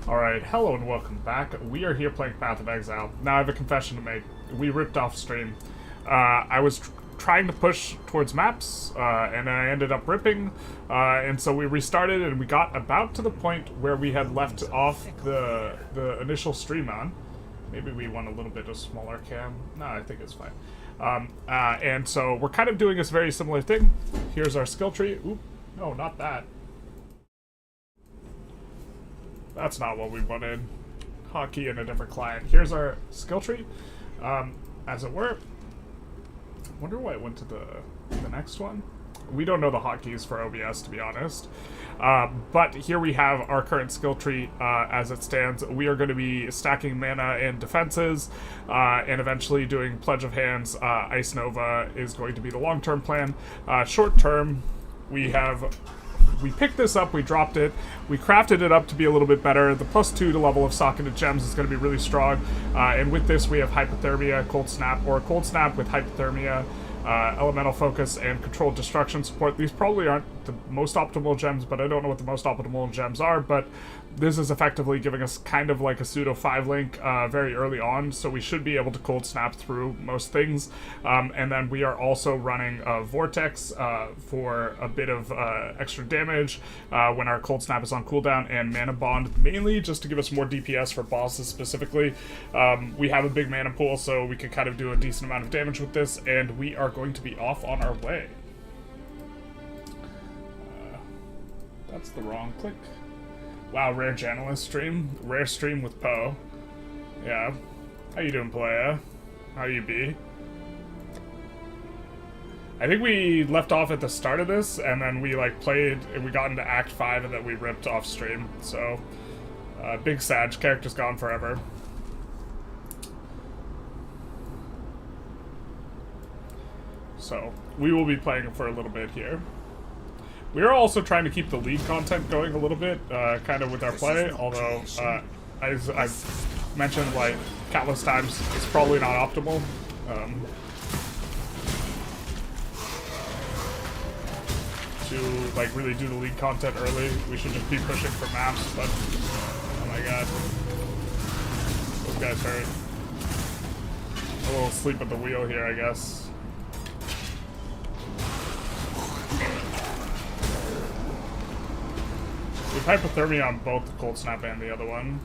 Alright, hello and welcome back. We are here playing Path of Exile. Now I have a confession to make. We ripped off stream. I was trying to push towards maps, and I ended up ripping, and so we restarted and we got about to the point where we had left off the initial stream on. Maybe we want a little bit of smaller cam. No, I think it's fine. And so we're kind of doing this very similar thing. Here's our skill tree. Oop, no, not that. That's not what we wanted. Hotkey in a different client. Here's our skill tree, as it were. Wonder why it went to the next one. We don't know the hotkeys for OBS, to be honest. But here we have our current skill tree as it stands. We are going to be stacking mana and defenses, and eventually doing Pledge of Hands. Ice Nova is going to be the long-term plan. Short-term, we picked this up, we dropped it, we crafted it up to be a little bit better. The +2 to level of socketed gems is going to be really strong. And with this we have Hypothermia, Cold Snap, or Cold Snap with Hypothermia, Elemental Focus, and Controlled Destruction support. These probably aren't the most optimal gems, but I don't know what the most optimal gems are, but this is effectively giving us kind of like a pseudo 5-link very early on, so we should be able to Cold Snap through most things. And then we are also running Vortex for a bit of extra damage when our Cold Snap is on cooldown, and Mana Bond mainly just to give us more DPS for bosses specifically. We have a big mana pool, so we can kind of do a decent amount of damage with this, and we are going to be off on our way. That's the wrong click. Wow, rare Janelist stream. Rare stream with PoE. Yeah. How you doing, playa? How you be? I think we left off at the start of this, and then we like played, and we got into Act 5, and then we ripped off stream. So, big Sag. Character's gone forever. So, we will be playing for a little bit here. We are also trying to keep the league content going a little bit, kind of with our play, although, as I've mentioned, like, countless times, it's probably not optimal. To, like, really do the league content early. We should just be pushing for maps, but, oh my god. Those guys hurt. A little sleep at the wheel here, I guess. We have Hypothermia on both the Cold Snap and the other one.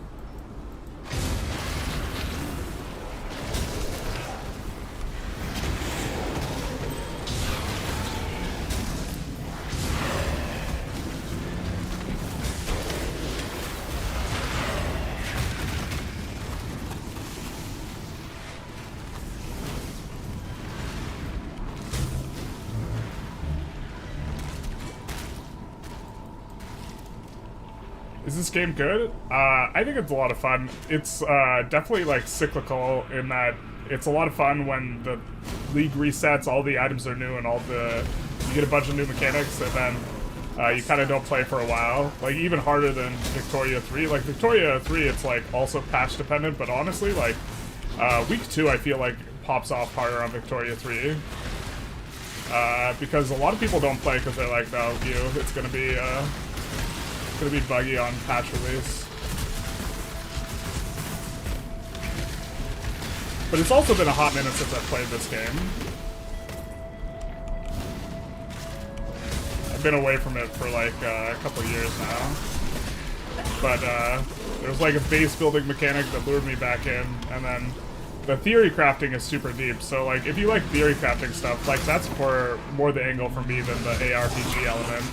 Is this game good? I think it's a lot of fun. It's definitely like cyclical in that it's a lot of fun when the league resets, all the items are new, and you get a bunch of new mechanics, and then you kind of don't play for a while. Like even harder than Victoria 3. Like Victoria 3, it's like also patch dependent, but honestly, like week 2, I feel like pops off harder on Victoria 3. Because a lot of people don't play because they're like, no, it's gonna be buggy on patch release. But it's also been a hot minute since I've played this game. I've been away from it for like a couple years now. But there was like a base building mechanic that lured me back in, and then the theory crafting is super deep. So like if you like theory crafting stuff, like that's more the angle for me than the ARPG element.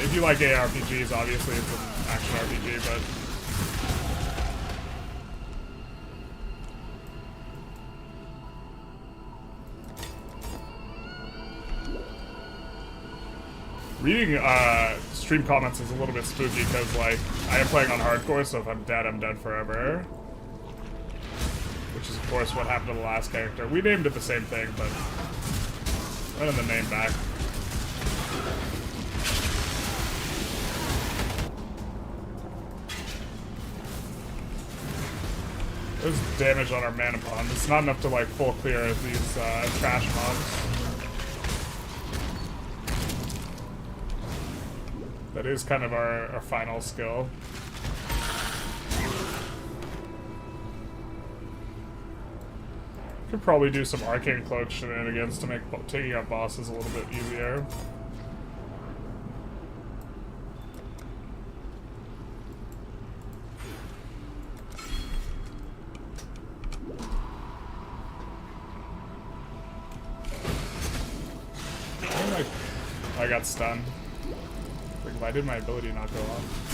If you like ARPGs, obviously it's an action RPG, but... Reading stream comments is a little bit spooky because, like, I am playing on hardcore, so if I'm dead forever. Which is, of course, what happened to the last character. We named it the same thing, but... running the name back. There's damage on our mana bond. It's not enough to like full clear these trash mobs. That is kind of our final skill. Could probably do some arcane cloak shenanigans to make taking out bosses a little bit easier. I got stunned. Like, why did my ability not go off?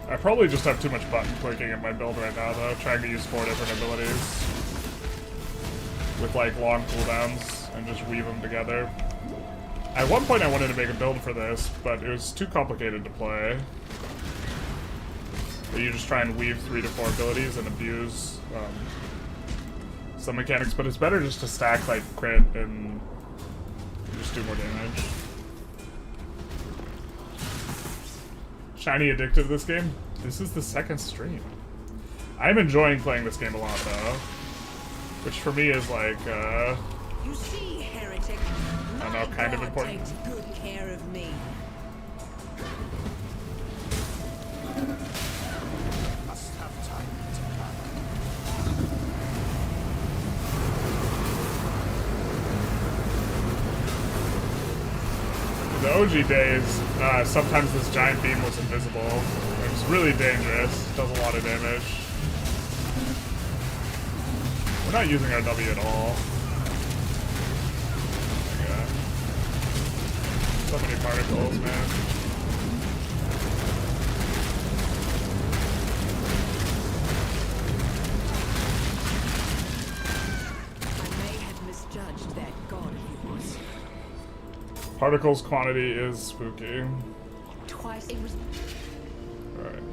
I probably just have too much button clicking in my build right now, though, trying to use 4 different abilities with, like, long cooldowns and just weave them together. At one point I wanted to make a build for this, but it was too complicated to play. But you just try and weave 3 to 4 abilities and abuse some mechanics, but it's better just to stack, like, crit and just do more damage. Shiny addicted to this game? This is the 2nd stream. I'm enjoying playing this game a lot, though. Which for me is like, you see, heretic, I don't know, kind of important. takes good care of me. Must have time to In the OG days, sometimes this giant beam was invisible. It was really dangerous. Does a lot of damage. We're not using our W at all. Yeah. So many particles, man. I may have misjudged that god of yours. Particles quantity is spooky. Twice it was. Alright.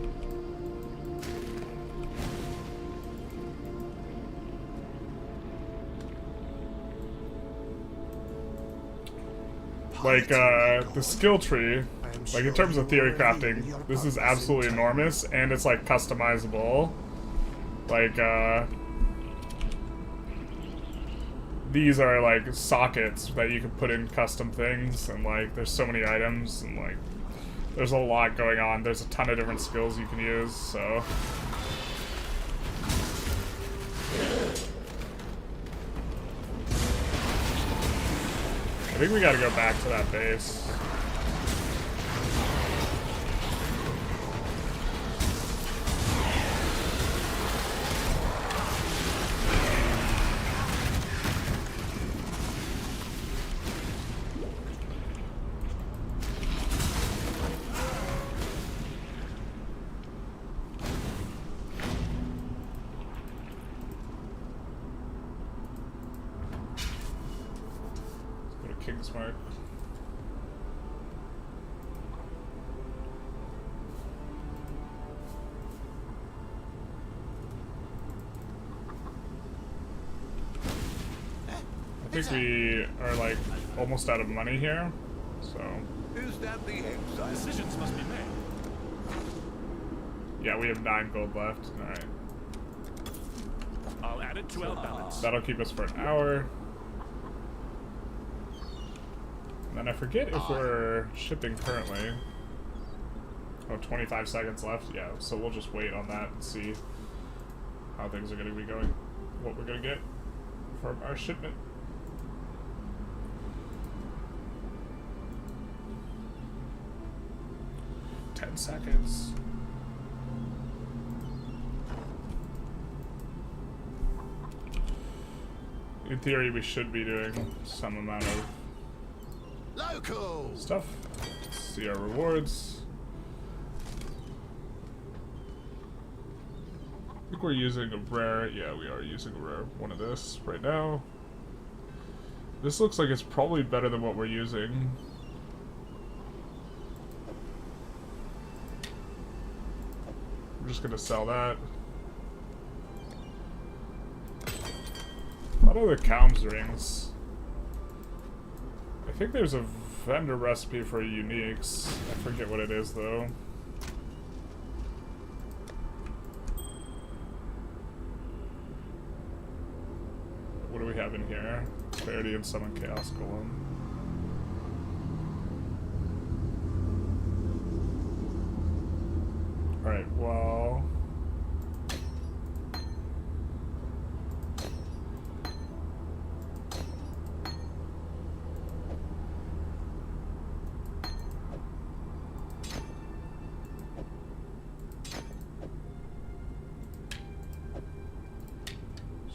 Like, the skill tree, like, in terms of theory crafting, this is absolutely enormous, and it's, like, customizable. Like, these are, like, sockets that you can put in custom things, and, like, there's so many items, and, like, there's a lot going on. There's a ton of different skills you can use, so... I think we gotta go back to that base. Kingsmark. I think we are like almost out of money here, so. Is that the Exile? Decisions must be made. Yeah, we have 9 gold left. All right. I'll add it to our balance. That'll keep us for an hour. And I forget if we're shipping currently. Oh, 25 seconds left. Yeah, so we'll just wait on that and see how things are going to be going. What we're going to get from our shipment. Ten seconds. In theory, we should be doing some amount of Local stuff. Let's see our rewards. I think we're using a rare. Yeah, we are using a rare one of this right now. This looks like it's probably better than what we're using. I'm just gonna sell that. What are the Calms rings? I think there's a vendor recipe for uniques. I forget what it is though. What do we have in here? Clarity and Summon Chaos Golem. Alright, well...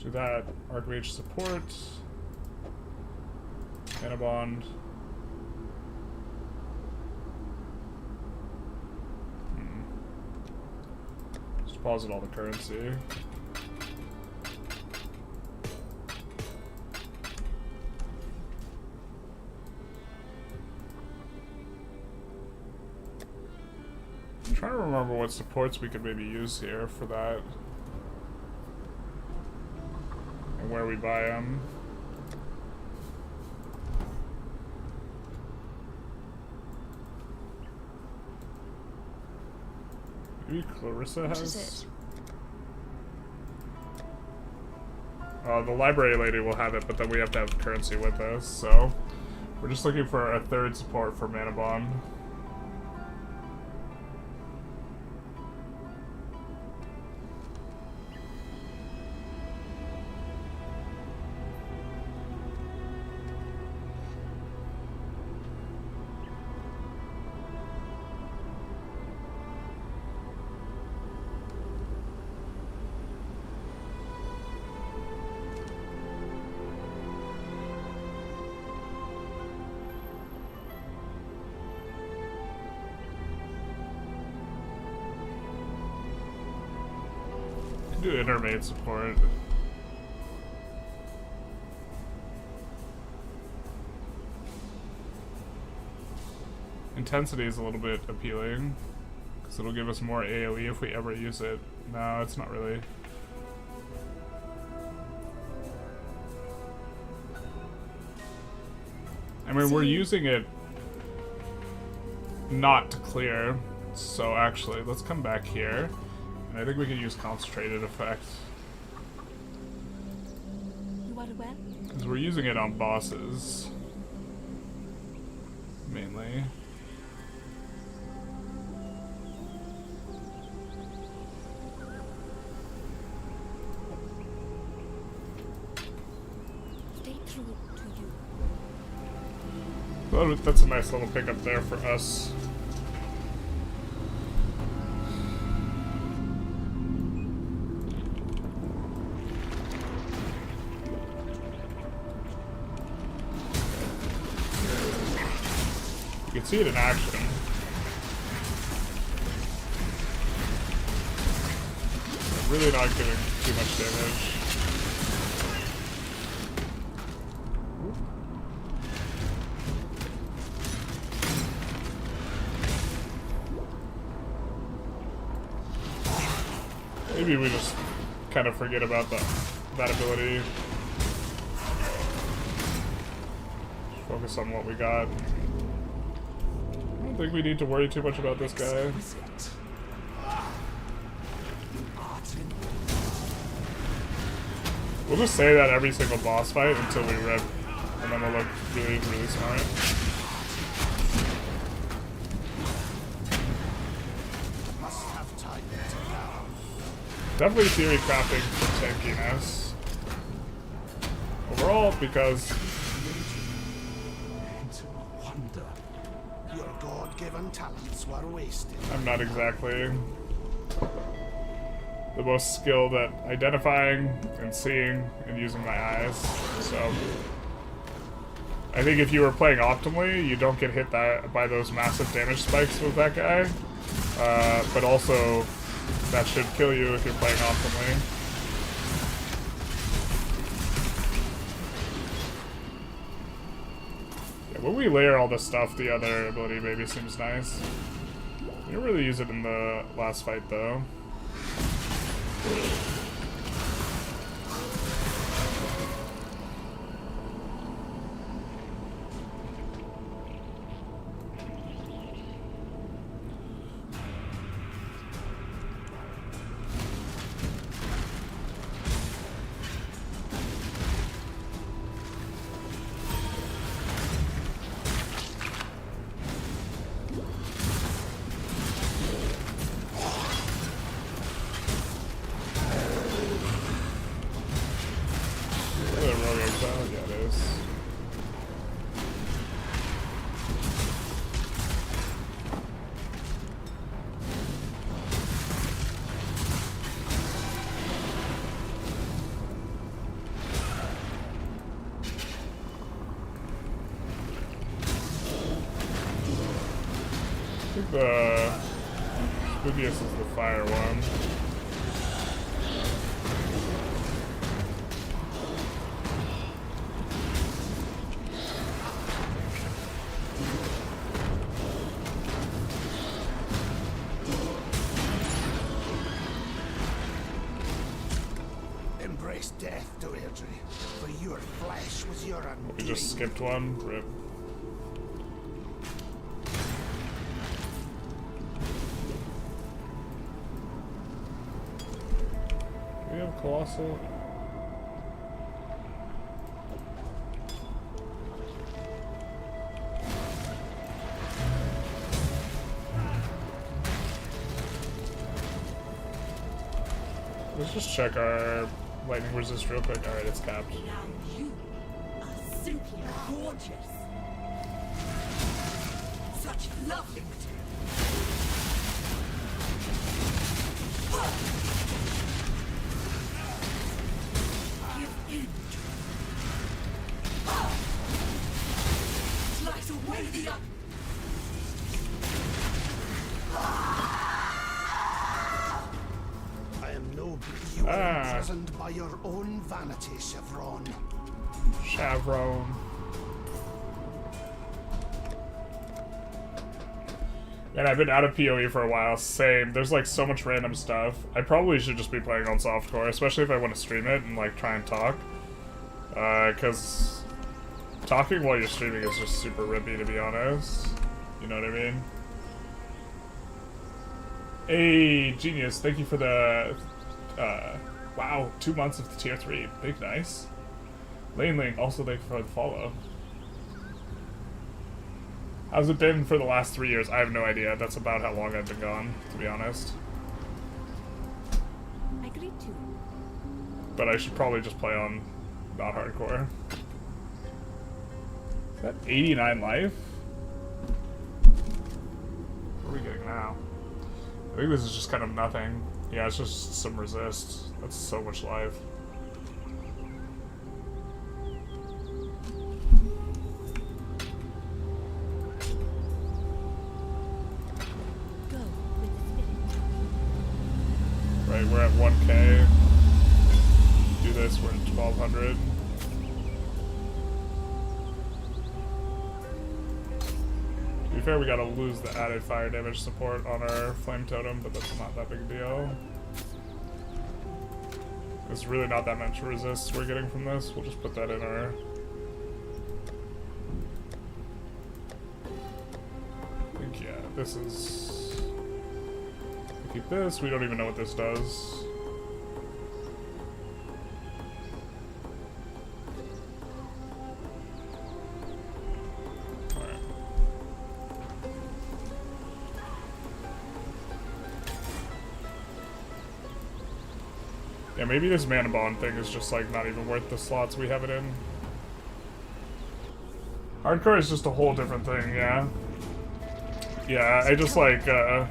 do that. Archmage support. Mana bond. Just deposit all the currency. I'm trying to remember what supports we could maybe use here for that. And where we buy them. Maybe Clarissa has. The library lady will have it, but then we have to have currency with us, so we're just looking for a third support for Mana Bond. Do intermate support. Intensity is a little bit appealing because it'll give us more AoE if we ever use it. No, it's not really. I mean, we're using it not to clear, so actually, let's come back here. And I think we can use concentrated effect. Because we're using it on bosses. Mainly. Stay true to you. Well, that's a nice little pickup there for us. You can see it in action. Really not giving too much damage. Maybe we just kind of forget about that ability. Just focus on what we got. I don't think we need to worry too much about this guy. We'll just say that every single boss fight until we rip, and then we'll look really, really smart. Definitely theory crafting for tankiness. Overall, because Your God-given talents were wasted. I'm not exactly the most skilled at identifying and seeing and using my eyes, so I think if you were playing optimally, you don't get hit by those massive damage spikes with that guy, but also That should kill you if you're playing optimally. Yeah, when we layer all this stuff, the other ability maybe seems nice. We didn't really use it in the last fight, though. Exile? Yeah, it is. I think the spookiest is the fire one. Embrace death, Deirdre, for your flesh was your undoing. We just skipped one. Rip. Do we have Colossal? Let's just check our lightning resist real quick. Alright, it's capped. Now you are simply gorgeous. Such lovely material. Give in. Slice away the up. I am noble. You are imprisoned by your own vanity, Chevron. Chevron. And I've been out of PoE for a while. Same. There's like so much random stuff. I probably should just be playing on softcore, especially if I want to stream it and like try and talk. Because talking while you're streaming is just super rippy, to be honest. You know what I mean? Hey, Genius, thank you for the, wow, 2 months of the tier 3. Big nice. Lane Link, also thank you for the follow. How's it been for the last 3 years? I have no idea. That's about how long I've been gone, to be honest. I agree too. But I should probably just play on not hardcore. Is that 89 life? What are we getting now? I think this is just kind of nothing. Yeah, it's just some resist. That's so much life. Right, we're at 1k. Do this, we're at 1200. To be fair, we gotta lose the added fire damage support on our flame totem, but that's not that big a deal. It's really not that much resist we're getting from this. We'll just put that in our... I think, yeah, this is... Keep this, we don't even know what this does. Alright. Yeah, maybe this mana bond thing is just like not even worth the slots we have it in. Hardcore is just a whole different thing, yeah. Yeah, I just like, I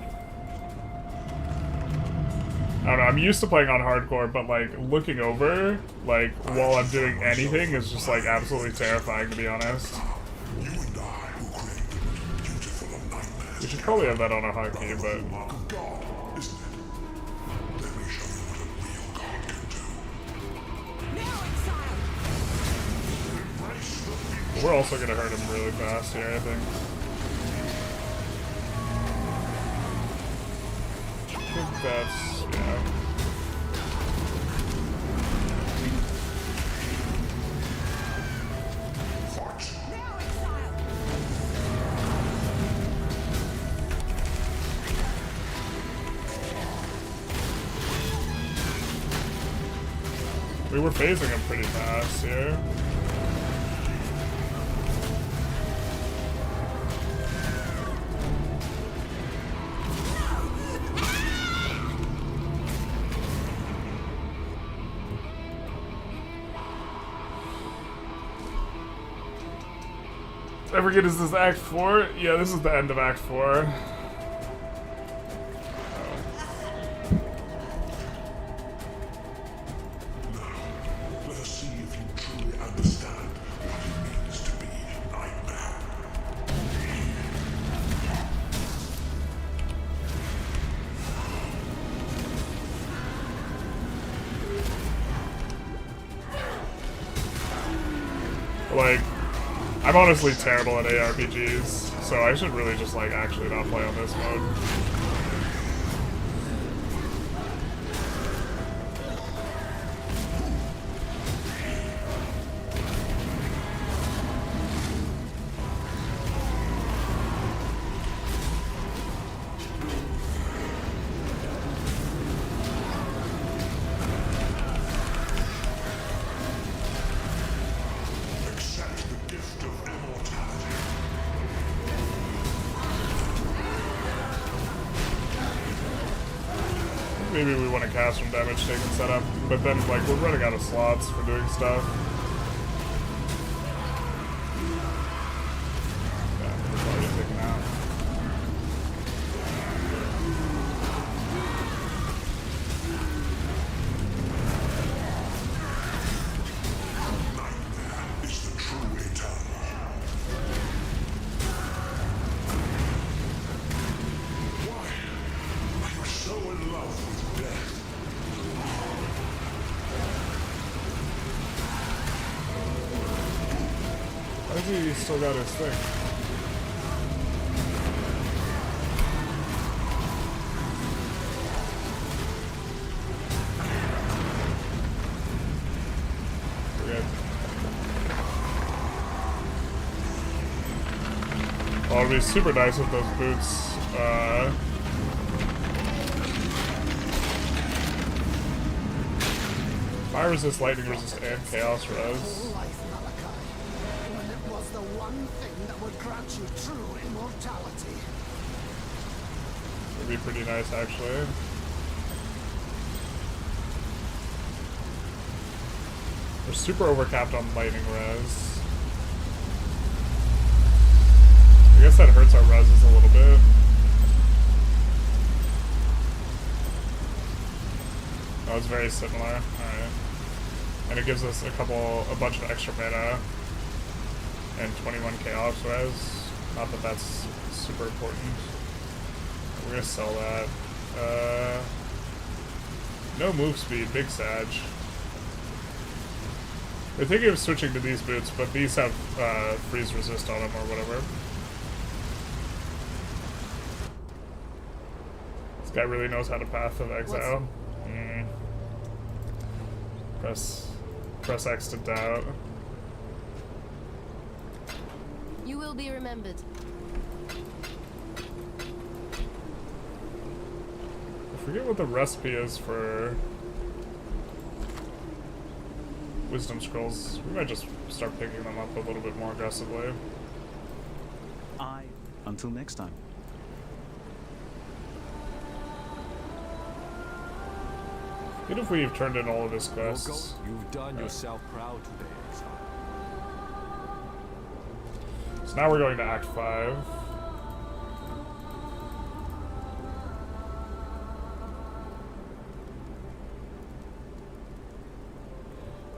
don't know, I'm used to playing on hardcore, but like looking over, like while I'm doing anything is just like absolutely terrifying, to be honest. We should probably have that on a hotkey, but We're also gonna hurt him really fast here, I think. I think that's, yeah. Now, Exile! We were phasing him pretty fast here. I forget, is this Act 4? Yeah, this is the end of Act 4. Let us see if you truly understand what it means to be Nightmare. Like, I'm honestly terrible at ARPGs, so I should really just like actually not play on this mode. Accept the gift of immortality. Maybe we want to cast from damage taken setup, but then like we're running out of slots for doing stuff. Yeah, it's already taken out. Nightmare is the true eternal. Why are you so in love with death? Why does he still got his thing? We're good. Oh, it'd be super nice if those boots, fire resist, lightning resist, and chaos res. Life, Malachi, when it was the one thing that would grant you true immortality. Would be pretty nice, actually. We're super overcapped on lightning res. I guess that hurts our reses a little bit. Oh, it's very similar. Alright. And it gives us a bunch of extra mana and 21 chaos res. Not that that's super important. We're gonna sell that. No move speed, big Sag. We're thinking of switching to these boots, but these have freeze resist on them or whatever. This guy really knows how to Path of Exile. Press X to doubt. You will be remembered. I forget what the recipe is for Wisdom Scrolls. We might just start picking them up a little bit more aggressively. Until next time. Even if we've turned in all of his Well, quests. you've done yourself proud today, Exile. So now we're going to Act 5.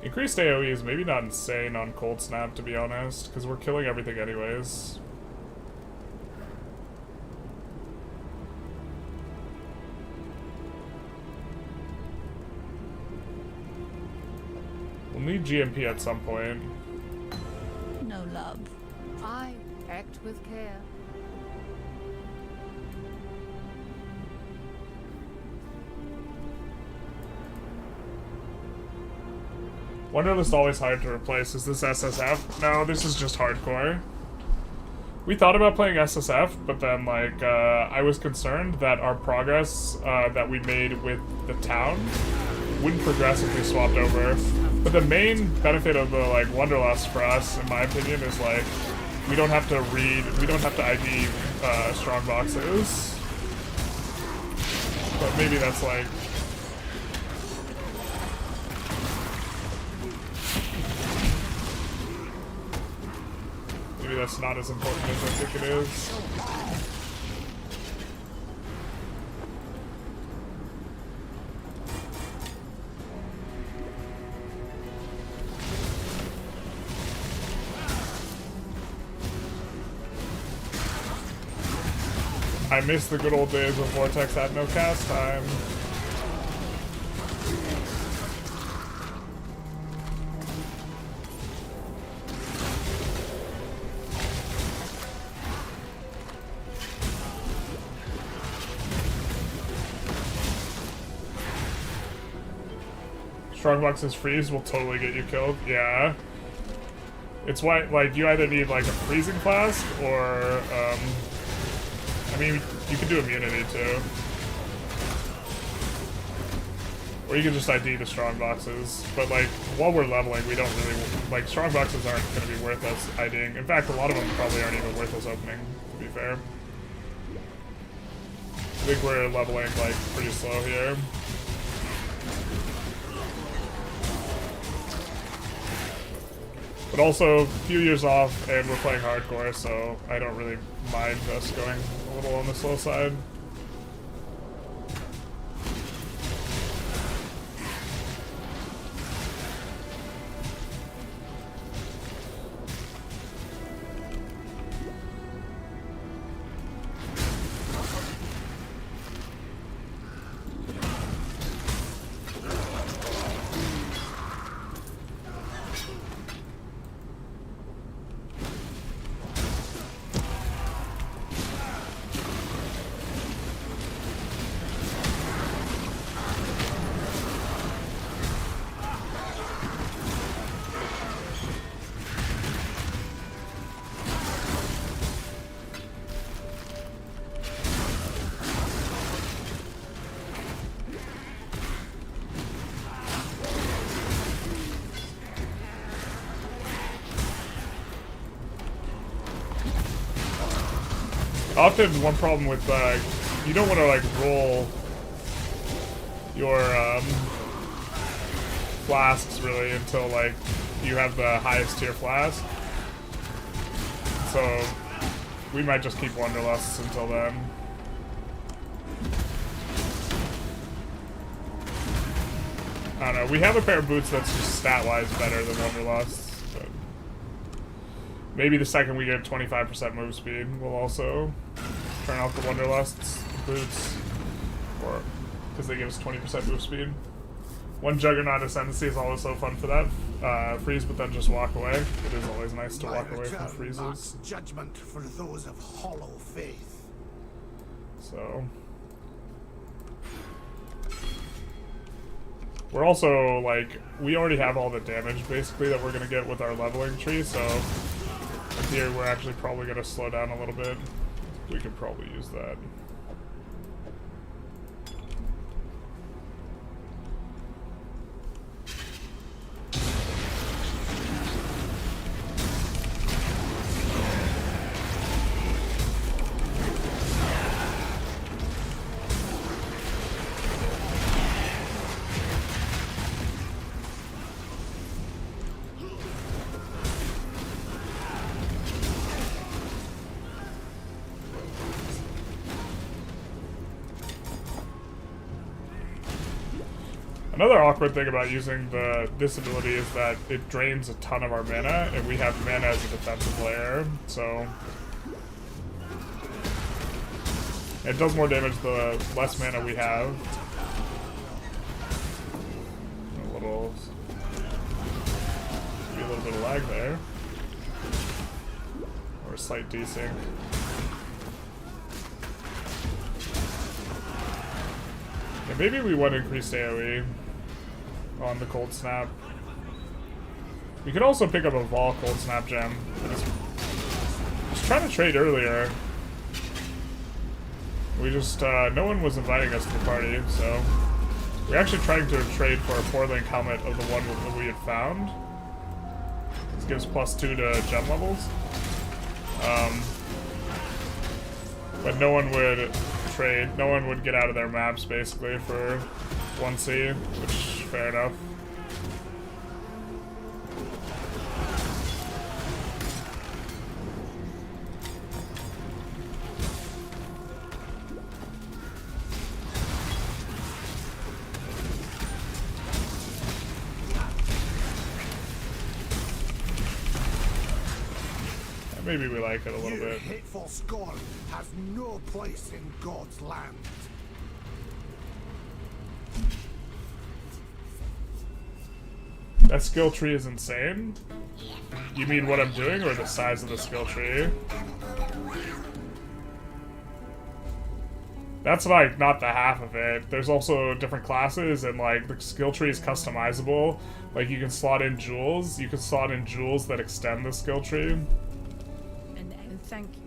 Increased AoE is maybe not insane on Cold Snap, to be honest, because we're killing everything anyways. We'll need GMP at some point. No love. Act with care. Wonderlist always hard to replace. Is this SSF? No, this is just hardcore. We thought about playing SSF, but then like I was concerned that our progress that we made with the town wouldn't progress if we swapped over. But the main benefit of the like Wanderlust for us, in my opinion, is like we don't have to ID strong boxes. But maybe that's like. Maybe that's not as important as I think it is. I miss the good old days when Vortex had no cast time. Strongbox's freeze will totally get you killed. Yeah. It's why, like, you either need, like, a freezing flask or, I mean, you can do immunity, too. Or you can just ID the strongboxes. But, like, while we're leveling, we don't really, like, strongboxes aren't going to be worth us IDing. In fact, a lot of them probably aren't even worth us opening, to be fair. I think we're leveling, like, pretty slow here. But also, a few years off, and we're playing hardcore, so I don't really mind us going a little on the slow side. Often, one problem with, you don't want to, like, roll your, flasks, really, until, like, you have the highest tier flask. So, we might just keep Wanderlusts until then. I don't know, we have a pair of boots that's just stat-wise better than Wanderlusts. Maybe the second we get 25% move speed, we'll also turn off the Wanderlust's boots, or because they give us 20% move speed. One Juggernaut Ascendancy is always so fun for that. Freeze, but then just walk away. It is always nice to walk away from freezes. Judgment for those of hollow faith. So we're also like we already have all the damage basically that we're gonna get with our leveling tree, so. Here we're actually probably going to slow down a little bit. We could probably use that. Another awkward thing about using this ability is that it drains a ton of our mana, and we have mana as a defensive layer, so it does more damage the less mana we have. Maybe a little bit of lag there. Or slight desync. Yeah, maybe we want increased AoE on the Cold Snap. We could also pick up a Vol Cold Snap gem. I was trying to trade earlier. We just, no one was inviting us to the party, so we're actually trying to trade for a 4-link helmet of the one that we had found. This gives +2 to gem levels. But no one would trade, no one would get out of their maps basically for 1C, which, fair enough. Maybe we like it a little Your bit. hateful scorn has no place in God's land. That skill tree is insane. You mean what I'm doing or the size of the skill tree? That's like not the half of it. There's also different classes and like the skill tree is customizable. Like you can slot in jewels. You can slot in jewels that extend the skill tree. And thank you.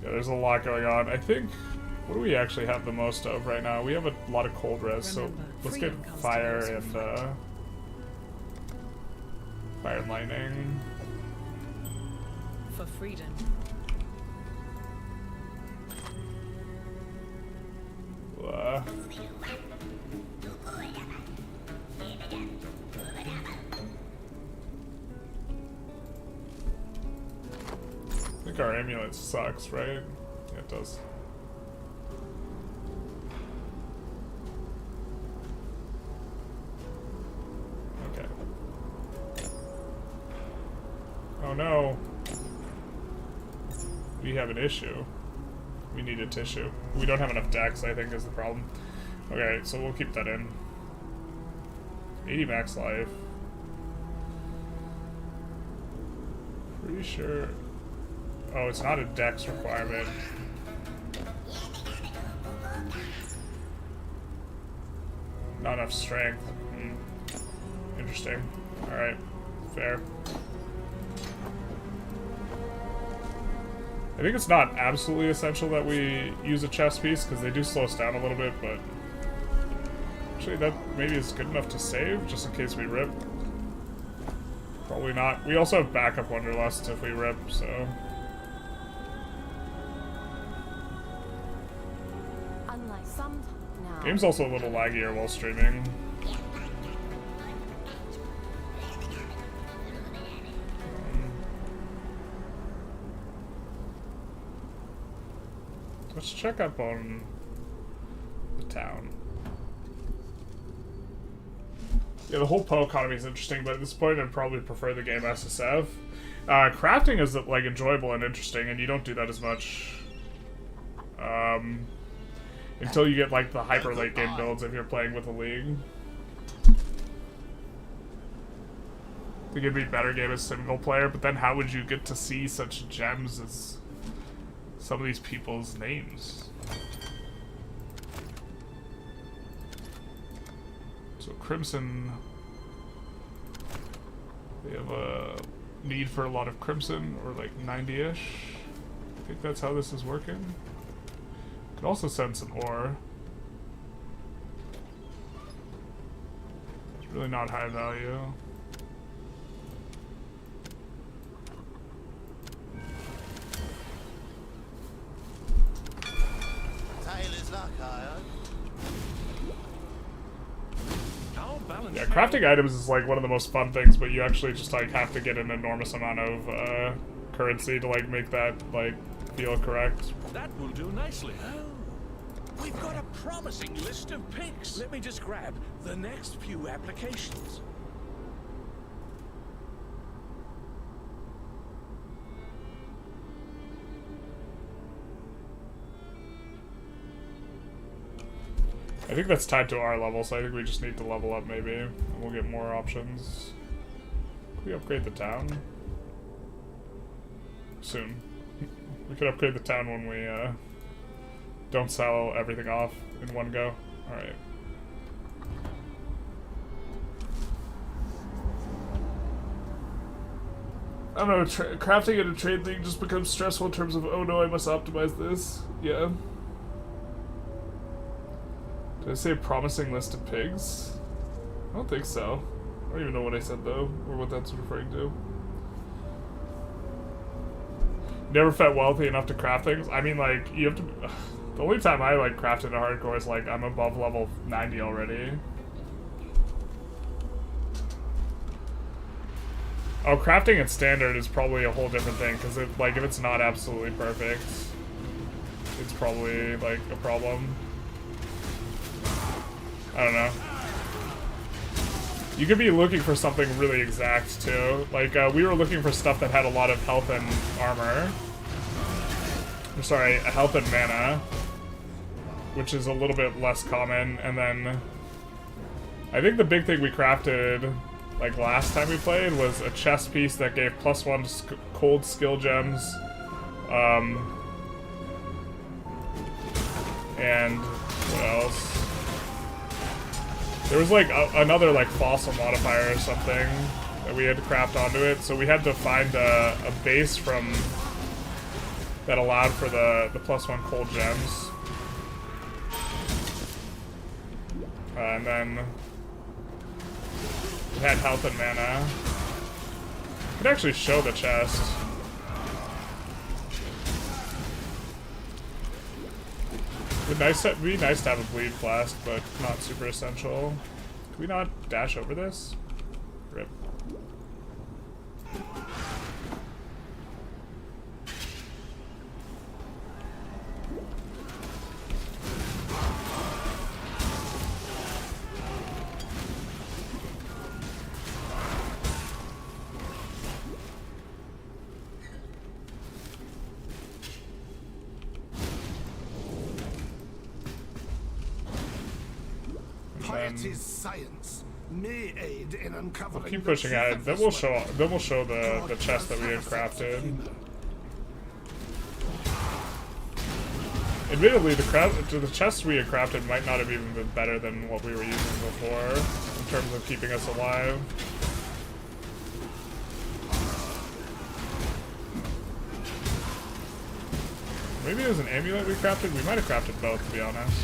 Yeah, there's a lot going on. I think, what do we actually have the most of right now? We have a lot of cold res, so Remember, let's get freedom comes to fire those who and fight. fire and lightning. For freedom. I think our amulet sucks, right? Yeah, it does. Okay. Oh no. We have an issue. We need a tissue. We don't have enough decks, I think, is the problem. Okay, so we'll keep that in. 80 max life. Pretty sure. Oh, it's not a dex requirement. Not enough strength. Interesting. Alright, fair. I think it's not absolutely essential that we use a chest piece, because they do slow us down a little bit, but actually that maybe is good enough to save, just in case we rip. Probably not. We also have backup Wanderlust if we rip, so... Unlike some now. Game's also a little laggier while streaming. Let's check up on the town. Yeah, the whole PoE economy is interesting, but at this point I'd probably prefer the game SSF. Crafting is like enjoyable and interesting, and you don't do that as much until you get like the hyper late game builds if you're playing with a league. I think it'd be a better game as single player, but then how would you get to see such gems as some of these people's names? So Crimson, they have a need for a lot of Crimson, or like 90-ish. I think that's how this is working. Could also send some ore. It's really not high value. Yeah, crafting items is like one of the most fun things, but you actually just like have to get an enormous amount of currency to like make that like feel correct. That will do nicely. Oh, we've got a promising list of picks. Let me just grab the next few applications. I think that's tied to our level, so I think we just need to level up maybe, and we'll get more options. Can we upgrade the town? soon. We could upgrade the town when we don't sell everything off in one go. Alright. I don't know, crafting in a trade thing just becomes stressful in terms of, oh no, I must optimize this. Yeah. Did I say a promising list of pigs? I don't think so. I don't even know what I said though, or what that's referring to. Never felt wealthy enough to craft things? I mean, like, you have to... The only time I, like, crafted a hardcore is, like, I'm above level 90 already. Oh, crafting at standard is probably a whole different thing, because, like, if it's not absolutely perfect, it's probably, like, a problem. I don't know. You could be looking for something really exact, too. Like, we were looking for stuff that had a lot of health and armor. I'm sorry, health and mana. Which is a little bit less common, and then... I think the big thing we crafted, like, last time we played, was a chest piece that gave +1 cold skill gems. And... what else? There was like another like fossil modifier or something that we had to craft onto it, so we had to find a base from that allowed for the +1 cold gems. And then we had health and mana. I could actually show the chest. It'd be nice to have a bleed flask, but not super essential. Can we not dash over this? Rip. Piety's science may aid in uncovering. We'll keep pushing ahead. Then we'll show. The chest that we had crafted. Admittedly, the chests we had crafted might not have even been better than what we were using before in terms of keeping us alive. Maybe it was an amulet we crafted. We might have crafted both, to be honest.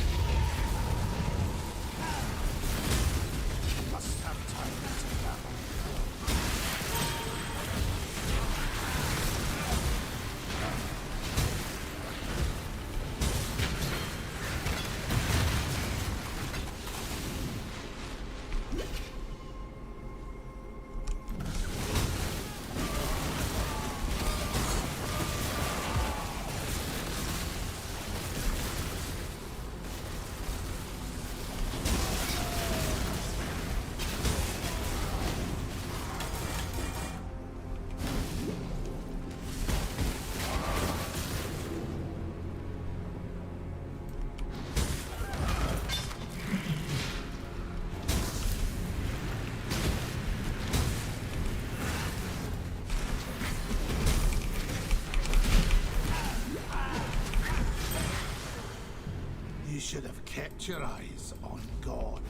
Should have kept your eyes on God.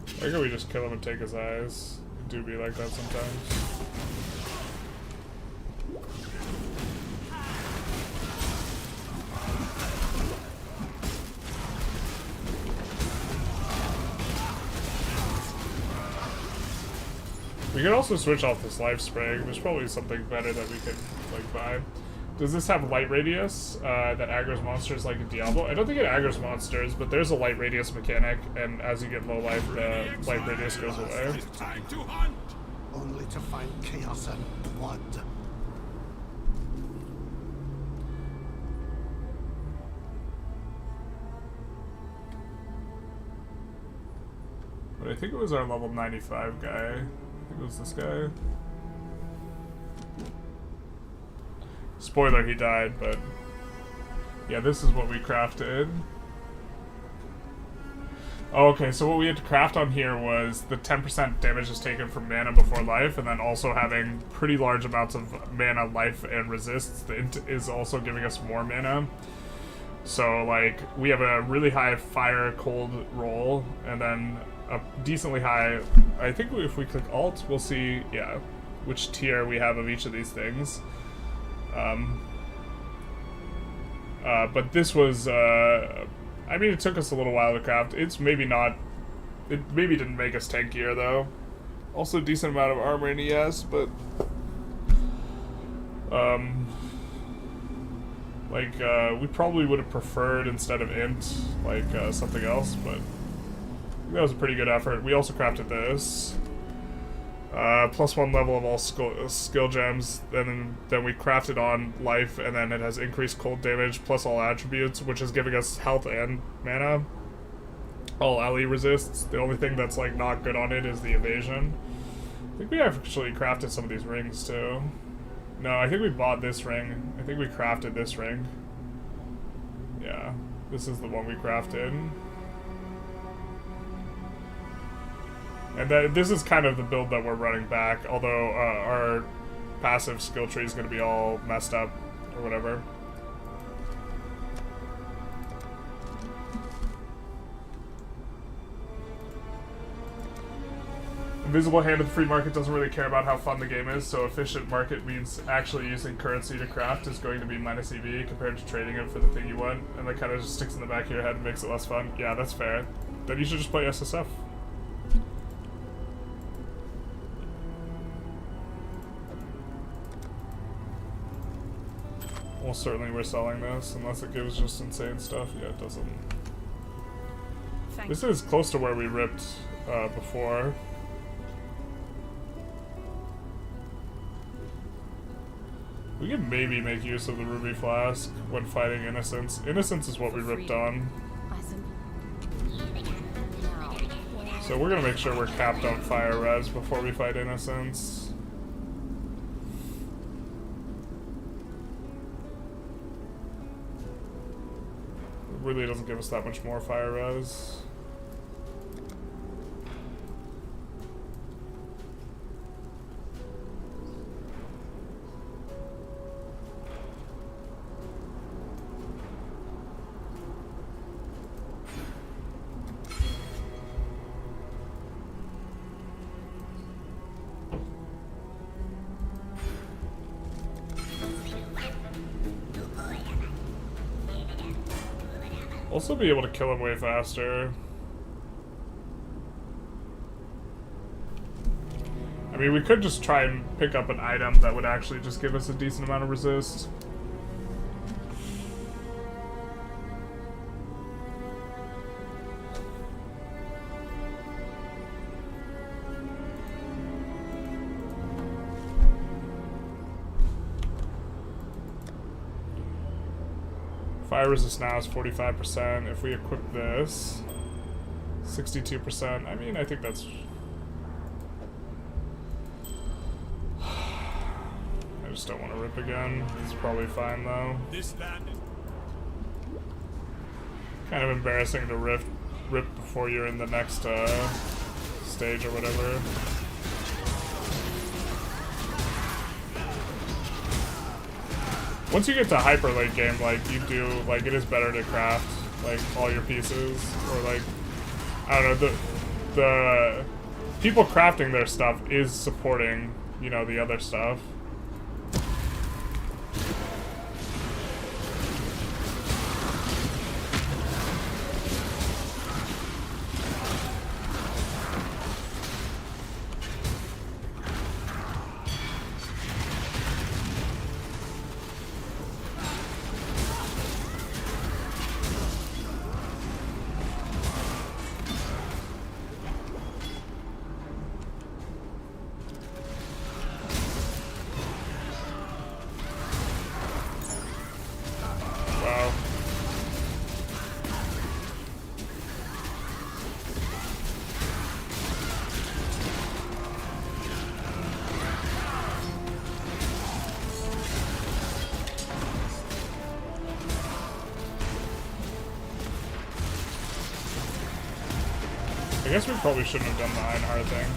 I think we just kill him and take his eyes. It do be like that sometimes. We could also switch off this life spray. There's probably something better that we could like buy. Does this have light radius that aggro's monsters like in Diablo? I don't think it aggro's monsters, but there's a light radius mechanic, and as you get low life, the light radius goes away. Time to hunt! Only to find chaos and blood. But I think it was our level 95 guy. I think it was this guy. Spoiler, he died, but yeah, this is what we crafted. Okay, so what we had to craft on here was the 10% damage is taken from mana before life, and then also having pretty large amounts of mana, life, and resists. The int is also giving us more mana. So, like, we have a really high fire cold roll, and then a decently high... I think if we click Alt, we'll see, yeah, which tier we have of each of these things. But this was... I mean, it took us a little while to craft. It's maybe not... It maybe didn't make us tankier, though. Also, decent amount of armor in ES, but... we probably would have preferred, instead of int, something else, but... that was a pretty good effort. We also crafted this. +1 level of all skill gems, and then we crafted on life, and then it has increased cold damage plus all attributes, which is giving us health and mana. All ally resists. The only thing that's like not good on it is the evasion. I think we actually crafted some of these rings too. No, I think we bought this ring. I think we crafted this ring. Yeah, this is the one we crafted. And this is kind of the build that we're running back, although our passive skill tree is going to be all messed up, or whatever. Invisible Hand of the free market doesn't really care about how fun the game is, so efficient market means actually using currency to craft is going to be minus EV compared to trading it for the thing you want, and that kind of just sticks in the back of your head and makes it less fun. Yeah, that's fair. Then you should just play SSF. Well, certainly we're selling this, unless it gives just insane stuff. Yeah, it doesn't. This is close to where we ripped before. We can maybe make use of the Ruby Flask when fighting Innocence. Innocence is what we ripped on. So we're gonna make sure we're capped on fire res before we fight Innocence. Really doesn't give us that much more fire res. Also be able to kill him way faster. I mean, we could just try and pick up an item that would actually just give us a decent amount of resist. Fire resist now is 45%. If we equip this, 62%. I mean, I think that's... I just don't want to rip again. It's probably fine, though. Kind of embarrassing to rip before you're in the next stage or whatever. Once you get to hyper late game, like, you do, like, it is better to craft, like, all your pieces, or, like, I don't know, the people crafting their stuff is supporting, you know, the other stuff. I guess we probably shouldn't have done the Einhard thing.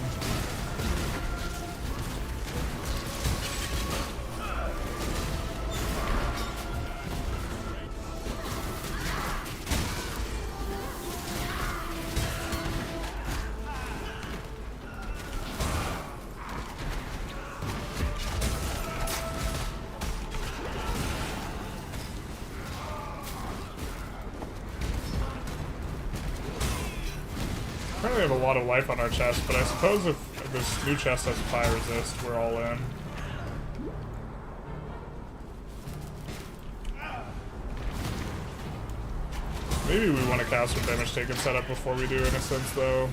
Apparently we have a lot of life on our chest, but I suppose if this new chest has fire resist, we're all in. Maybe we want to cast with damage taken setup before we do Innocence, though.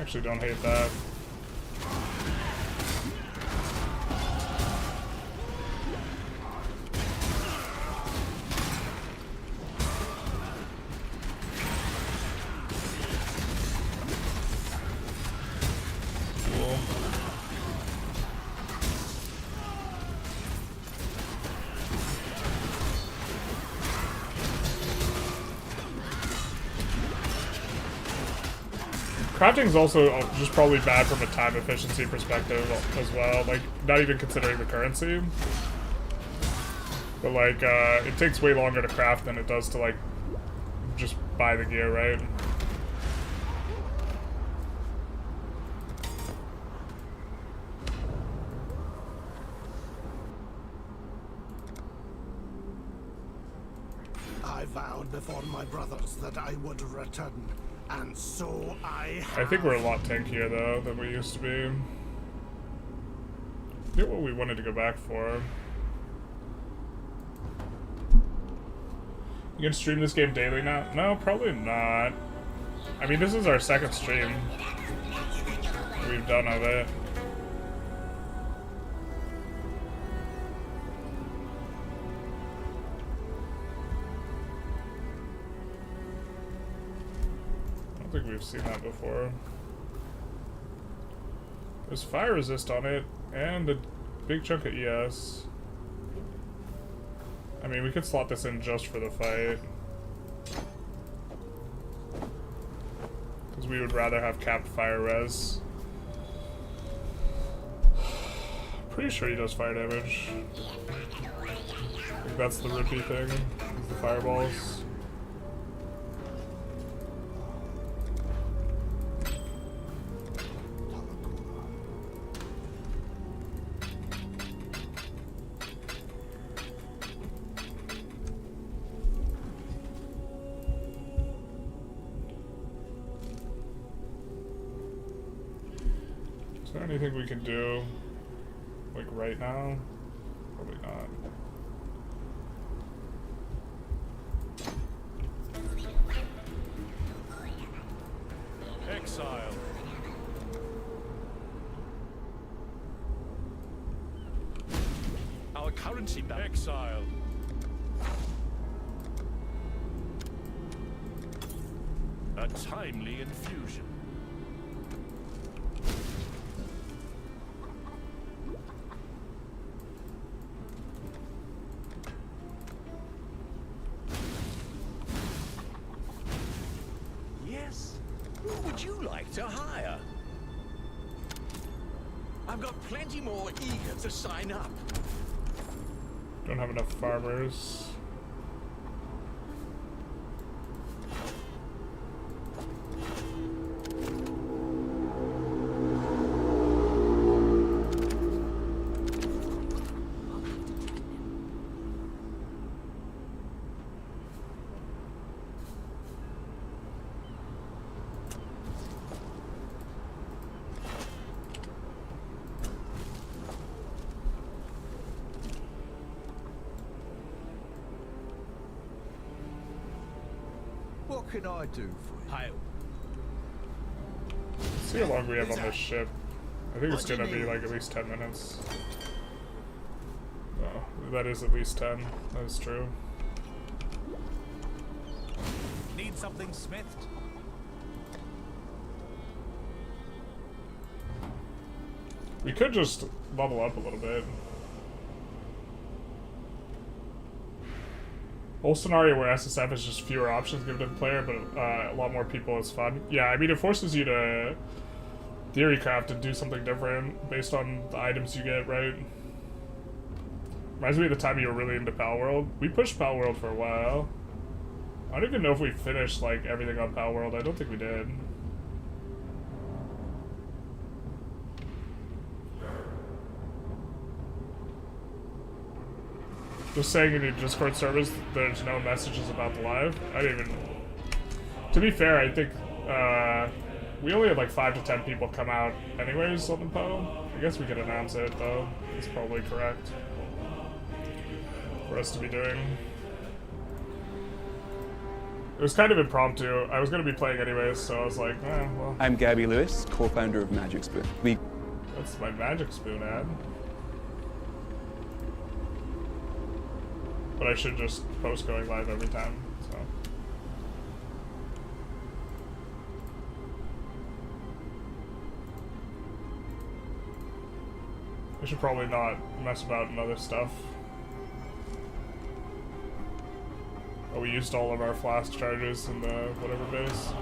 Actually, don't hate that. Cool. Crafting's also just probably bad from a time efficiency perspective as well, like, not even considering the currency. But, like, it takes way longer to craft than it does to, like, just buy the gear, right? I vowed before my brothers that I would return, and so I have. I think we're a lot tankier, though, than we used to be. I get what we wanted to go back for. You gonna stream this game daily now? No, probably not. I mean, this is our second stream we've done of it. I don't think we've seen that before. There's fire resist on it, and a big chunk of ES. I mean, we could slot this in just for the fight. Because we would rather have capped fire res. Pretty sure he does fire damage. I think that's the Rippy thing, is the fireballs. Is there anything we can do, like, right now? Probably not. Exile. Our currency back. Exile. A timely infusion. Yes. Who would you like to hire? I've got plenty more eager to sign up. Don't have enough farmers. What can I do for you? Let's see how long we have on this ship. I think it's gonna be like at least 10 minutes. Oh, that is at least 10. That is true. Need something smithed? We could just level up a little bit. Whole scenario where SSF is just fewer options given to the player, but a lot more people is fun. Yeah, I mean, it forces you to theory craft and do something different based on the items you get, right? Reminds me of the time you were really into Pal World. We pushed Pal World for a while. I don't even know if we finished like everything on Pal World. I don't think we did. Just saying in your Discord service there's no messages about the live. I didn't even... To be fair, I think we only had like 5 to 10 people come out anyways on the PoE. I guess we could announce it though. It's probably correct for us to be doing. It was kind of impromptu. I was going to be playing anyways, so I was like, well. I'm Gabby Lewis, co-founder of Magic Spoon. That's my Magic Spoon ad. But I should just post going live every time, so. I should probably not mess about in other stuff. Oh, we used all of our flask charges in the whatever base.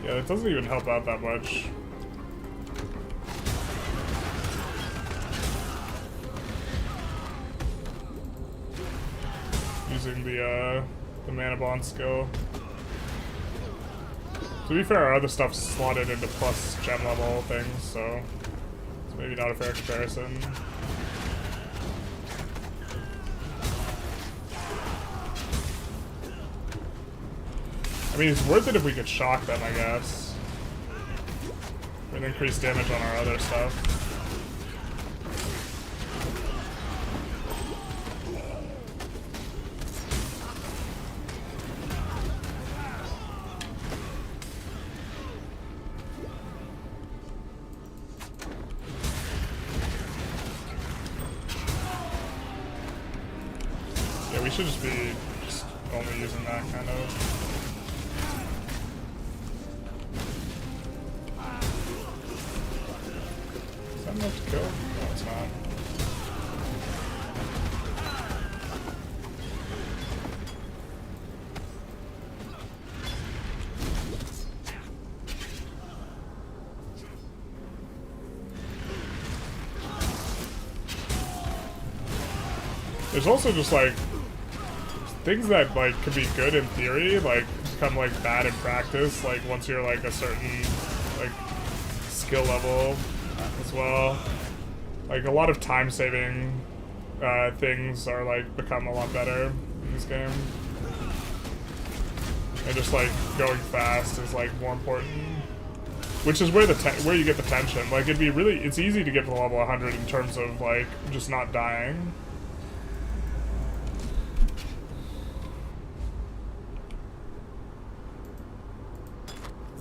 Yeah, it doesn't even help out that much. Using the mana bond skill. To be fair, our other stuff's slotted into plus gem level things, so it's maybe not a fair comparison. I mean, it's worth it if we could shock them, I guess. With increased damage on our other stuff. Yeah, we should just be only using that kind of. Is that enough to kill? No, it's not. There's also just like things that like could be good in theory, like become like bad in practice, like once you're like a certain like skill level as well. Like a lot of time saving things are like become a lot better in this game. And just like going fast is like more important. Which is where where you get the tension. Like it'd be really, it's easy to get to level 100 in terms of like just not dying.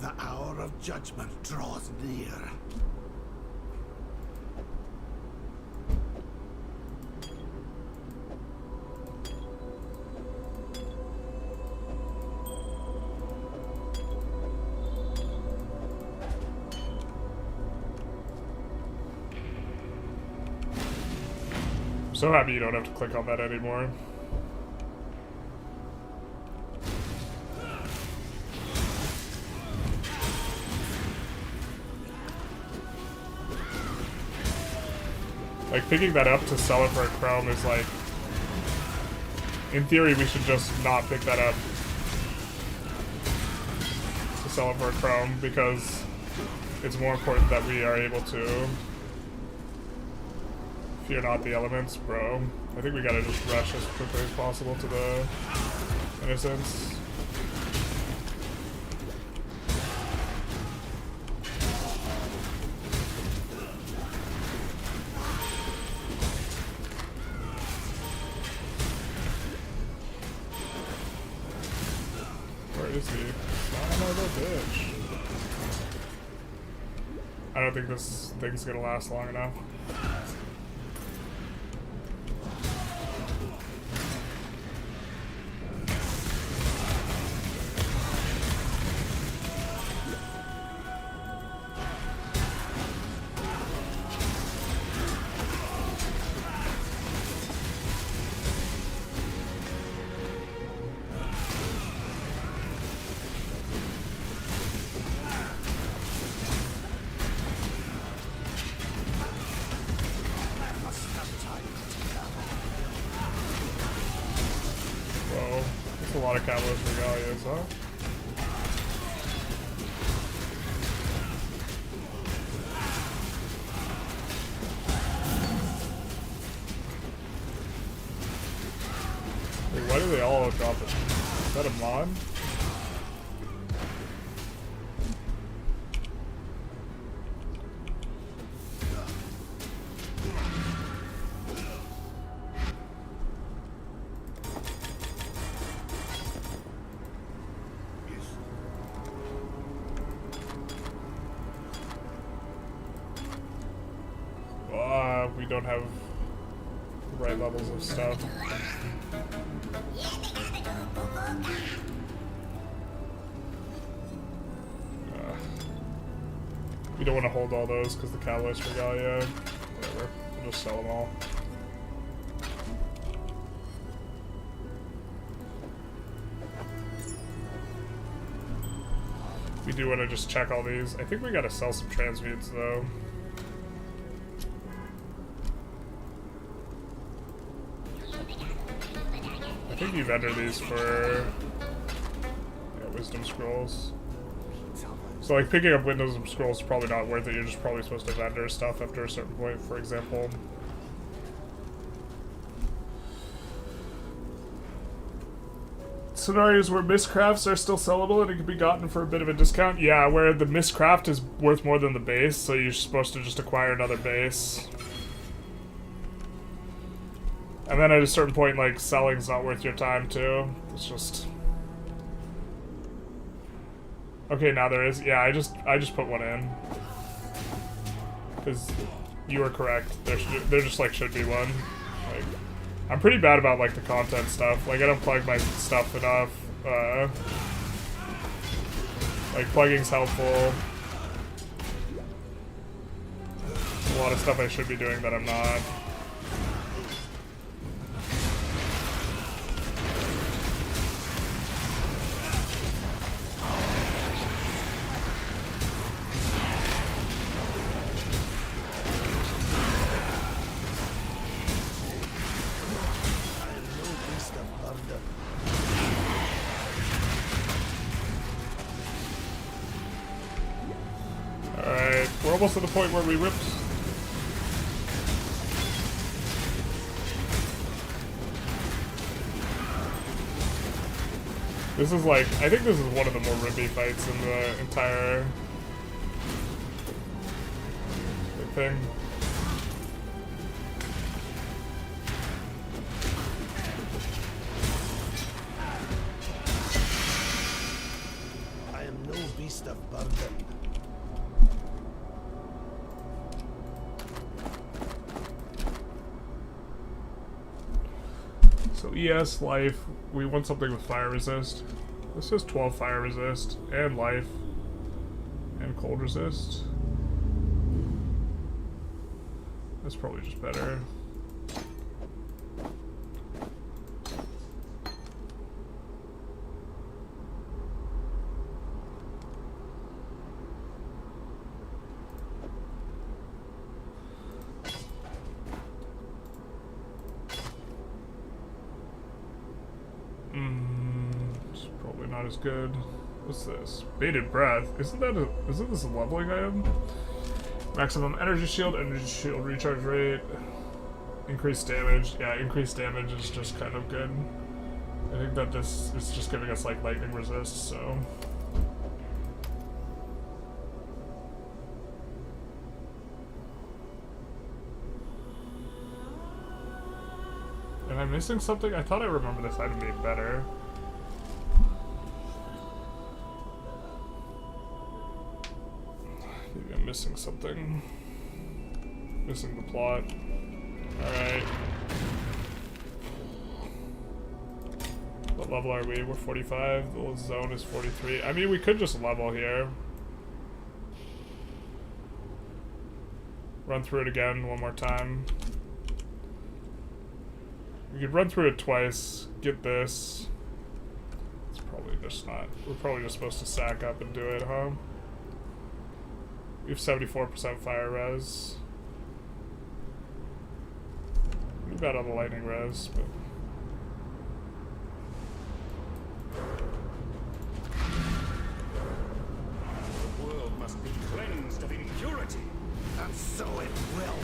The hour of judgment draws near. So happy you don't have to click on that anymore. Like, picking that up to sell it for a chrome is like... In theory, we should just not pick that up to sell it for a chrome, because it's more important that we are able to fear not the elements, bro. I think we gotta just rush as quickly as possible to the Innocence. Where is he? Son of a bitch. I don't think this thing's gonna last long enough. Catalyst Regalias, huh? Wait, why do they all drop it? Is that a mod? We don't have the right levels of stuff. We don't want to hold all those because the Catalyst Regalia. Whatever. We'll just sell them all. We do want to just check all these. I think we gotta sell some transmutes though. I think you vendor these for Wisdom Scrolls. So like picking up Wisdom Scrolls is probably not worth it. You're just probably supposed to vendor stuff after a certain point, for example. Scenarios where miscrafts are still sellable and it can be gotten for a bit of a discount. Yeah, where the miscraft is worth more than the base, so you're supposed to just acquire another base. And then at a certain point, like, selling's not worth your time, too. It's just... Okay, now there is. Yeah, I just put one in. Because you were correct. There just, like, should be one. Like, I'm pretty bad about, like, the content stuff. Like, I don't plug my stuff enough. Like, plugging's helpful. There's a lot of stuff I should be doing that I'm not. Alright, we're almost at the point where we ripped. This is like, I think this is one of the more rippy fights in the entire thing. I am no beast of burden. So ES, life, we want something with fire resist. This is 12 fire resist, and life, and cold resist. That's probably just better. It's probably not as good. What's this? Bated breath. Isn't this a leveling item? Maximum energy shield recharge rate. Increased damage. Yeah, increased damage is just kind of good. I think that this is just giving us like lightning resist, so. Am I missing something? I thought I remember this item being better. Maybe I'm missing something. Missing the plot. Alright. What level are we? We're 45. The zone is 43. I mean, we could just level here. Run through it again one more time. We could run through it twice, get this. It's probably just not. We're probably just supposed to sack up and do it, huh? We have 74% fire res. Pretty bad on the lightning res, but. and so it will.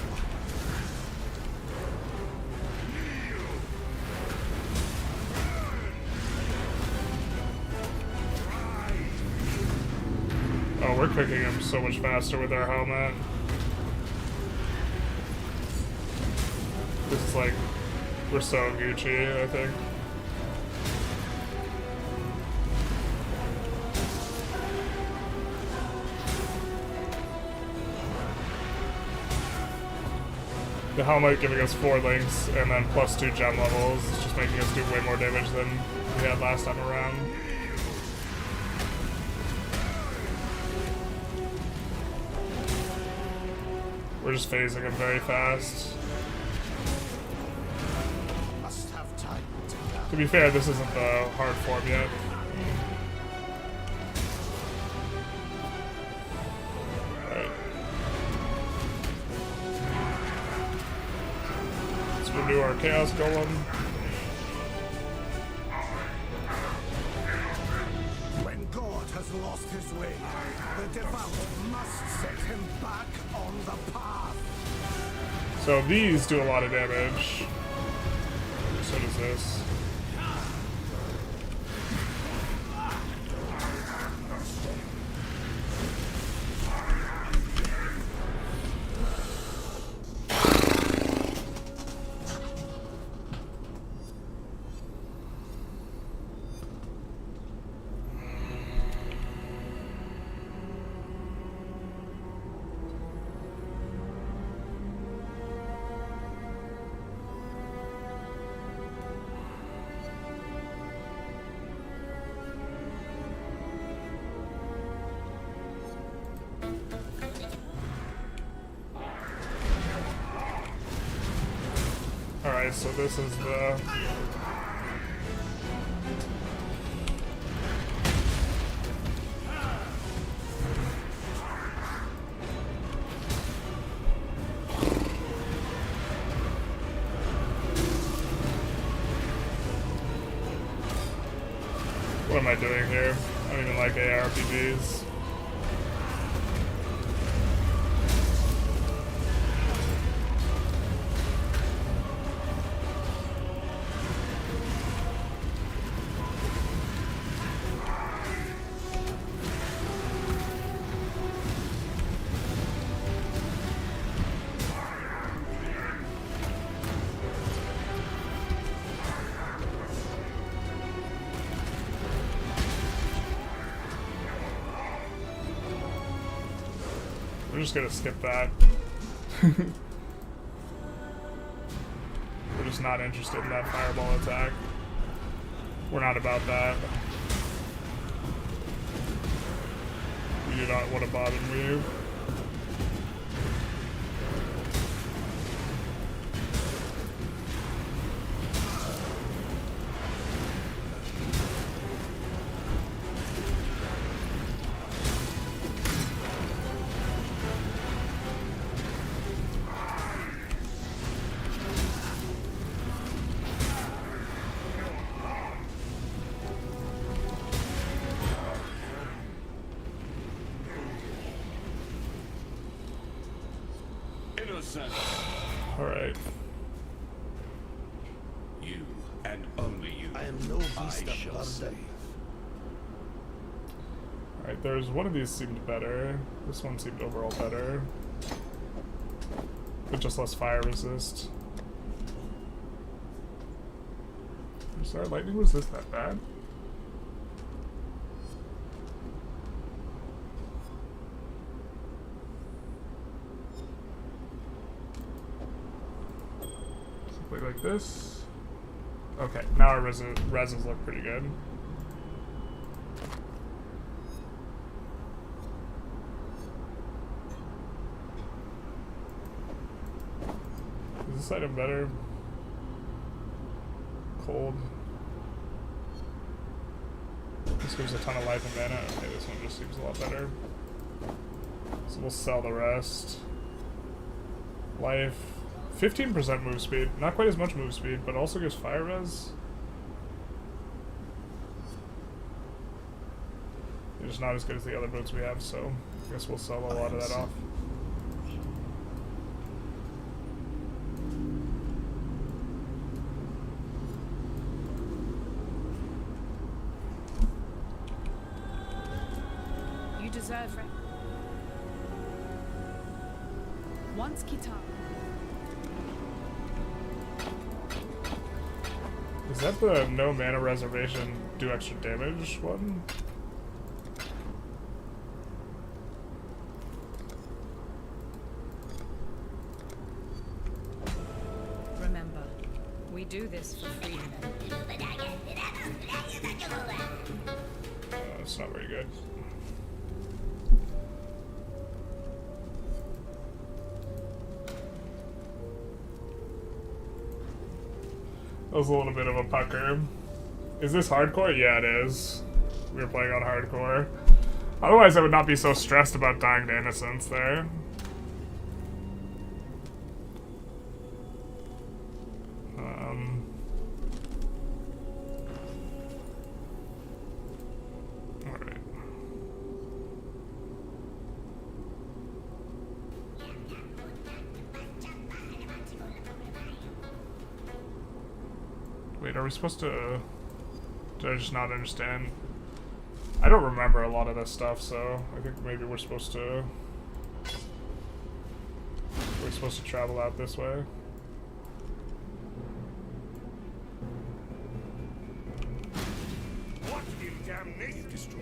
Oh, we're cooking him so much faster with our helmet. This is like, we're so Gucci, I think. The helmet giving us 4 links and then plus 2 gem levels. It's just making us do way more damage than we had last time around. We're just phasing him very fast. Must have time to gather. To be fair, this isn't the hard form yet. Alright. Let's renew our Chaos Golem. When God has lost his way, the devout must set him back on the path. So these do a lot of damage. So does this. Alright, so this is the... What am I doing here? I don't even like ARPGs. We're just gonna skip that. We're just not interested in that fireball attack. We're not about that. We do not want to bother move. Alright. You and only you. I am no beast of burden. Alright, there's one of these seemed better. This one seemed overall better. But just less fire resist. Sorry, lightning resist that bad? Something like this. Okay, now our reses look pretty good. Is this item better? Cold. This gives a ton of life and mana. Okay, this one just seems a lot better. So we'll sell the rest. Life. 15% move speed. Not quite as much move speed, but also gives fire res. They're just not as good as the other boots we have, so I guess we'll sell a lot of that off. Once Kitar. Is that the no mana reservation do extra damage one? Remember, we do this for freedom. It's not very good. That was a little bit of a pucker. Is this hardcore? Yeah, it is. We were playing on hardcore. Otherwise, I would not be so stressed about dying to innocence there. Alright. Wait, are we supposed to... Did I just not understand? I don't remember a lot of this stuff, so I think maybe we're supposed to... We're supposed to travel out this way. What in damnation? Destroy.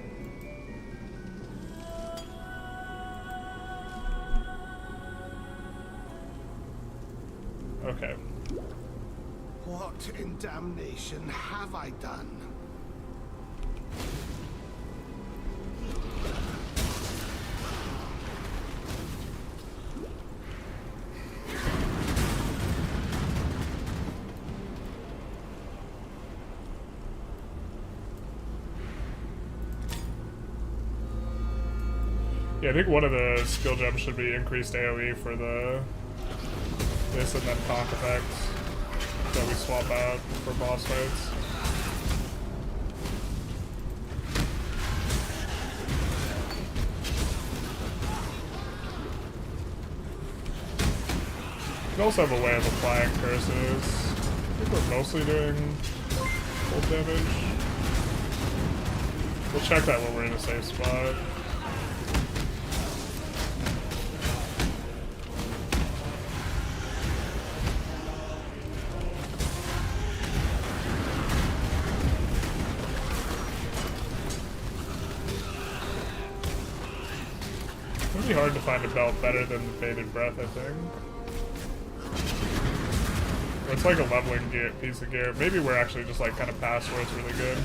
Okay. What in damnation have I done? Yeah, I think one of the skill gems should be increased AoE for the this and then conk effects that we swap out for boss fights. You can also have a way of applying curses. I think we're mostly doing full damage. We'll check that when we're in a safe spot. It'd be hard to find a belt better than the Bated Breath, I think. Or it's like a leveling gear, piece of gear. Maybe we're actually just like kind of past where it's really good.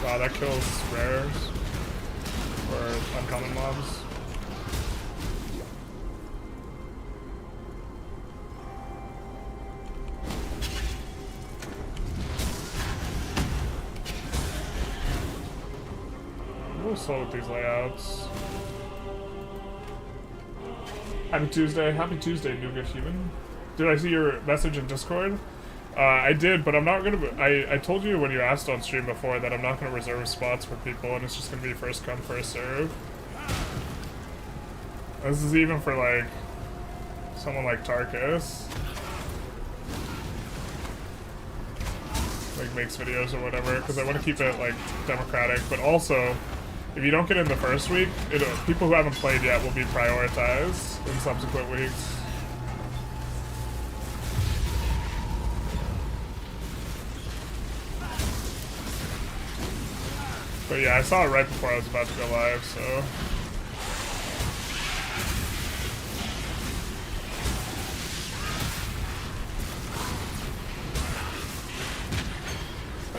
Wow, that kills rares. Or uncommon mobs. I'm a little slow with these layouts. Happy Tuesday. Happy Tuesday, Nougat Human. Did I see your message in Discord? I did, but I'm not gonna... I told you when you asked on stream before that I'm not gonna reserve spots for people and it's just gonna be first come, first serve. This is even for, like, someone like Tarkus. Like, makes videos or whatever, because I want to keep it, like, democratic, but also... If you don't get in the first week, people who haven't played yet will be prioritized in subsequent weeks. But yeah, I saw it right before I was about to go live, so...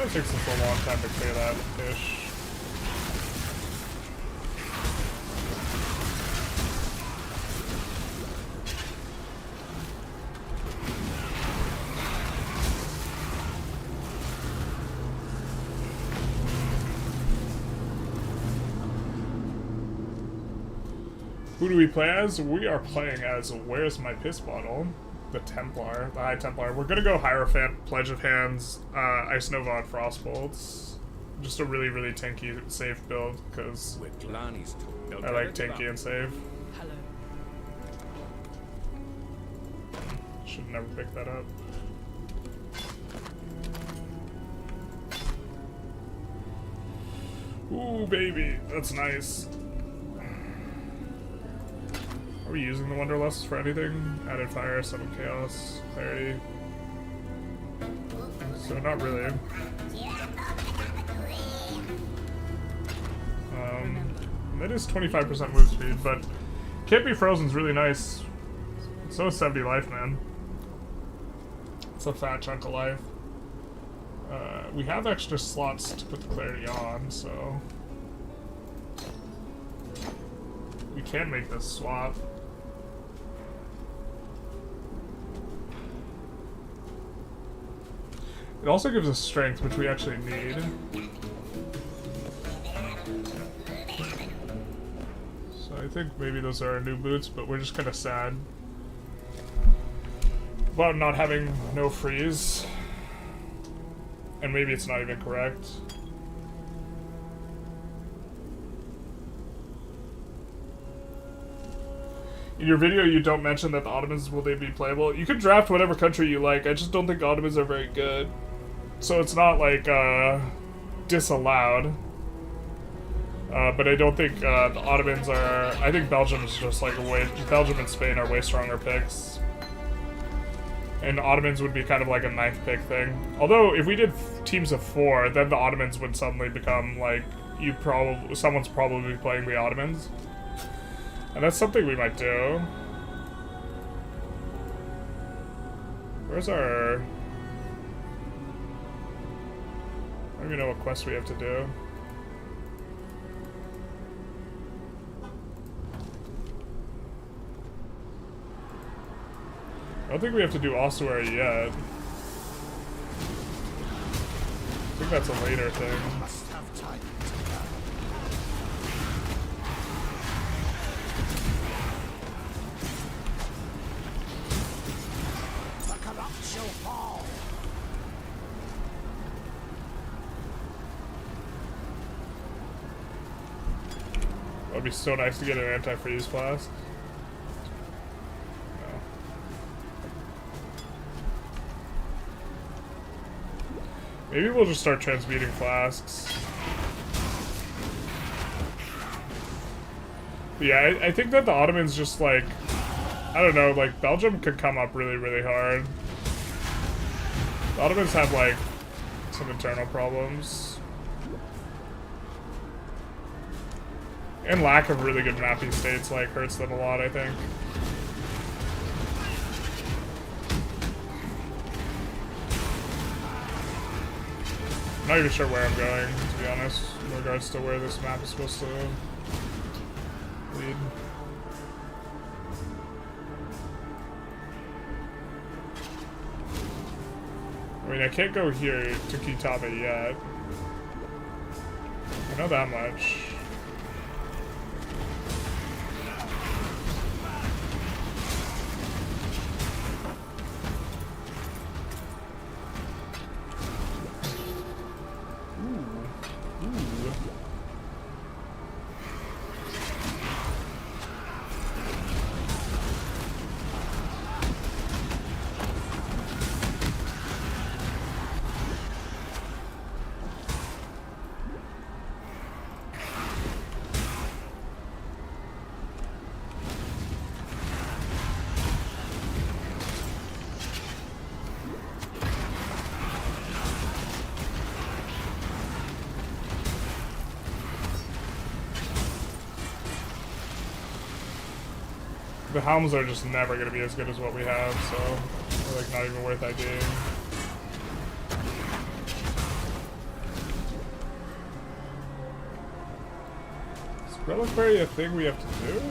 It takes us a long time to clear that fish. Who do we play as? We are playing as Where's My Piss Bottle? The Templar, the High Templar. We're gonna go Hierophant, Pledge of Hands, Ice Nova on Frostbolts. Just a really, really tanky, safe build, because I like tanky and safe. Hello. Should never pick that up. Ooh, baby, that's nice. Are we using the Wanderlust for anything? Added fire, summon chaos, clarity. So not really. That is 25% move speed, but Can't Be Frozen's really nice. So is 70 life, man. It's a fat chunk of life. We have extra slots to put the clarity on, so we can make this swap. It also gives us strength, which we actually need. So I think maybe those are our new boots, but we're just kind of sad about not having no freeze. And maybe it's not even correct. In your video, you don't mention that the Ottomans, will they be playable? You can draft whatever country you like. I just don't think Ottomans are very good. So it's not like disallowed. But I don't think the Ottomans are... I think Belgium is just like Belgium and Spain are way stronger picks. And Ottomans would be kind of like a 9th pick thing. Although, if we did teams of 4, then the Ottomans would suddenly become like... someone's probably playing the Ottomans. And that's something we might do. Where's our... I don't even know what quest we have to do. I don't think we have to do ossuary yet. I think that's a later thing. Must have time. The corrupt shall fall. That'd be so nice to get an anti-freeze flask. Maybe we'll just start transmuting flasks. But yeah, I think that the Ottomans just like... I don't know, like, Belgium could come up really, really hard. The Ottomans have, like, some internal problems. And lack of really good mapping states, like, hurts them a lot, I think. I'm not even sure where I'm going, to be honest, in regards to where this map is supposed to lead. I mean, I can't go here to Kitava yet. I know that much. The helms are just never going to be as good as what we have, so they're like not even worth IDing. Is Reliquary a thing we have to do?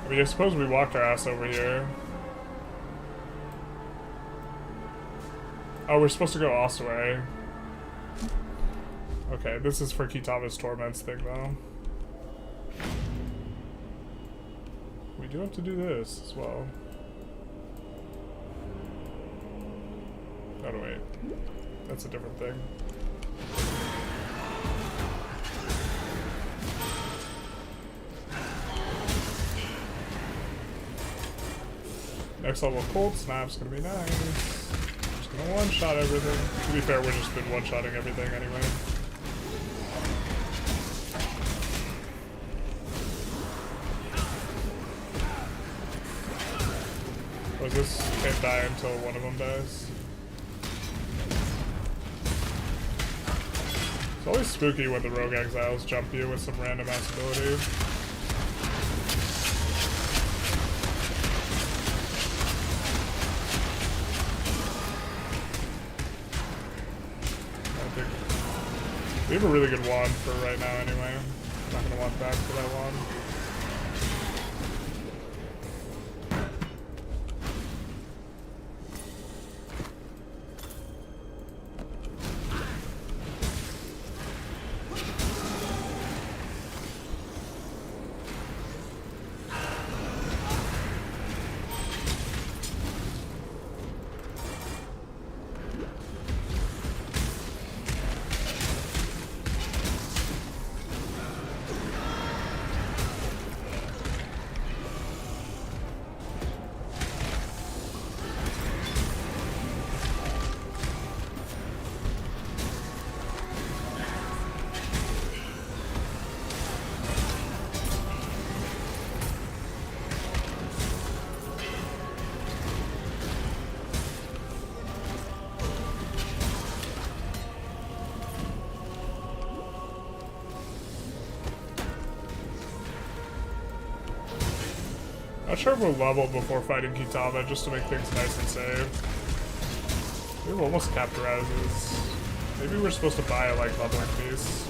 I mean, I suppose we walked our ass over here. Oh, we're supposed to go ossuary. Okay, this is for Kitava's Torments thing, though. We do have to do this as well. Oh, no, wait. That's a different thing. Next level cold snap's gonna be nice. Just gonna one-shot everything. To be fair, we've just been one-shotting everything anyway. this can't die until one of them dies. It's always spooky when the rogue exiles jump you with some random ass ability. We have a really good wand for right now anyway. I'm not gonna want back for that wand. Not sure if we'll level before fighting Kitama just to make things nice and safe. We've almost capped rouses. Maybe we're supposed to buy a like leveling piece.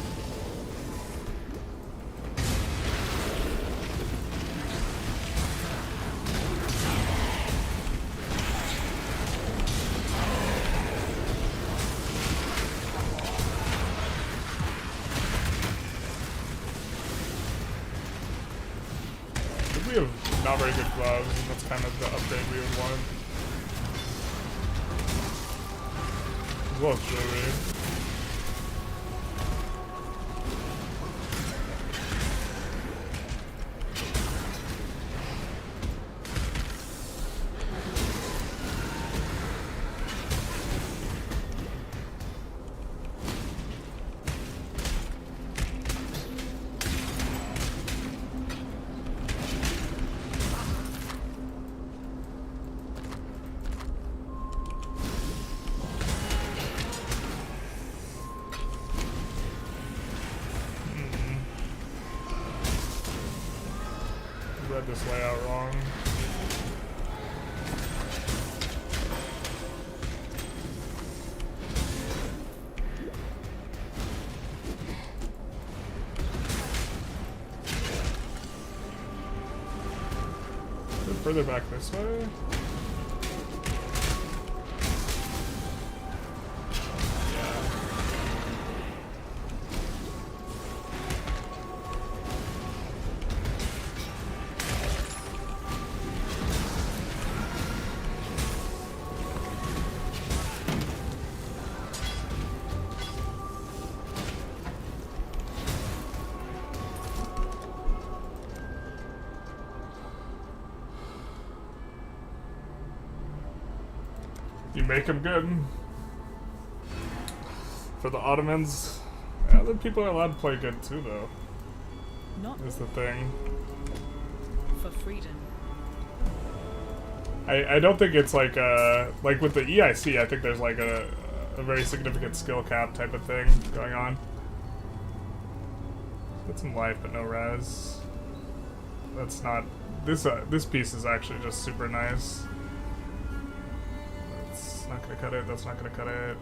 We have not very good gloves, and that's kind of the upgrade we would want. As well as jewelry. Read this layout wrong. Is it further back this way? You make them good. For the Ottomans, yeah, the people are allowed to play good too, though. Not Is the thing. for freedom. I don't think it's like with the EIC. I think there's like a very significant skill cap type of thing going on. Get some life, but no res. That's not this piece is actually just super nice. That's not gonna cut it. That's not gonna cut it.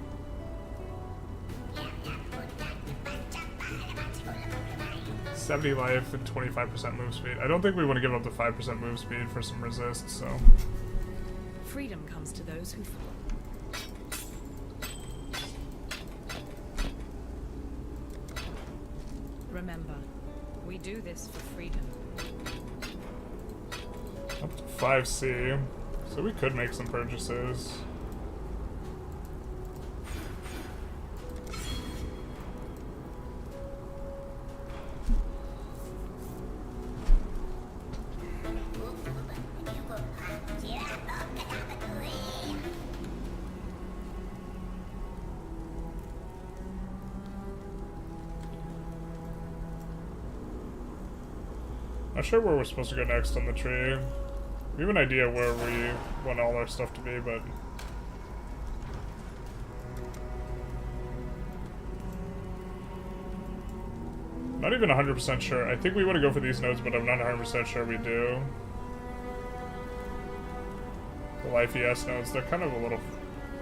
$70 life and 25% move speed. I don't think we want to give up the 5% move speed for some resist, so. Freedom comes to those who fall. Remember, we do this for freedom. Up to 5C. So we could make some purchases. Not sure where we're supposed to go next on the tree. We have an idea where we want all our stuff to be, but not even 100% sure. I think we want to go for these nodes, but I'm not 100% sure we do. The Life ES nodes, they're kind of a little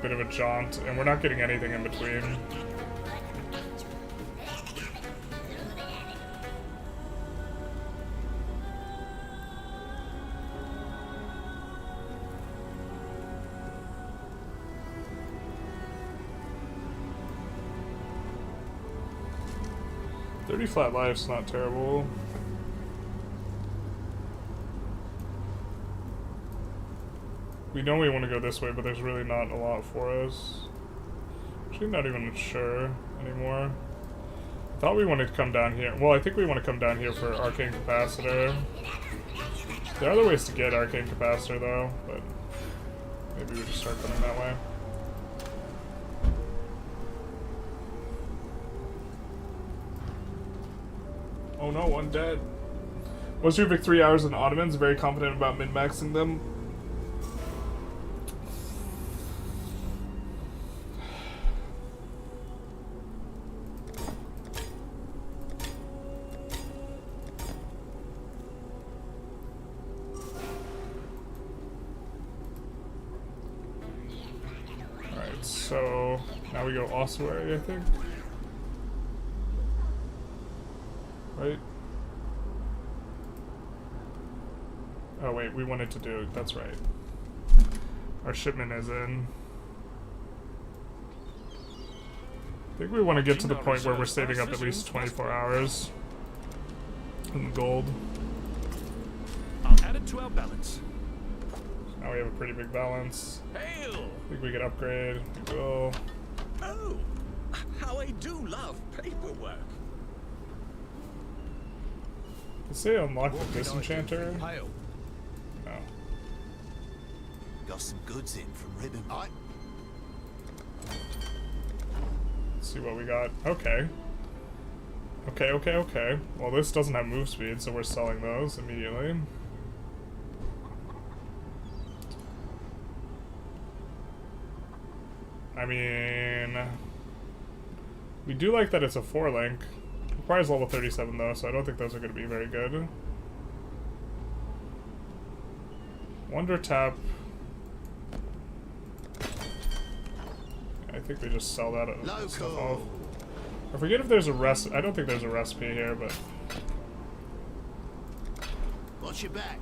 bit of a jaunt, and we're not getting anything in between. Flat life's not terrible. We know we want to go this way, but there's really not a lot for us. Actually, not even sure anymore. I thought we wanted to come down here. Well, I think we want to come down here for Arcane Capacitor. There are other ways to get Arcane Capacitor, though, but maybe we just start coming that way. Oh no, one dead. What's your Vic 3 hours in Ottomans? Very confident about min-maxing them. Alright, so now we go ossuary, I think. Right? Oh wait, we wanted to do, that's right. Our shipment is in. I think we want to get to the point where we're saving up at least 24 hours in gold. I'll add it to our balance. Now we have a pretty big balance. Hail! I think we can upgrade. We will. Oh, how I do love paperwork. Did it say unlock the disenchanter? Hail. No. Got some goods in from Ribbon. Let's see what we got. Okay. Okay. Well, this doesn't have move speed, so we're selling those immediately. I mean, we do like that it's a 4-link. Requires level 37 though, so I don't think those are going to be very good. Wonder Tap. I think we just sell that stuff off. I forget if there's a recipe. I don't think there's a recipe here, but. Watch your back.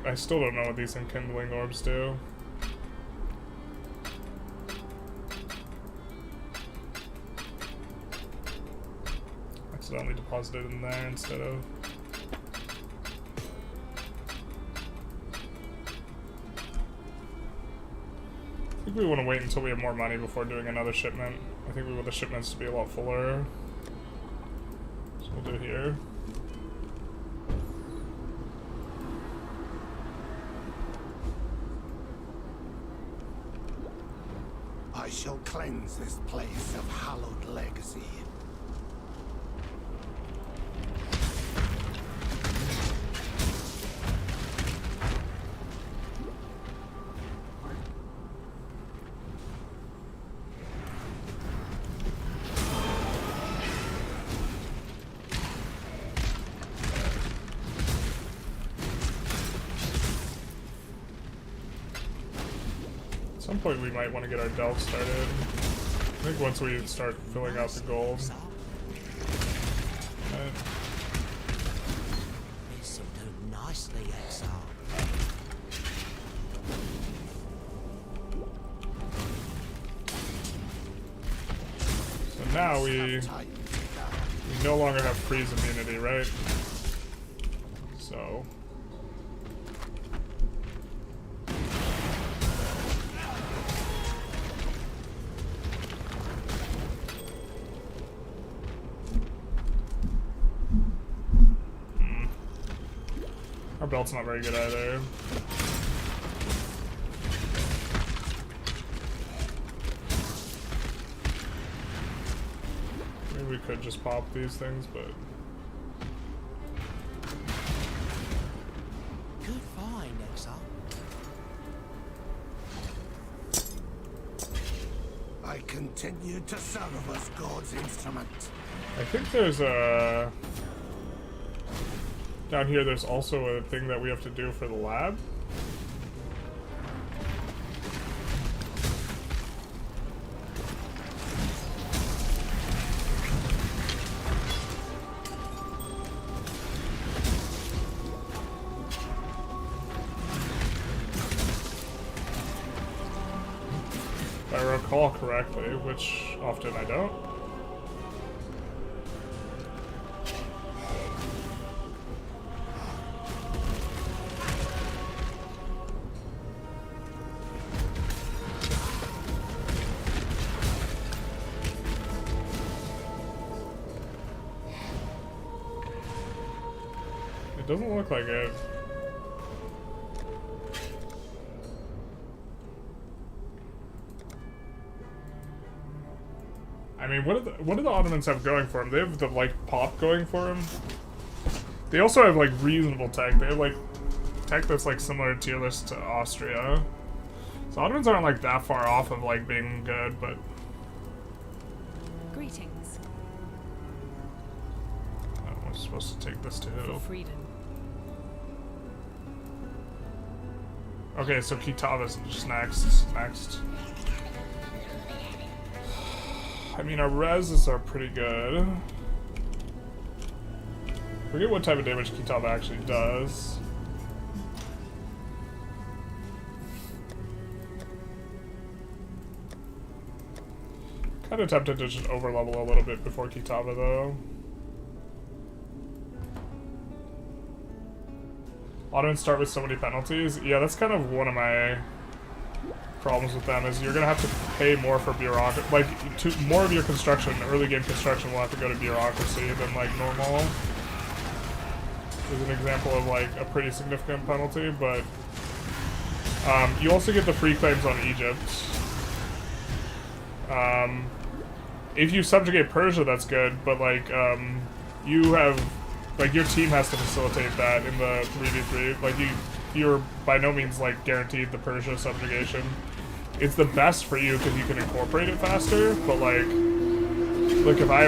I still don't know what these enkindling orbs do. Accidentally deposited in there instead of. I think we want to wait until we have more money before doing another shipment. I think we want the shipments to be a lot fuller. So we'll do here. I shall cleanse this place of hallowed legacy. At some point we might want to get our delve started. I think once we start filling out the gold. This will do nicely, Exile. So now we no longer have freeze immunity, right? So our belt's not very good either. could just pop these things, but Good find, Exile. I continue to serve as God's instrument. I think there's a... Down here there's also a thing that we have to do for the lab. If I recall correctly, which often I don't. It doesn't look like it. I mean, what do the Ottomans have going for them? They have the, like, pop going for them. They also have, like, reasonable tech. They have, like, tech that's, like, similar tier list to Austria. So Ottomans aren't, like, that far off of, like, being good, but... Greetings. Oh, I'm supposed to take this too. For freedom. Okay, so Kitava's just next. I mean, our reses are pretty good. Forget what type of damage Kitava actually does. Kind of tempted to just overlevel a little bit before Kitava, though. Ottomans start with so many penalties. Yeah, that's kind of one of my problems with them, is you're gonna have to pay more for bureaucracy. Like, more of your construction, early game construction, will have to go to bureaucracy than, like, normal. Is an example of, like, a pretty significant penalty, but you also get the free claims on Egypt. If you subjugate Persia, that's good, but, like, you have, like, your team has to facilitate that in the 3v3. Like, you're by no means, like, guaranteed the Persia subjugation. It's the best for you because you can incorporate it faster, but, like, look, if I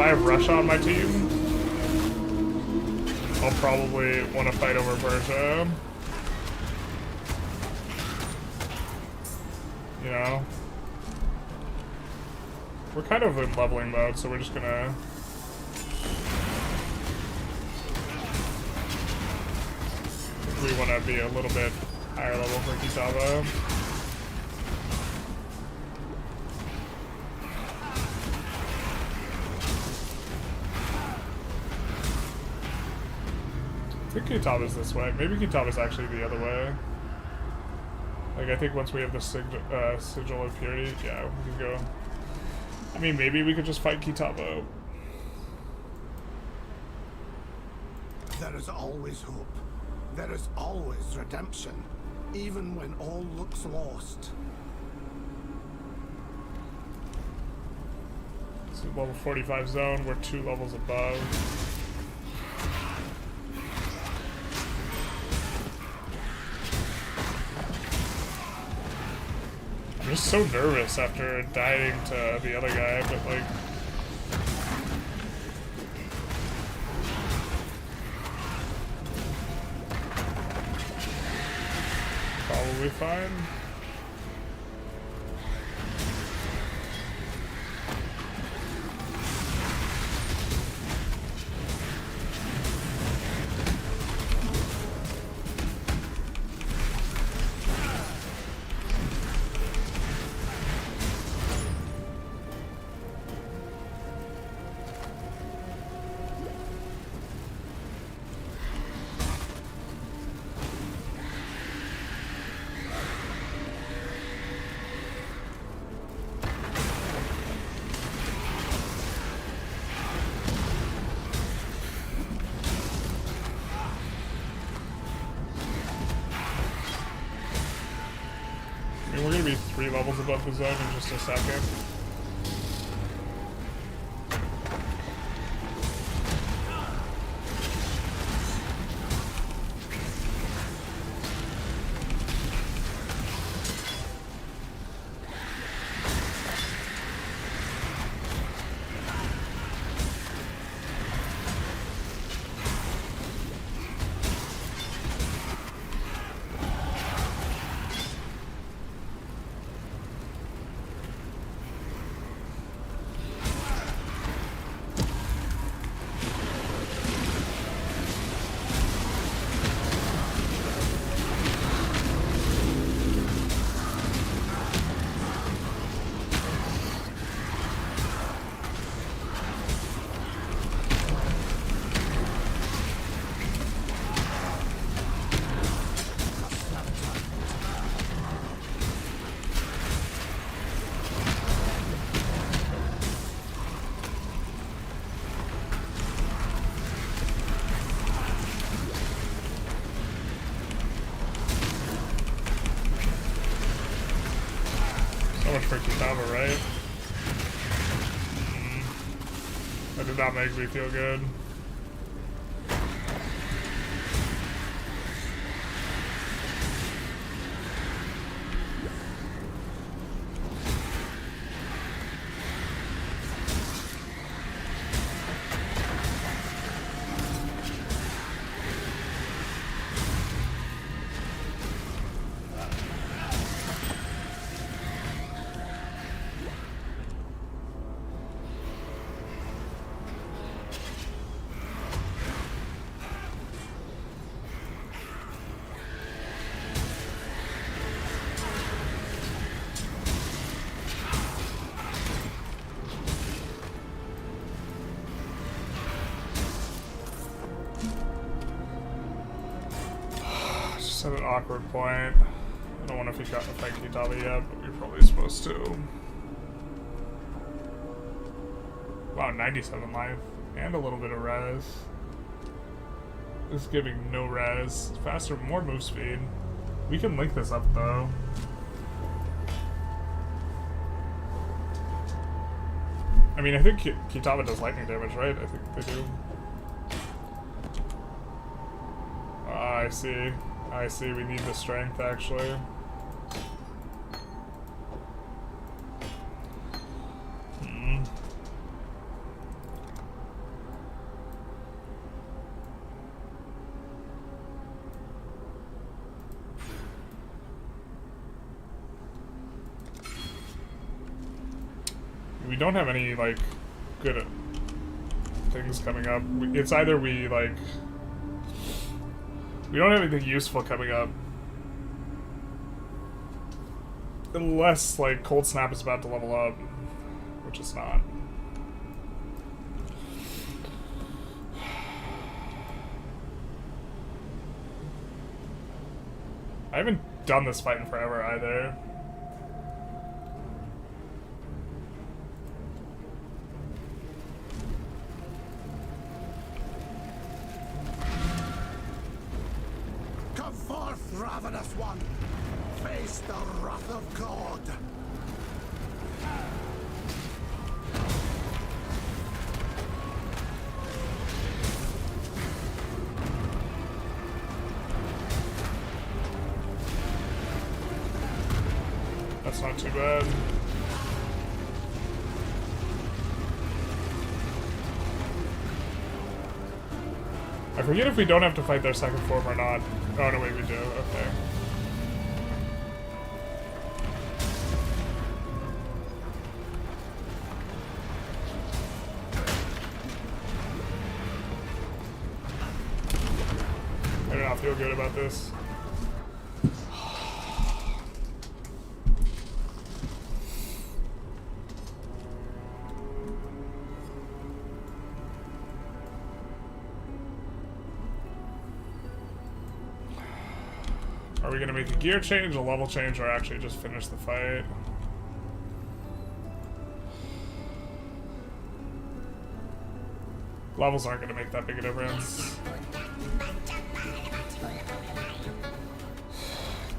have Russia on my team, I'll probably want to fight over Persia. You know? We're kind of in leveling mode, so we're just gonna... We want to be a little bit higher level for Kitava. I think Kitava's this way. Maybe Kitava's actually the other way. Like, I think once we have the Sigil of Purity, yeah, we can go. I mean, maybe we could just fight Kitava. There is always hope. There is always redemption, even when all looks lost. This is level 45 zone. We're 2 levels above. I'm just so nervous after dying to the other guy, but, like... Probably fine. We're gonna be 3 levels above the zone in just a second. for Kitava, right? That did not make me feel good. Just at an awkward point. I don't wonder if he got to fight Kitava yet, but we're probably supposed to. Wow, 97 life. And a little bit of res. This is giving no res. Faster, more move speed. We can link this up though. I mean, I think Kitava does lightning damage, right? I think they do. I see. I see, we need the strength, actually. We don't have any, like, good things coming up. It's either we, like... We don't have anything useful coming up. Unless, like, Cold Snap is about to level up. Which it's not. I haven't done this fight in forever, either. Ravenous one, face the wrath of God. That's not too bad. I forget if we don't have to fight their second form or not. Oh, no, wait, we do. Okay. I do not feel good about this. Are we gonna make a gear change, a level change, or actually just finish the fight? Levels aren't gonna make that big a difference.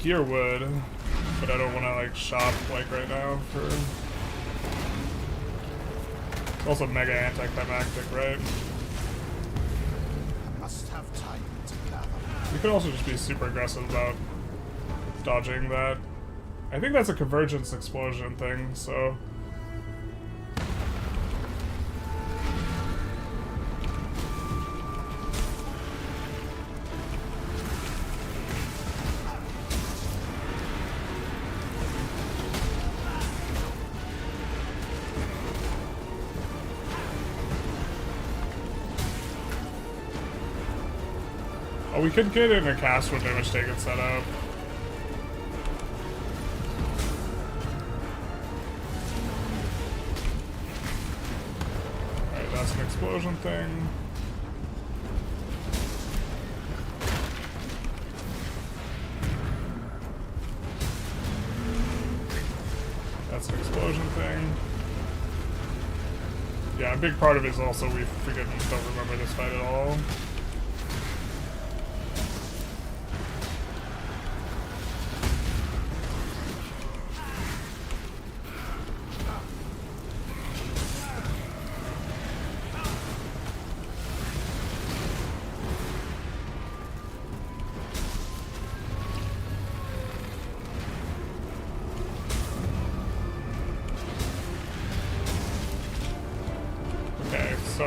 Gear would, but I don't wanna like shop like right now for... It's also mega anticlimactic, right? Must have time to gather. We could also just be super aggressive about dodging that. I think that's a convergence explosion thing, so... Oh, we could get in a cast with damage taken set up. Alright, that's an explosion thing. That's an explosion thing. Yeah, a big part of it is also we don't remember this fight at all.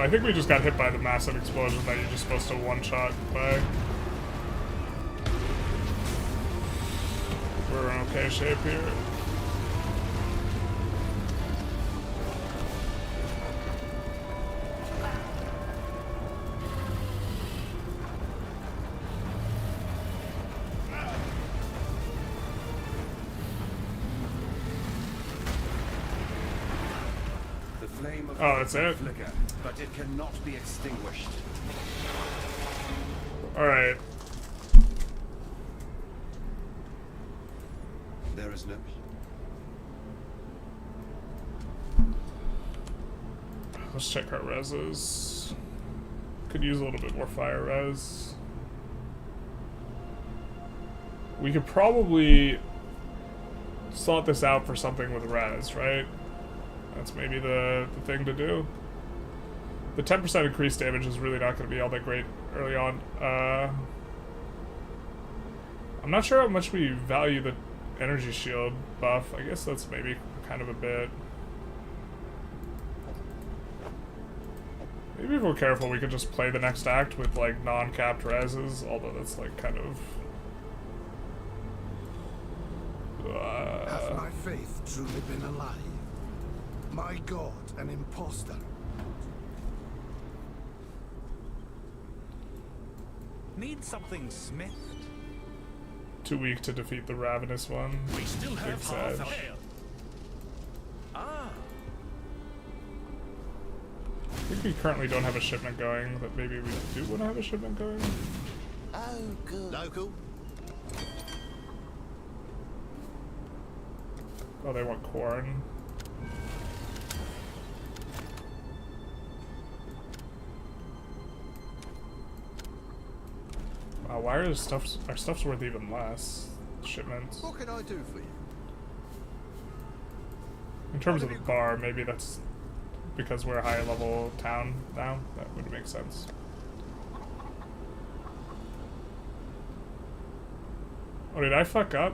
I think we just got hit by the massive explosion that you're just supposed to one-shot by. We're in okay shape here. Oh, that's it? Flicker, but it cannot be extinguished. Alright. There is no... Let's check our reses. Could use a little bit more fire res. We could probably sort this out for something with res, right? That's maybe the thing to do. The 10% increased damage is really not going to be all that great early on. I'm not sure how much we value the energy shield buff. I guess that's maybe kind of a bit. Maybe if we're careful, we could just play the next act with like non-capped reses, although that's like kind of... Has my faith truly been alive? My god, an imposter. Need something smithed? Too weak to defeat the ravenous one. We still have Big half Sag. a hair. Ah. I think we currently don't have a shipment going, but maybe we do want to have a shipment going. Oh, good. Local? Oh, they want corn. Wow, why are our stuff's worth even less? Shipments. What can I do for you? In terms of the bar, maybe that's because we're a higher level town now. That would make sense. Oh, did I fuck up?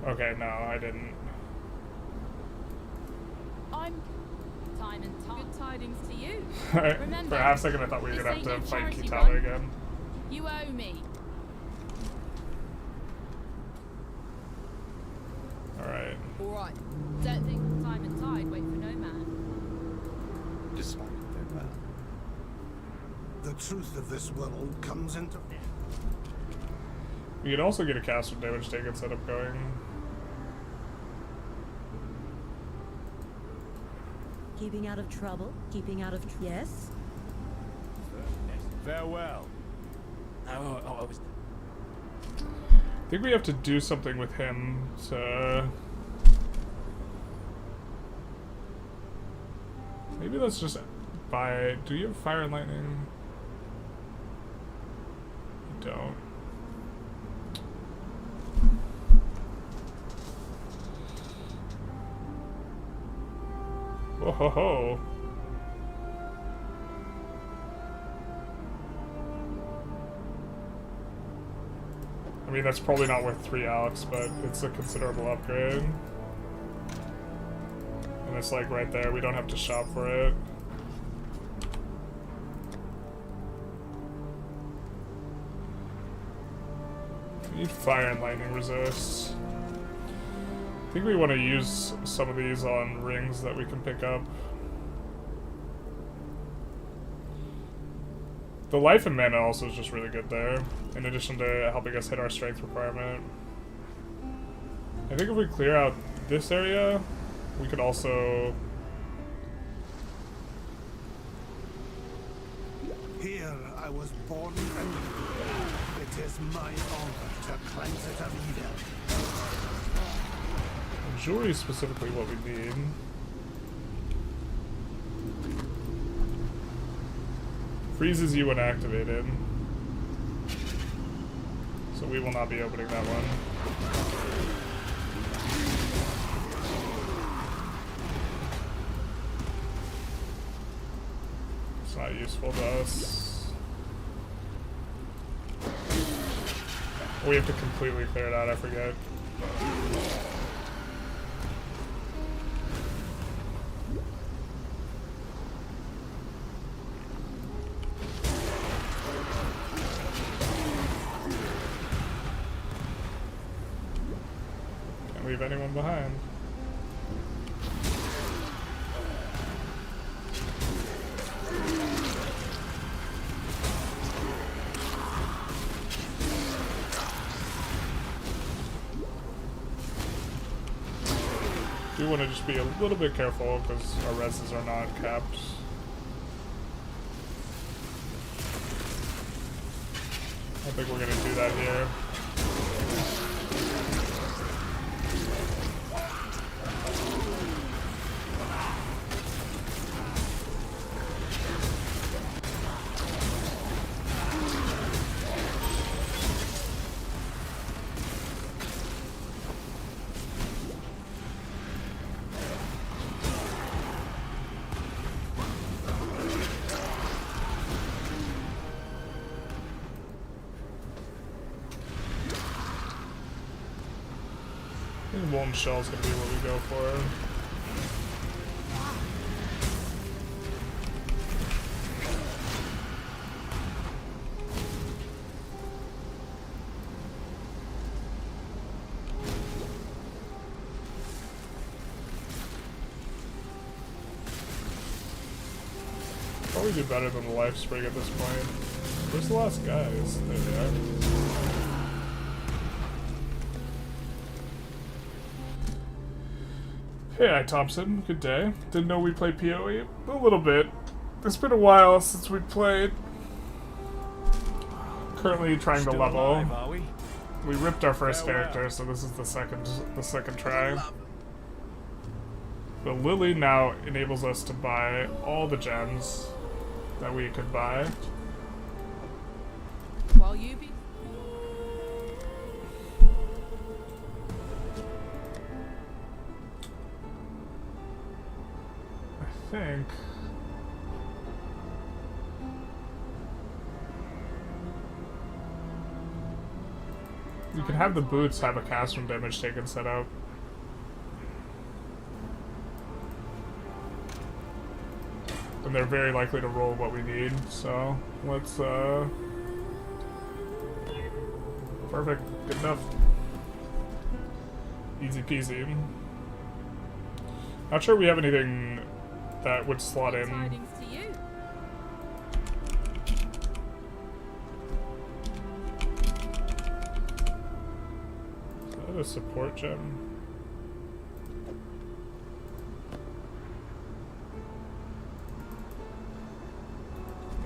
Okay, no, I didn't. I'm time and time. Good tidings to you. For a half second I thought we were this gonna have ain't to no fight charity Kitana run. again. You owe me. Alright. Alright. Don't think time and tide wait for no man. Despite their power. The truth of this world comes into... We could also get a cast with damage taken set up going. Keeping out of trouble? Keeping out of... Yes? Farewell. I think we have to do something with him to... Maybe let's just buy... Do you have fire and lightning? You don't. Whoa ho ho. I mean, that's probably not worth 3 Alex, but it's a considerable upgrade. And it's like right there, we don't have to shop for it. We need fire and lightning resist. I think we want to use some of these on rings that we can pick up. The life and mana also is just really good there, in addition to helping us hit our strength requirement. I think if we clear out this area, we could also... Here I was born and it is my honor to cleanse it of evil. Jewelry is specifically what we need. Freezes you when activated. So we will not be opening that one. It's not useful to us. We have to completely clear it out, I forget. Can't leave anyone behind. We want to just be a little bit careful because our reses are not capped. I think we're going to do that here. I think Molten Shell is going to be what we go for. Probably do better than the Life Spring at this point. Where's the last guys? There they are. Hey, hi Thompson. Good day. Didn't know we played PoE? A little bit. It's been a while since we played. Currently trying to level. Alive, are we? We ripped our first character, so this is the second try. But Lily now enables us to buy all the gems that we could buy. While you be I think. You can have the boots have a cast from damage taken set up. And they're very likely to roll what we need, so let's perfect, good enough. Easy peasy. Not sure we have anything that would slot in. tidings to you. Is that a support gem?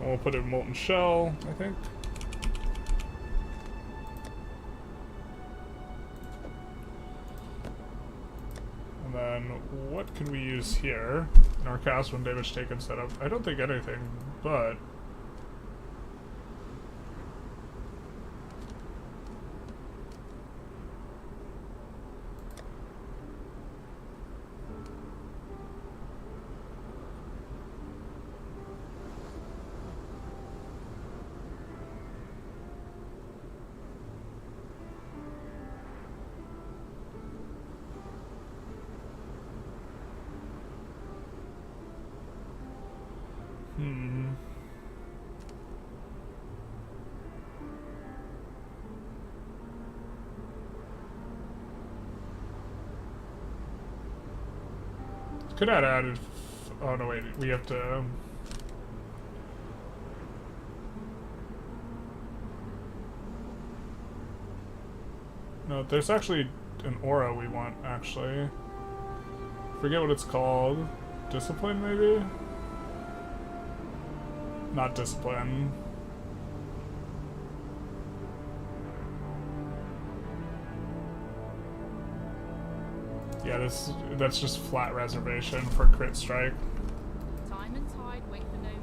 We'll put it in Molten Shell, I think. And then what can we use here in our cast when damage taken setup? I don't think anything, but could have added. Oh no, wait. We have to. No, there's actually an aura we want. Actually, forget what it's called. Discipline, maybe. Not discipline. Yeah, that's just flat reservation for crit strike. Time and tide wait for no man.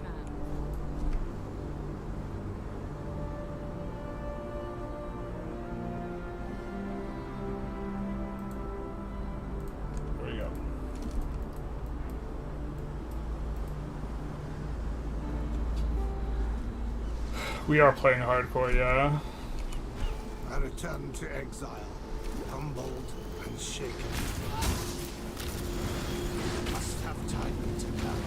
There we go. We are playing hardcore, yeah. A return to exile, humbled and shaken. Must have time to come.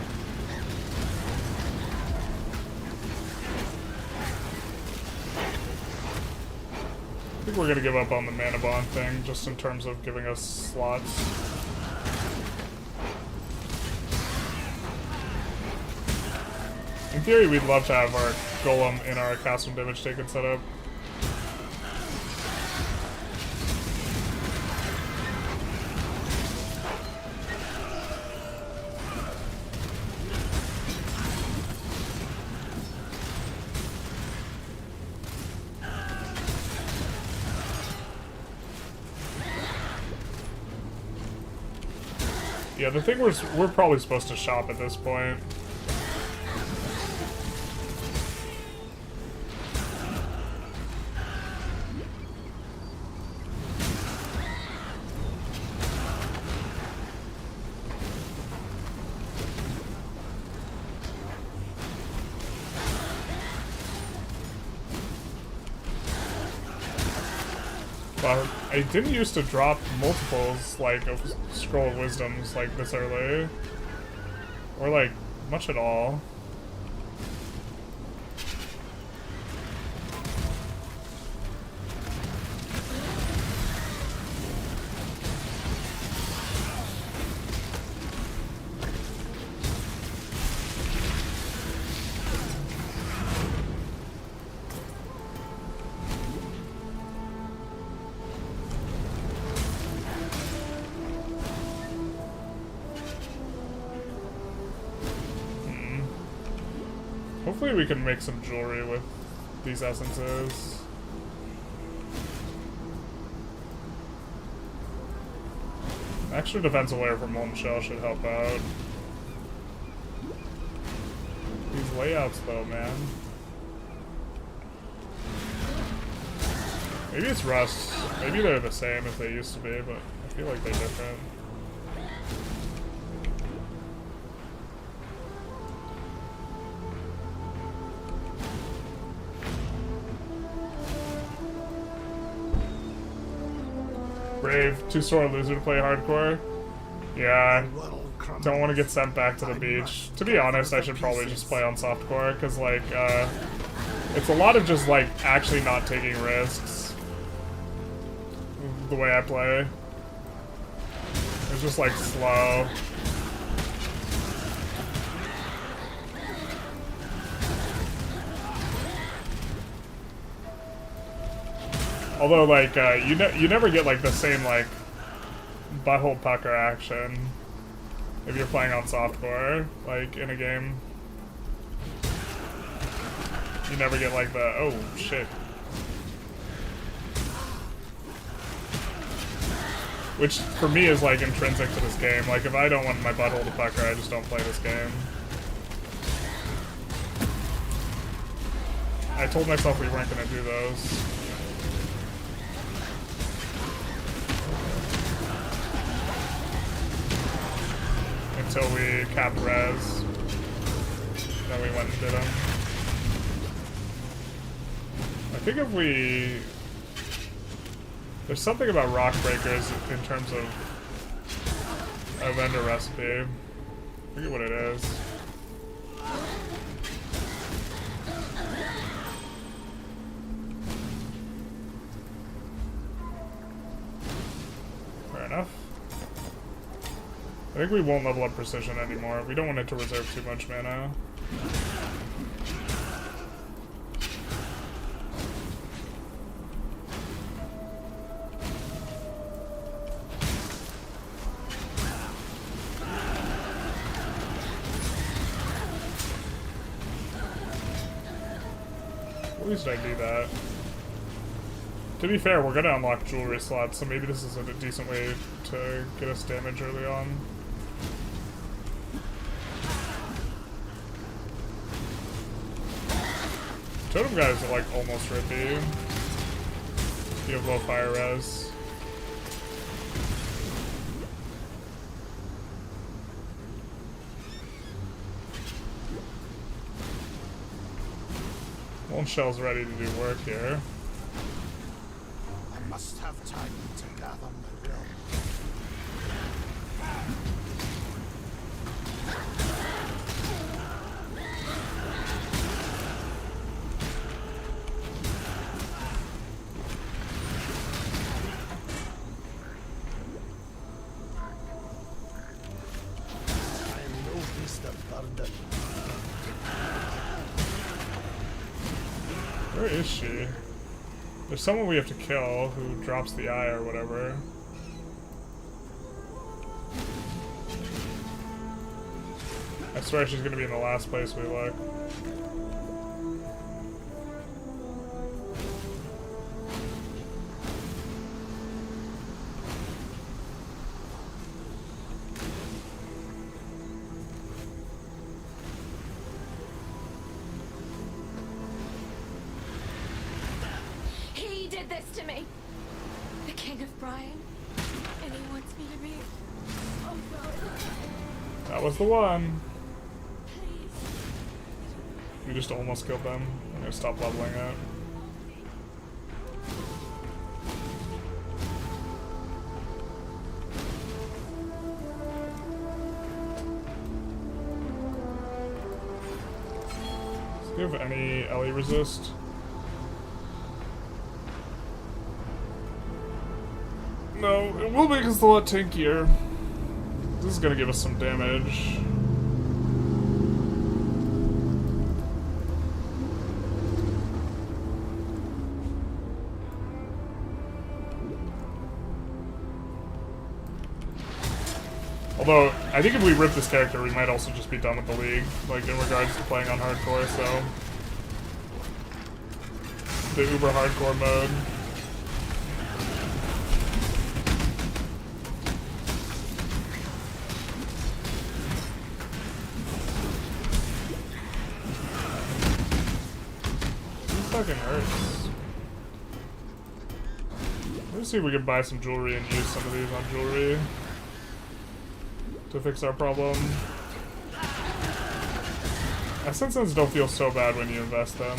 I think we're gonna give up on the mana bond thing, just in terms of giving us slots. In theory, we'd love to have our golem in our cast when damage taken setup. Yeah, the thing we're probably supposed to shop at this point. But I didn't used to drop multiples, like, of Scroll of Wisdoms, like, this early. Or, like, much at all. Hopefully we can make some jewelry with these essences. Extra defensive layer from Molten Shell should help out. These layouts though, man. Maybe it's rust. Maybe they're the same as they used to be, but I feel like they're different. Brave, too sore a loser to play hardcore. Yeah, don't want to get sent back to the beach. To be honest, I should probably just play on softcore, because, like, it's a lot of just, like, actually not taking risks. The way I play. It's just, like, slow. Although, like, you never get, like, the same, like, butthole pucker action if you're playing on softcore, like, in a game. You never get, like, the, oh, shit. Which, for me, is, like, intrinsic to this game. Like, if I don't want my butthole to pucker, I just don't play this game. I told myself we weren't gonna do those. Until we capped res. Then we went and did them. I think if we... There's something about rock breakers in terms of a vendor recipe. I forget what it is. Fair enough. I think we won't level up precision anymore. We don't want it to reserve too much mana. At least I do that. To be fair, we're gonna unlock jewelry slots, so maybe this is a decent way to get us damage early on. Totem guys are like almost rippy. You have low fire res. Molten Shell's ready to do work here. must have time to gather my will. I am no beast of burden. Where is she? There's someone we have to kill who drops the eye or whatever. I swear she's gonna be in the last place we look. He did this to me. The King of Brian. And he wants me to be. Oh God. That was the one. Please. We just almost killed them. I'm gonna stop leveling it. Do you have any LE resist? No, it will make us a lot tankier. This is gonna give us some damage. Although, I think if we rip this character, we might also just be done with the league, like in regards to playing on hardcore, so. The uber hardcore mode. This fucking hurts. Let's see if we can buy some jewelry and use some of these on jewelry to fix our problem. Ascensions don't feel so bad when you invest them.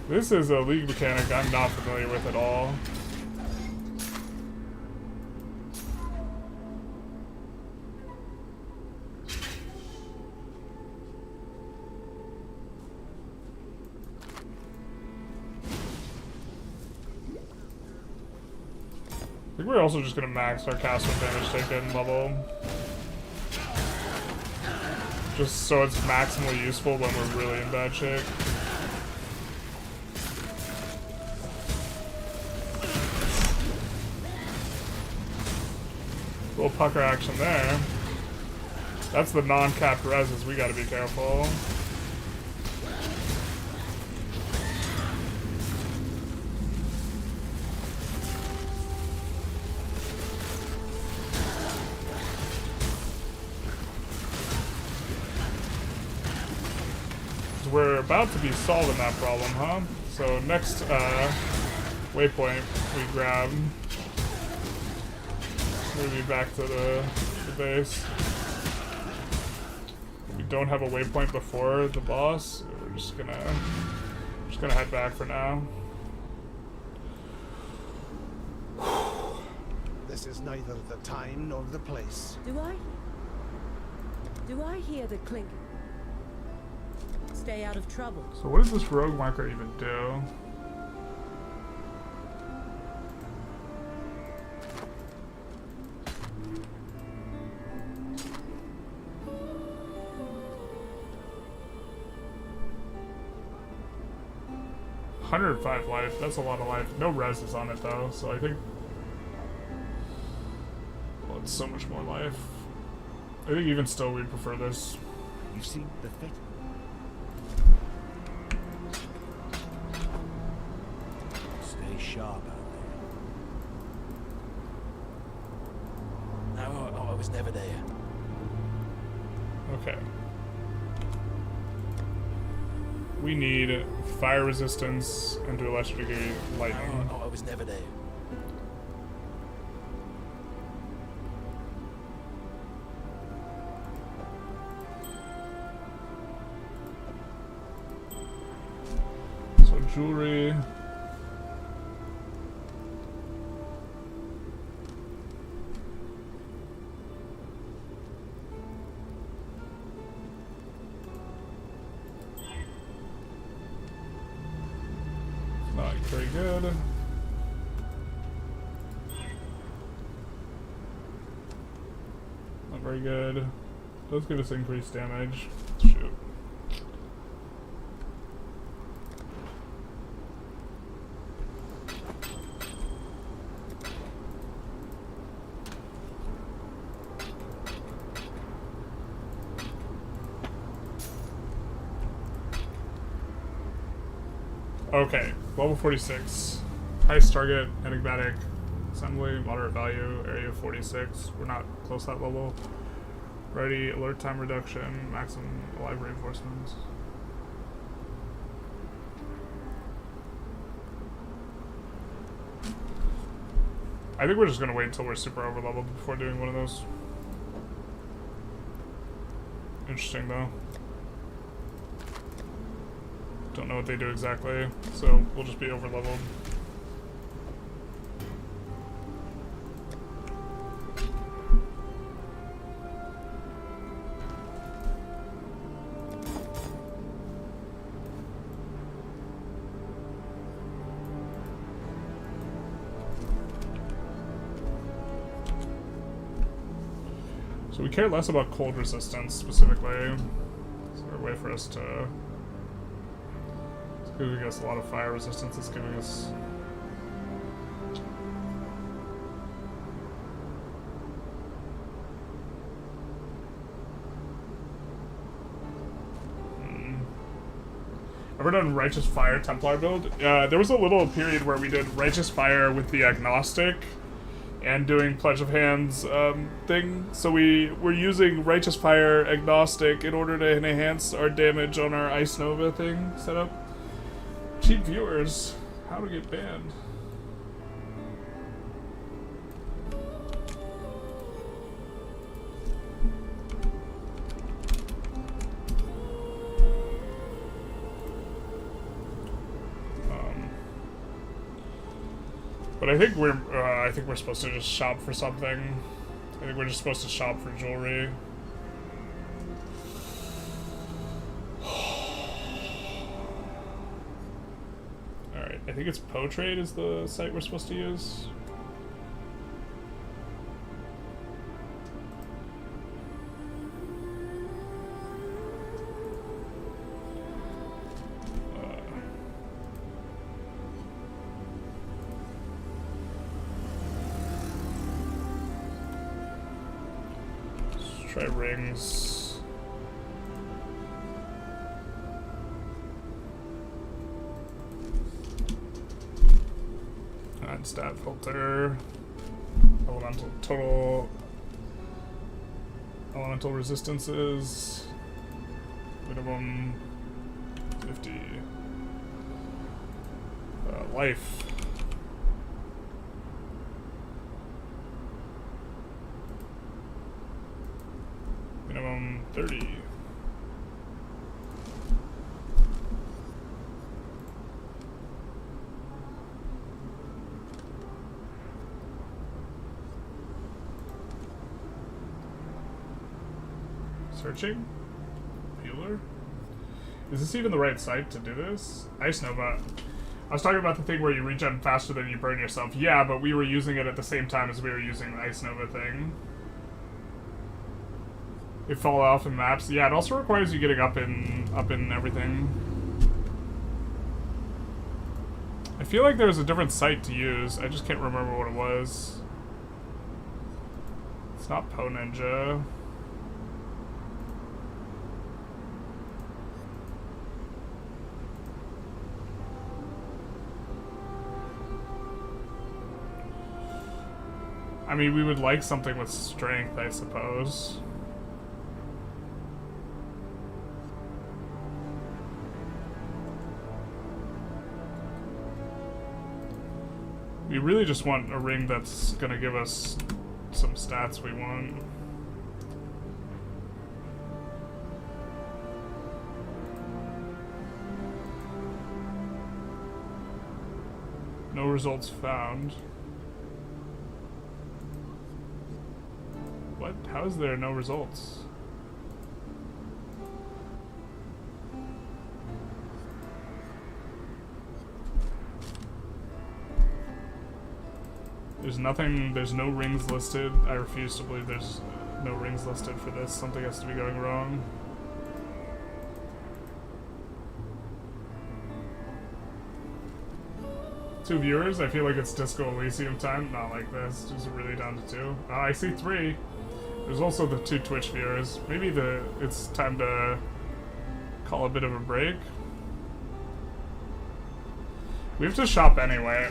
This is a league mechanic I'm not familiar with at all. I think we're also just gonna max our castle damage taken level. Just so it's maximally useful when we're really in bad shape. Little pucker action there. That's the non-capped reses, we gotta be careful. We're about to be solving that problem, huh? So next waypoint we grab. Maybe back to the base. We don't have a waypoint before the boss. So we're just gonna head back for now. This is neither the time nor the place. Do I hear the clink? Stay out of trouble. So what does this rogue marker even do? $105 life, that's a lot of life. No res is on it though, so I think... Well, it's so much more life. I think even still we'd prefer this. You see the fit? Stay sharp out there. No, I was never there. Okay. We need fire resistance and to a lesser degree lightning. I was never there. jewelry. Not very good. Not very good. Does give us increased damage. Shoot. Okay, level 46. Highest target, enigmatic, assembly, moderate value, area 46. We're not close to that level. Ready, alert time reduction, maximum alive reinforcements. I think we're just gonna wait until we're super over leveled before doing one of those. Interesting though. Don't know what they do exactly, so we'll just be over leveled. So we care less about cold resistance specifically. Is there a way for us to... It's giving us a lot of fire resistance. It's giving us... Ever done Righteous Fire Templar build? There was a little period where we did Righteous Fire with the Agnostic and doing Pledge of Hands thing. So we were using Righteous Fire Agnostic in order to enhance our damage on our Ice Nova thing setup. Cheap viewers, how to get banned. But I think we're supposed to just shop for something. I think we're just supposed to shop for jewelry. Alright, I think it's PoE Trade is the site we're supposed to use. Try rings. And stat filter. Elemental total. Elemental resistances. Minimum 50. Life. Minimum 30. Searching? Bueller? Is this even the right site to do this? Ice Nova. I was talking about the thing where you regen faster than you burn yourself. Yeah, but we were using it at the same time as we were using the Ice Nova thing. They fall off in maps. Yeah, it also requires you getting up in everything. I feel like there was a different site to use. I just can't remember what it was. It's not PoE Ninja. I mean, we would like something with strength, I suppose. We really just want a ring that's gonna give us some stats we want. No results found. What? How is there no results? There's nothing, there's no rings listed. I refuse to believe there's no rings listed for this. Something has to be going wrong. Two viewers? I feel like it's Disco Elysium time. Not like this. Just really down to two. Oh, I see three. There's also the two Twitch viewers. Maybe it's time to call a bit of a break. We have to shop anyway.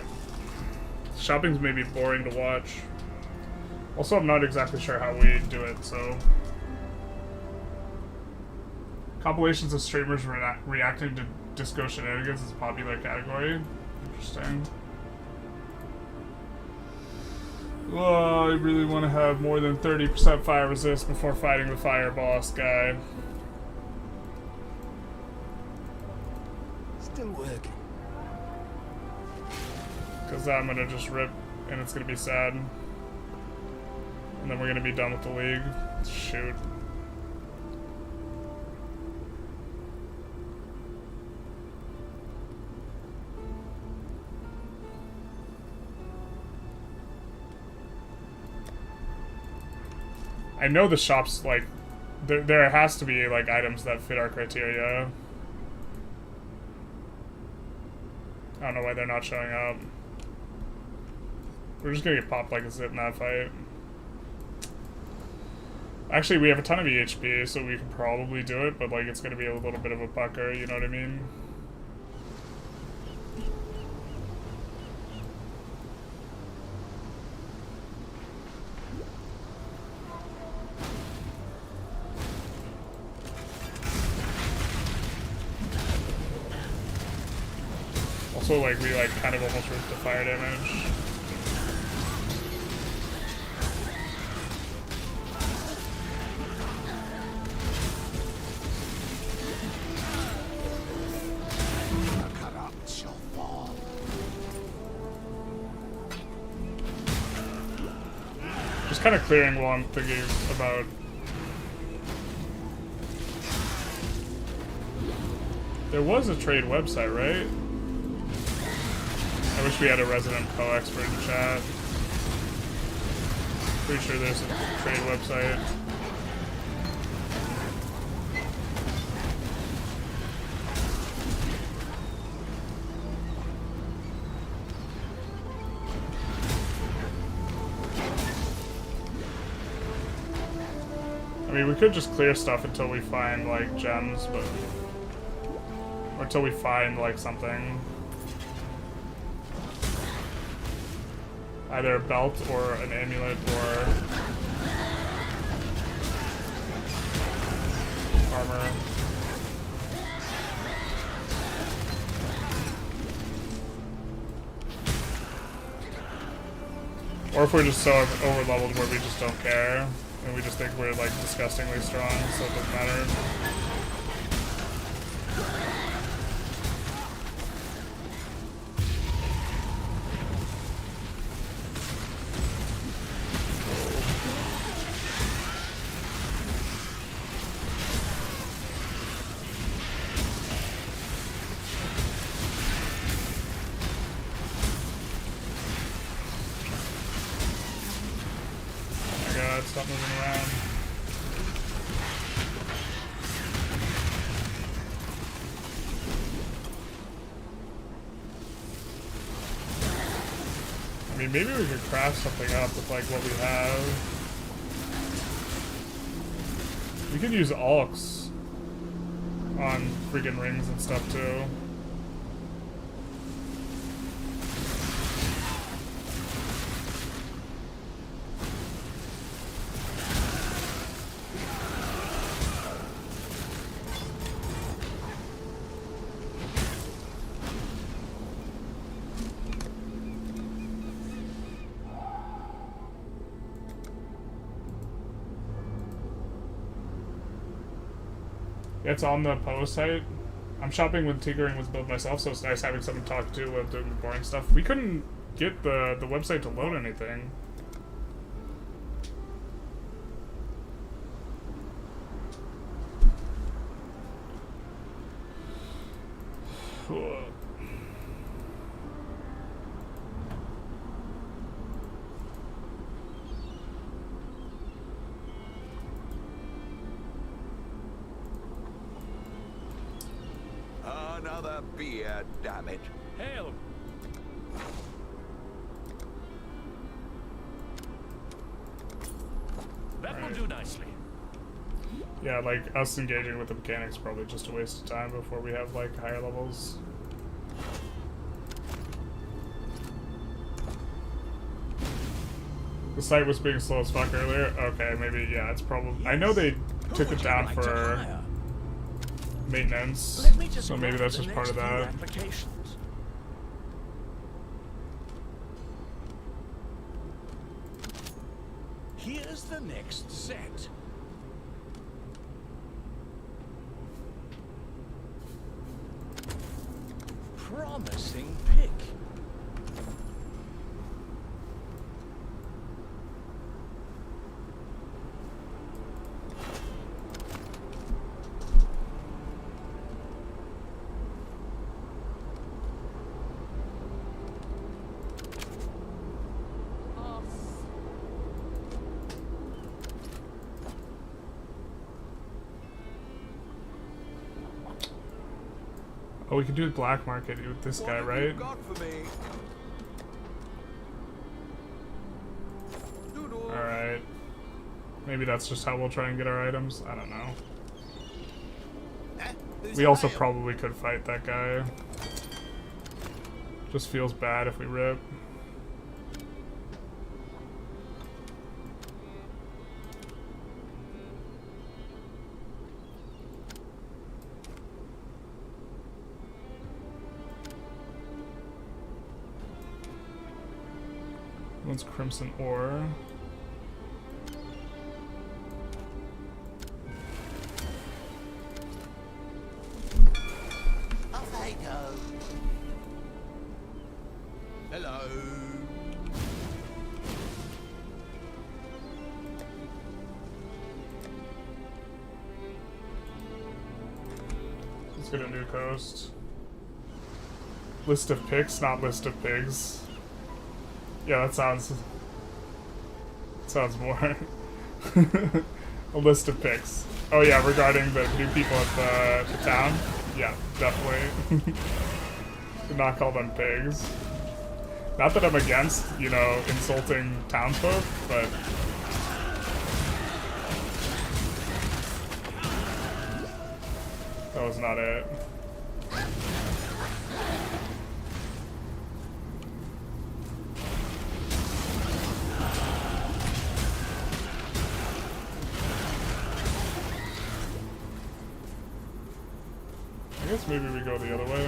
Shopping's maybe boring to watch. Also, I'm not exactly sure how we do it, so... Compilations of streamers reacting to disco shenanigans is a popular category. Interesting. Oh, I really want to have more than 30% fire resist before fighting the fire boss guy. Still working. Because I'm gonna just rip, and it's gonna be sad. And then we're gonna be done with the league. Shoot. I know the shop's like, there has to be like items that fit our criteria. I don't know why they're not showing up. We're just gonna get popped like a zip in that fight. Actually, we have a ton of EHP, so we can probably do it, but like it's gonna be a little bit of a pucker, you know what I mean? Also, like, we, like, kind of almost ripped the fire damage. Just kind of clearing while I'm thinking about... There was a trade website, right? I wish we had a resident PoE expert in chat. Pretty sure there's a trade website. I mean, we could just clear stuff until we find, like, gems, but... Or until we find, like, something. Either a belt or an amulet or armor. Or if we're just so over leveled where we just don't care and we just think we're like disgustingly strong, so it doesn't matter. Stop moving around. I mean, maybe we could craft something up with like what we have. We could use alks on freaking rings and stuff too. It's on the PoE site. I'm shopping when tinkering was built myself, so it's nice having someone to talk to while doing the boring stuff. We couldn't get the website to load anything. Another beer, damn it. Hail! That will do nicely. Yeah, like, us engaging with the mechanics probably just a waste of time before we have, like, higher levels. The site was being slow as fuck earlier. Okay, maybe, yeah, it's probably... I know they took it down for maintenance, so maybe that's just part of that. Here's the next set. Promising pick. Oh, we can do the black market with this guy, right? Alright. Maybe that's just how we'll try and get our items. I don't know. We also probably could fight that guy. Just feels bad if we rip. One's crimson ore. Off they go. Hello. Let's get a new coast. List of picks, not list of pigs. Yeah, that sounds more. A list of picks. Oh yeah, regarding the new people at the town. Yeah, definitely. Do not call them pigs. Not that I'm against, you know, insulting townsfolk, but that was not it. I guess maybe we go the other way.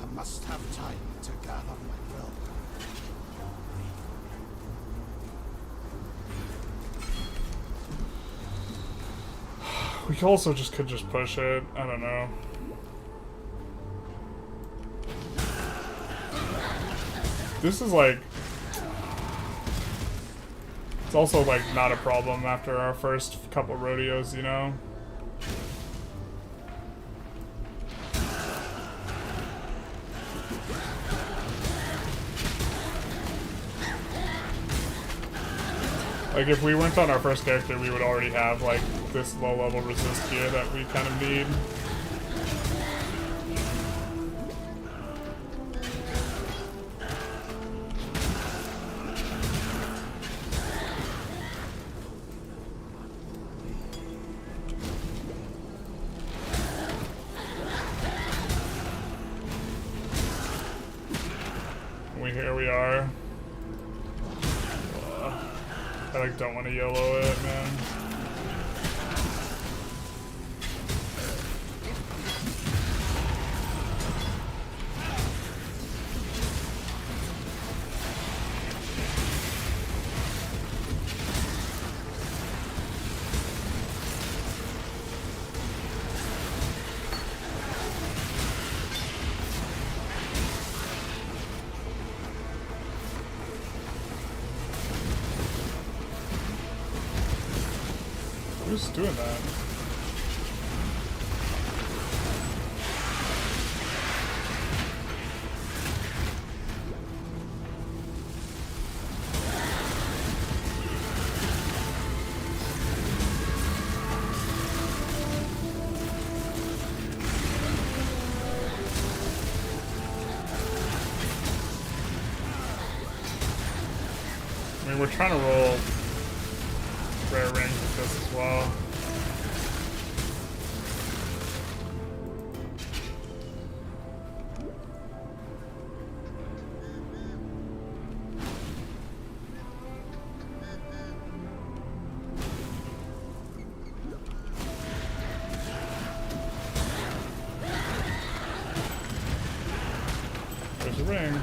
I must have time to gather my will. We also could just push it. I don't know. This is like... It's also like not a problem after our first couple rodeos, you know? Like if we weren't on our first character, we would already have like this low level resist gear that we kind of need. Here we are. I like don't want to YOLO it, man. Who's doing that? I mean, we're trying to roll rare rings with this as well. There's a ring.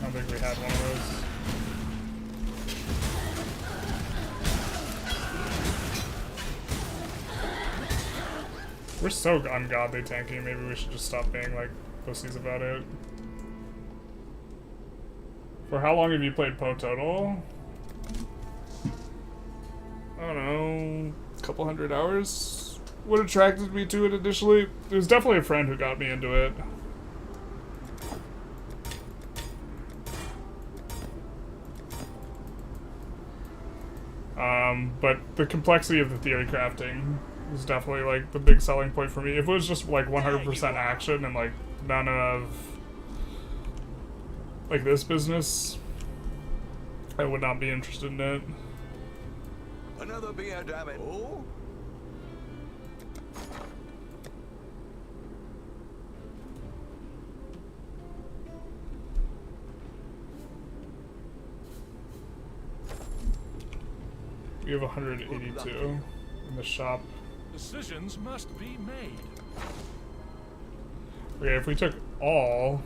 I don't think we had one of those. We're so ungodly tanky, maybe we should just stop being like pussies about it. For how long have you played PoE total? I don't know, a couple hundred hours? What attracted me to it initially? It was definitely a friend who got me into it. But the complexity of the theory crafting was definitely like the big selling point for me. If it was just like 100% action and like none of like this business, I would not be interested in it. Another beer, damn it. Oh? We have 182 in the shop. Decisions must be made. Okay, if we took all...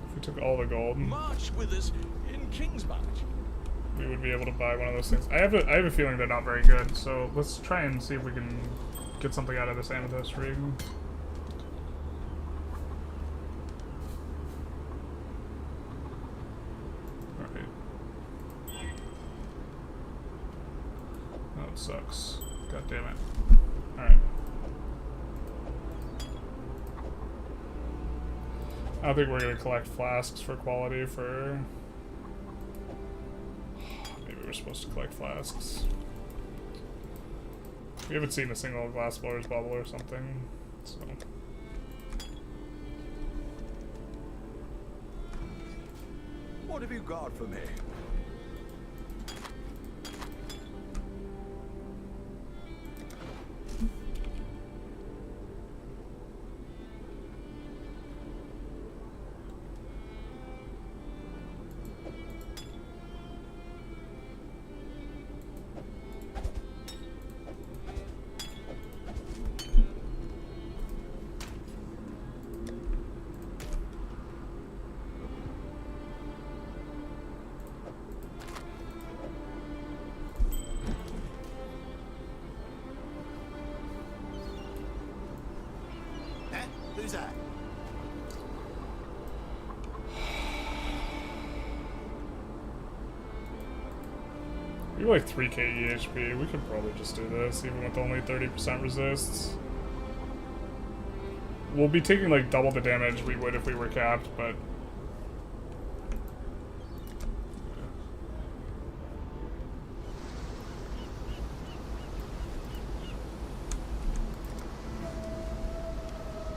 If we took all the gold... March with us in King's March. We would be able to buy one of those things. I have a feeling they're not very good, so let's try and see if we can get something out of this amethyst rig. Sucks. God damn it. Alright. I don't think we're gonna collect flasks for quality for... Maybe we're supposed to collect flasks. We haven't seen a single glass blowers bubble or something, so... What have you got for me? Who's that? We have like 3k EHP. We could probably just do this, even with only 30% resists. We'll be taking like double the damage we would if we were capped, but...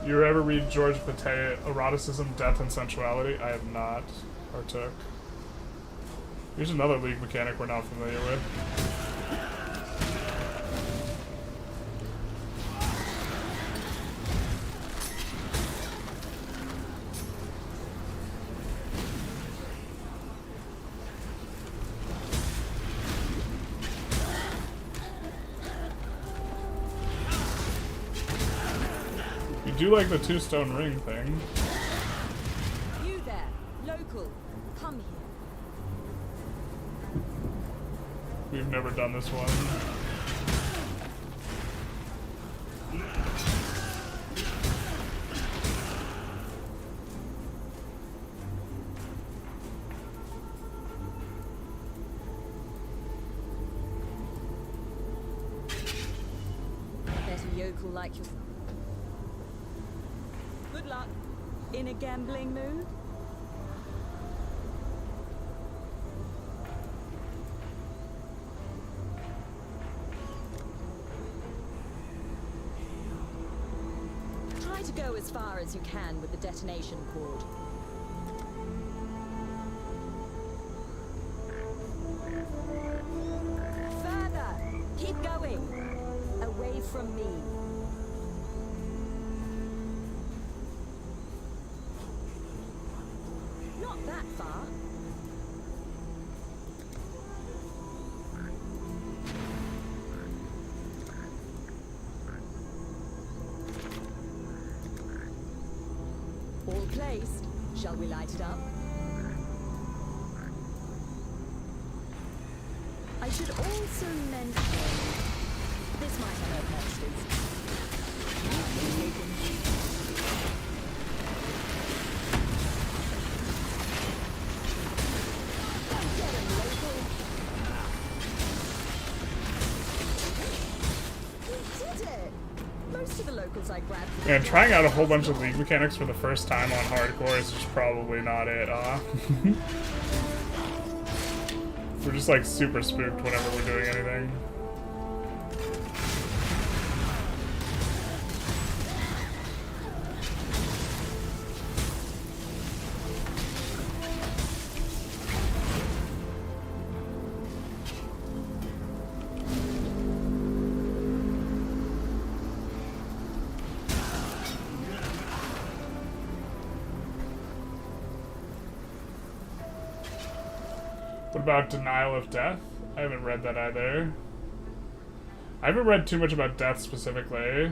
You ever read George Bataille, Eroticism, Death, and Sensuality? I have not partook. Here's another League mechanic we're not familiar with. You do like the 2-stone ring thing. You there, local, come here. We've never done this one. Better yokel like yourself. Good luck. In a gambling mood? Try to go as far as you can with the detonation cord. Further! Keep going! Away from me. Not that far. All placed. Shall we light it up? I should also mention this might have no purposes. Get him, local. We did it! Most of the locals I grabbed. Man, trying out a whole bunch of League mechanics for the first time on hardcore is just probably not it, We're just like super spooked whenever we're doing anything. What about Denial of Death? I haven't read that either. I haven't read too much about death specifically.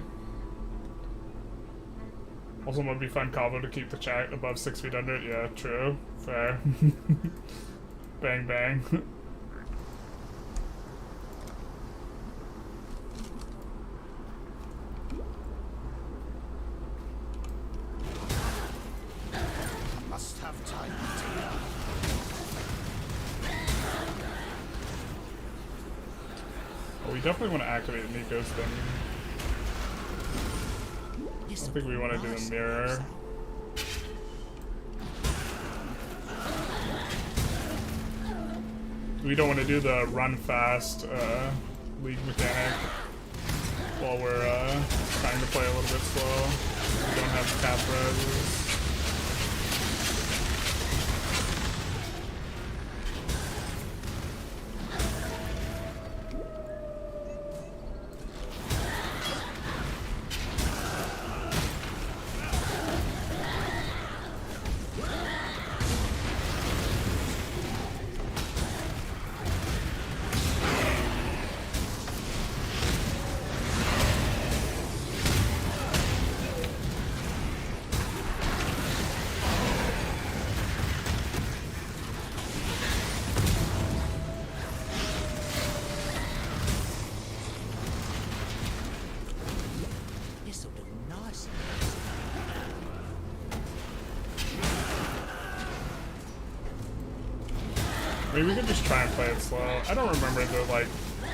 Also, it would be fun combo to keep the chat above 6 feet under it. Yeah, true. Fair. Bang, bang. Must have time, dear. We definitely want to activate Nico's thing. I think we want to do a mirror. We don't want to do the run fast League mechanic while we're trying to play a little bit slow. We don't have cap res. Maybe we could just try and play it slow. I don't remember the like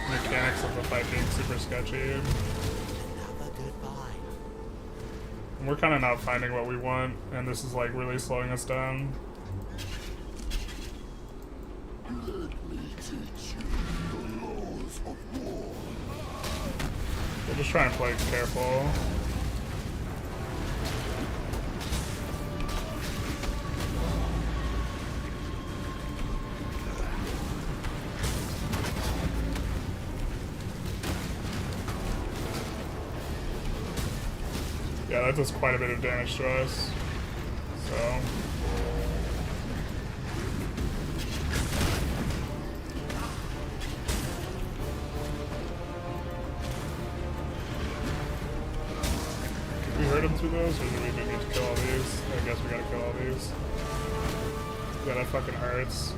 mechanics of the fight being super sketchy. And we're kind of not finding what we want, and this is like really slowing us down. We'll just try and play careful. Yeah, that does quite a bit of damage to us. So. We hurt hurt him through those, or do we need to kill all these? I guess we gotta kill all these. Yeah, that fucking hurts.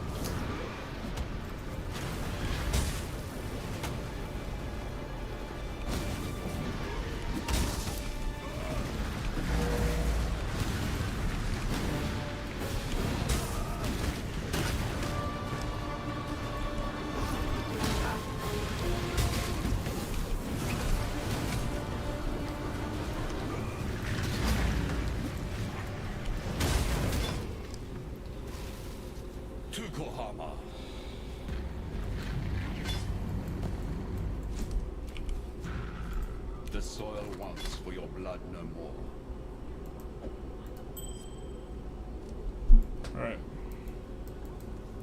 Tukohama. The soil wants for your blood no more. Alright.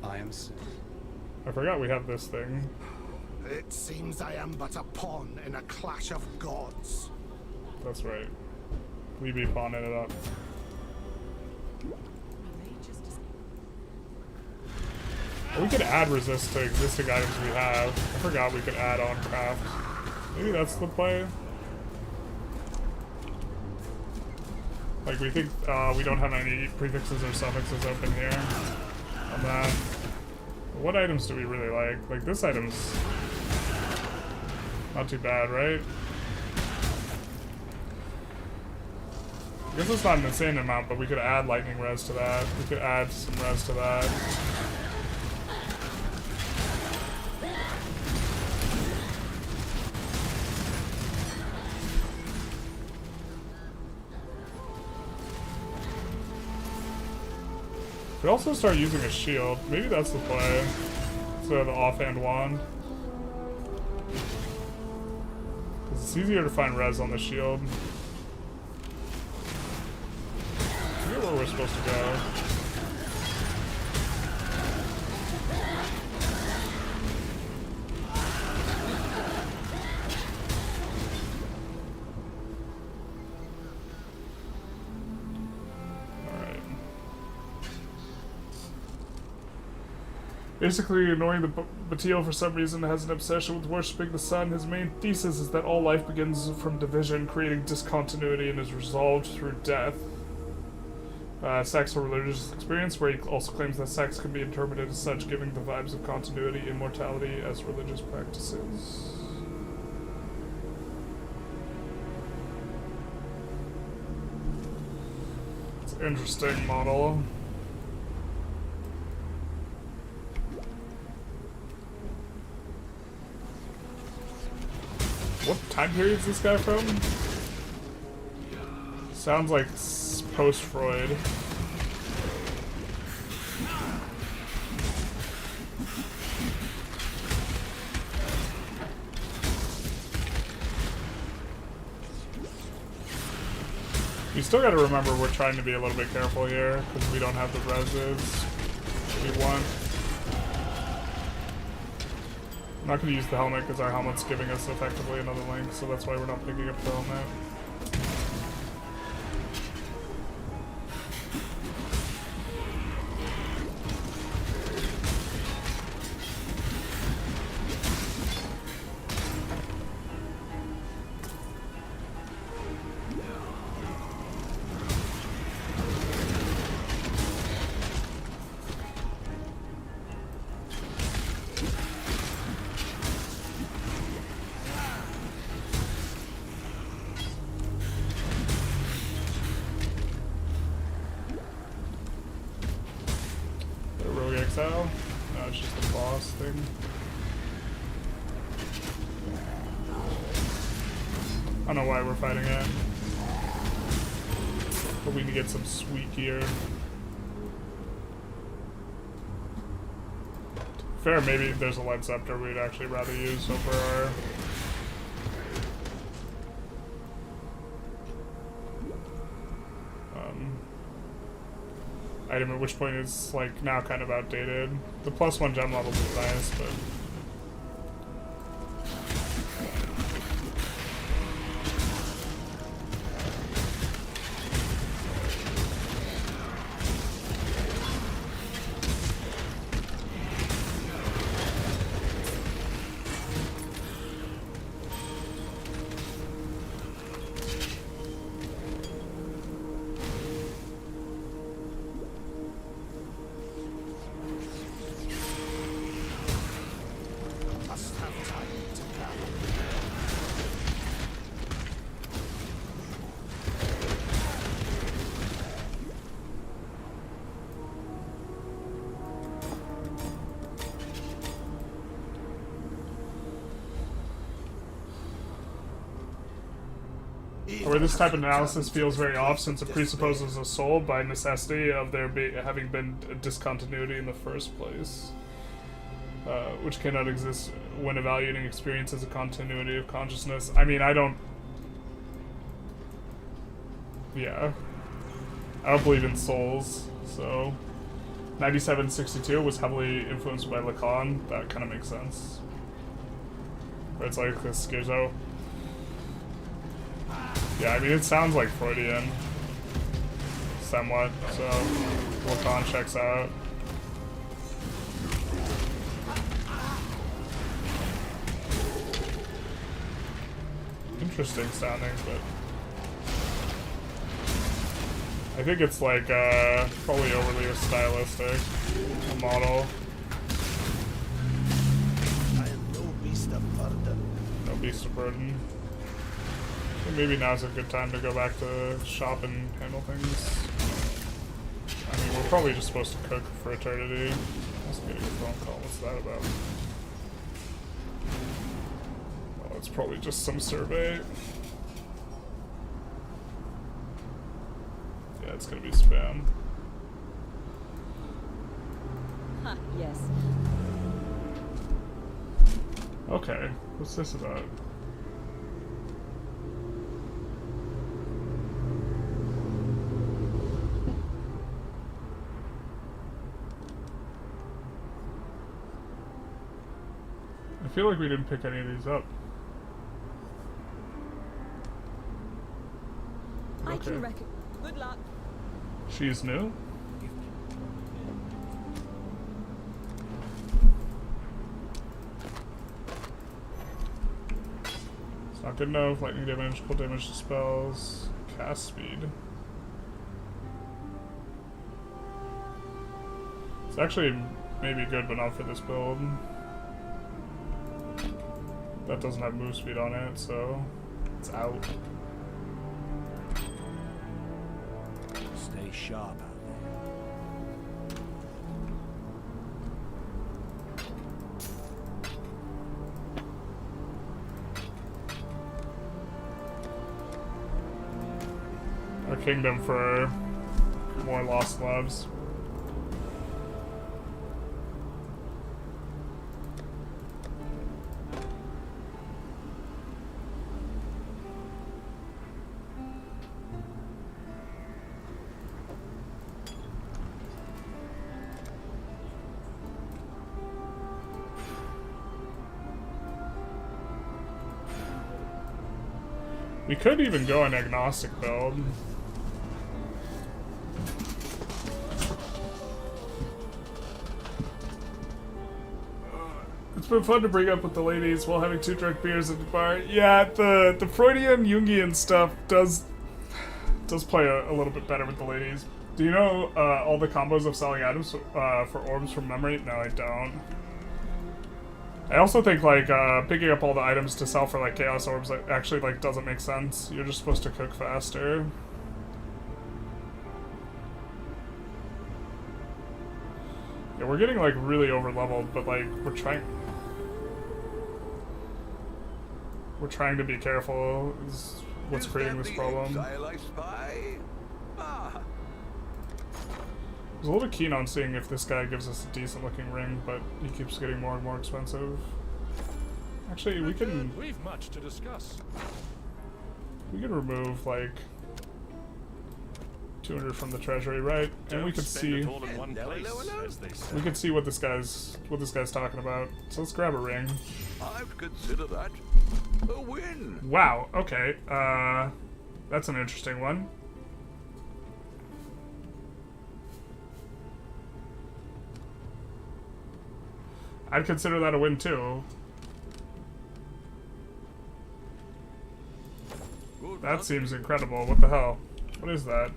I am sick. I forgot we have this thing. It seems I am but a pawn in a clash of gods. That's right. We be pawning it up. We could add resist to existing items we have. I forgot we could add on craft. Maybe that's the play. Like we think we don't have any prefixes or suffixes open here on that. What items do we really like? Like this item's not too bad, right? I guess it's not an insane amount, but we could add lightning res to that. We could add some res to that. We also start using a shield. Maybe that's the play. So the offhand wand. 'Cause it's easier to find res on the shield. I forget where we're supposed to go. Basically, ignoring the Batil for some reason has an obsession with worshipping the sun. His main thesis is that all life begins from division, creating discontinuity, and is resolved through death. Sex or religious experience, where he also claims that sex can be interpreted as such, giving the vibes of continuity, immortality as religious practices. It's an interesting model. What time period is this guy from? Sounds like post-Freud. You still gotta remember we're trying to be a little bit careful here, because we don't have the reses we want. I'm not going to use the helmet because our helmet's giving us effectively another link, so that's why we're not picking up the helmet. Exile? No, it's just the boss thing. I don't know why we're fighting it. But we can get some sweet gear. Fair, maybe there's a Lead Scepter we'd actually rather use over our... item, at which point it's like now kind of outdated. The +1 gem level is nice, but Where this type of analysis feels very off since it presupposes a soul by necessity of there having been a discontinuity in the first place, which cannot exist when evaluating experience as a continuity of consciousness. I mean, I don't believe in souls, so 9762 was heavily influenced by Lacan. That kind of makes sense. Where it's like this schizo. Yeah, I mean, it sounds like Freudian. Somewhat, so Lacan checks out. Interesting sounding, but I think it's like probably overly stylistic, a model. I am no beast of burden. No beast of burden. So maybe now's a good time to go back to shop and handle things. I mean, we're probably just supposed to cook for eternity. Let's get a phone call. What's that about? Oh, it's probably just some survey. Yeah, it's gonna be spam. Ha, yes. Okay, what's this about? I feel like we didn't pick any of these up. I Okay. can reckon. Good luck. She's new? It's not good enough. Lightning damage, cold damage to spells, cast speed. It's actually maybe good, but not for this build. That doesn't have move speed on it, so it's out. Stay sharp out A kingdom for more lost loves. We could even go an agnostic build. It's been fun to bring up with the ladies while having 2 drunk beers at the bar. Yeah, the Freudian Jungian stuff does play a little bit better with the ladies. Do you know all the combos of selling items for orbs from memory? No, I don't. I also think like picking up all the items to sell for like chaos orbs actually like doesn't make sense. You're just supposed to cook faster. Yeah, we're getting like really over leveled, but like we're trying to be careful is what's creating this problem. Exile I spy? Ah. I was a little keen on seeing if this guy gives us a decent looking ring, but he keeps getting more and more expensive. Actually, we can... We've much to discuss. We can remove, like, 200 from the treasury, right? And we could see... We could see what this guy's talking about. So let's grab a ring. I'd consider that a win. Wow, okay. That's an interesting one. I'd consider that a win too. That seems incredible. What the hell? What is that?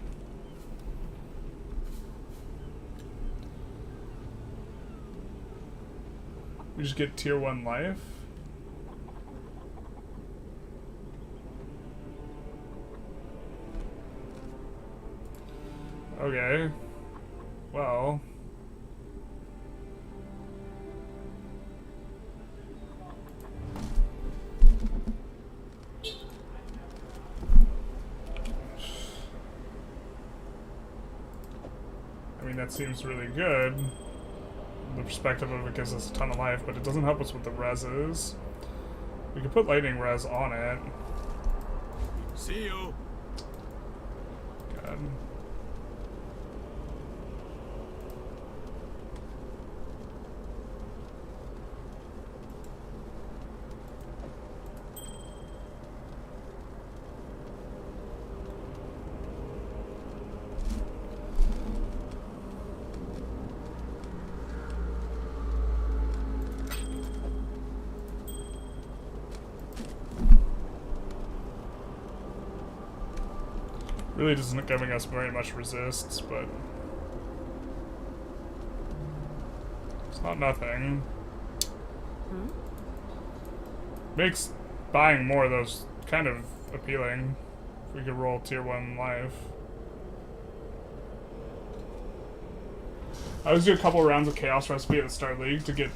We just get tier 1 life? Okay. Well... mean, that seems really good. The perspective of it gives us a ton of life, but it doesn't help us with the reses. We could put lightning res on it. See you. Good. Really isn't giving us very much resists, but it's not nothing. Makes buying more of those kind of appealing. If we could roll tier 1 life. I always do a couple rounds of Chaos Recipe at the start league to get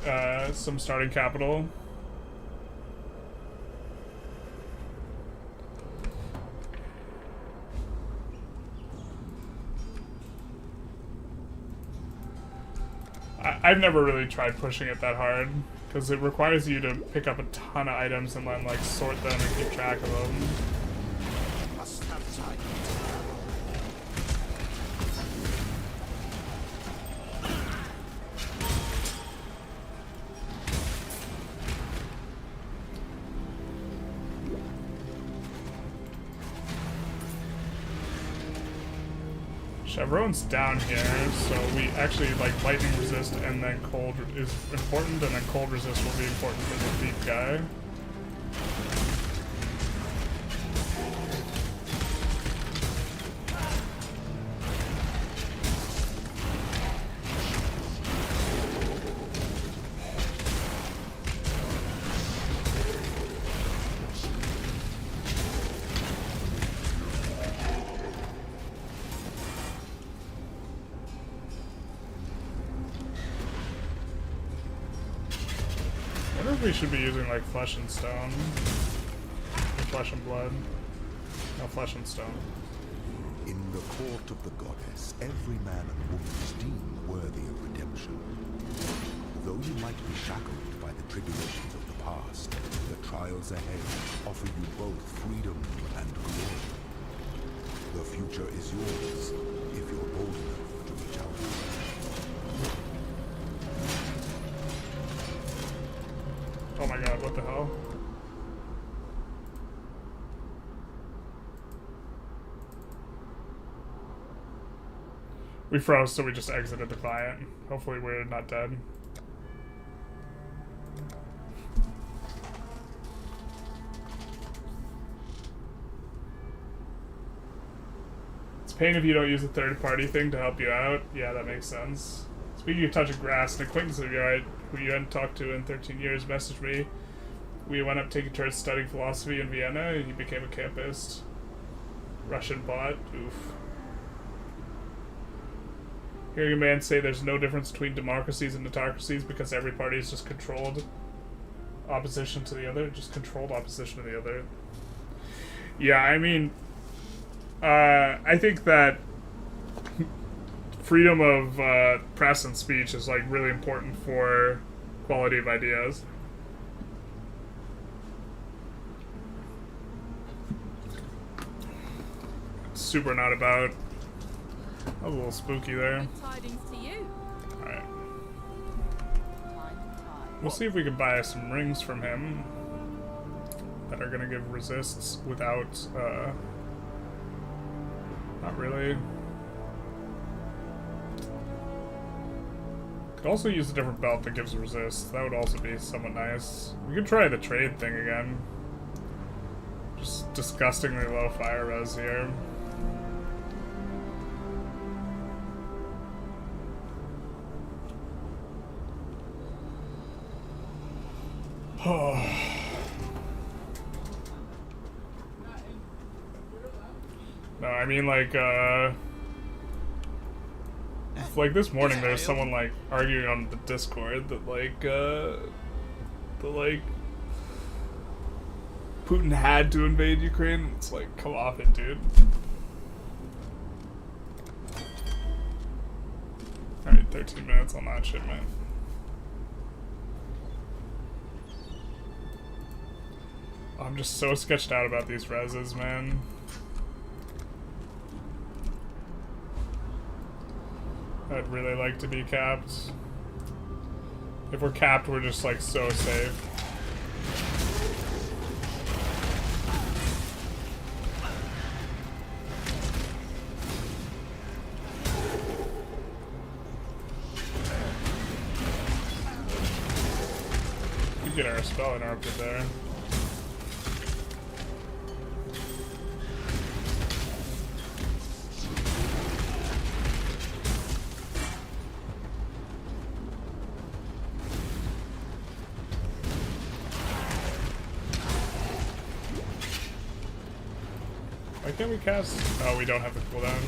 some starting capital. I've never really tried pushing it that hard, because it requires you to pick up a ton of items and then like sort them and keep track of them. Must have time. Chevron's down here, so we actually like lightning resist and then cold is important, and then cold resist will be important for the deep guy. We should be using like flesh and stone. Flesh and blood. No, flesh and stone. In the court of the goddess, every man and woman is deemed worthy of redemption. Though you might be shackled by the tribulations of the past, the trials ahead offer you both freedom and glory. The future is yours if you're bold enough to reach out. Oh my god, what the hell? We froze, so we just exited the client. Hopefully we're not dead. It's a pain if you don't use a third-party thing to help you out. Yeah, that makes sense. Speaking of touching grass, an acquaintance of yours who you hadn't talked to in 13 years messaged me. We went up taking turns studying philosophy in Vienna, and he became a campist. Russian bot. Oof. Hearing a man say there's no difference between democracies and autocracies because every party is just controlled opposition to the other. Just controlled opposition to the other. Yeah, I mean, I think that freedom of press and speech is like really important for quality of ideas. Super not about. That was a little spooky there. Tidings to you. Alright. We'll see if we can buy some rings from him that are gonna give resists without not really. Could also use a different belt that gives resist. That would also be somewhat nice. We could try the trade thing again. Just disgustingly low fire res here. No, I mean like this morning there's someone like arguing on the Discord that Putin had to invade Ukraine. It's like, come off it, dude. 13 minutes on that shipment. I'm just so sketched out about these reses, man. I'd really like to be capped. If we're capped, we're just like so safe. We get our spell interrupted there. Why can't we cast? Oh, we don't have the cooldown.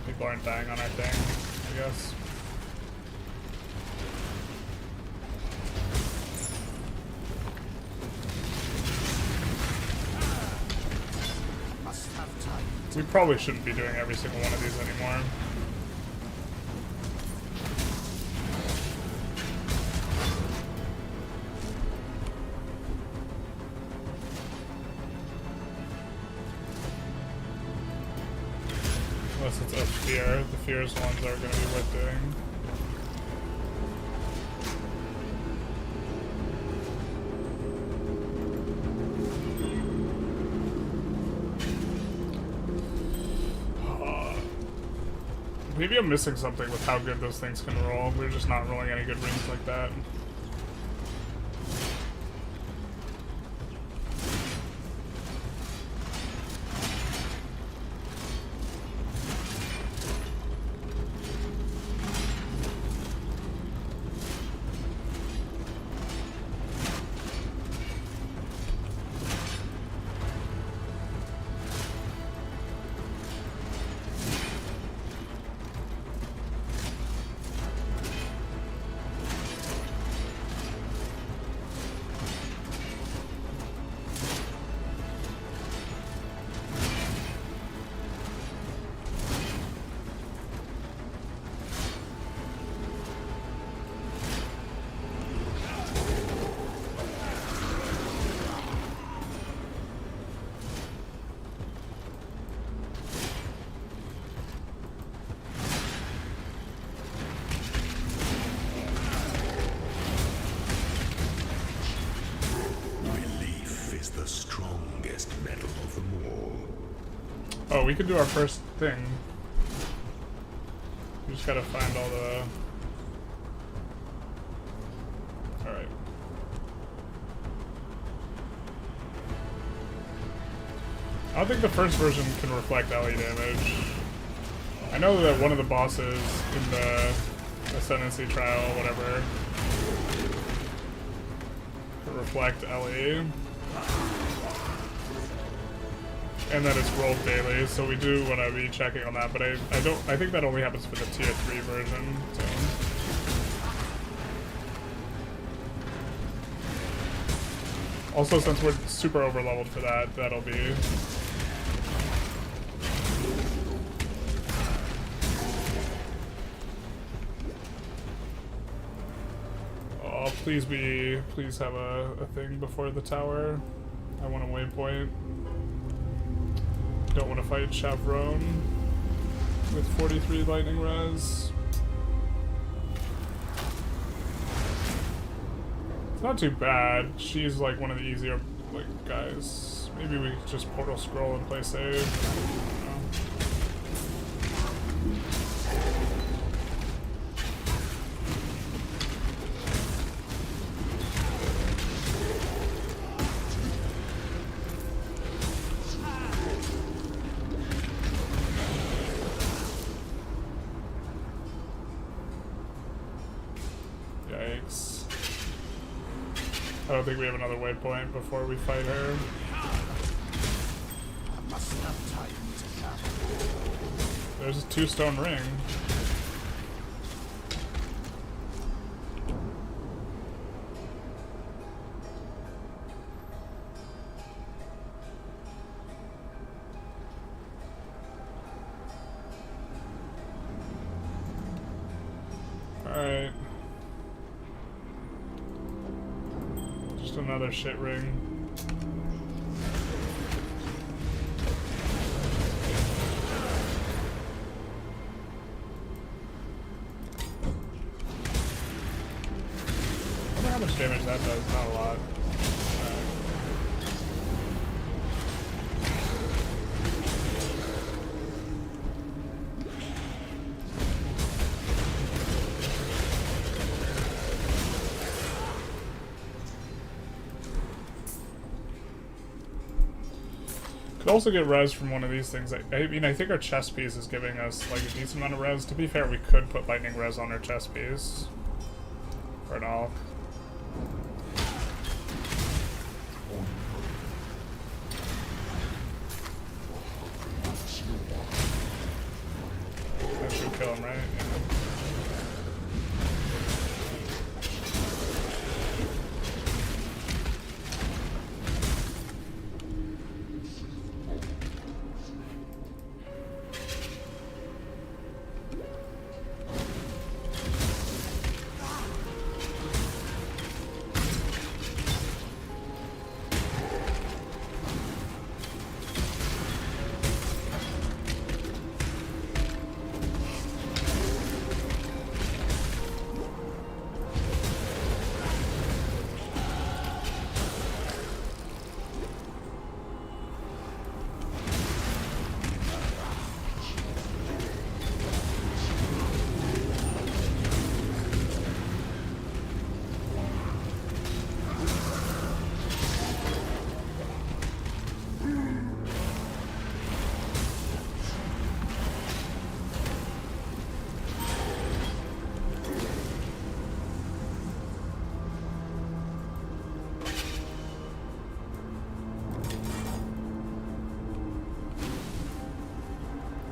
People aren't dying on our thing, I guess. We probably shouldn't be doing every single one of these anymore. Unless it's a fear. The fears ones are going to be worth doing. Maybe I'm missing something with how good those things can roll. We're just not rolling any good rings like that. Oh, we could do our first thing. We just gotta find all the... Alright. I don't think the first version can reflect LE damage. I know that one of the bosses in the Ascendancy trial, whatever, can reflect LE. And that it's rolled daily, so we do want to be checking on that, but I think that only happens for the tier 3 version, so. Also, since we're super over leveled for that, that'll be... Oh, please have a thing before the tower. I want a waypoint. Don't want to fight Chavron with 43 lightning res. It's not too bad. She's like one of the easier like guys. Maybe we just portal scroll and play save. Yikes. I don't think we have another waypoint before we fight her. There's a 2-stone ring. another shit ring. I wonder how much damage that does. Not a lot. Could also get res from one of these things. I mean, I think our chest piece is giving us like a decent amount of res. To be fair, we could put lightning res on our chest piece. For an all. That should kill him, right? Yeah.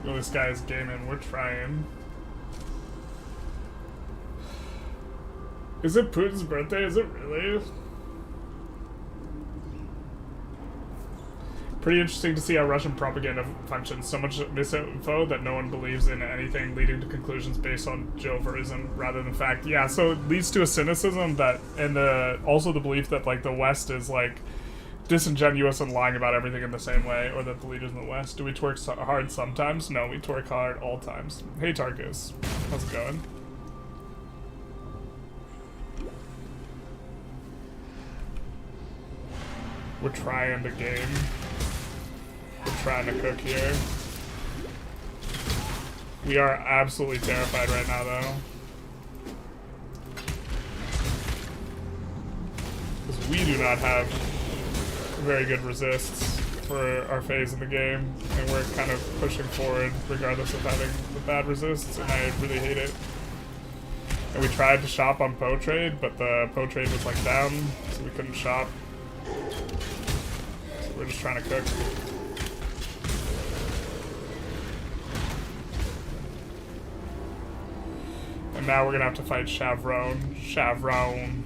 Oh, this guy is gaming. We're trying. Is it Putin's birthday? Is it really? Pretty interesting to see how Russian propaganda functions. So much misinfo that no one believes in anything, leading to conclusions based on Joverism rather than fact. Yeah, so it leads to a cynicism that, and also the belief that like the West is like disingenuous and lying about everything in the same way, or that the leaders in the West. Do we twerk hard sometimes? No, we twerk hard all times. Hey Tarkus, how's it going? We're trying the game. We're trying to cook here. We are absolutely terrified right now, though. Because we do not have very good resists for our phase in the game, and we're kind of pushing forward regardless of having the bad resists, and I really hate it. And we tried to shop on PoE trade, but the PoE trade was like down, so we couldn't shop. So we're just trying to cook. And now we're gonna have to fight Chavron. Chavron.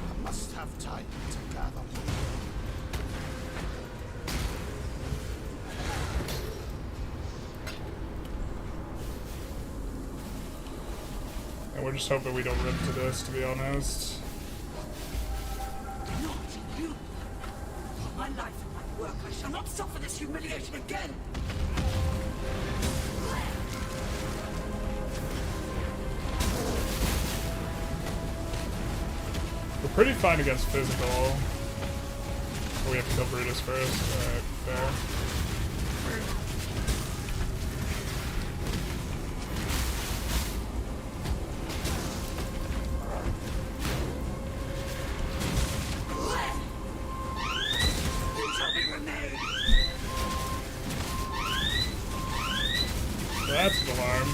I must have time to gather. And we're just hoping we don't rip to this, to be honest. Not you! For my life and my work, I shall not suffer this humiliation again! We're pretty fine against physical. Oh, we have to kill Brutus first. Alright, fair. That's an alarm.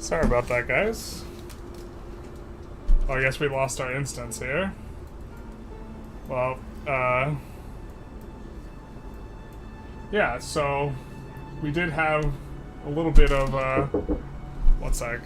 Sorry about that, guys. Oh, I guess we lost our instance here. Well, yeah, so we did have a little bit of, one sec.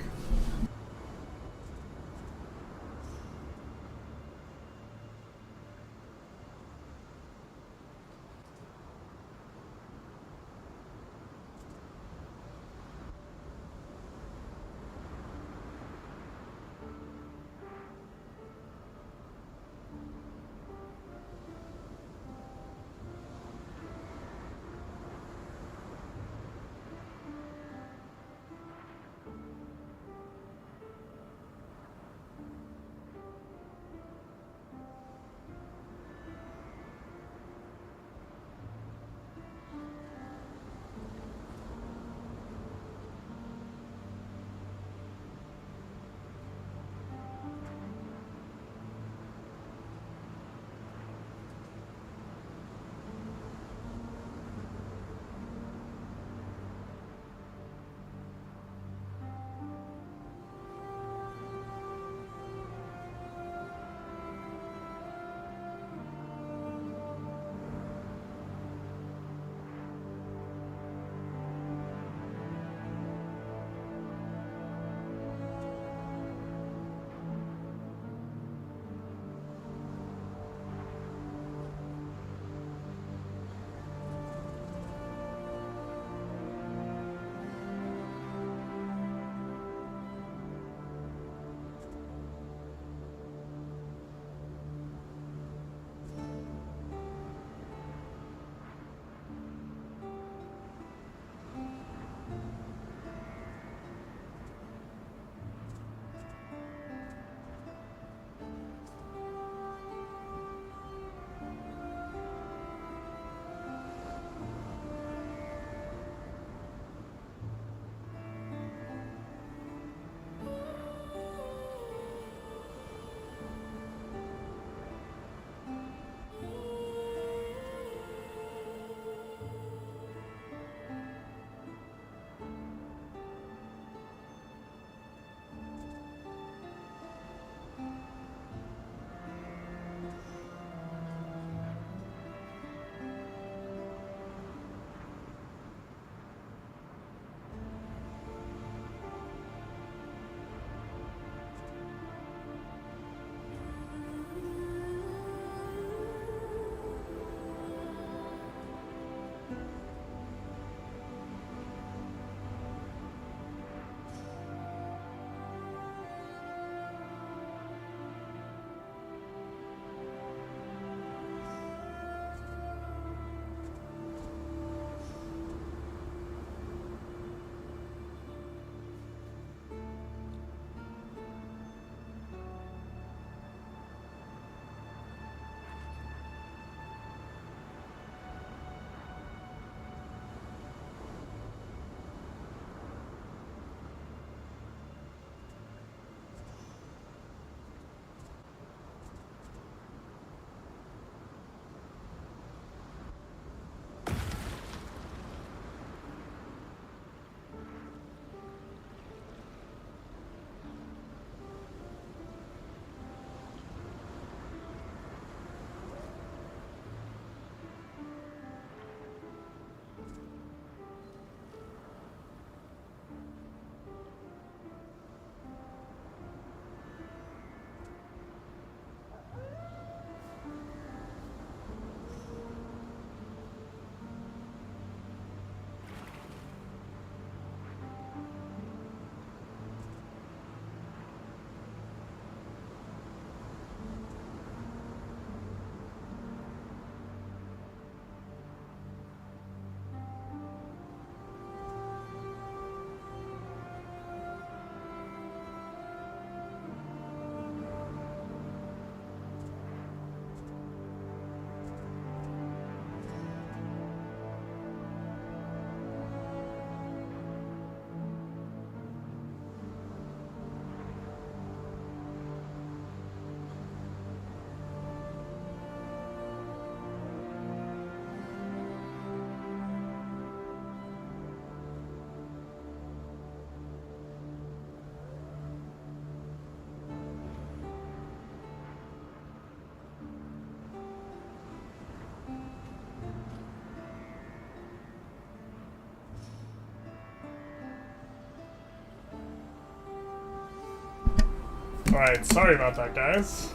Alright, sorry about that, guys.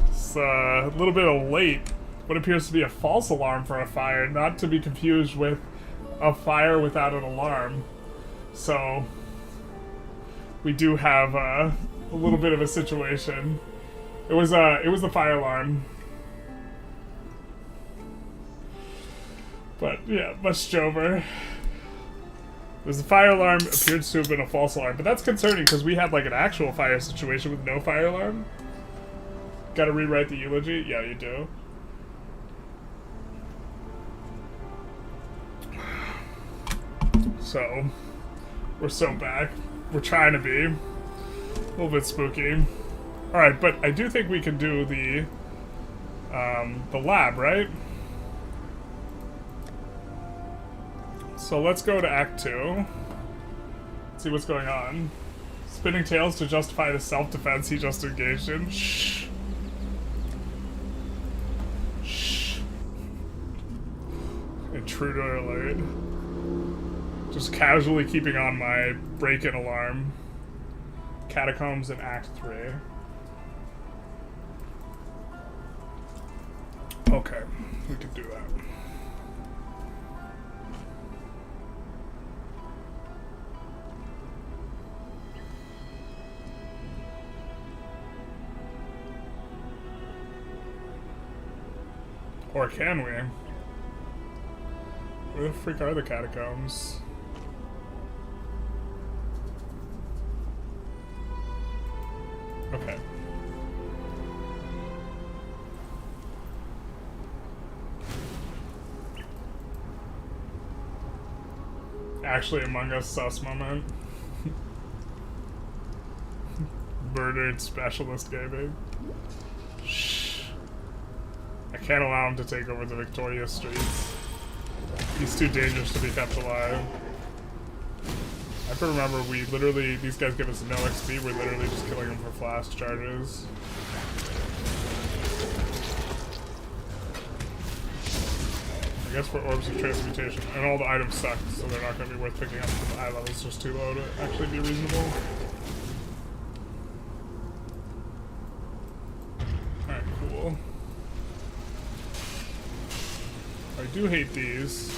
It's a little bit of late. What appears to be a false alarm for a fire, not to be confused with a fire without an alarm. So, we do have a little bit of a situation. It was the fire alarm. But, yeah, much over. It was the fire alarm, appears to have been a false alarm. But that's concerning, because we had, like, an actual fire situation with no fire alarm. Gotta rewrite the eulogy? Yeah, you do. So, we're so back. We're trying to be. A little bit spooky. Alright, but I do think we can do the lab, right? So let's go to Act 2. See what's going on. Spinning tails to justify the self-defense he just engaged in. Shh. Shh. Intruder alert. Just casually keeping on my break-in alarm. Catacombs in Act 3. Okay, we can do that. Or can we? Where the freak are the catacombs? Okay. Actually, Among Us sus moment. Murdered specialist gaming. Shh. I can't allow him to take over the Victoria streets. He's too dangerous to be kept alive. I have to remember, we literally, these guys give us no XP, we're literally just killing them for flash charges. I guess for orbs of transmutation. And all the items suck, so they're not going to be worth picking up because the eye level's just too low to actually be reasonable. Alright, cool. I do hate these.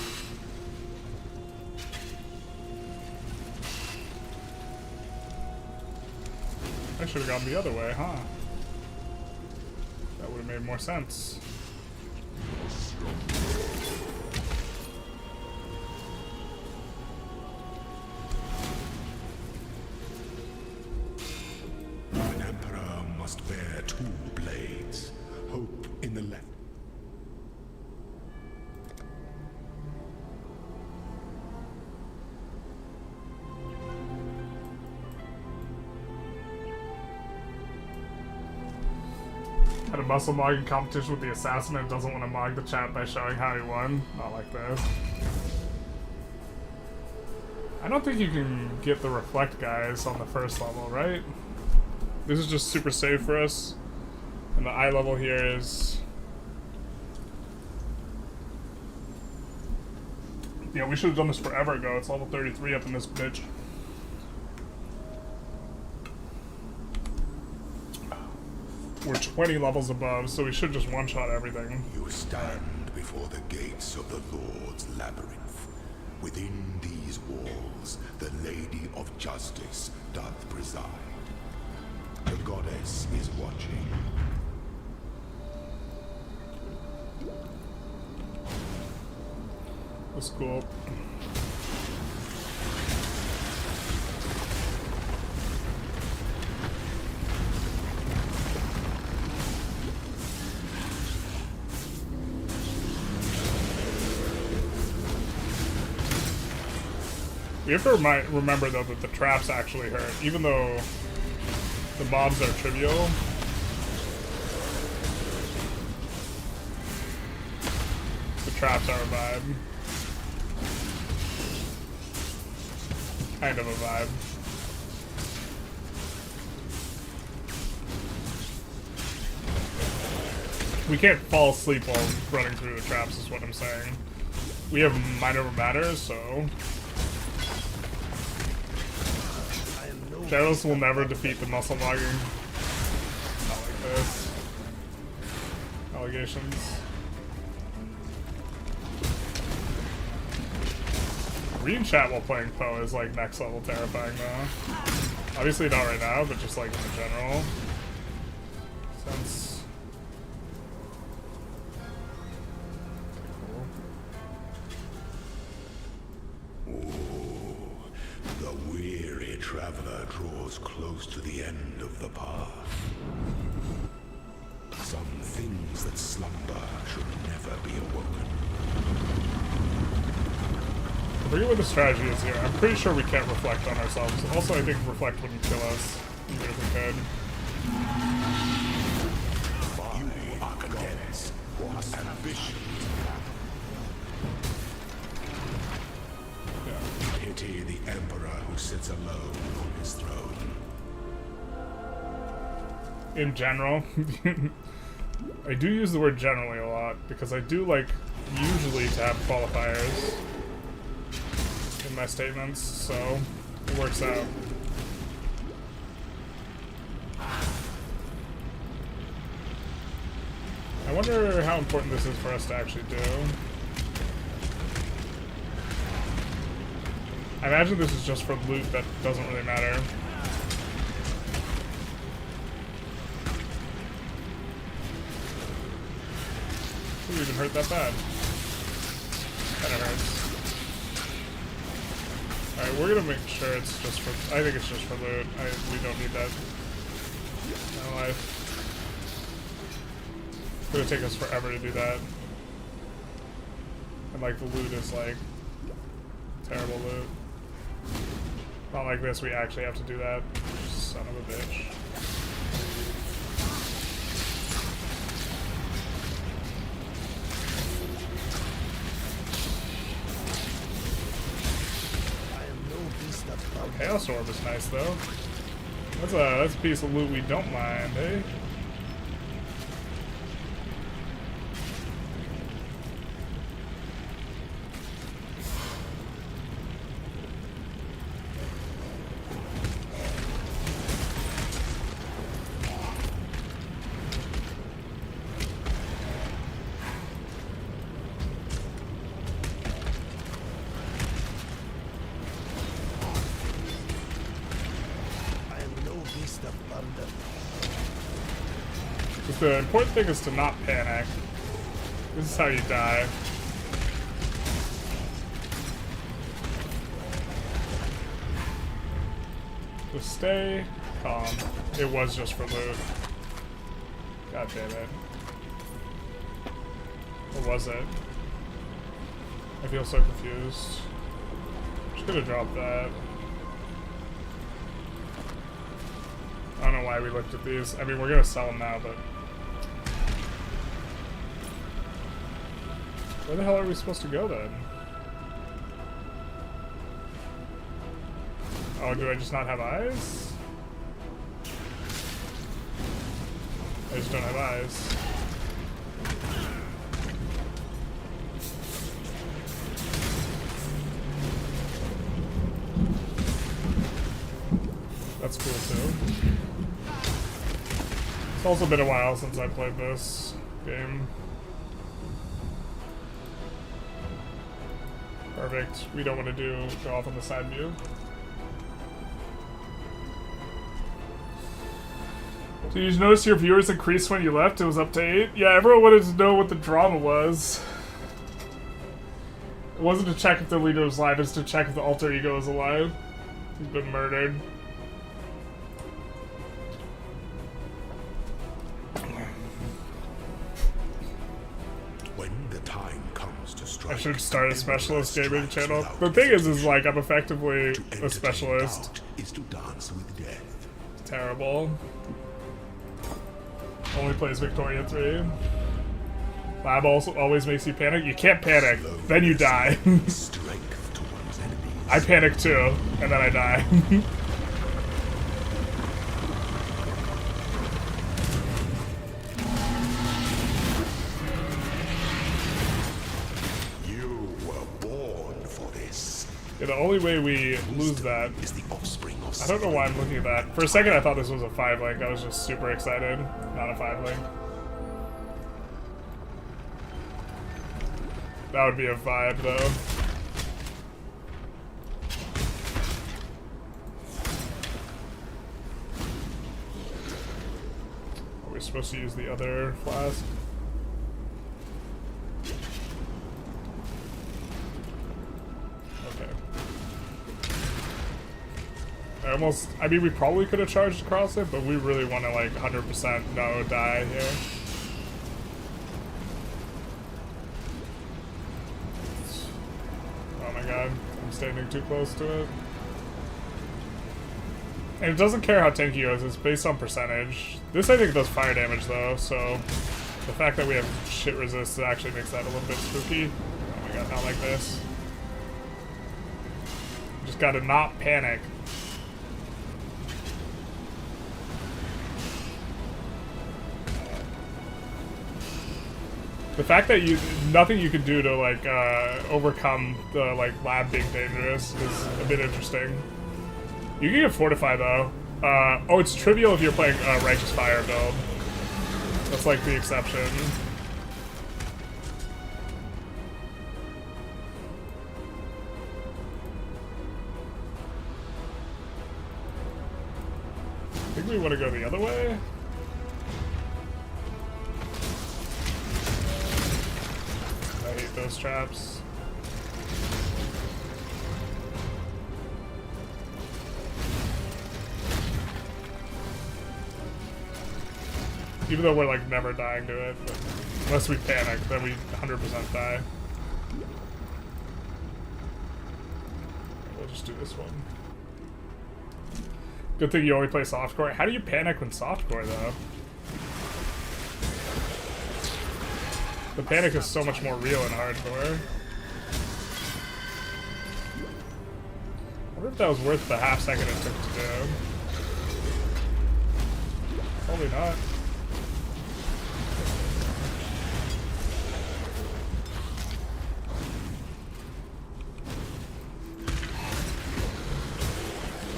I should have gone the other way, huh? That would have made more sense. An emperor must bear two blades, hope in the left. Had a muscle mogging competition with the assassin and doesn't want to mog the chat by showing how he won. Not like this. I don't think you can get the reflect guys on the first level, right? This is just super safe for us. And the eye level here is... Yeah, we should have done this forever ago. It's level 33 up in this bitch. We're 20 levels above, so we should just one-shot everything. You stand before the gates of the Lord's labyrinth. Within these walls, the Lady of Justice doth preside. The goddess is watching. That's cool. We have to remember, though, that the traps actually hurt. Even though the mobs are trivial, the traps are a vibe. Kind of a vibe. We can't fall asleep while running through the traps, is what I'm saying. We have mind over matter, so... I am no Gyarados will never defeat the muscle logging. Not like this. Allegations. Reading chat while playing PoE is like next level terrifying though. Obviously not right now, but just like in general. Since the weary traveler draws close to the end of the path. Some things that slumber should never be awoken. I forget what the strategy is here. I'm pretty sure we can't reflect on ourselves. Also, I think reflect wouldn't kill us, even if we could. You are against what ambition. Yeah. Pity the emperor who sits alone on his throne. In general, I do use the word generally a lot because I do like usually to have qualifiers in my statements, so it works out. I wonder how important this is for us to actually do. I imagine this is just for loot that doesn't really matter. It even hurt that bad. Kinda hurts. Alright, we're gonna make sure it's just for... I think it's just for loot. We don't need that in our life. It's gonna take us forever to do that. And like the loot is like... terrible loot. Not like this, we actually have to do that. Son of a bitch. Chaos Orb is nice though. That's a piece of loot we don't mind, eh? The important thing is to not panic. This is how you die. Just stay calm. It was just for loot. God damn it. Or was it? I feel so confused. Just gonna drop that. I don't know why we looked at these. I mean, we're gonna sell them now, but... where the hell are we supposed to go then? Oh, do I just not have eyes? I just don't have eyes. That's cool too. It's also been a while since I played this game. Perfect. We don't want to go off on the side view. Did you notice your viewers increased when you left? It was up to 8? Yeah, everyone wanted to know what the drama was. It wasn't to check if the leader was alive, it's to check if the alter ego was alive. He's been murdered. I should start a specialist gaming channel. The thing is like I'm effectively a specialist. Is to dance with death. Terrible. Only plays Victoria 3. Lab also always makes you panic. You can't panic, then you die. I panic too, and then I die. You were born for this. Yeah, the only way we lose that is the offspring I don't know why I'm looking at that. For a second I thought this was a 5 link. I was just super excited. Not a 5 link. That would be a vibe though. Are we supposed to use the other flask? I mean, we probably could have charged across it, but we really want to, like, 100% no die here. Oh my god, I'm standing too close to it. And it doesn't care how tanky it is, it's based on percentage. This, I think, does fire damage, though, so the fact that we have shit resist actually makes that a little bit spooky. Oh my god, not like this. Just gotta not panic. The fact that nothing you can do to like overcome the like lab being dangerous is a bit interesting. You can get Fortify though. Oh, it's trivial if you're playing Righteous Fire build. That's like the exception. I think we want to go the other way. I hate those traps. Even though we're like never dying to it, but unless we panic, then we 100% die. We'll just do this one. Good thing you only play softcore. How do you panic when softcore though? The panic is so much more real in hardcore. I wonder if that was worth the half second it took to do. Probably not.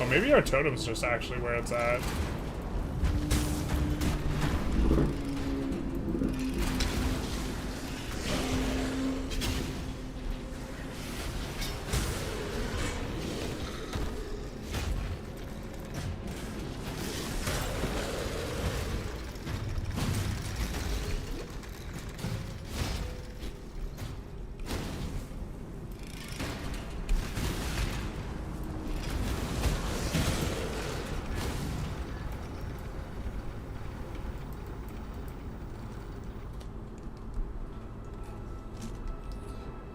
Oh, maybe our totem's just actually where it's at.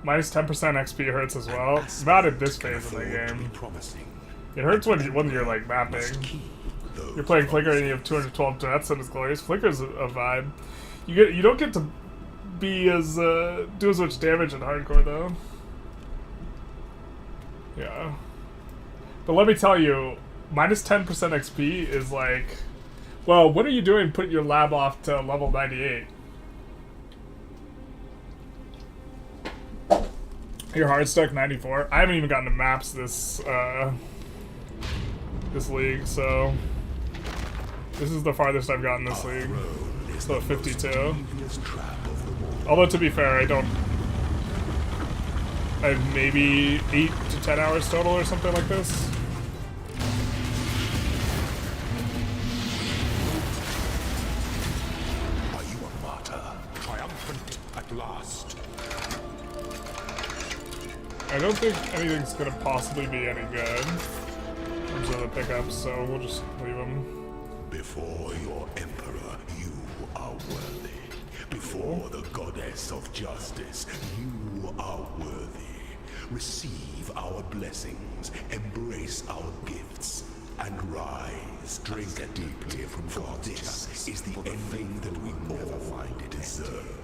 Minus 10% XP hurts as well. Not at this phase of the game. It hurts when you're like mapping. You're playing Flicker and you have 212 deaths and it's glorious. Flicker's a vibe. You don't get to be as do as much damage in hardcore though. Yeah. But let me tell you, minus 10% XP is like, well, what are you doing putting your lab off to level 98? Your hard stuck 94. I haven't even gotten to maps this this league, so this is the farthest I've gotten this league. So 52. Although to be fair, I have maybe 8 to 10 hours total or something like this. Are you a martyr, triumphant at last? I don't think anything's gonna possibly be any good in terms of the pickups, so we'll just leave them. Before your emperor, you are worthy. Before the goddess of justice, you are worthy. Receive our blessings, embrace our gifts, and rise. Drink deeply from God. This is the ending that we all deserve.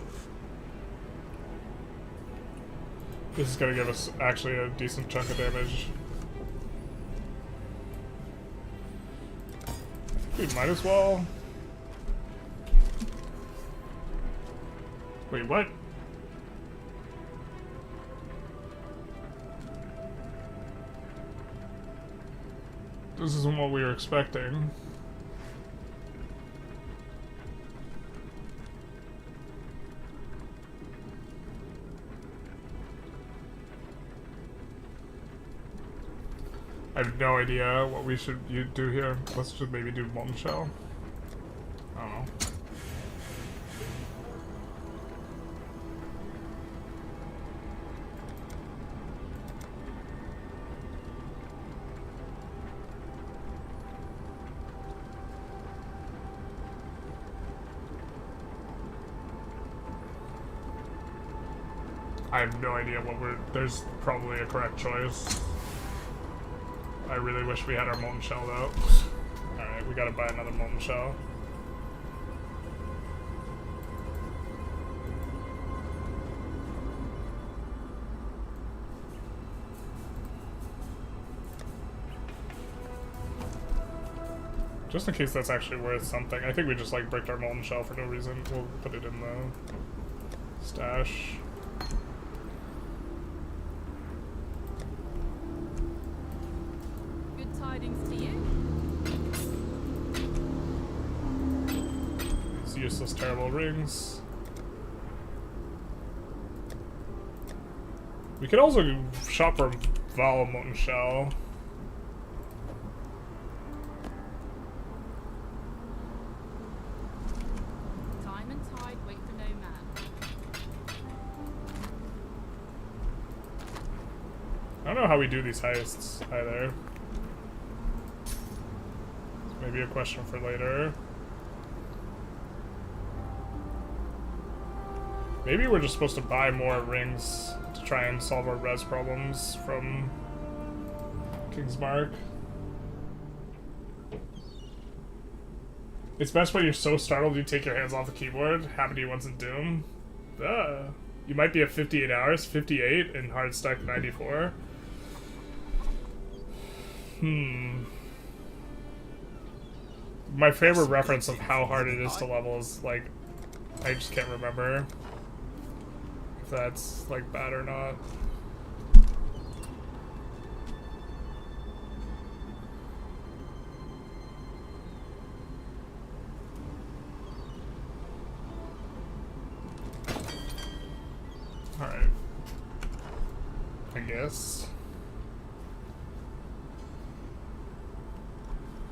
This is gonna give us actually a decent chunk of damage. I think we might as well. Wait, what? This isn't what we were expecting. I have no idea what we should do here. Let's just maybe do molten shell. I don't know. I have no idea what there's probably a correct choice. I really wish we had our molten shell though. Alright, we gotta buy another molten shell. Just in case that's actually worth something. I think we just like bricked our molten shell for no reason. We'll put it in the stash. To you. These useless, terrible rings. We could also shop for Val molten shell. Time and tide wait for no man. I don't know how we do these heists either. Maybe a question for later. Maybe we're just supposed to buy more rings to try and solve our res problems from King's Mark. It's best when you're so startled you take your hands off the keyboard. Happened to you once in Doom. You might be at 58 hours, 58 in hard stack 94. My favorite reference of how hard it is to level is, like, I just can't remember if that's, like, bad or not. Alright. I guess.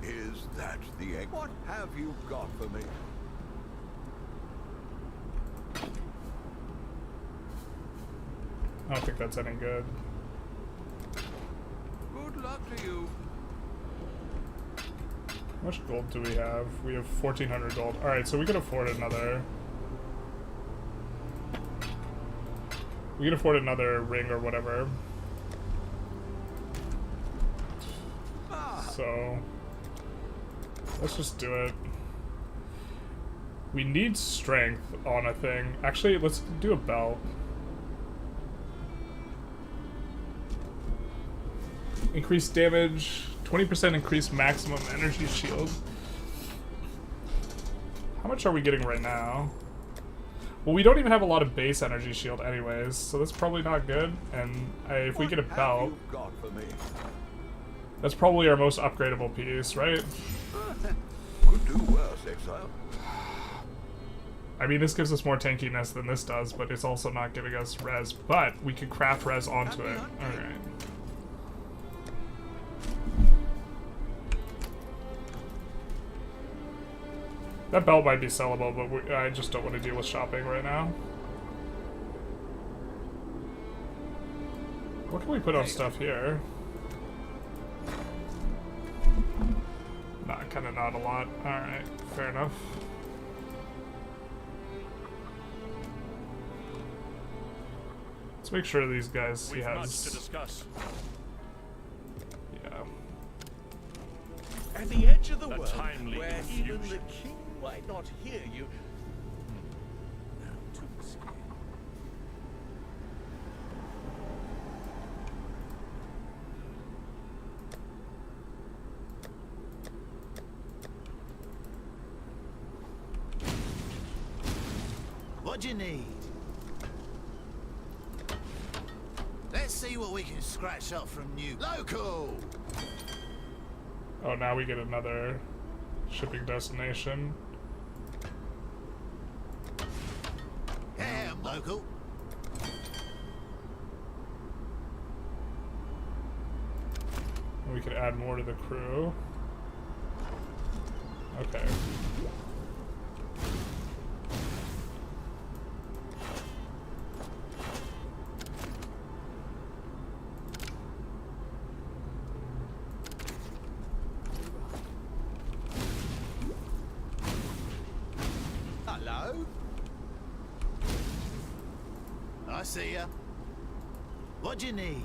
Is that the egg? What have you got for me? I don't think that's any good. Good luck to you. How much gold do we have? We have 1,400 gold. Alright, so we can afford another... We can afford another ring or whatever. So... let's just do it. We need strength on a thing. Actually, let's do a belt. Increased damage, 20% increased maximum energy shield. How much are we getting right now? Well, we don't even have a lot of base energy shield anyways, so that's probably not good. And if we get a belt, that's probably our most upgradable piece, right? Could do worse, Exile. I mean, this gives us more tankiness than this does, but it's also not giving us res. But we could craft res onto it. Alright. That belt might be sellable, but I just don't want to deal with shopping right now. What can we put on stuff here? Nah, kind of not a lot. Alright, fair enough. Let's make sure these guys he has. Much to discuss. Yeah. At the edge of the world, timely where even confusion. the king might not hear you. Now, too risky. What do you need? Let's see what we can scratch up from new local. Oh, now we get another shipping destination. Hey, I'm local. We could add more to the crew. Okay. Hello? I see ya. What do you need?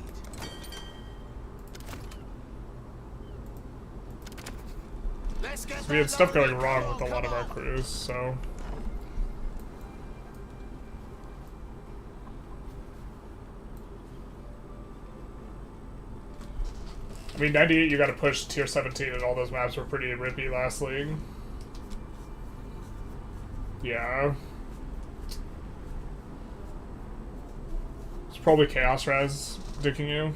Let's get We had stuff going wrong with a lot of our crews, so... I mean, 98, you gotta push tier 17, and all those maps were pretty rippy last league. Yeah. It's probably Chaos Res dicking you.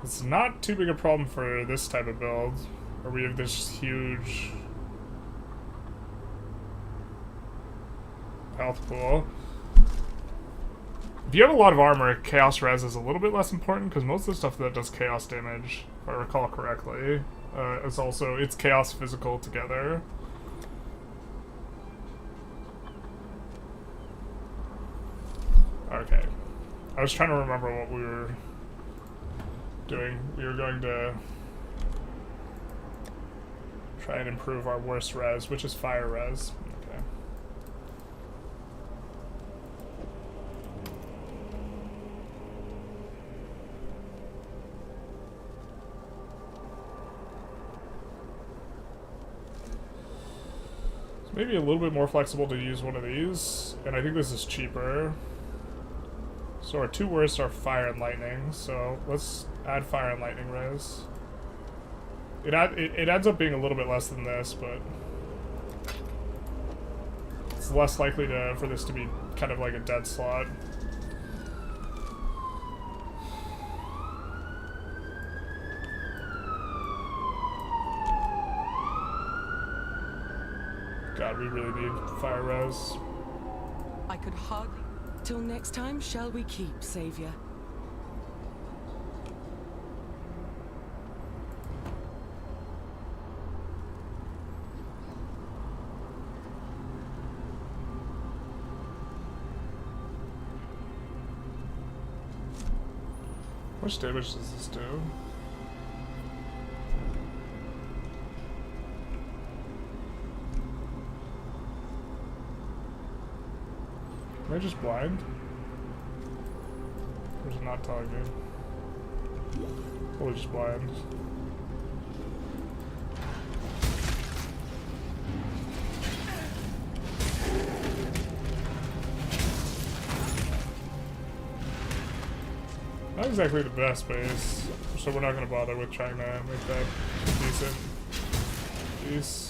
It's not too big a problem for this type of build, where we have this huge health pool. If you have a lot of armor, Chaos Res is a little bit less important, because most of the stuff that does Chaos damage, if I recall correctly, is also, it's Chaos physical together. Okay. I was trying to remember what we were doing. We were going to try and improve our worst res, which is fire res. Okay. So maybe a little bit more flexible to use one of these, and I think this is cheaper. So our two worst are fire and lightning, so let's add fire and lightning res. It ends up being a little bit less than this, but it's less likely for this to be kind of like a dead slot. God, we really need fire res. I could hardly... Till next time, shall we keep, Savior? How much damage does this do? Am I just blind? Or is it not telling me? Totally just blind. Not exactly the best base, so we're not going to bother with trying to make that decent piece.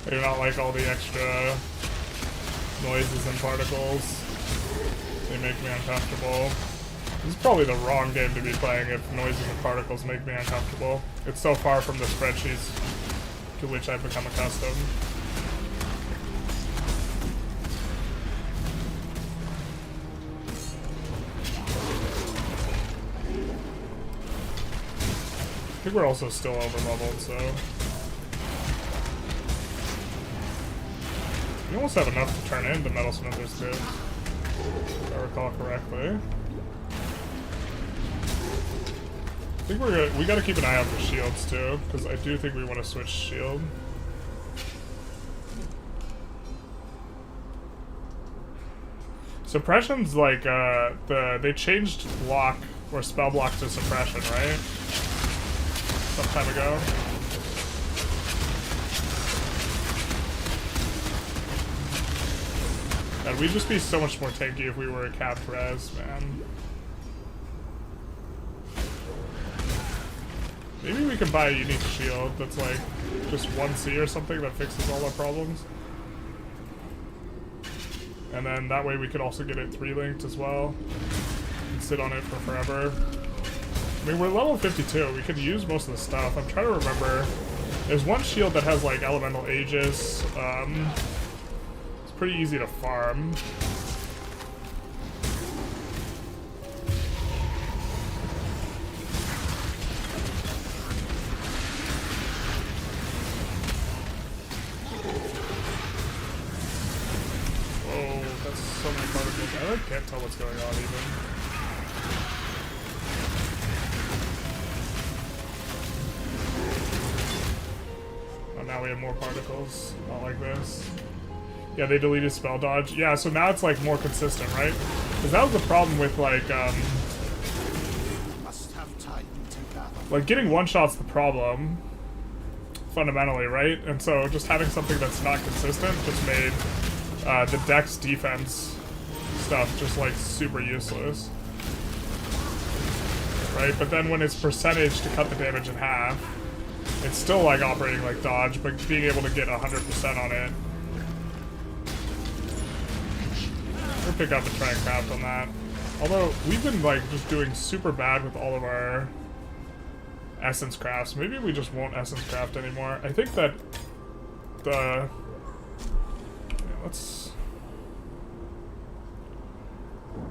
I do not like all the extra noises and particles. They make me uncomfortable. This is probably the wrong game to be playing if noises and particles make me uncomfortable. It's so far from the spreadsheets to which I've become accustomed. I think we're also still over-leveled, so... We almost have enough to turn into Metal Smithers too, if I recall correctly. I think we gotta keep an eye out for shields too, because I do think we want to switch shield. Suppression's like they changed block or spell block to suppression, right? Some time ago. And we'd just be so much more tanky if we were a capped res, man. Maybe we could buy a unique shield that's like just 1C or something that fixes all our problems. And then that way we could also get it 3-linked as well. And sit on it for forever. I mean, we're level 52. We could use most of the stuff. I'm trying to remember. There's one shield that has like elemental aegis. It's pretty easy to farm. So many particles. I really can't tell what's going on even. Oh, now we have more particles. Not like this. Yeah, they deleted spell dodge. Yeah, so now it's like more consistent, right? Because that was the problem with like getting one shot's the problem. Fundamentally, right? And so just having something that's not consistent just made the dex defense stuff just like super useless. Right? But then when it's percentage to cut the damage in half, it's still like operating like dodge, but being able to get 100% on it. We'll pick up and try and craft on that. Although we've been like just doing super bad with all of our essence crafts. Maybe we just won't essence craft anymore. I think that the let's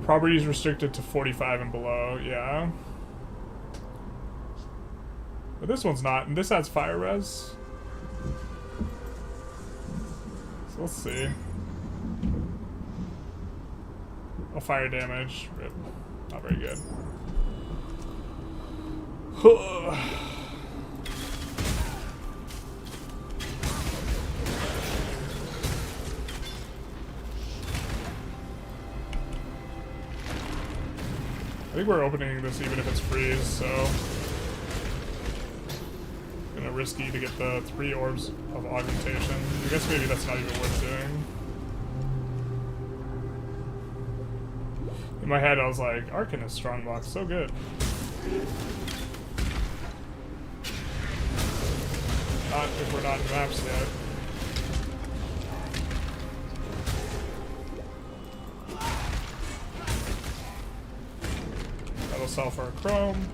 properties restricted to 45 and below, yeah. But this one's not, and this adds fire res. So let's see. Oh, fire damage. Rip. Not very good. I think we're opening this even if it's freeze, so kinda risky to get the 3 orbs of augmentation. I guess maybe that's not even worth doing. In my head I was like, Arcanist Strongbox, so good. Not if we're not in maps yet. That'll sell for a chrome.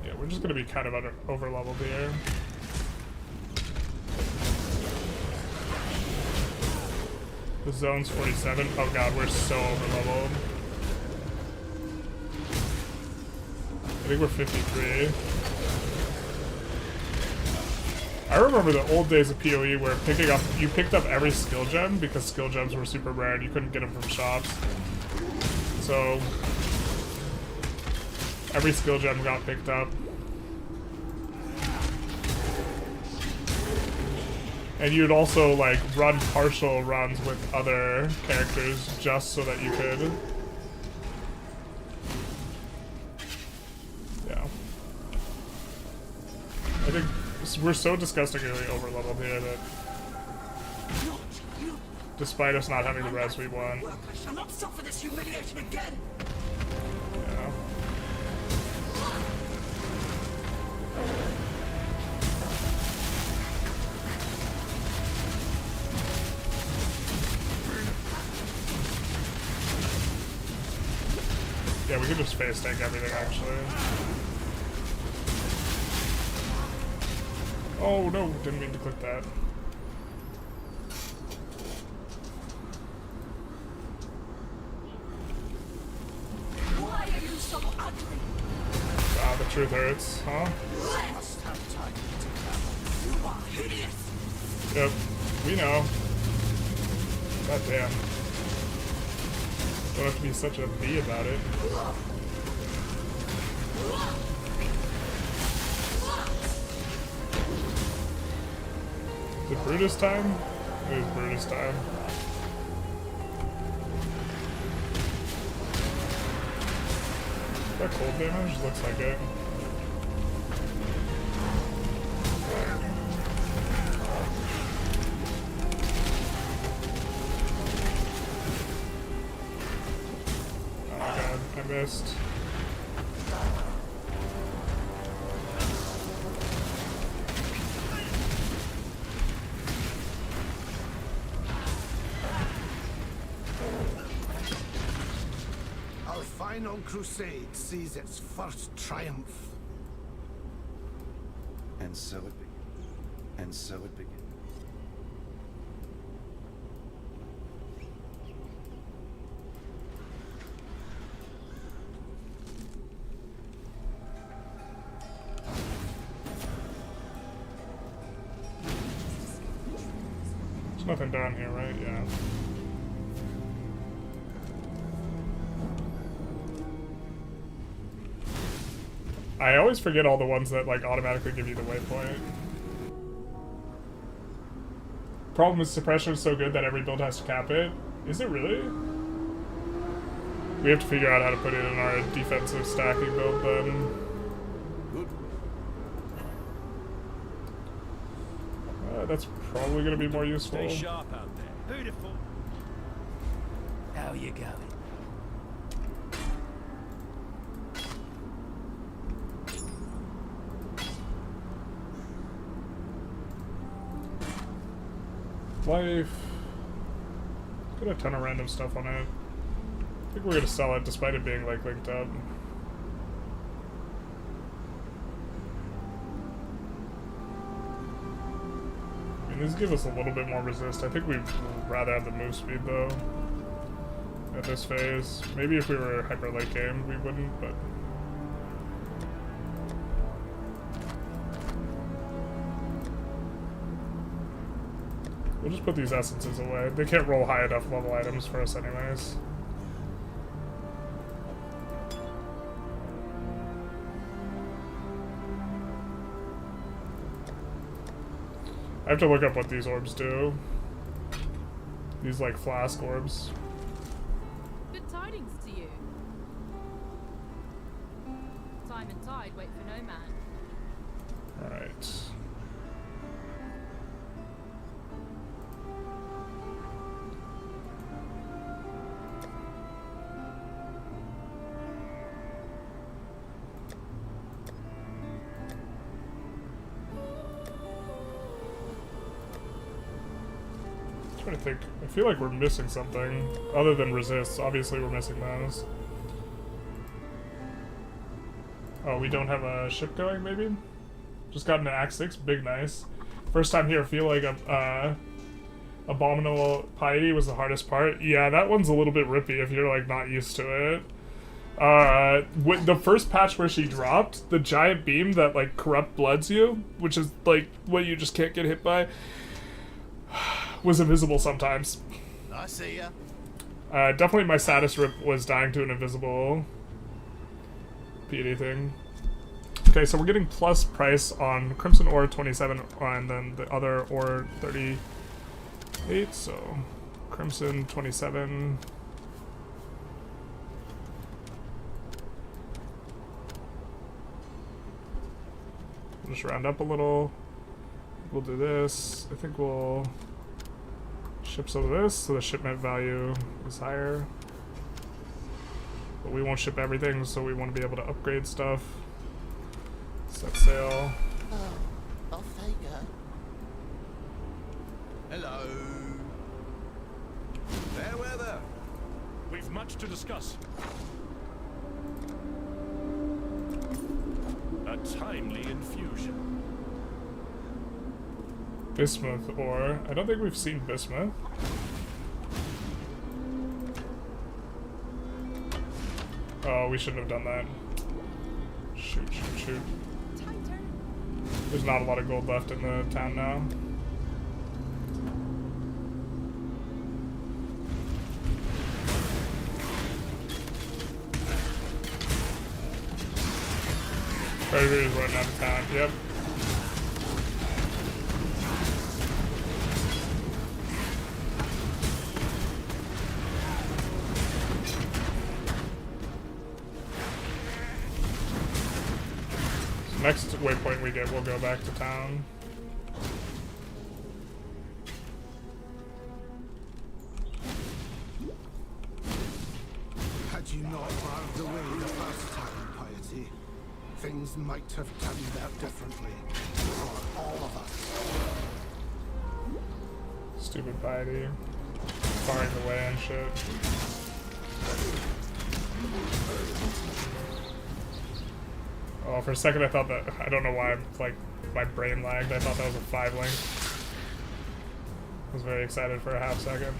Yeah, we're just gonna be kind of over leveled here. The zone's 47. Oh god, we're so over leveled. I think we're 53. I remember the old days of PoE where you picked up every skill gem because skill gems were super rare and you couldn't get them from shops. So every skill gem got picked up. And you'd also like run partial runs with other characters just so that you could. Yeah. I think we're so disgustingly over-leveled here that despite us not having the res we want. I shall not suffer this humiliation again. Yeah. Yeah, we could just face tank everything actually. Oh no, didn't mean to click that. Why are you so ugly? Ah, the truth hurts, huh? Must have time to travel. You are hideous. Yep, we know. God damn. Don't have to be such a bee about it. Is it Brutus time? It is Brutus time. Is that cold damage? Looks like it. Oh god, I missed. Our final crusade sees its first triumph. And so it began. And so it began. There's nothing down here, right? Yeah. I always forget all the ones that like automatically give you the waypoint. Problem is suppression is so good that every build has to cap it. Is it really? We have to figure out how to put it in our defensive stacking build then. That's probably going to be more useful. Stay sharp out there. Beautiful. How you going? Life. Got a ton of random stuff on it. I think we're gonna sell it despite it being like linked up. I mean, these give us a little bit more resist. I think we'd rather have the move speed though. At this phase. Maybe if we were hyper late game we wouldn't, but we'll just put these essences away. They can't roll high enough level items for us anyways. I have to look up what these orbs do. These like flask orbs. Good tidings to you. Time and tide wait for no man. Alright. I think I feel like we're missing something other than resists. Obviously we're missing those. Oh, we don't have a ship going maybe? Just got an Act 6, big nice. First time here, I feel like Abominable Piety was the hardest part. Yeah, that one's a little bit rippy if you're like not used to it. With the first patch where she dropped, the giant beam that like corrupt bloods you, which is like what you just can't get hit by, was invisible sometimes. I see ya. Definitely my saddest rip was dying to an invisible piety thing. Okay, so we're getting plus price on Crimson Ore 27 and then the other Ore 38, so Crimson 27. We'll just round up a little. We'll do this. I think we'll ship some of this so the shipment value is higher. But we won't ship everything, so we want to be able to upgrade stuff. Set sail. Oh, off they go. Hello. Fair weather. We've much to discuss. A timely infusion. Bismuth ore. I don't think we've seen bismuth. Oh, we shouldn't have done that. Shoot, shoot, shoot. There's not a lot of gold left in the town now. Everybody's running out of town. Yep. Next waypoint we get, we'll go back to town. Had you not barred away the first time, Piety, things might have turned out differently for all of us. Stupid Piety. Barring the way and shit. Oh, for a second I thought that, I don't know why, like, my brain lagged. I thought that was a 5-link. I was very excited for a half second.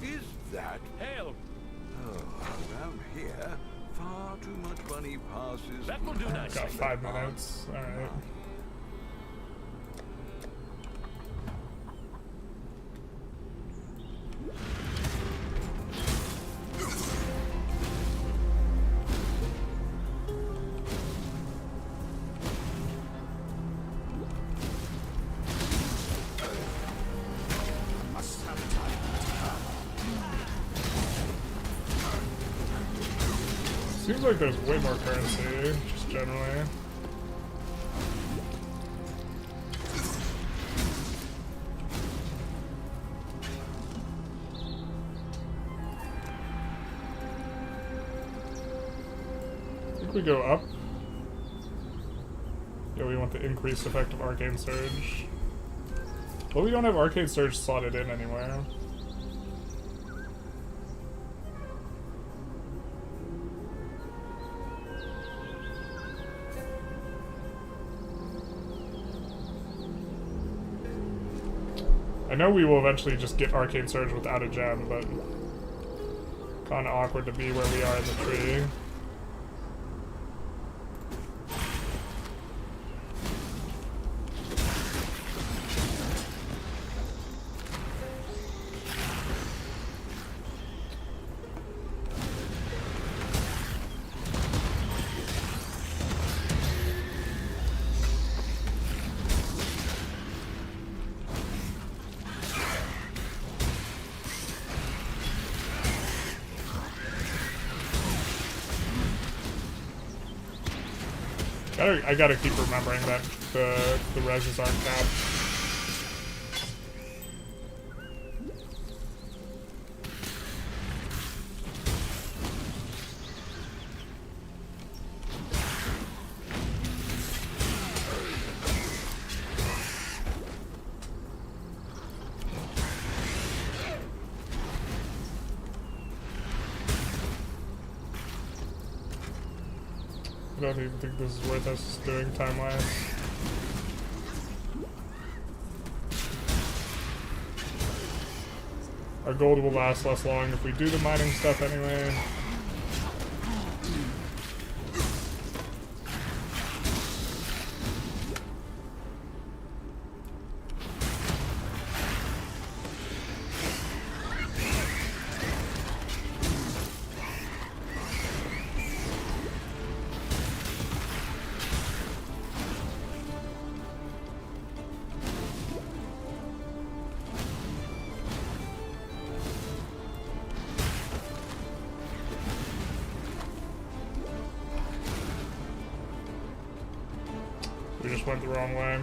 Is that Hail! Oh, around here, far too much money passes. That will do nicely. Got 5 minutes. Alright. Must have time to come. Seems like there's way more currency, just generally. I think we go up. Yeah, we want the increased effect of Arcane Surge. Well, we don't have Arcane Surge slotted in anywhere. I know we will eventually just get Arcane Surge without a gem, but kinda awkward to be where we are in the tree. I gotta keep remembering that the reses aren't capped. I don't even think this is worth us doing time-wise. Our gold will last less long if we do the mining stuff anyway. We just went the wrong way.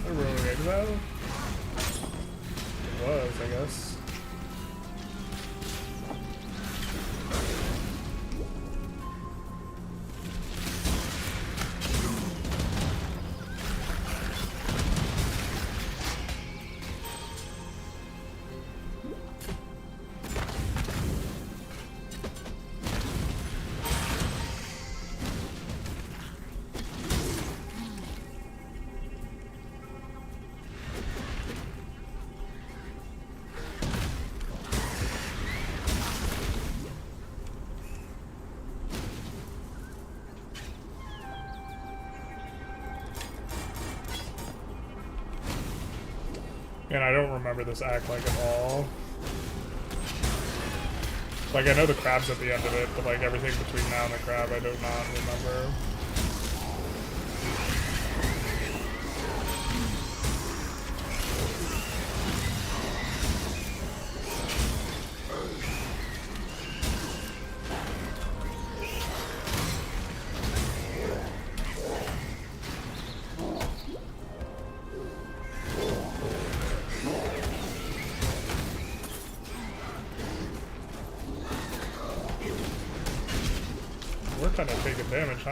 A rogue exile? It was, I guess. And I don't remember this act like at all. Like, I know the crab's at the end of it, but like everything between now and the crab I do not remember. We're kind of taking damage, huh?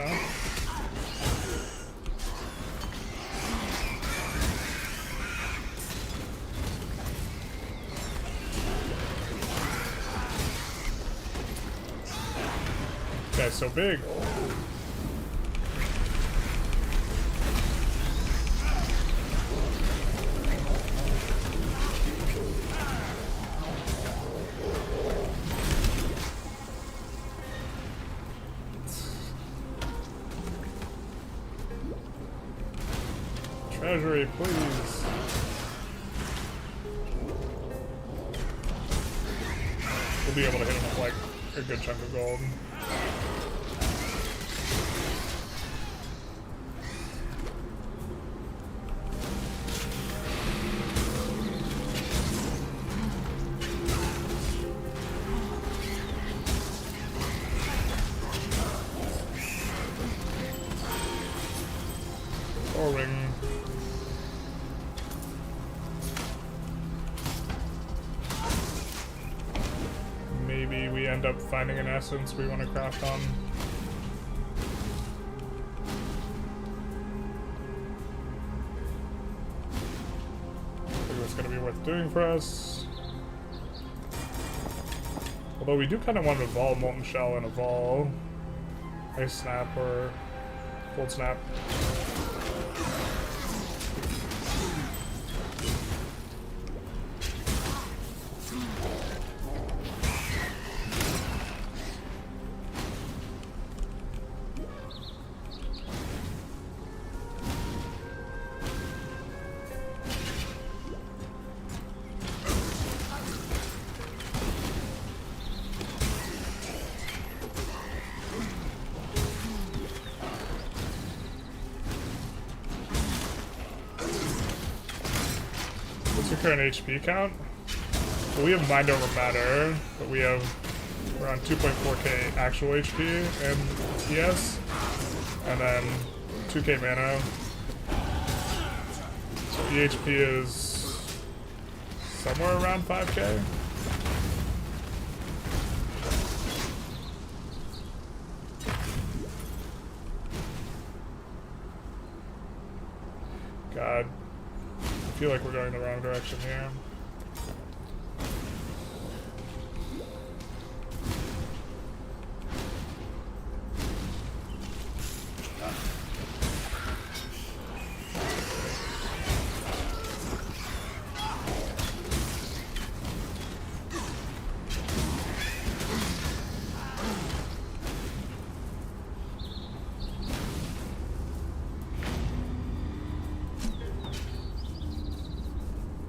Guy's so big. Treasury, please. We'll be able to hit him with like a good chunk of gold. Ring. Maybe we end up finding an essence we want to craft on. I think that's going to be worth doing for us. Although we do kind of want to evolve Molten Shell and evolve Ice Snap or Cold Snap. Current HP count. So we have Mind Over Matter, but we're on 2.4k actual HP and TS, and then 2k mana. So EHP is somewhere around 5k. God. I feel like we're going the wrong direction here.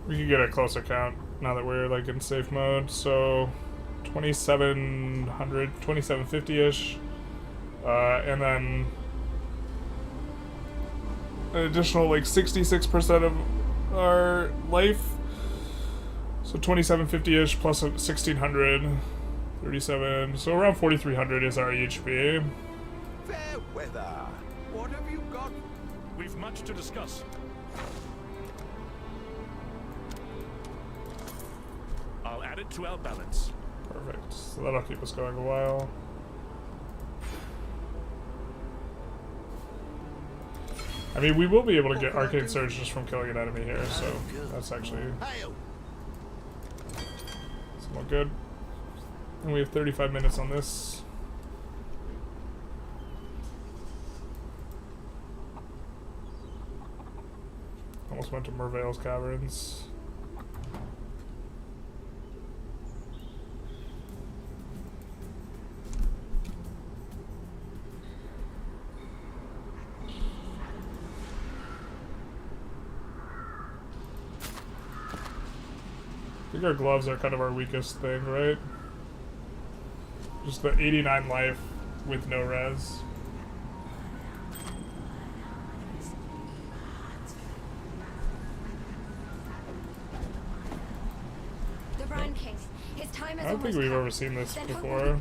We can get a closer count now that we're like in safe mode. So 2700, 2750-ish. And then an additional like 66% of our life. So 2750-ish plus 1600, 37. So around 4300 is our HP. Fair weather. What have you got? We've much to discuss. I'll add it to our balance. Perfect. So that'll keep us going a while. I mean, we will be able to get Arcane Surge just from killing an enemy here, so that's actually somewhat good. And we have 35 minutes on this. Almost went to Merveil's Caverns. think our gloves are kind of our weakest thing, right? Just the 89 life with no res. The Brine King. His time is I don't think almost we've come. ever seen this Then before.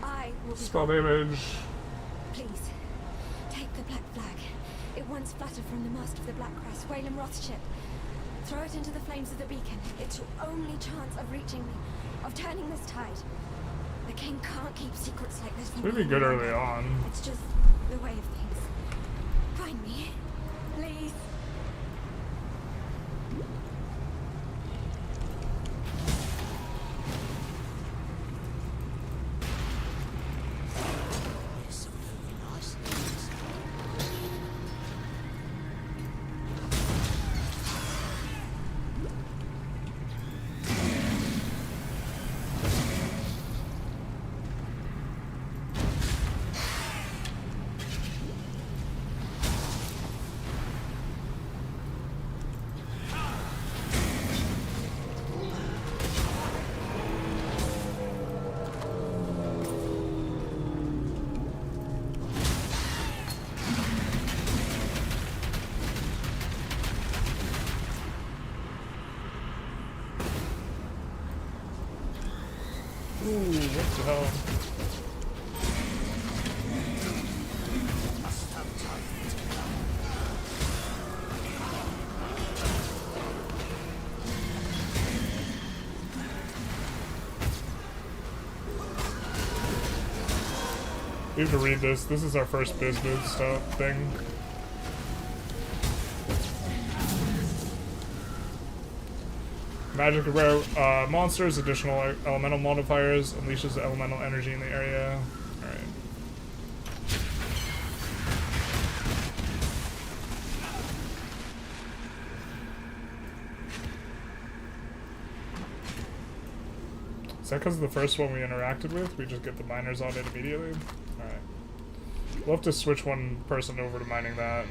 I will be Spell gone. damage. Please, take the black flag. It once fluttered from the mast of the Black Crest, Whalem Roth's ship. Throw it into the flames of the beacon. It's your only chance of reaching me, of turning this tide. The king can't keep secrets like this from It's really me good any early longer. on. It's just the way of things. Find me, please. Ooh, what the hell? We have to read this. This is our first business stuff thing. Magic about monsters, additional elemental modifiers, unleashes elemental energy in the area. Alright. Is that because of the first one we interacted with? We just get the miners on it immediately? Alright. We'll have to switch one person over to mining that.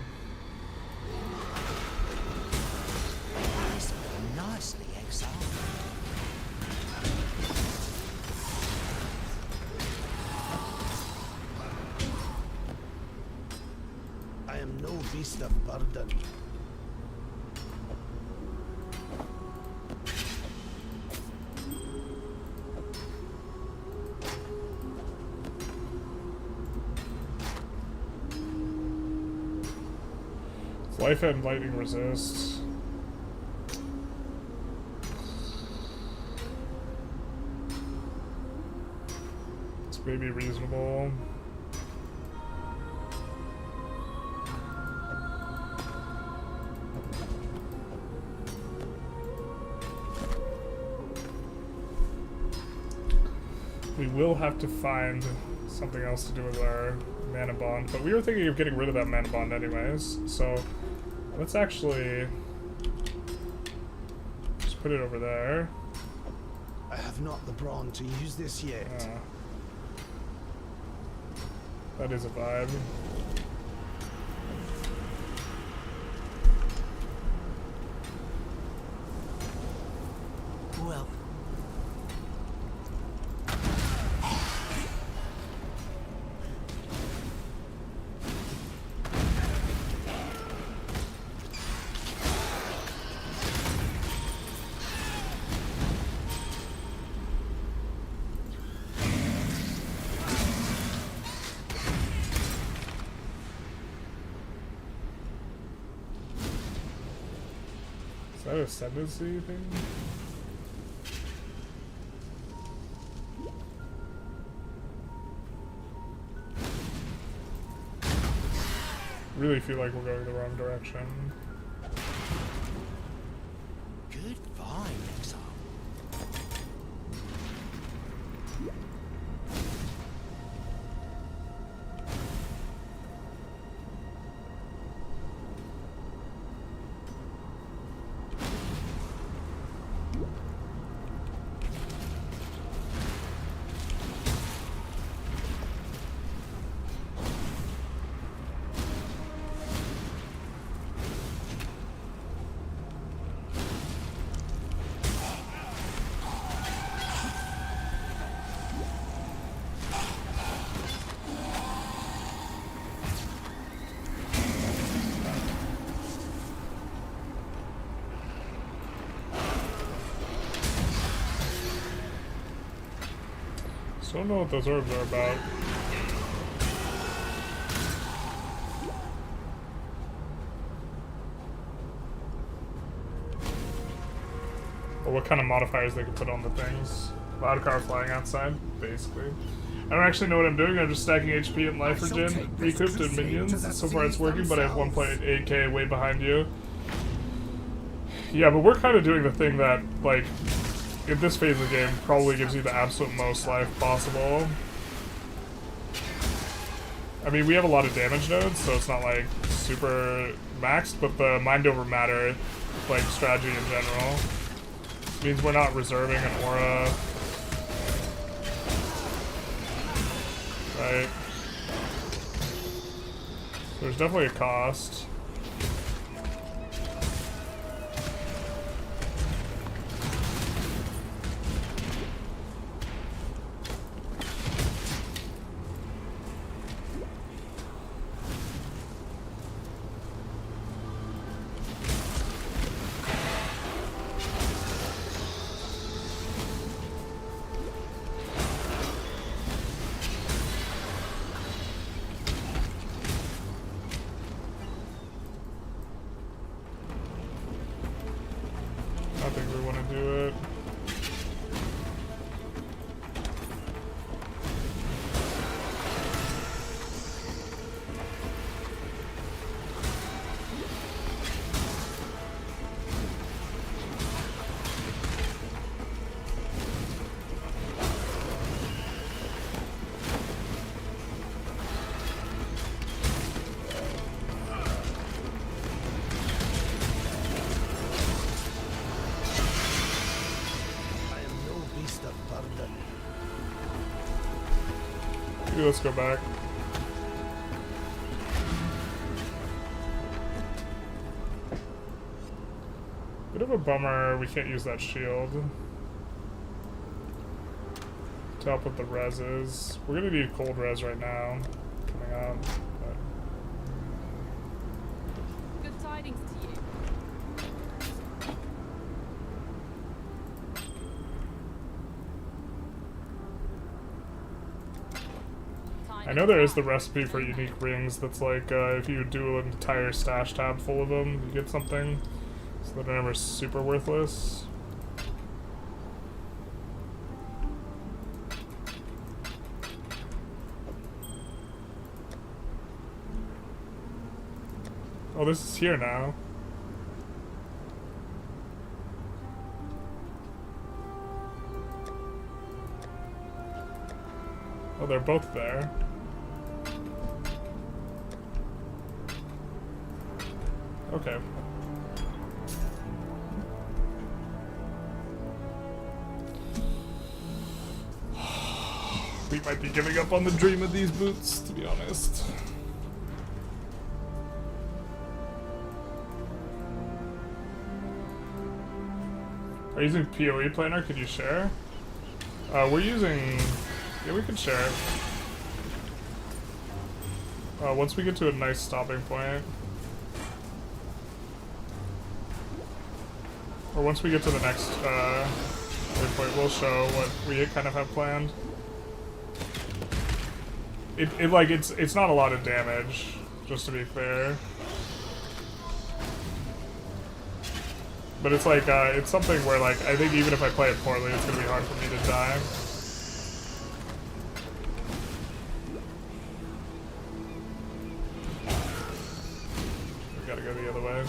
Nicely, Exile. I am no beast of burden. Life and lightning resist. It's maybe reasonable. We will have to find something else to do with our mana bond, but we were thinking of getting rid of that mana bond anyways, so let's actually just put it over there. I have not the brawn to use this yet. That is a vibe. Well. Is that a ascendancy thing? Really feel like we're going the wrong direction. Good find, Exile. Still don't know what those orbs are about. Or what kind of modifiers they can put on the things. Loud car flying outside, basically. I don't actually know what I'm doing, I'm just stacking HP and life regen, recouped and minions. So far it's working, but I have 1.8k way behind you. Yeah, but we're kind of doing the thing that, like, in this phase of the game, probably gives you the absolute most life possible. I mean, we have a lot of damage nodes, so it's not, like, super maxed, but the mind over matter, like, strategy in general means we're not reserving an aura. Right. There's definitely a cost. I think we want to do it. Maybe let's go back. Bit of a bummer we can't use that shield to help with the reses. We're gonna need cold res right now coming up. But Good tidings to you. I know there is the recipe for unique rings that's like, if you do an entire stash tab full of them, you get something. So that they're never super worthless. Oh, this is here now. Oh, they're both there. Okay. We might be giving up on the dream of these boots, to be honest. Are you using PoE planner? Could you share? We're using... Yeah, we could share it. Once we get to a nice stopping point. Or once we get to the next waypoint, we'll show what we kind of have planned. It's not a lot of damage, just to be fair. But it's like, it's something where, like, I think even if I play it poorly, it's gonna be hard for me to die. We gotta go the other way.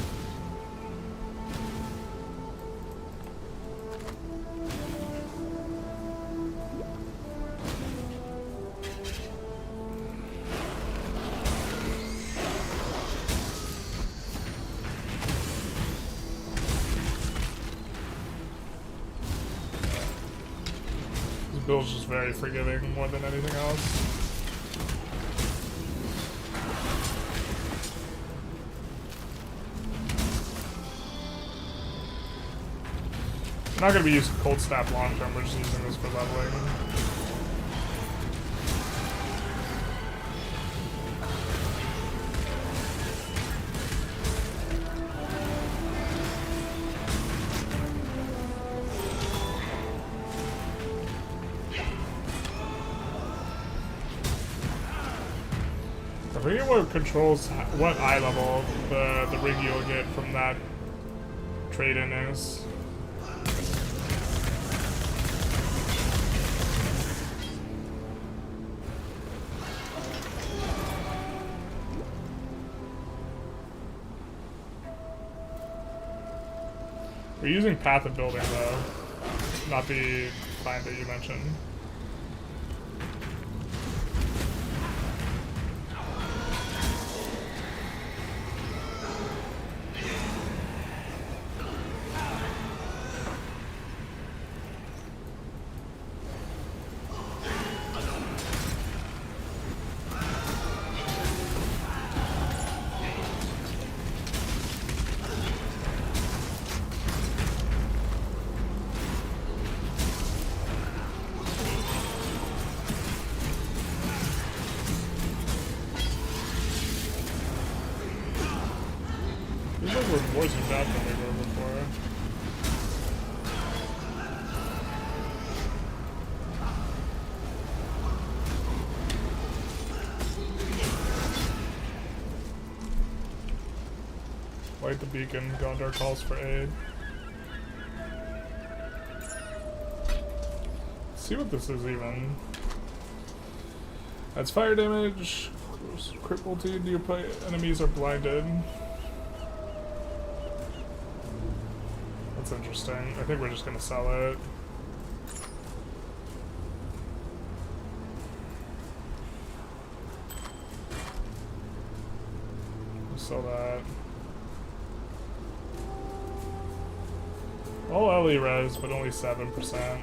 Bill's just very forgiving more than anything else. I'm not going to be using Cold Snap long term, we're just using this for leveling. forget what controls what eye level the rig you'll get from that trade-in is. We're using Path of Building though, not the client that you mentioned. These ones were more zoomed out than we were before. Light the beacon, Gondor calls for aid. Let's see what this is even. Adds fire damage, crit multi, new enemies are blinded. That's interesting. I think we're just gonna sell it. We'll sell that. All LE res, but only 7%.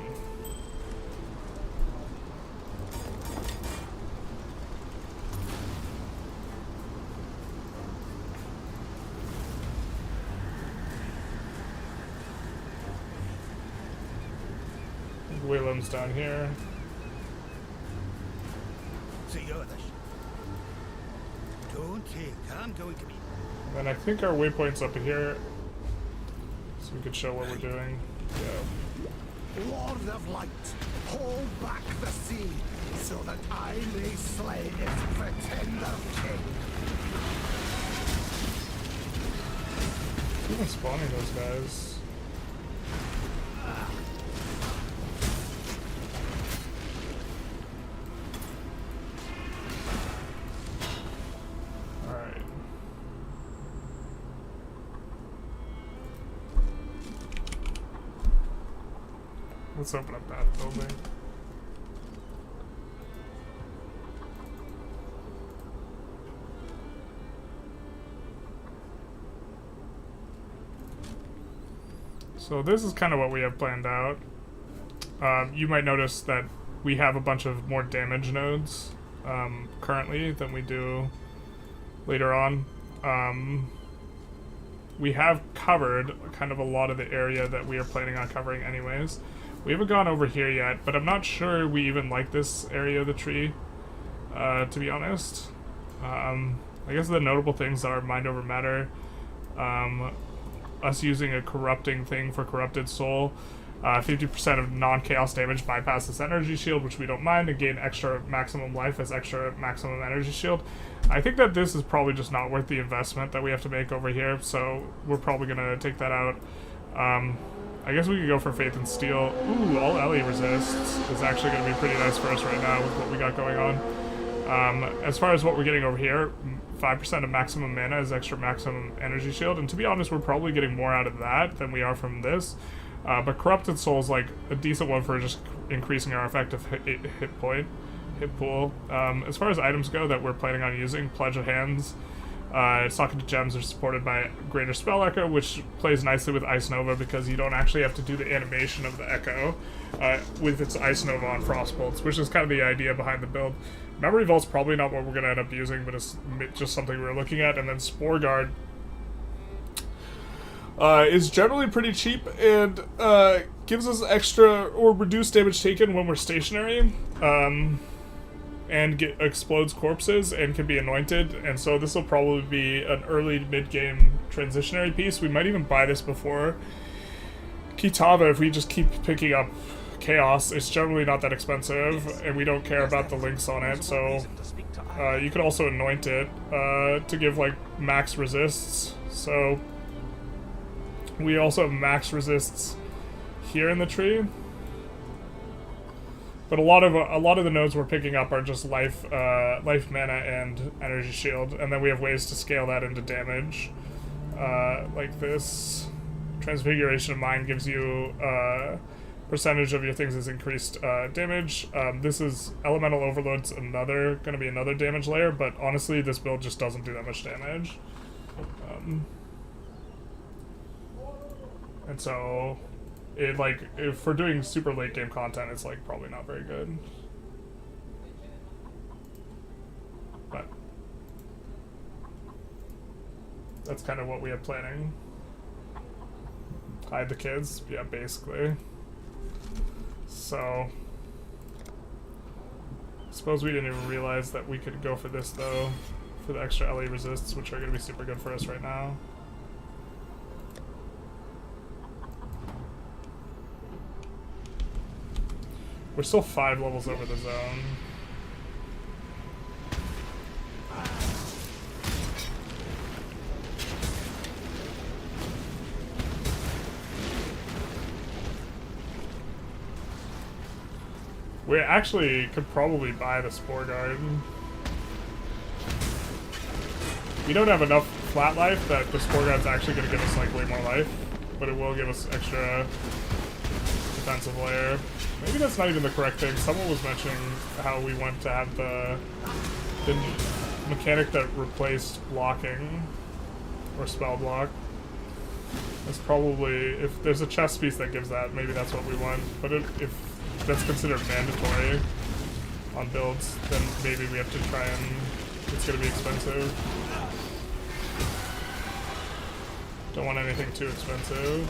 Willem's down here. So you're the don't take, I'm going to be. And I think our waypoint's up here, so we could show what we're doing. Yeah. Lord of Light, hold back the sea, so that I may slay its pretender king. Even spawning those guys. Let's open up that building. So this is kind of what we have planned out. You might notice that we have a bunch of more damage nodes currently than we do later on. We have covered kind of a lot of the area that we are planning on covering anyways. We haven't gone over here yet, but I'm not sure we even like this area of the tree, to be honest. I guess the notable things are Mind Over Matter, us using a corrupting thing for Corrupted Soul, 50% of non-chaos damage bypasses energy shield, which we don't mind, and gain extra maximum life as extra maximum energy shield. I think that this is probably just not worth the investment that we have to make over here, so we're probably going to take that out. I guess we could go for Faith and Steel. Ooh, all LE resists is actually going to be pretty nice for us right now with what we got going on. As far as what we're getting over here, 5% of maximum mana is extra maximum energy shield, and to be honest, we're probably getting more out of that than we are from this. But Corrupted Soul is like a decent one for just increasing our effective hit pool. As far as items go that we're planning on using, Pledge of Hands, Socket to Gems are supported by Greater Spell Echo, which plays nicely with Ice Nova because you don't actually have to do the animation of the Echo with its Ice Nova on Frost Bolts, which is kind of the idea behind the build. Memory Vault's probably not what we're going to end up using, but it's just something we're looking at. And then Spore Guard is generally pretty cheap and gives us extra or reduced damage taken when we're stationary. And explodes corpses and can be anointed, and so this will probably be an early mid-game transitionary piece. We might even buy this before Kitava if we just keep picking up chaos. It's generally not that expensive, and we don't care about the links on it, so you could also anoint it to give like max resists. So we also have max resists here in the tree, but a lot of the nodes we're picking up are just life mana and energy shield, and then we have ways to scale that into damage, like this. Transfiguration of Mind gives you percentage of your things is increased damage. This is Elemental Overload's gonna be another damage layer, but honestly this build just doesn't do that much damage. And so it like, if for doing super late game content, it's like probably not very good. But that's kind of what we have planning. Hide the kids, yeah, basically. So suppose we didn't even realize that we could go for this though, for the extra LE resists, which are gonna be super good for us right now. We're still 5 levels over the zone. We actually could probably buy the Spore Guard. We don't have enough flat life that the Spore Guard's actually going to give us like way more life, but it will give us extra defensive layer. Maybe that's not even the correct thing. Someone was mentioning how we want to have the mechanic that replaced blocking or spell block. That's probably, if there's a chest piece that gives that, maybe that's what we want. But if that's considered mandatory on builds, then maybe we have to try and, it's gonna be expensive. Don't want anything too expensive.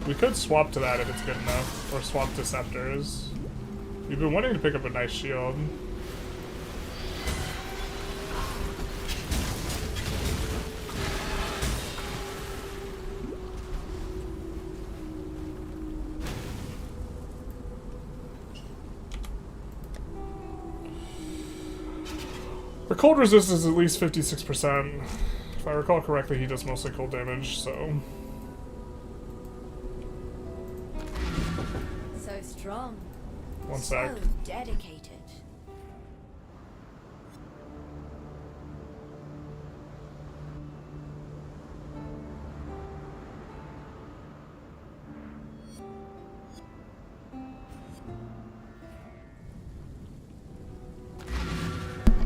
We could swap to that if it's good enough, or swap to scepters. We've been wanting to pick up a nice shield. The cold resistance is at least 56%. If I recall correctly, he does mostly cold damage, so... So strong. One sec. So dedicated.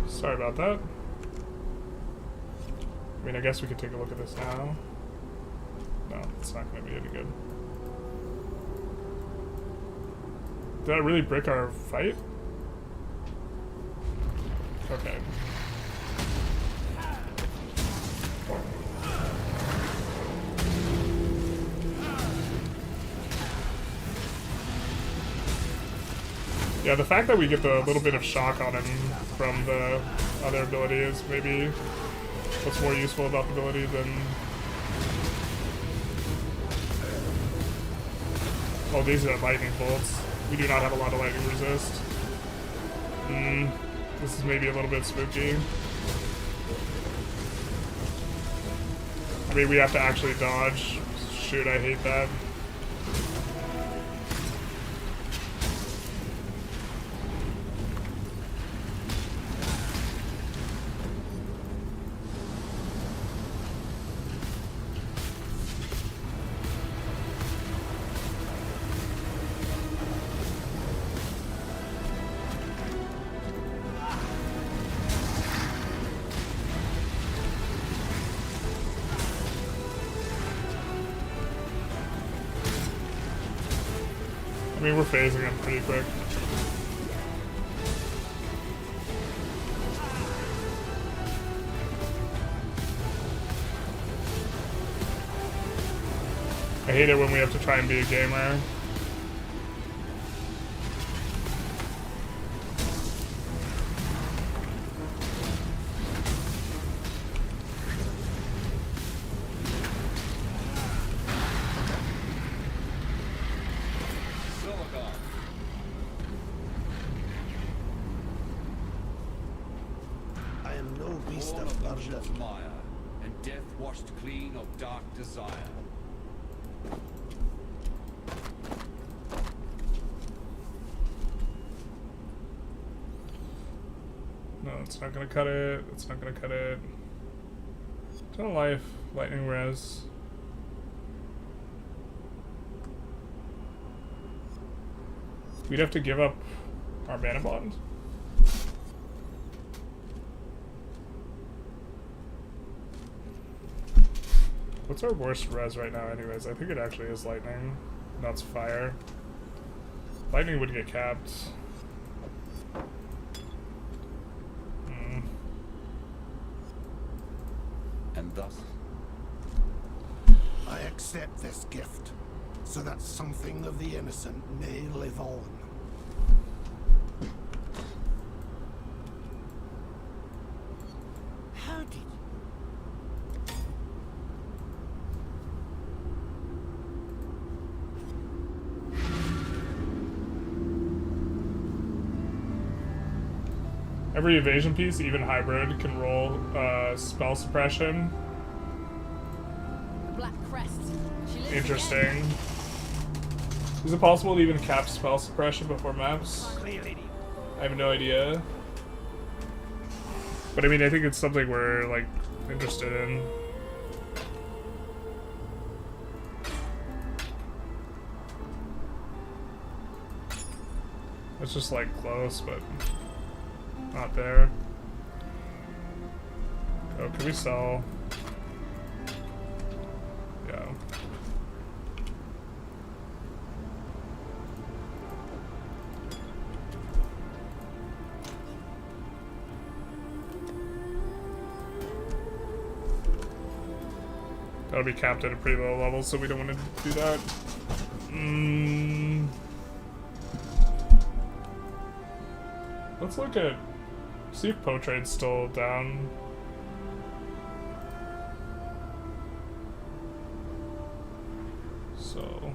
Sorry about that. I mean, I guess we could take a look at this now. No, it's not going to be any good. Did I really brick our fight? Okay. Yeah, the fact that we get the little bit of shock on him from the other ability is maybe what's more useful about the ability than... Oh, these are lightning bolts. We do not have a lot of lightning resist. This is maybe a little bit spooky. I mean, we have to actually dodge. Shoot, I hate that. I mean, we're phasing him pretty quick. I hate it when we have to try and be a gamer. beast Born of of burden. luscious mire, and death washed clean of dark desire. No, it's not gonna cut it. It's not gonna cut it. Ton life, lightning res. We'd have to give up our mana bond. What's our worst res right now anyways? I think it actually is lightning. No, it's fire. Lightning would get capped. And thus, I accept this gift, so that something of the innocent may live on. How did you? Every evasion piece, even hybrid, can roll spell suppression. The Black Crest. She lives Interesting. again. Is it possible to even cap spell suppression before maps? Clearly. I have no idea. But I mean, I think it's something we're, like, interested in. It's just, like, close, but not there. Oh, can we sell? Yeah. That'll be capped at a pretty low level, so we don't want to do that. Let's look at... see if PoE trade's still down. So...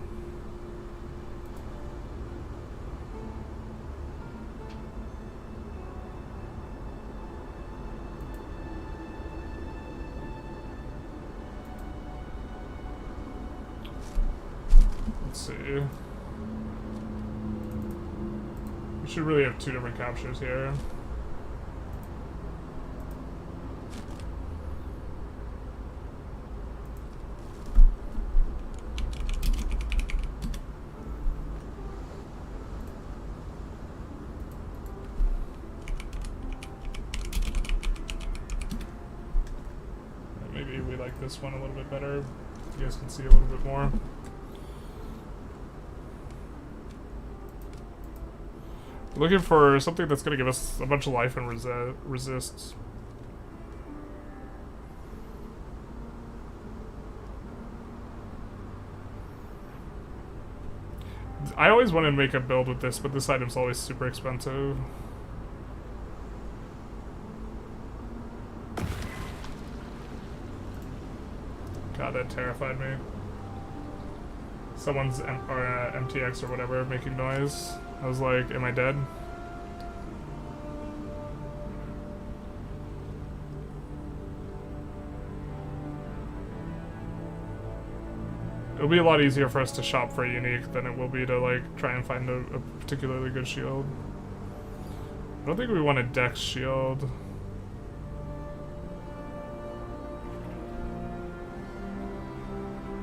let's see. We should really have two different captures here. Maybe we like this one a little bit better. You guys can see a little bit more. Looking for something that's gonna give us a bunch of life and resist. I always wanted to make a build with this, but this item's always super expensive. God, that terrified me. Someone's MTX or whatever making noise. I was like, am I dead? It'll be a lot easier for us to shop for a unique than it will be to like try and find a particularly good shield. I don't think we want a Dex shield.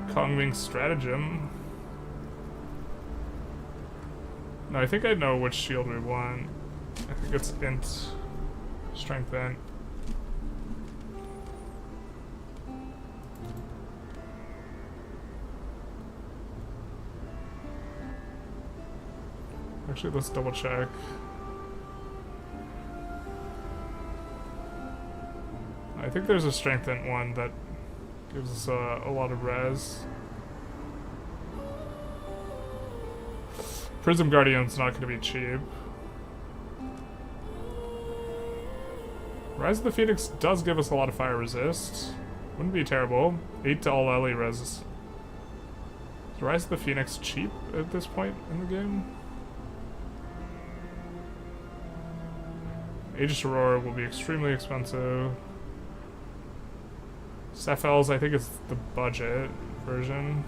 Kongming Stratagem. No, I think I know which shield we want. I think it's Int. Strength Int. Actually, let's double check. I think there's a Strength Int one that gives us a lot of res. Prism Guardian's not going to be cheap. Rise of the Phoenix does give us a lot of fire resist. Wouldn't be terrible. 8 to all Ellie res. Is Rise of the Phoenix cheap at this point in the game? Aegis Aurora will be extremely expensive. FLs, I think, is the budget version.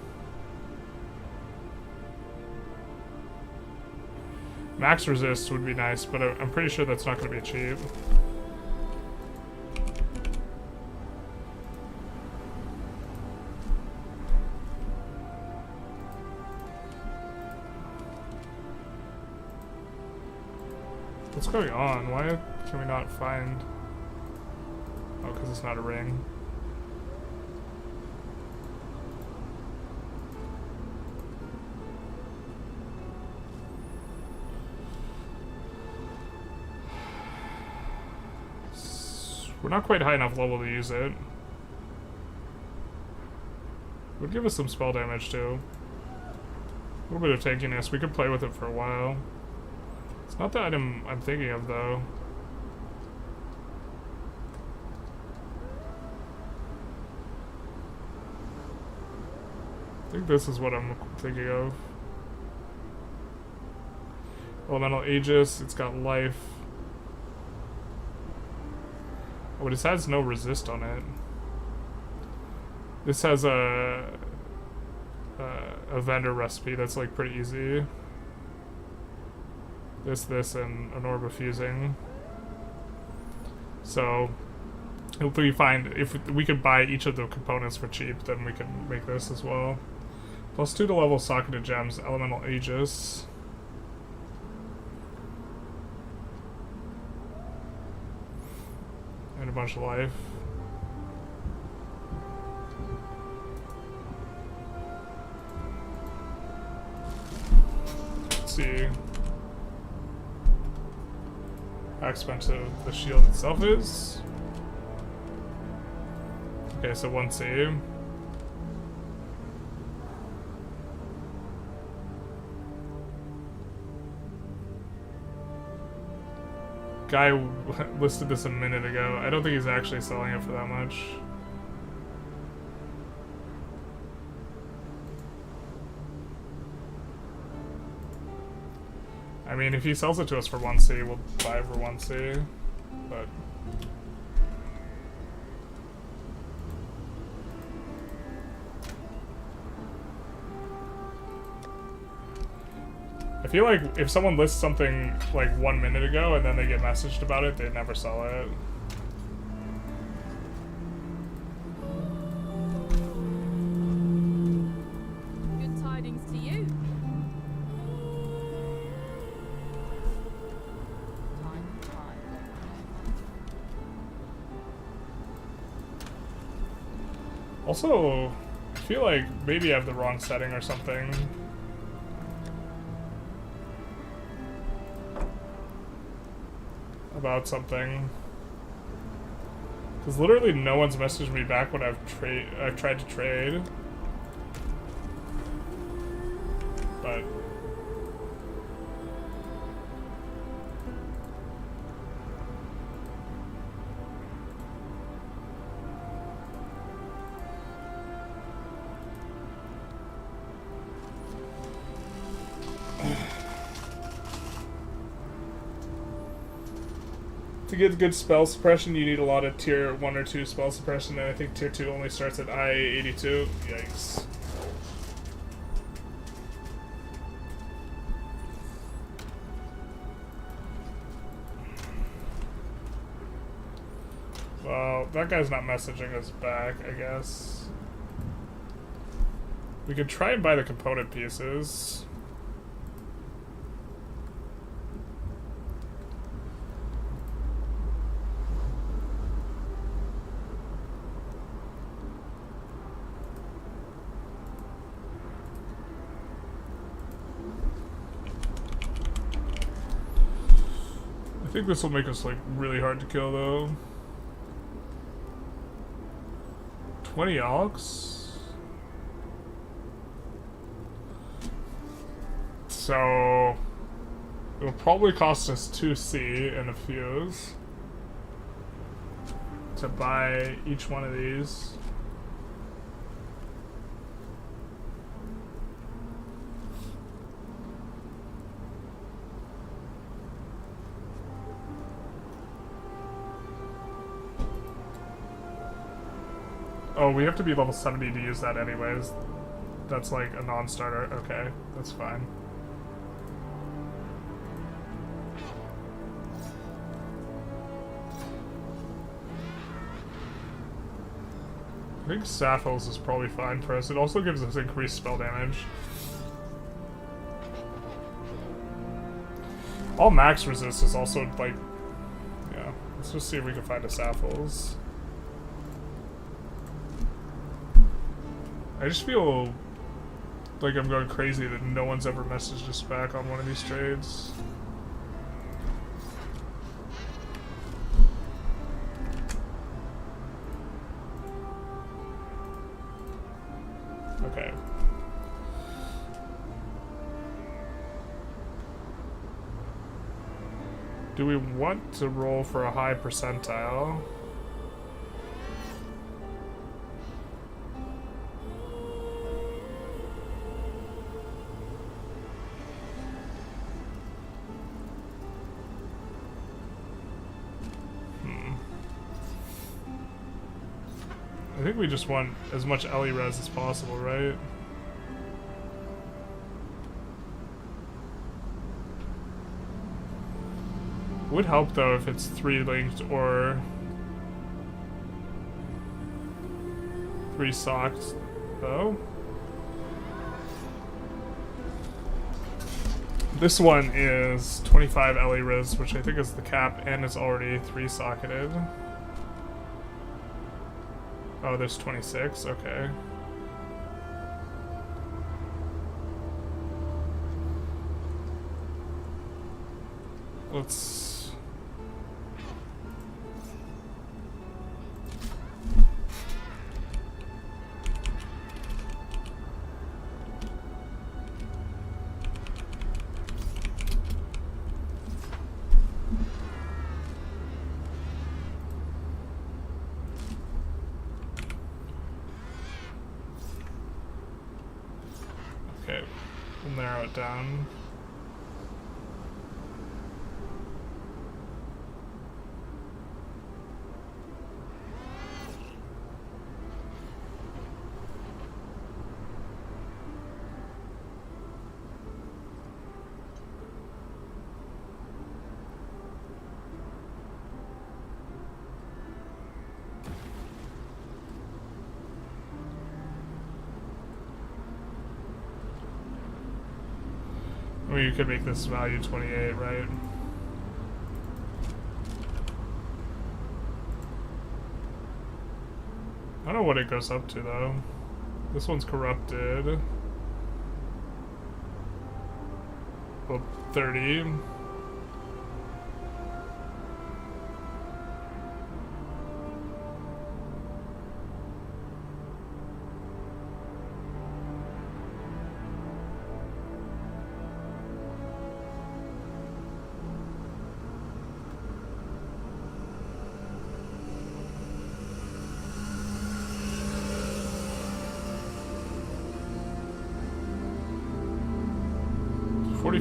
Max resist would be nice, but I'm pretty sure that's not going to be cheap. What's going on? Why can we not find... Oh, because it's not a ring. We're not quite high enough level to use it. Would give us some spell damage too. A little bit of tankiness. We could play with it for a while. It's not the item I'm thinking of though. I think this is what I'm thinking of. Elemental Aegis, it's got life. Oh, it has no resist on it. This has a vendor recipe that's like pretty easy. This, and an orb of fusing. So, if we find, if we could buy each of the components for cheap, then we can make this as well. +2 to level socketed gems, elemental Aegis. And a bunch of life. Let's see how expensive the shield itself is. Okay, so 1C. Guy listed this a minute ago. I don't think he's actually selling it for that much. I mean, if he sells it to us for 1C, we'll buy it for 1C, but... I feel like if someone lists something like 1 minute ago and then they get messaged about it, they never sell it. Good tidings to you. Also, I feel like maybe I have the wrong setting or something. About something. Because literally no one's messaged me back when I've tried to trade. But... To get good spell suppression, you need a lot of tier 1 or 2 spell suppression, and I think tier 2 only starts at I-82. Yikes. Well, that guy's not messaging us back, I guess. We could try and buy the component pieces. I think this will make us like really hard to kill though. 20 Alex? So it'll probably cost us 2C and a fuse to buy each one of these. Oh, we have to be level 70 to use that anyways. That's like a non-starter. Okay, that's fine. I think Sappho's is probably fine for us. It also gives us increased spell damage. All max resist is also like... Yeah, let's just see if we can find a Sappho's. I just feel like I'm going crazy that no one's ever messaged us back on one of these trades. Okay. Do we want to roll for a high percentile? I think we just want as much Ellie res as possible, right? Would help though if it's 3 linked or 3 socked though. This one is 25 Ellie res, which I think is the cap, and it's already 3 socketed. Oh, there's 26, okay. Let's... Okay, we'll narrow it down. I mean, you could make this value 28, right? I don't know what it goes up to, though. This one's corrupted. Well, 30.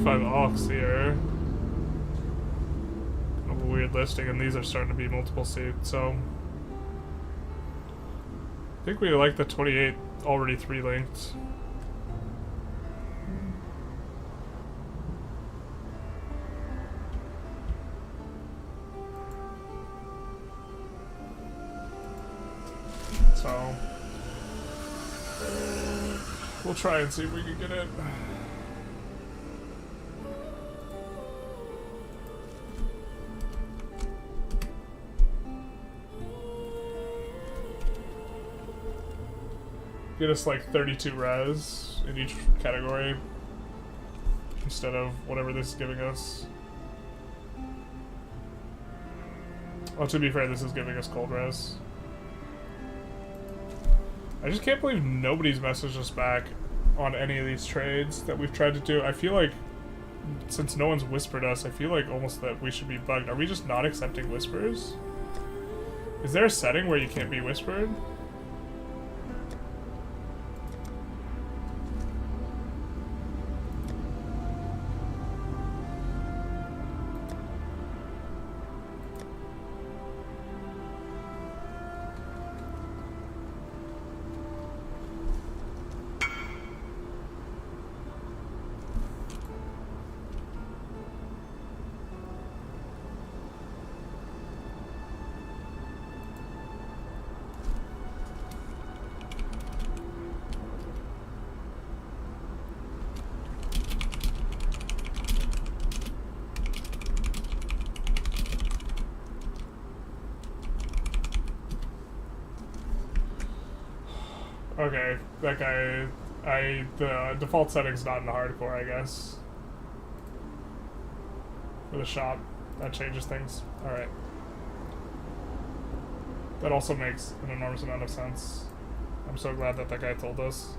Ox here. Kind of a weird listing, and these are starting to be multiple seats, so I think we like the 28 already 3 linked. So we'll try and see if we can get it. Get us like 32 res in each category instead of whatever this is giving us. Well, to be fair, this is giving us cold res. I just can't believe nobody's messaged us back on any of these trades that we've tried to do. I feel like, since no one's whispered us, I feel like almost that we should be bugged. Are we just not accepting whispers? Is there a setting where you can't be whispered? Okay, that guy... the default setting's not in hardcore, I guess. For the shop. That changes things. Alright. That also makes an enormous amount of sense. I'm so glad that that guy told us.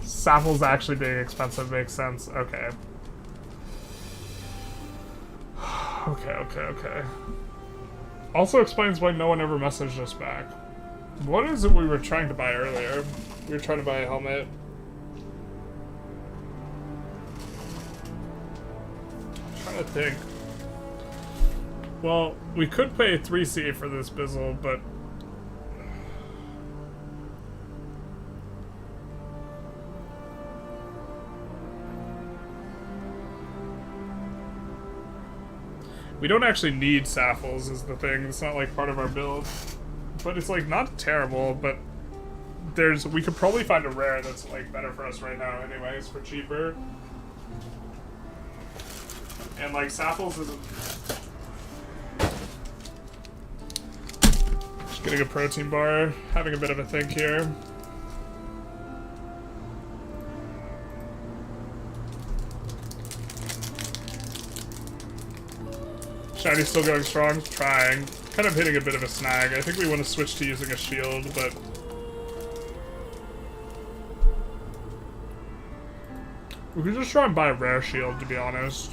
Sapples actually being expensive makes sense. Okay. Okay. Also explains why no one ever messaged us back. What is it we were trying to buy earlier? We were trying to buy a helmet. I'm trying to think. Well, we could pay 3C for this bizzle, but... we don't actually need Saffles is the thing. It's not like part of our build. But it's like not terrible, but we could probably find a rare that's like better for us right now anyways for cheaper. And like Saffles isn't... just getting a protein bar, having a bit of a think here. Shiny's still going strong, trying. Kind of hitting a bit of a snag. I think we want to switch to using a shield, but... we could just try and buy a rare shield, to be honest.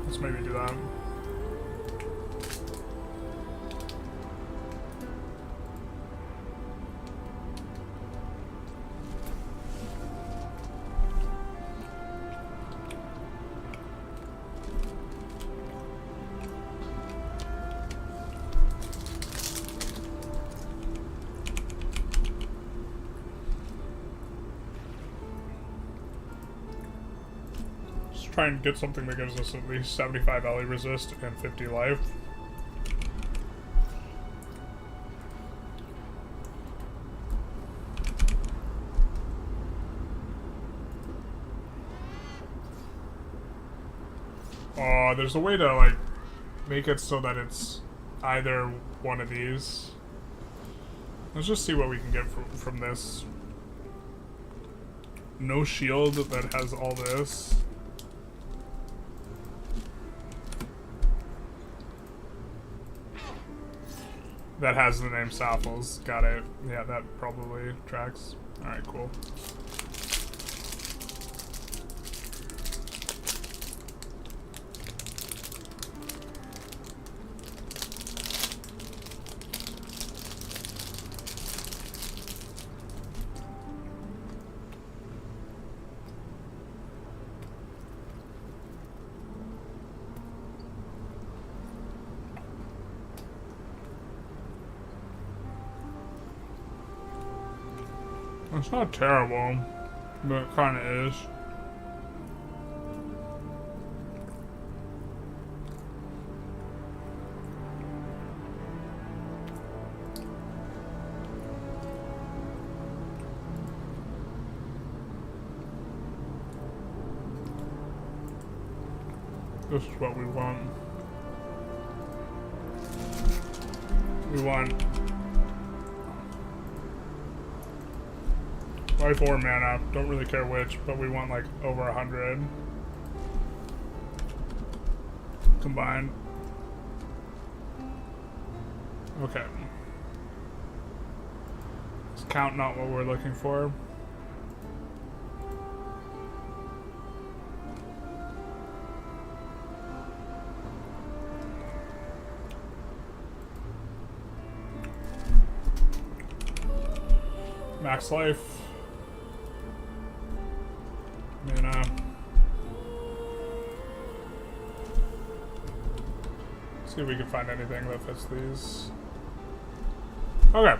Let's maybe do that. Try and get something that gives us at least 75 LE resist and 50 life. Oh, there's a way to like make it so that it's either one of these. Let's just see what we can get from this. No shield that has all this. That has the name Saffles. Got it. Yeah, that probably tracks. Alright, cool. It's not terrible, but it kind of is. This is what we want. We want life or mana, don't really care which, but we want like over 100 combined. Okay. Is count not what we're looking for? Max life. See if we can find anything that fits these. Okay.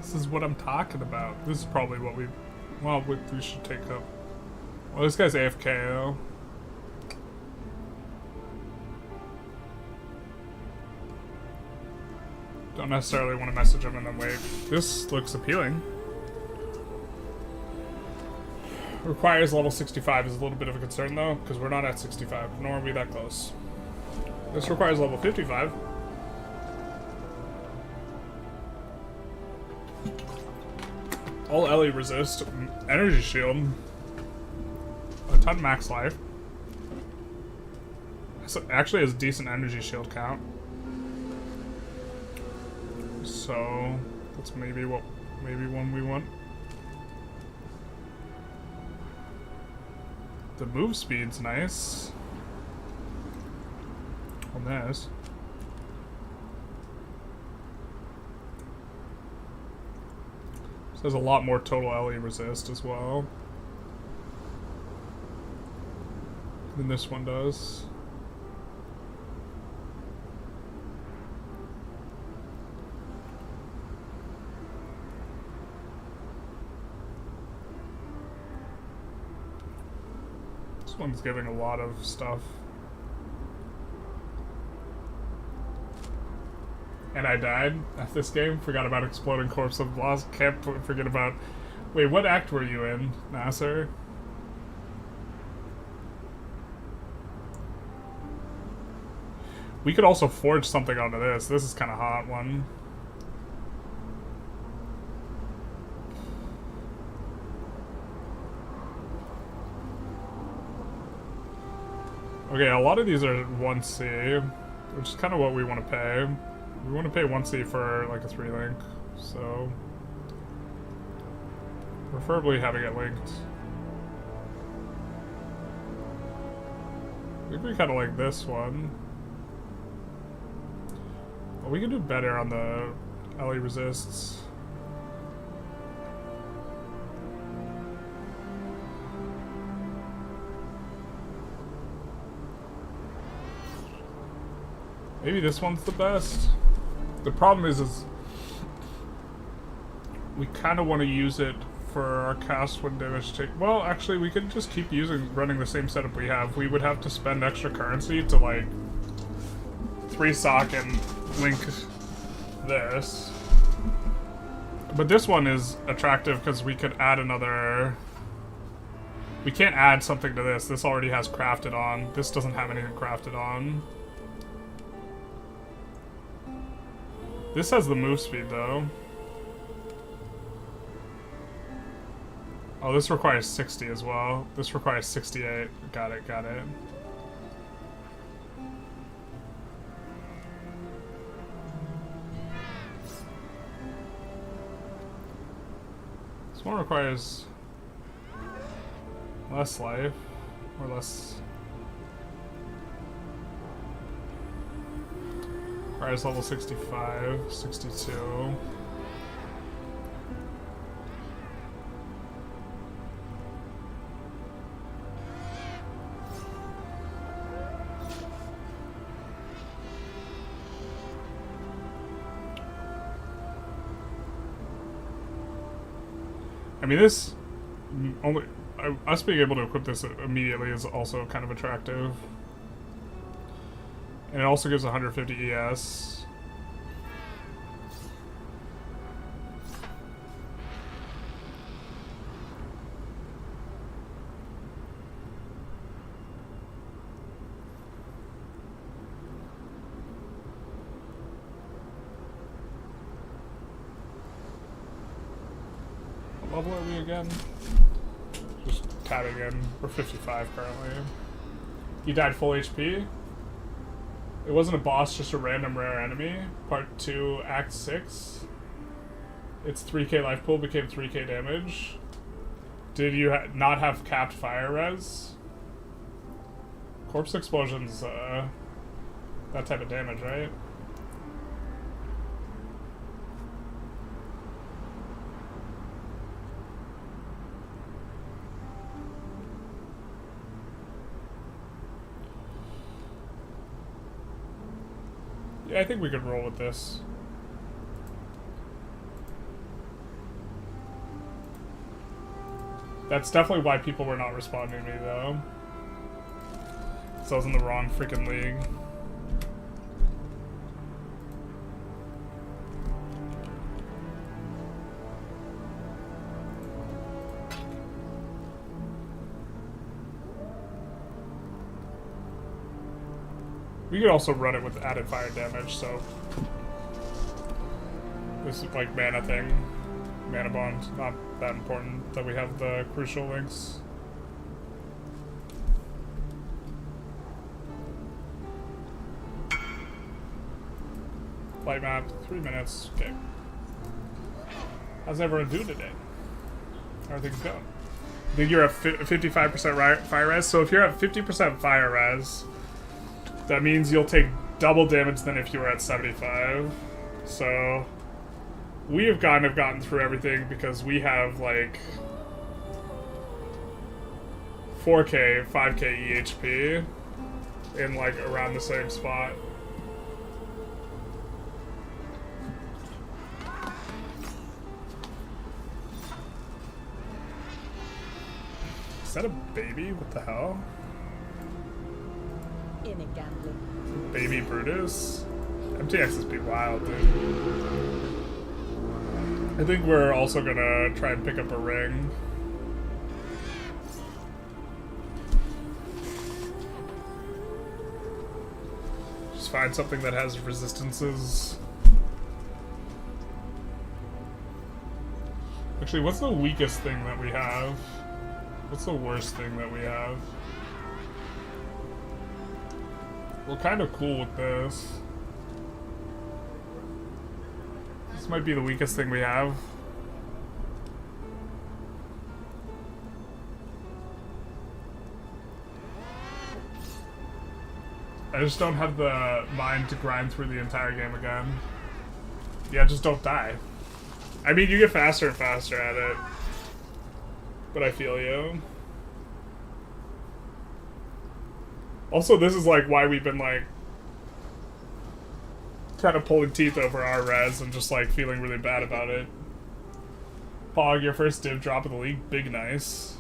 This is what I'm talking about. This is probably what we... Well, we should take up. Well, this guy's AFK, though. Don't necessarily want to message him and then wait. This looks appealing. Requires level 65 is a little bit of a concern, though, because we're not at 65, nor are we that close. This requires level 55. All LE resist, energy shield, a ton max life. So actually has decent energy shield count. So that's maybe one we want. The move speed's nice on this. This has a lot more total LE resist as well than this one does. This one's giving a lot of stuff. And I died at this game. Forgot about Exploding Corpse of Lost. Can't forget about... Wait, what act were you in, Nasser? We could also forge something onto this. This is kind of hot one. Okay, a lot of these are 1C, which is kind of what we want to pay. We want to pay 1C for like a 3-link, so preferably having it linked. I think we kind of like this one. Well, we can do better on the LE resists. Maybe this one's the best. The problem is we kind of want to use it for our cast when damage take. Well, actually, we could just keep running the same setup we have. We would have to spend extra currency to like 3-sock and link this. But this one is attractive because we could add another. We can't add something to this. This already has crafted on. This doesn't have anything crafted on. This has the move speed, though. Oh, this requires 60 as well. This requires 68. Got it, got it. This one requires less life, or less... Requires level 65, 62. I mean, this only us being able to equip this immediately is also kind of attractive. And it also gives 150 ES. What level are we again? Just tabbing in. We're 55 currently. He died full HP. It wasn't a boss, just a random rare enemy. Part 2, Act 6. Its 3k life pool became 3k damage. Did you not have capped fire res? Corpse explosions, that type of damage, right? Yeah, I think we could roll with this. That's definitely why people were not responding to me, though. So I was in the wrong freaking league. We could also run it with added fire damage, so this is like mana thing. Mana bond, not that important that we have the crucial links. Light map, 3 minutes, okay. How's everyone doing today? How are things going? I think you're at 55% fire res, so if you're at 50% fire res, that means you'll take double damage than if you were at 75. So we have kind of gotten through everything because we have like 4k, 5k EHP in like around the same spot. Is that a baby? What the hell? In a gambling. Baby Brutus? MTX is be wild, dude. I think we're also gonna try and pick up a ring. Just find something that has resistances. Actually, what's the weakest thing that we have? What's the worst thing that we have? We're kind of cool with this. This might be the weakest thing we have. I just don't have the mind to grind through the entire game again. Yeah, just don't die. I mean, you get faster and faster at it. But I feel you. Also, this is like why we've been like kind of pulling teeth over our res and just like feeling really bad about it. Pog, your first div drop of the league, big nice.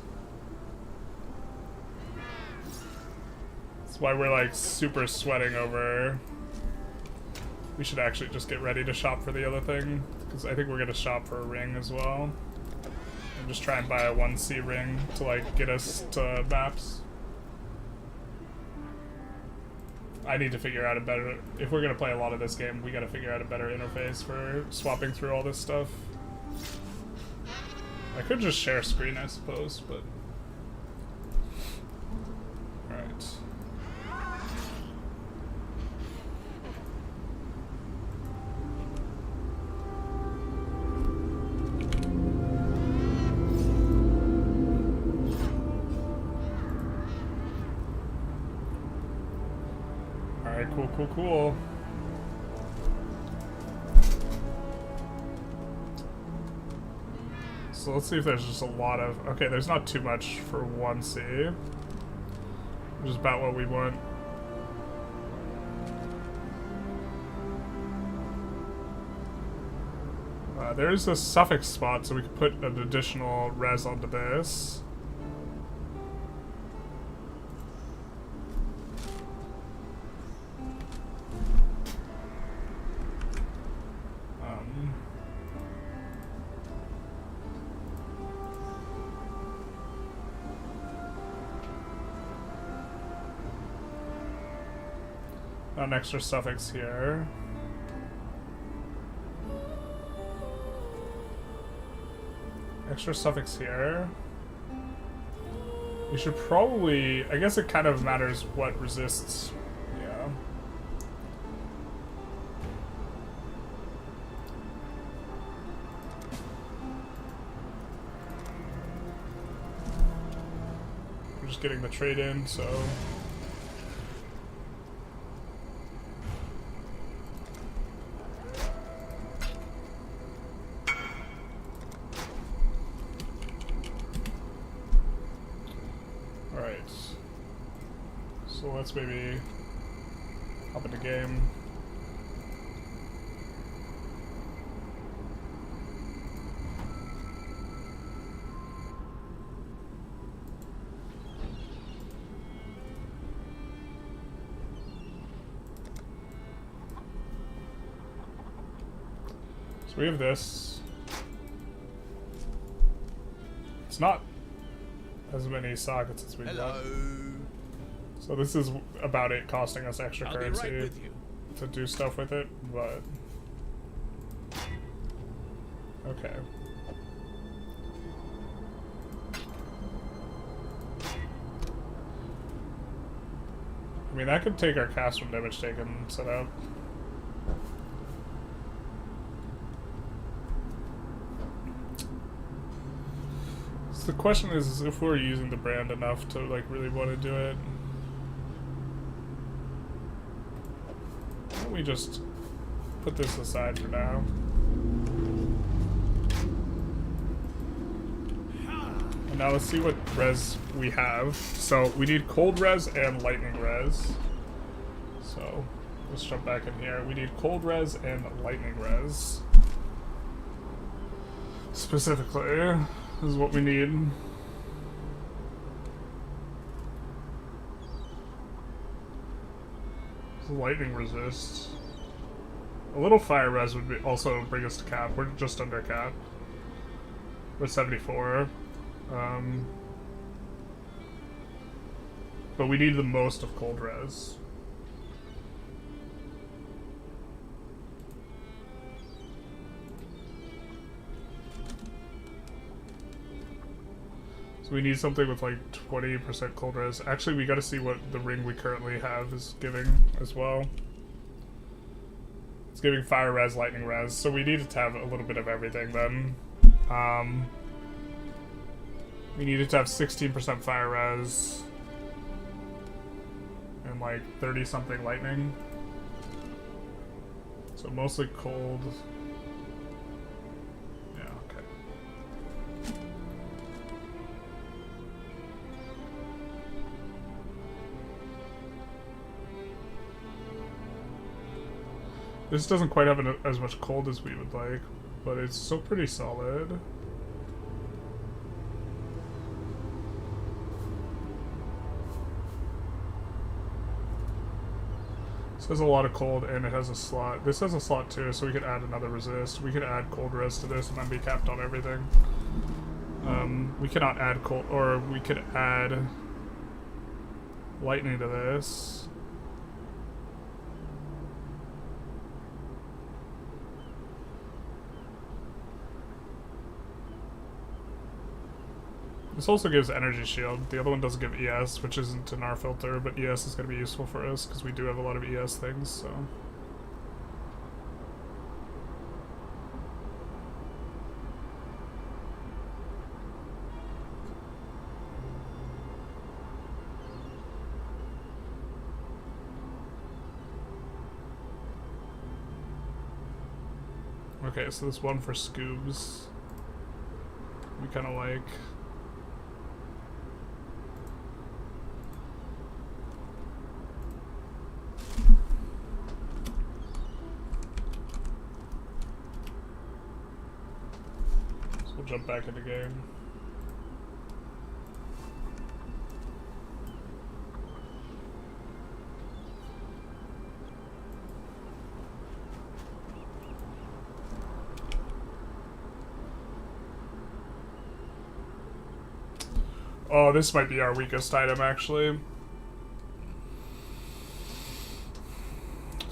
That's why we're like super sweating over. We should actually just get ready to shop for the other thing, because I think we're gonna shop for a ring as well. And just try and buy a 1C ring to like get us to maps. I need to figure out a better, if we're gonna play a lot of this game, we gotta figure out a better interface for swapping through all this stuff. I could just share screen, I suppose, but... Alright. Cool. So let's see if there's just a lot of... Okay, there's not too much for 1C. Which is about what we want. There's a suffix spot, so we could put an additional res onto this. An extra suffix here. Extra suffix here. We should probably... I guess it kind of matters what resists. Yeah. We're just getting the trade in, so... Let's maybe hop into game. So we have this. It's not as many sockets as we want. So this is about it costing us extra I'll currency be right with you. to do stuff with it, but okay. I mean, that could take our cast from damage taken set up. So the question is if we're using the brand enough to like really want to do it. Why don't we just put this aside for now? And now let's see what res we have. So we need cold res and lightning res. So let's jump back in here. We need cold res and lightning res. Specifically, is what we need. Lightning resist. A little fire res would be also bring us to cap. We're just under cap. We're 74. But we need the most of cold res. So we need something with like 20% cold res. Actually, we gotta see what the ring we currently have is giving as well. It's giving fire res, lightning res, so we needed to have a little bit of everything then. We needed to have 16% fire res and like 30 something lightning. So mostly cold. Yeah, okay. This doesn't quite have as much cold as we would like, but it's still pretty solid. This has a lot of cold and it has a slot. This has a slot too, so we could add another resist. We could add cold res to this and then be capped on everything. We cannot add cold, or we could add lightning to this. This also gives energy shield. The other one doesn't give ES, which isn't in our filter, but ES is going to be useful for us because we do have a lot of ES things, so. Okay, so this one for Scoobs, we kind of like. So we'll jump back into game. Oh, this might be our weakest item, actually. It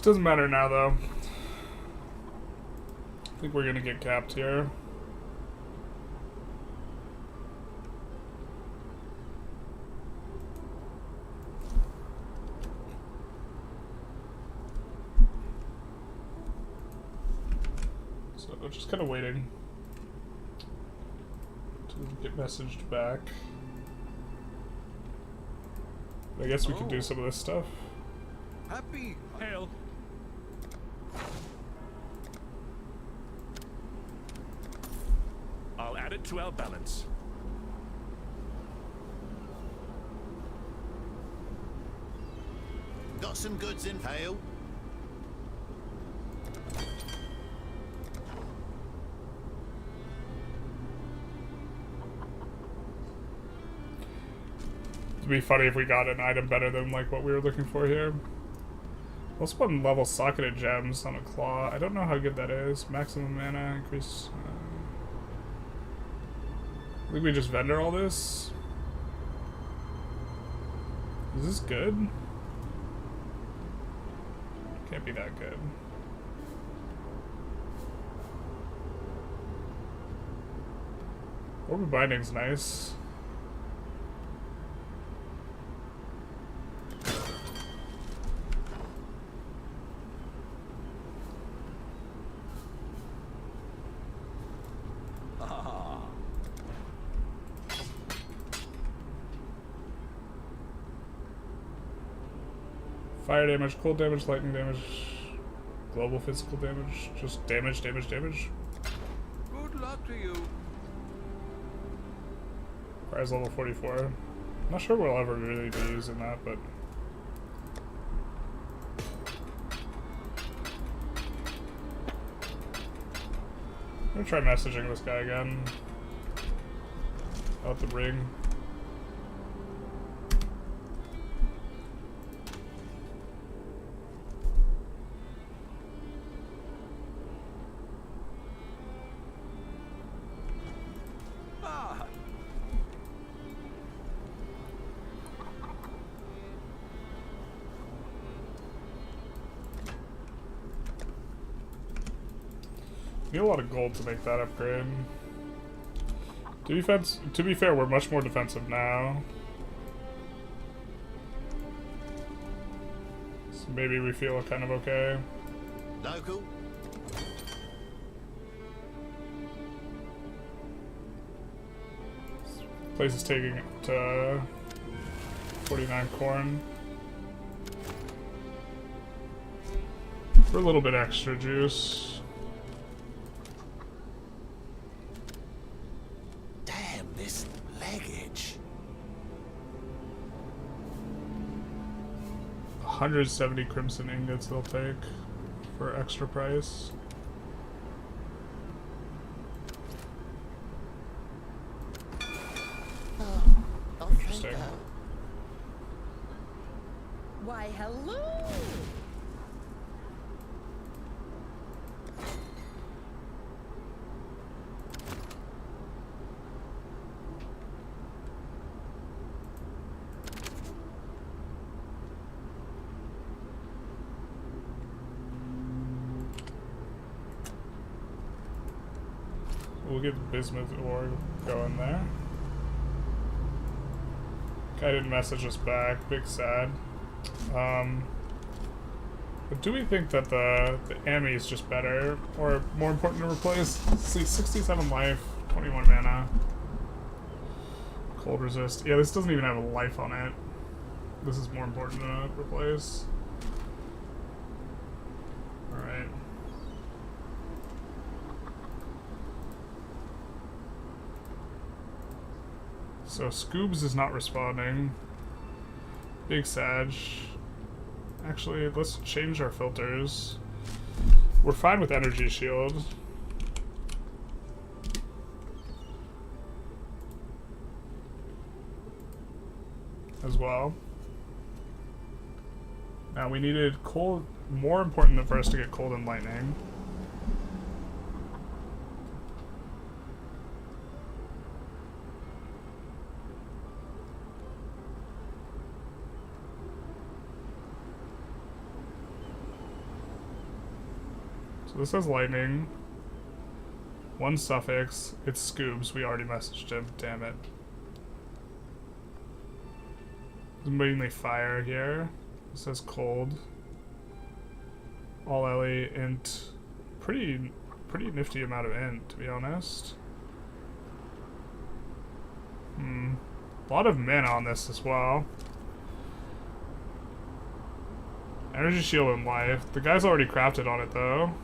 doesn't matter now, though. I think we're gonna get capped here. So, just kind of waiting to get messaged back. I guess we can do some of this stuff. Happy Hail. I'll add it to our balance. Got some goods in Hale. It'd be funny if we got an item better than like what we were looking for here. Let's put level socketed gems on a claw. I don't know how good that is. Maximum mana increase. I think we just vendor all this. Is this good? Can't be that good. Orb Binding's nice. Fire damage, cold damage, lightning damage, global physical damage, just damage, damage, damage. Good luck to you. Fire's level 44. Not sure we'll ever really be using that, but... I'm gonna try messaging this guy again. Out the ring. Need a lot of gold to make that upgrade. To be fair, we're much more defensive now. So maybe we feel kind of okay. Local. This place is taking it to 49 corn. For a little bit extra juice. Damn, this leggage. 170 crimson ingots they'll take for extra price. Interesting. Why, hello! We'll get the bismuth ore going there. Guy didn't message us back. Big sad. But do we think that the Ami is just better or more important to replace? Let's see, 67 life, 21 mana. Cold resist. Yeah, this doesn't even have a life on it. This is more important to replace. Alright. So Scoobs is not responding. Big Sag. Actually, let's change our filters. We're fine with Energy Shield. As well. Now we needed cold, more important than for us to get cold and lightning. So this has lightning. One suffix. It's Scoobs. We already messaged him. Damn it. It's mainly fire here. It says cold. All Ellie int. Pretty nifty amount of int, to be honest. A lot of mana on this as well. Energy shield and life. The guy's already crafted on it though.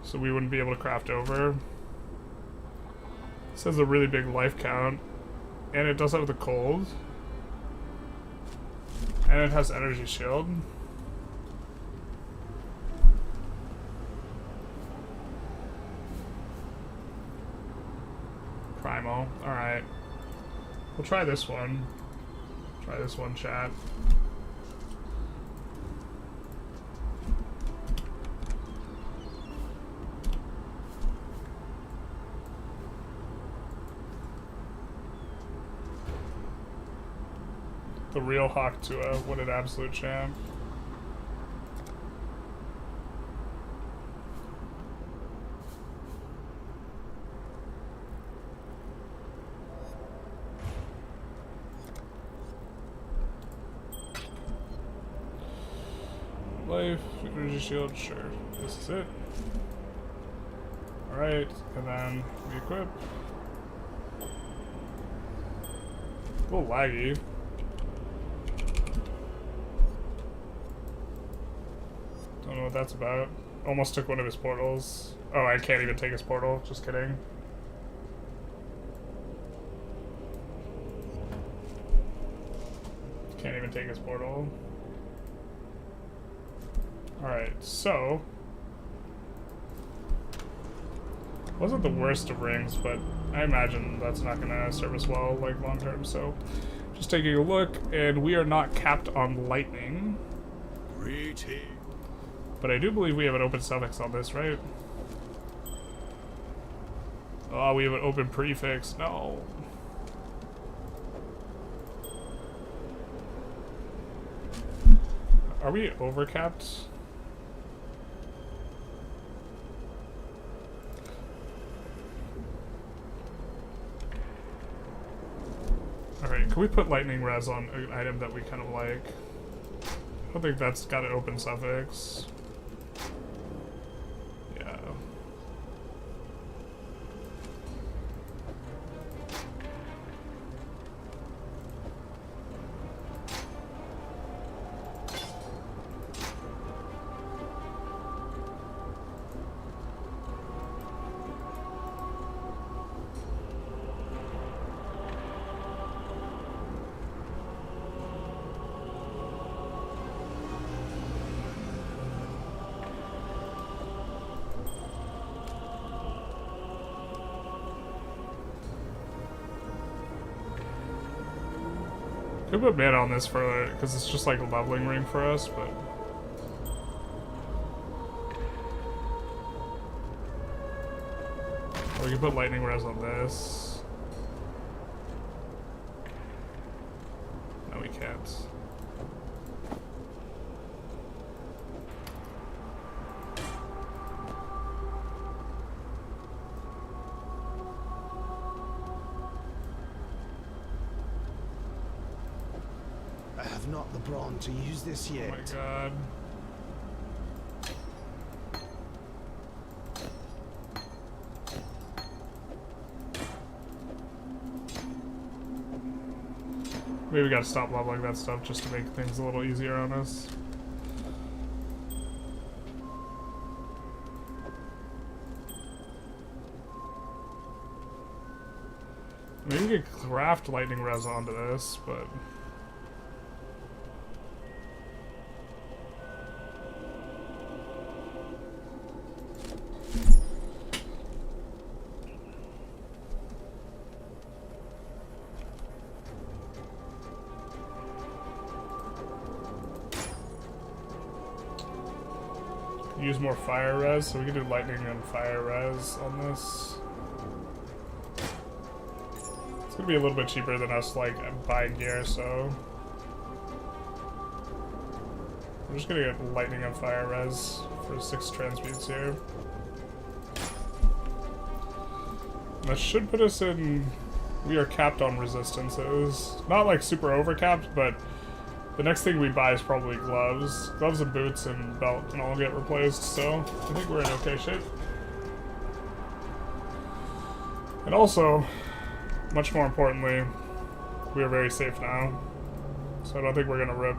So we wouldn't be able to craft over. It says a really big life count. And it does have the cold. And it has energy shield. Primal. Alright. We'll try this one. Try this one, chat. The real Hawk Tua. What an absolute champ. Life, energy shield, sure. This is it. Alright, and then we equip. A little laggy. Don't know what that's about. Almost took one of his portals. Oh, I can't even take his portal. Just kidding. Can't even take his portal. Alright, so... wasn't the worst of rings, but I imagine that's not gonna serve us well, like, long term, so... just taking a look, and we are not capped on lightning. Pretty. But I do believe we have an open suffix on this, right? Oh, we have an open prefix. No. Are we overcapped? Alright, can we put lightning res on an item that we kind of like? I don't think that's got an open suffix. Yeah. Could put mana on this for, because it's just like a leveling ring for us, but... or we could put lightning res on this. No, we can't. I have not the brawn to use this yet. Oh my god. Maybe we gotta stop leveling that stuff just to make things a little easier on us. Maybe we could craft lightning res onto this, but... use more fire res, so we can do lightning and fire res on this. It's gonna be a little bit cheaper than us like buying gear, so we're just gonna get lightning and fire res for 6 transmutes here. That should put us in. We are capped on resistances. Not like super overcapped, but the next thing we buy is probably gloves. Gloves and boots and belt can all get replaced, so I think we're in okay shape. And also, much more importantly, we are very safe now. So I don't think we're gonna rip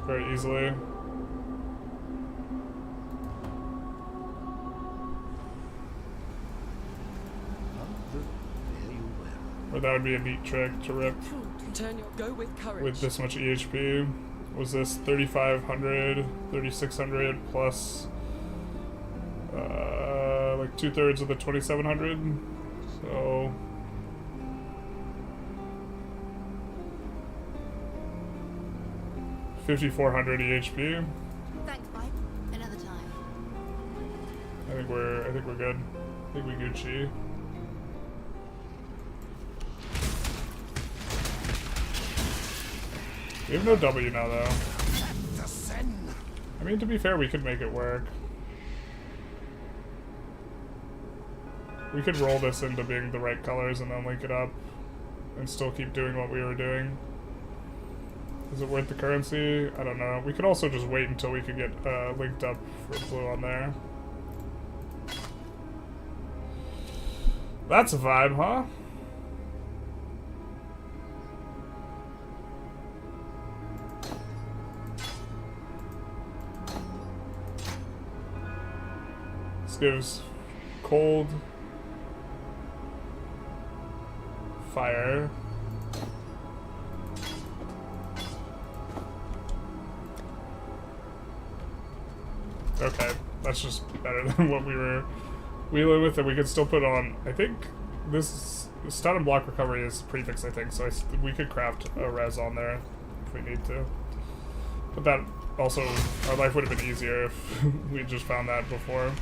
very easily. Or that would be a neat trick to rip. Go with courage. With this much EHP. Was this 3,500, 3,600 plus like 2/3 of the 2,700? So $5,400 EHP. Thanks, Mike. Another time. I think we're good. I think we Gucci. We have no W now, though. The sin. I mean, to be fair, we could make it work. We could roll this into being the right colors and then link it up and still keep doing what we were doing. Is it worth the currency? I don't know. We could also just wait until we could get linked up for blue on there. That's a vibe, huh? This gives cold, fire. Okay, that's just better than what we were wheeling with, and we could still put on, I think, this stun and block recovery is prefix, I think, so we could craft a res on there if we need to. But that also, our life would have been easier if we just found that before.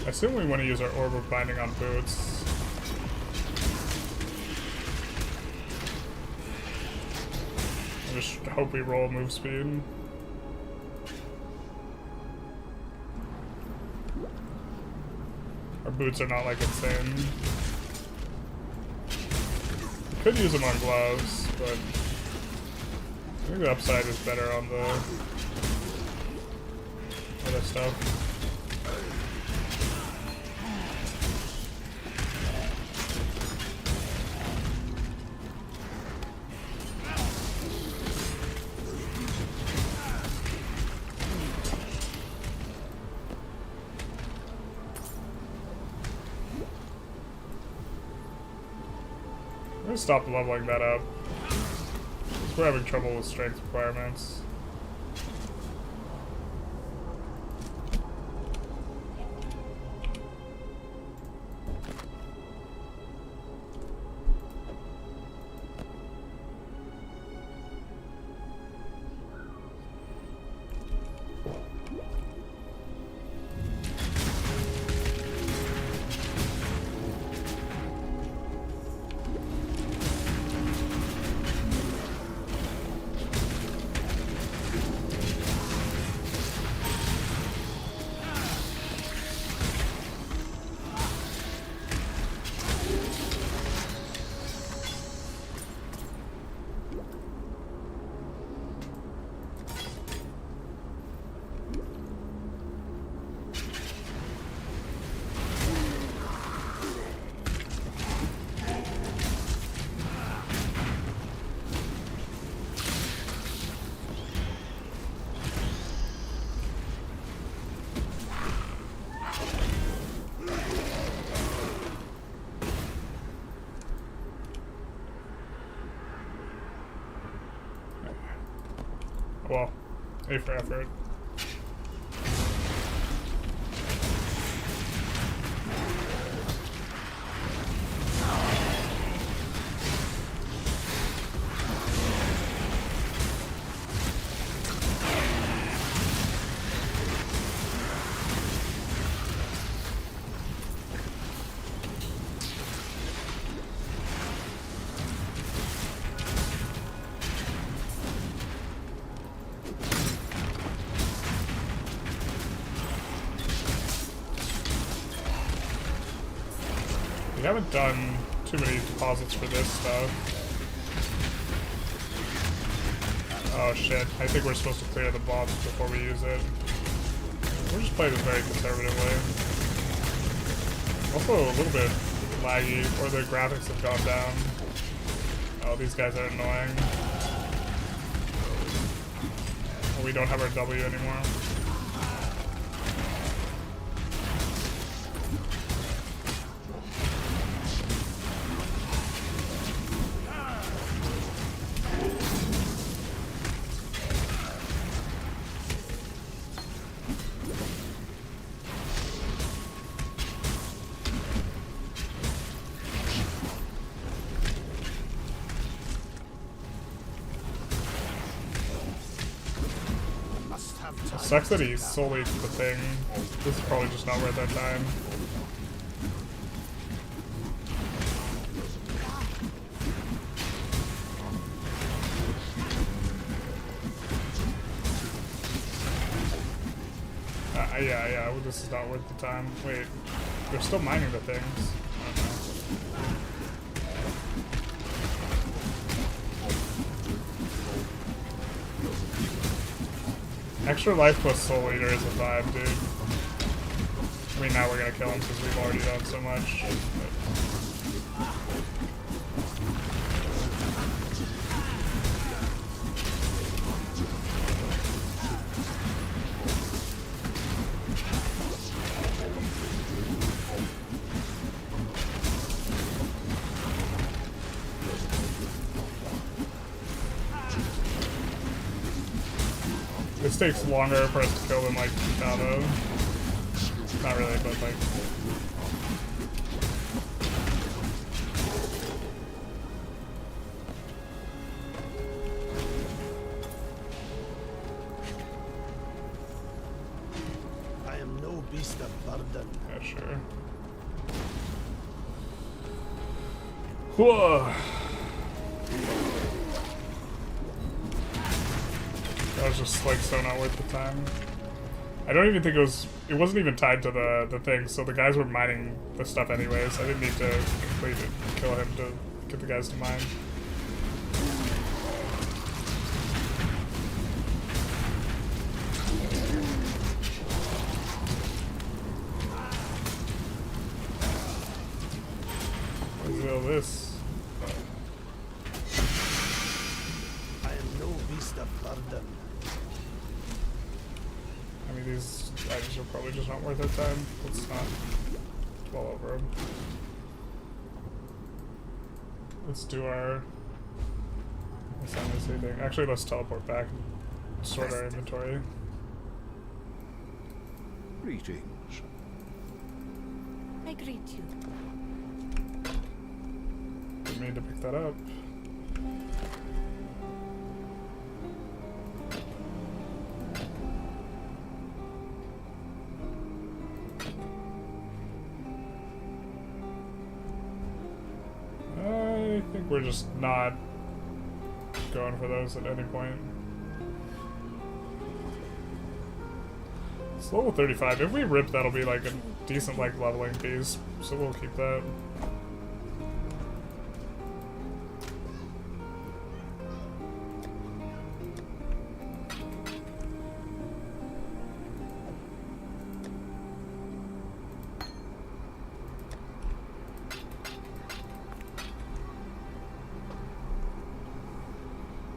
I assume we want to use our Orb of Binding on boots. I just hope we roll move speed. Our boots are not like insane. We could use them on gloves, but I think the upside is better on the other stuff. I'm gonna stop leveling that up. We're having trouble with strength requirements. Well, A for effort. We haven't done too many deposits for this stuff. Oh shit, I think we're supposed to clear the boss before we use it. We're just playing this very conservatively. Also a little bit laggy, or the graphics have gone down. Oh, these guys are annoying. Oh, we don't have our W anymore. It sucks that he solely the thing. This is probably just not worth our time. Yeah, well, this is not worth the time. Wait, they're still mining the things. Extra life plus soul eater is a vibe, dude. I mean, now we're gonna kill him because we've already done so much. This takes longer for us to kill than like Kitavo. Not really, but like. I am no beast of burden. Yeah, sure. Whoa. That was just like so not worth the time. I don't even think it wasn't even tied to the thing, so the guys were mining the stuff anyways. I didn't need to complete it, kill him to get the guys to mine. What's all this? I am no beast of burden. I mean, these items are probably just not worth our time. Let's not dwell over them. Let's do our simultaneously thing. Actually, let's teleport back and sort our inventory. Greetings. I greet you. Didn't mean to pick that up. I think we're just not going for those at any point. It's level 35. If we rip, that'll be like a decent like leveling piece, so we'll keep that.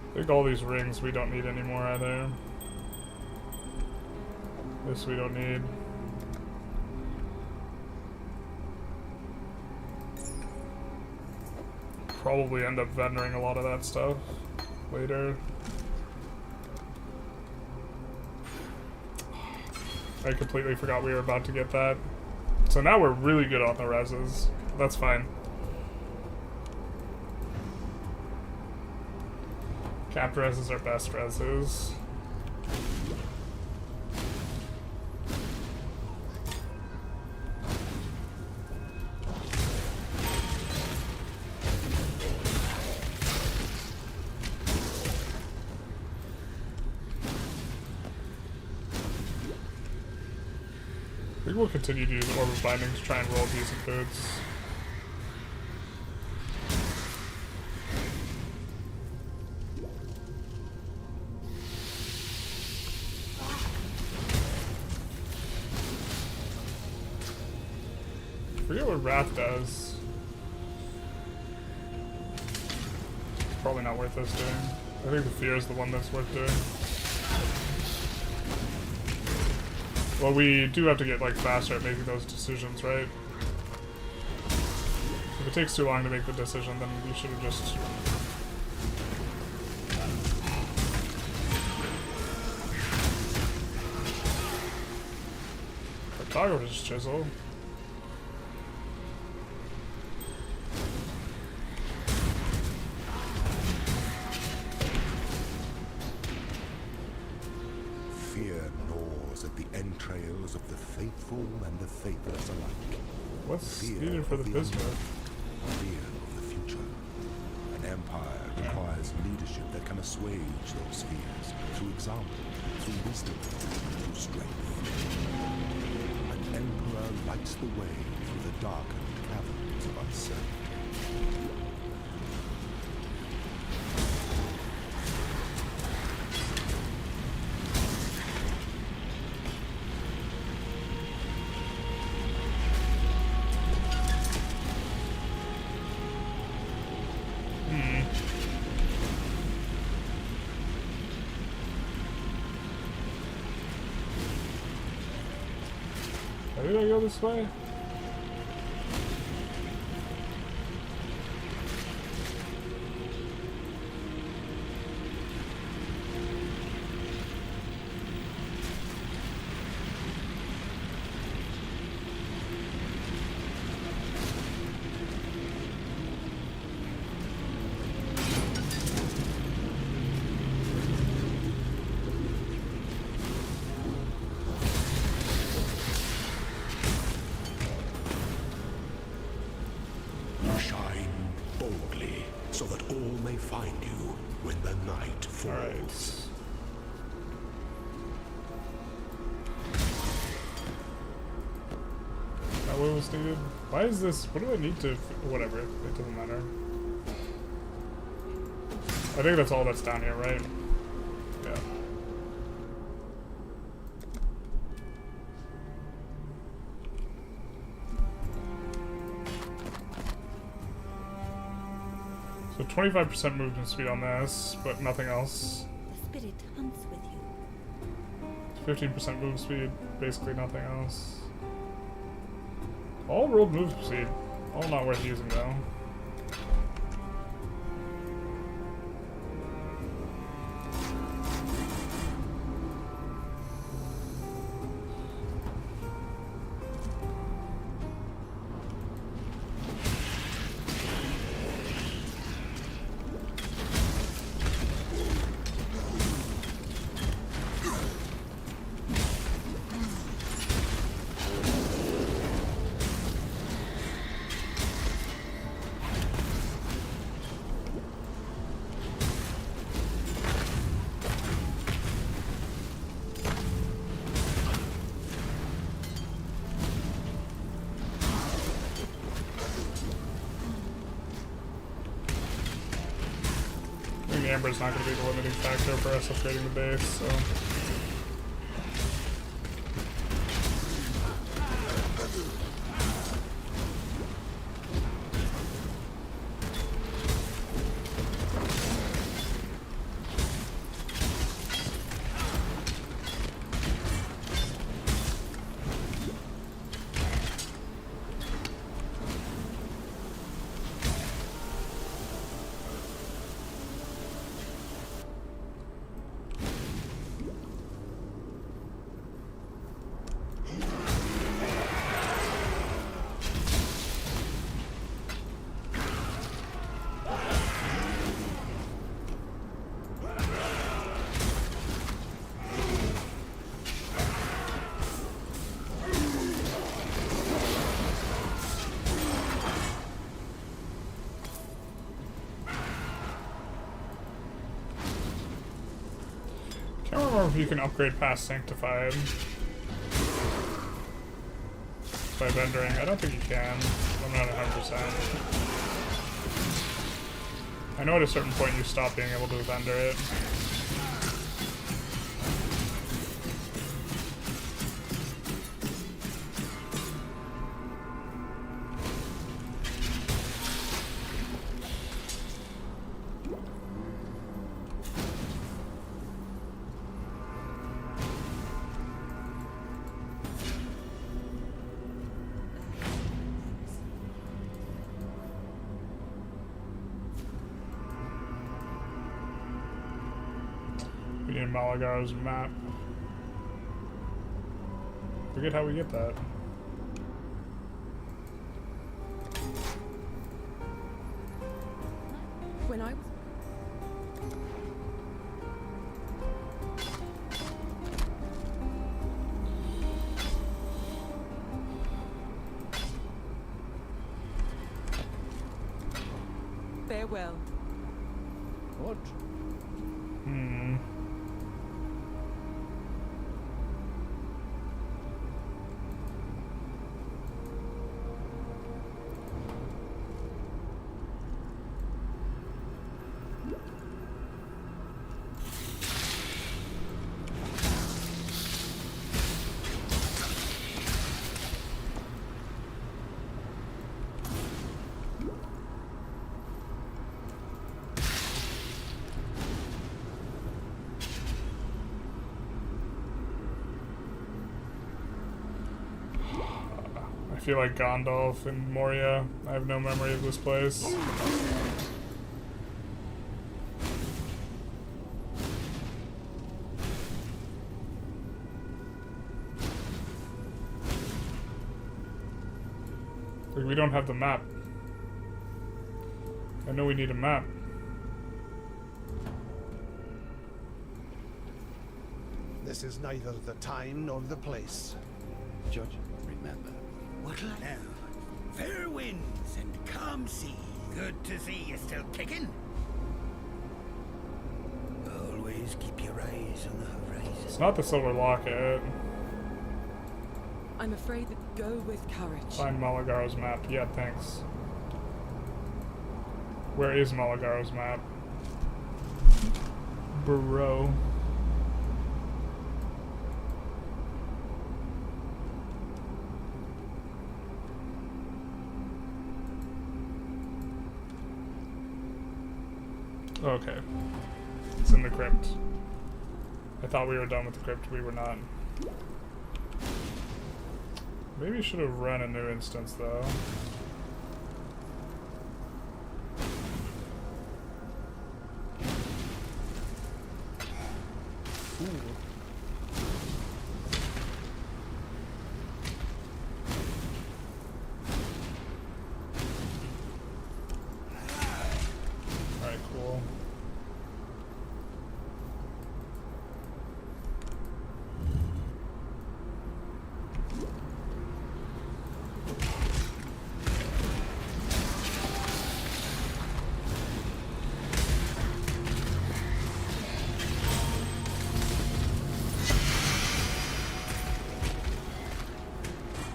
I think all these rings we don't need anymore either. This we don't need. Probably end up vendoring a lot of that stuff later. I completely forgot we were about to get that. So now we're really good on the reses. That's fine. Capped reses are best reses. I think we'll continue to use Orb of Binding to try and roll decent boots. forget what Wrath does. Probably not worth us doing. I think the Fear is the one that's worth doing. Well, we do have to get like faster at making those decisions, right? If it takes too long to make the decision, then we should have just... Photographer's chisel. Fear gnaws at the entrails of the faithful and the faithless alike. What's Fear needed for of the the bismuth? unknown, fear of the future. An empire requires leadership that can assuage those fears through example, through wisdom, through strength. An emperor lights the way through the darkened caverns of uncertainty. Did I go this way? Shine boldly, so that all may find you when the night falls. That way was needed. Why is this? What do I need to? Whatever. It doesn't matter. I think that's all that's down here, right? Yeah. So 25% movement speed on this, but nothing else. The spirit hunts with you. 15% move speed, basically nothing else. All rolled move speed. All not worth using though. Amber's not going to be the limiting factor for us upgrading the base, so... I don't remember if you can upgrade past Sanctified by vendoring. I don't think you can. I'm not 100%. I know at a certain point you stop being able to vendor it. Malagar's map. Forget how we get that. When I was... Farewell. What? I feel like Gandalf in Moria. I have no memory of this place. Like, we don't have the map. I know we need a map. This is neither the time nor the place. Judge, remember. What'll I know? Fair winds and calm seas. Good to see you still kicking. Always keep your eyes on the horizon. It's not the Silver Locket. I'm afraid that go with courage. Find Malagar's map. Yeah, thanks. Where is Malagar's map? Bro. Okay. It's in the crypt. I thought we were done with the crypt. We were not. Maybe I should have run a new instance, though. Alright, cool.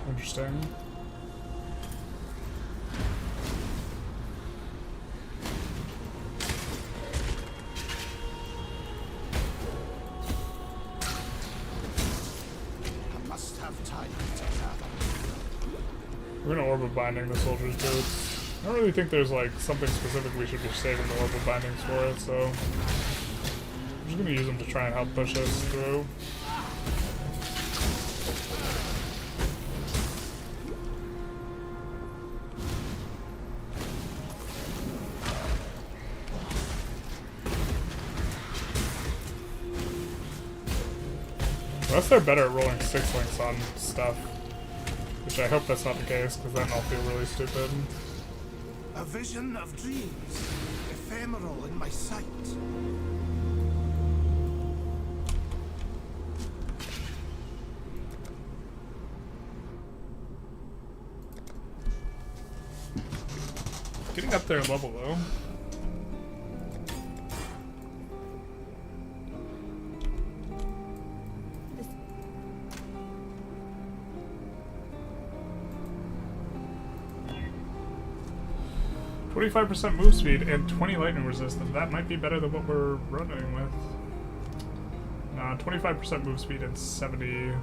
Interesting. I must have time to gather. We're gonna orb of binding the soldier's boots. I don't really think there's like something specific we should be saving the orb of bindings for it, so I'm just gonna use them to try and help push us through. Unless they're better at rolling 6 links on stuff. Which I hope that's not the case, because then I'll feel really stupid. A vision of dreams, ephemeral in my sight. Getting up there in level though. .25% move speed and 20 lightning resistance. That might be better than what we're running with. Nah, 25% move speed and 70.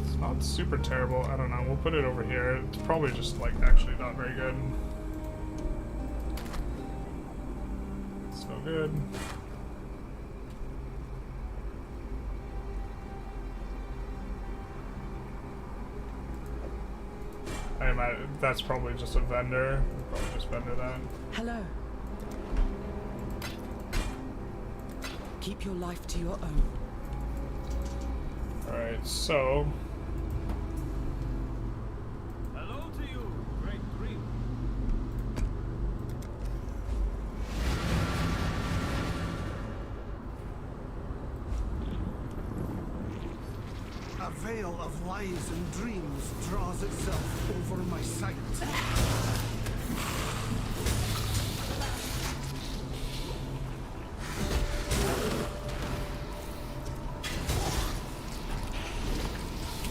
It's not super terrible. I don't know. We'll put it over here. It's probably just like actually not very good. It's no good. I imagine that's probably just a vendor. We'll probably just vendor that. Hello. Keep your life to your own. Alright, so... Hello to you, Great Grief. A veil of lies and dreams draws itself over my sight.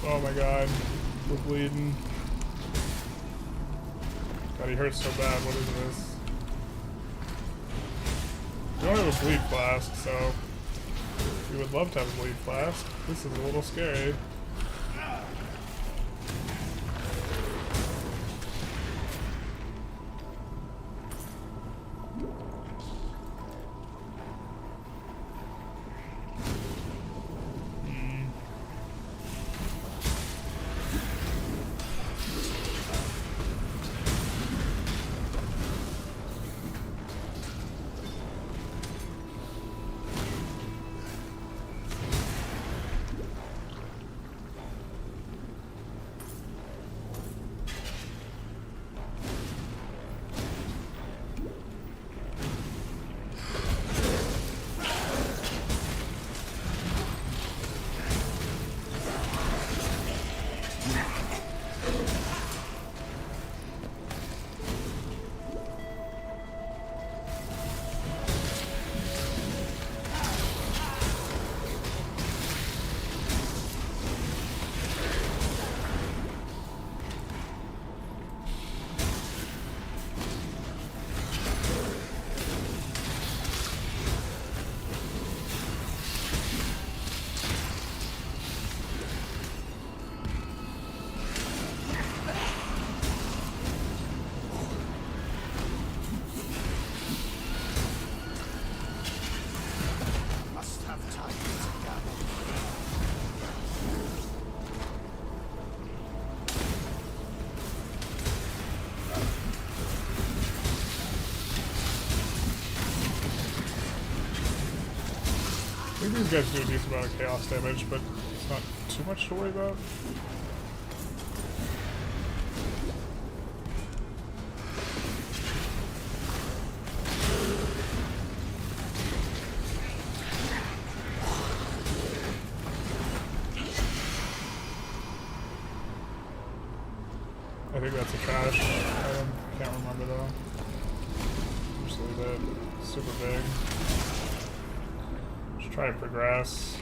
Oh my god, we're bleeding. God, he hurts so bad. What is this? We don't have a bleed flask, so we would love to have a bleed flask. This is a little scary. I think these guys do a decent amount of chaos damage, but it's not too much to worry about. I think that's a trash item. Can't remember though. Just leave it. Super big. Just try and progress.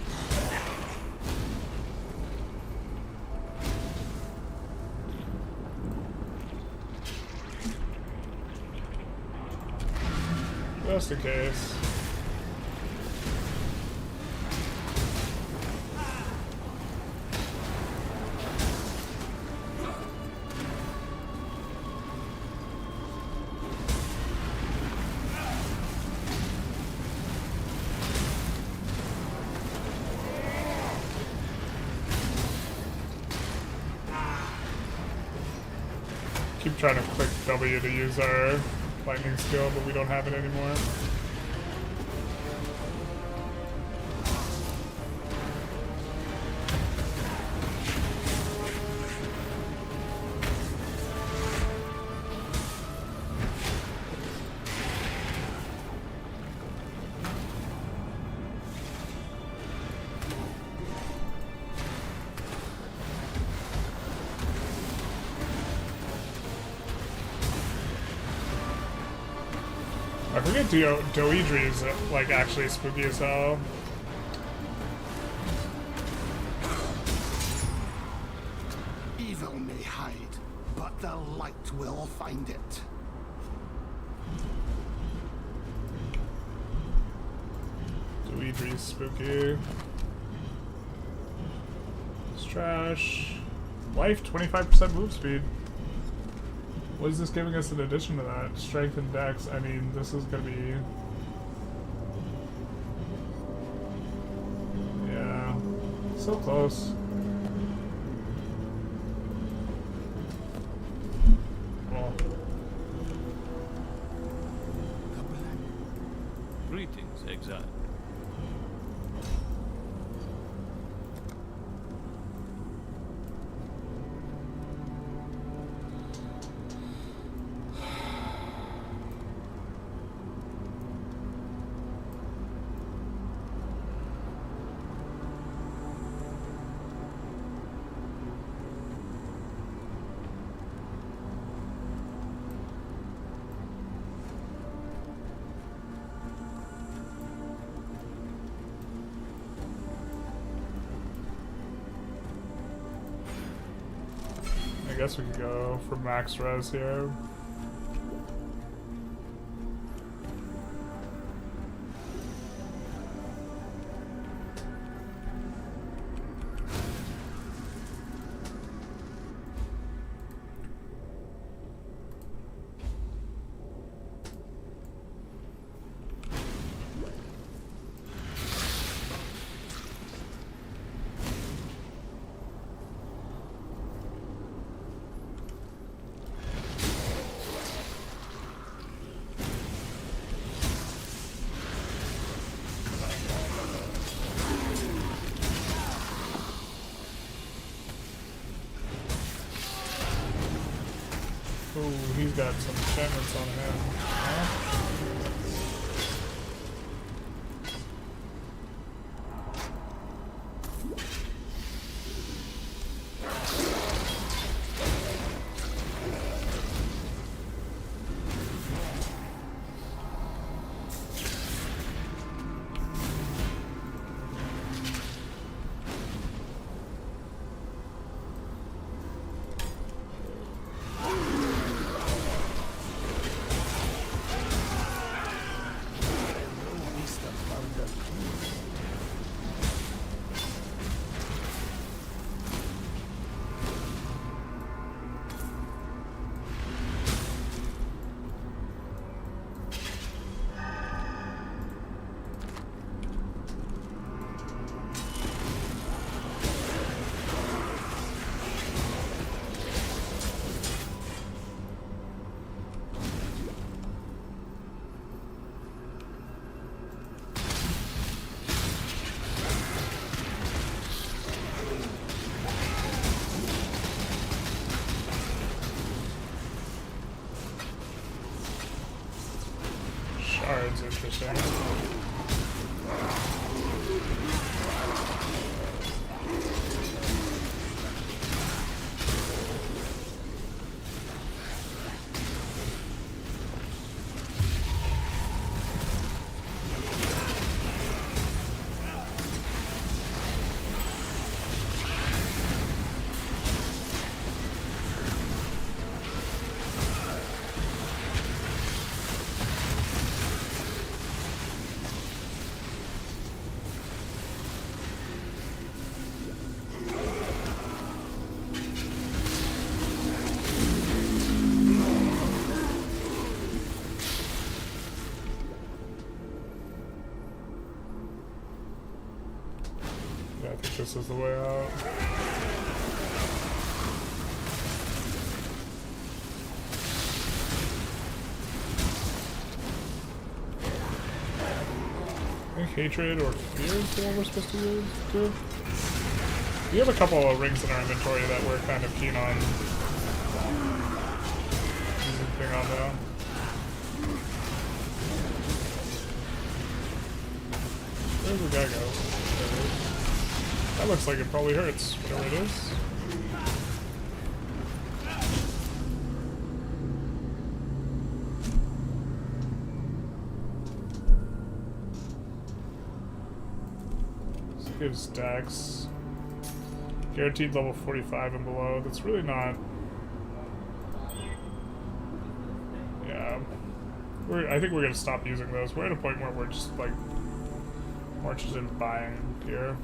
Just in case. Keep trying to click W to use our lightning skill, but we don't have it anymore. I forget Doedri is like actually spooky as hell. Evil may hide, but the light will find it. Doedri's spooky. It's trash. Life, 25% move speed. What is this giving us in addition to that? Strength and dex. I mean, this is gonna be... yeah. So close. Well. Greetings, Exile. guess we could go for max res here. Ooh, he's got some enchantments on him. Huh? Shard's interesting. I think this is the way out. I think hatred or fear is the one we're supposed to use too. We have a couple of rings in our inventory that we're kind of keen on using thing on though. Where's the guy go? That looks like it probably hurts, whatever it is. This gives stacks. Guaranteed level 45 and below. That's really not... Yeah. I think we're gonna stop using those. We're at a point where we're just like more interested in buying gear.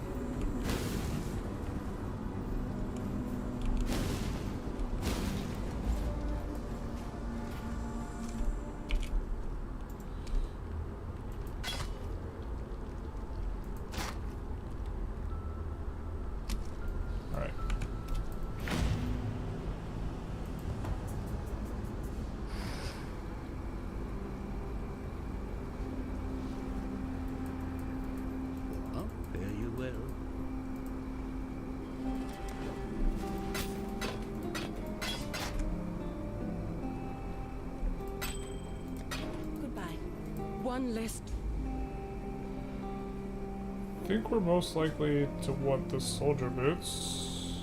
One less. I think we're most likely to want the soldier boots.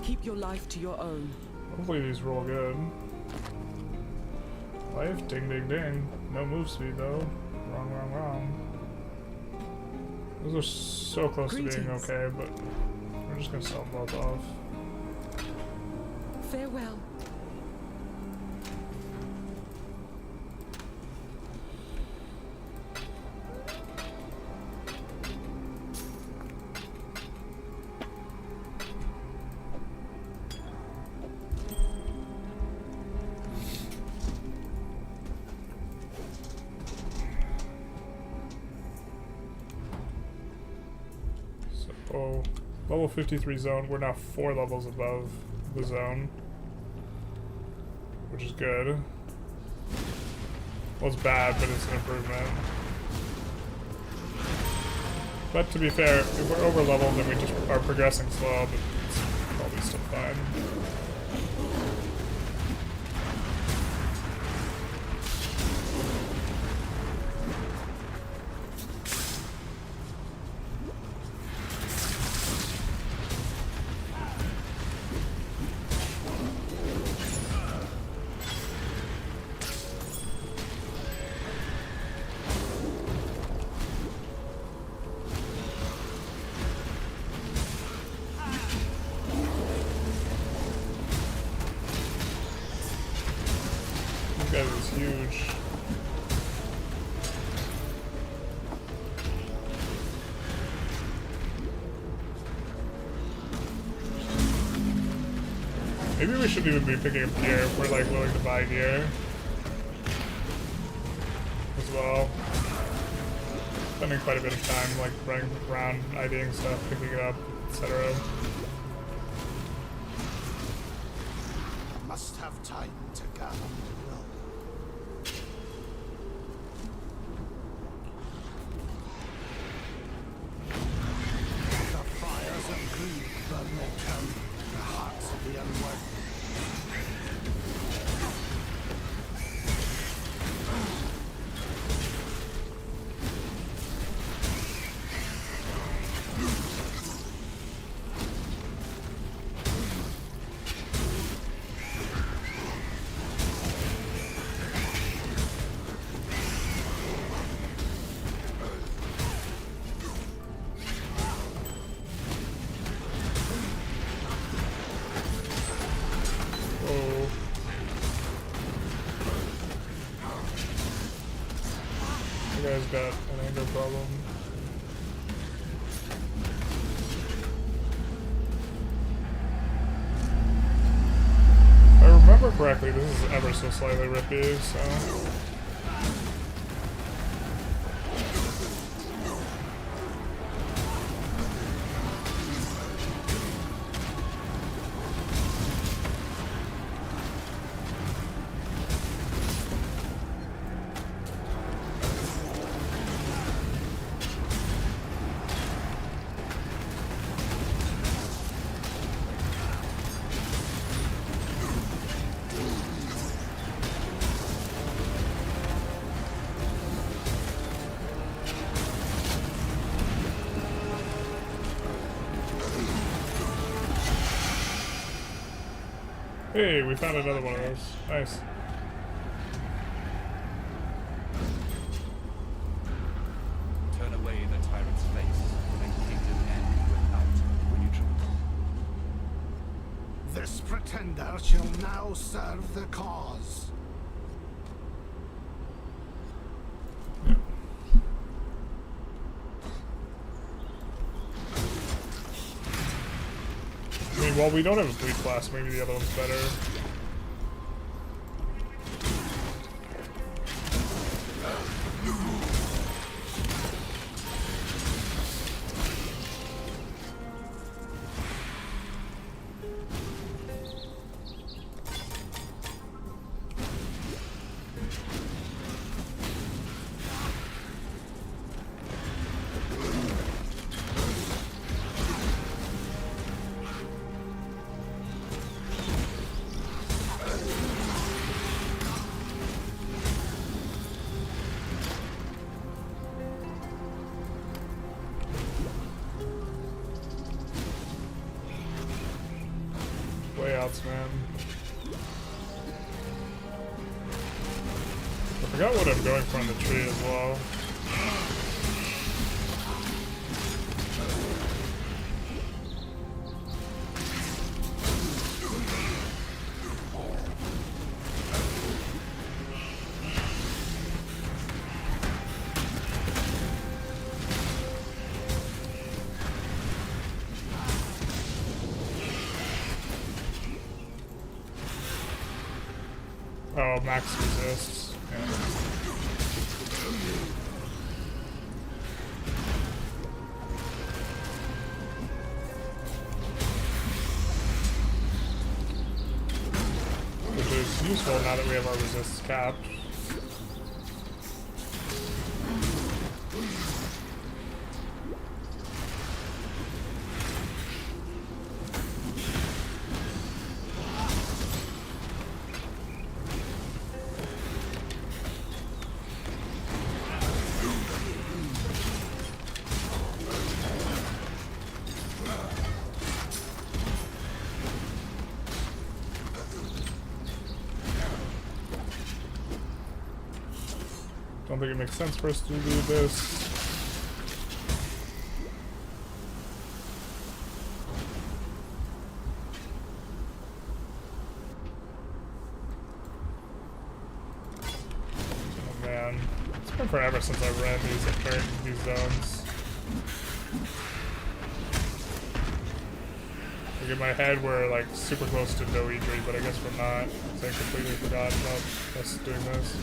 Keep your life to your own. Hopefully these roll good. Life, ding ding ding. No move speed though. Wrong, wrong, wrong. Those are so close to being okay, but we're just gonna sell them both off. Farewell. So, level 53 zone. We're now 4 levels above the zone, which is good. Well, it's bad, but it's an improvement. But to be fair, if we're over leveled, then we just are progressing slow, but it's probably still fine. This guy is huge. Maybe we shouldn't even be picking up gear if we're like willing to buy gear as well. Spending quite a bit of time like running around, IDing stuff, picking it up, etc. Must have time to gather will. The fires of greed burn down the hearts of the unworthy. You guys got an anger problem. If I remember correctly, this is ever so slightly rippy, so... Hey, we found another one of those. Nice. Turn away the tyrant's face, and kingdom end without neutral. This pretender shall now serve the cause. I mean, while we don't have a bleed class, maybe the other one's better. Layouts, man. I forgot what I'm going for on the tree as well. Oh, max resists. Yeah. Which is useful now that we have our resists capped. Don't think it makes sense for us to do this. Oh man, it's been forever since I ran these zones. Like in my head, we're like super close to no injury, but I guess we're not. So I completely forgot about us doing this.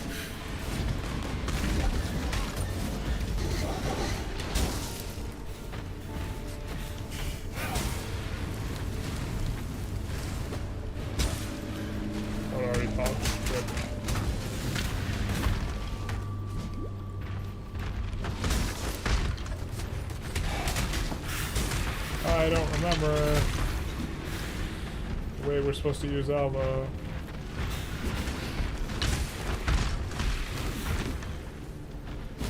I don't remember the way we're supposed to use Alva.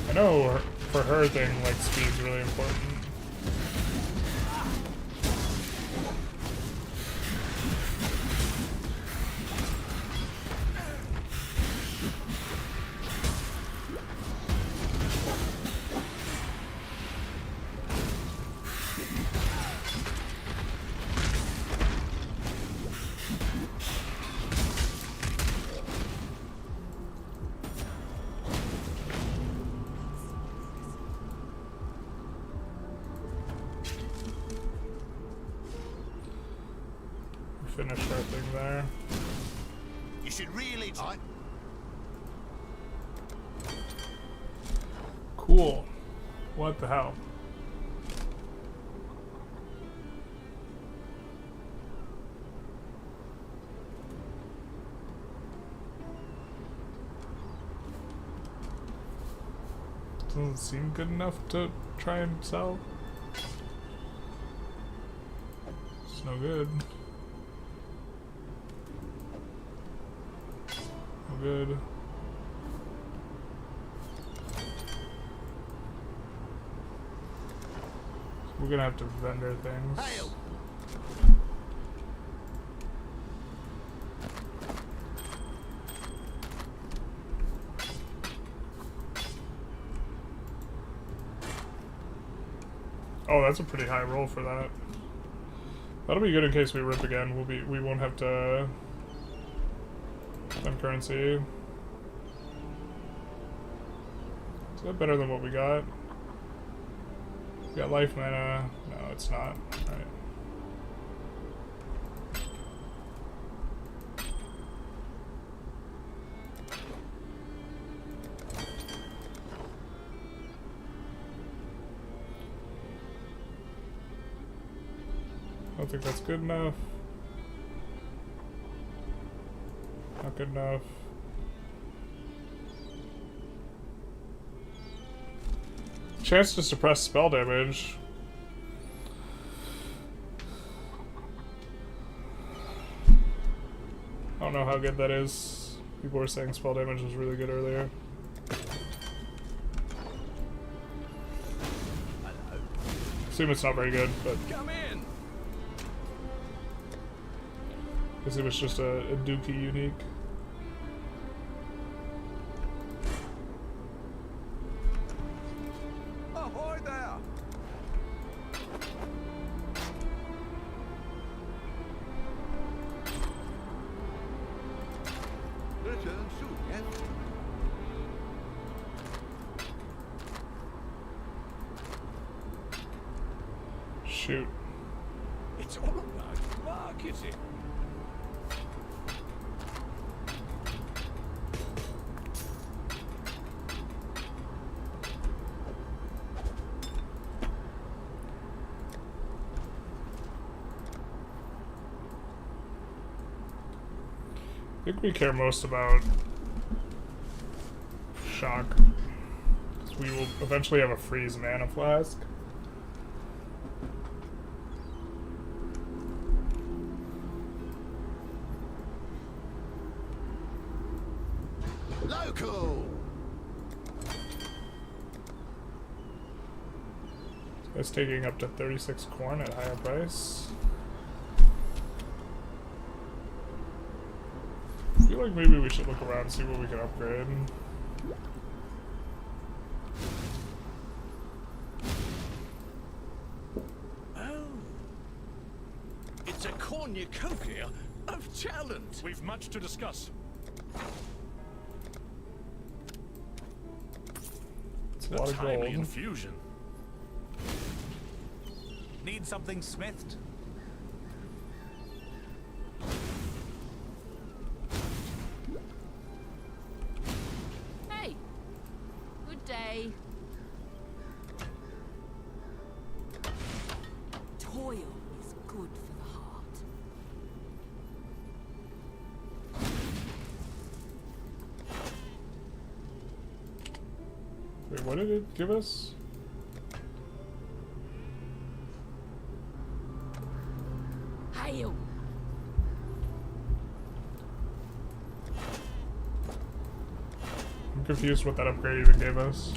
I know for her thing, like, speed's really important. Finish our thing there. You should really Cool. What the hell? Doesn't seem good enough to try and sell. It's no good. Good. So we're gonna have to vendor things. Hail. Oh, that's a pretty high roll for that. That'll be good in case we rip again. We won't have to spend currency. Is that better than what we got? We got life mana. No, it's not. Alright. I don't think that's good enough. Not good enough. Chance to suppress spell damage. I don't know how good that is. People were saying spell damage was really good earlier. Assume it's not very good, but come in. assume it's just a Dookie unique. Ahoy there. Return soon, yes? Shoot. It's all about marketing. I think we care most about shock. Because we will eventually have a freeze mana flask. Local! It's taking up to 36 corn at higher price. I feel like maybe we should look around and see what we can upgrade. Oh. It's a cornucopia of talent. We've much to discuss. It's a lot of timely gold. infusion. Need something smithed? Hey! Good day. Toil is good for the heart. Wait, what did it give us? Hail! I'm confused what that upgrade even gave us.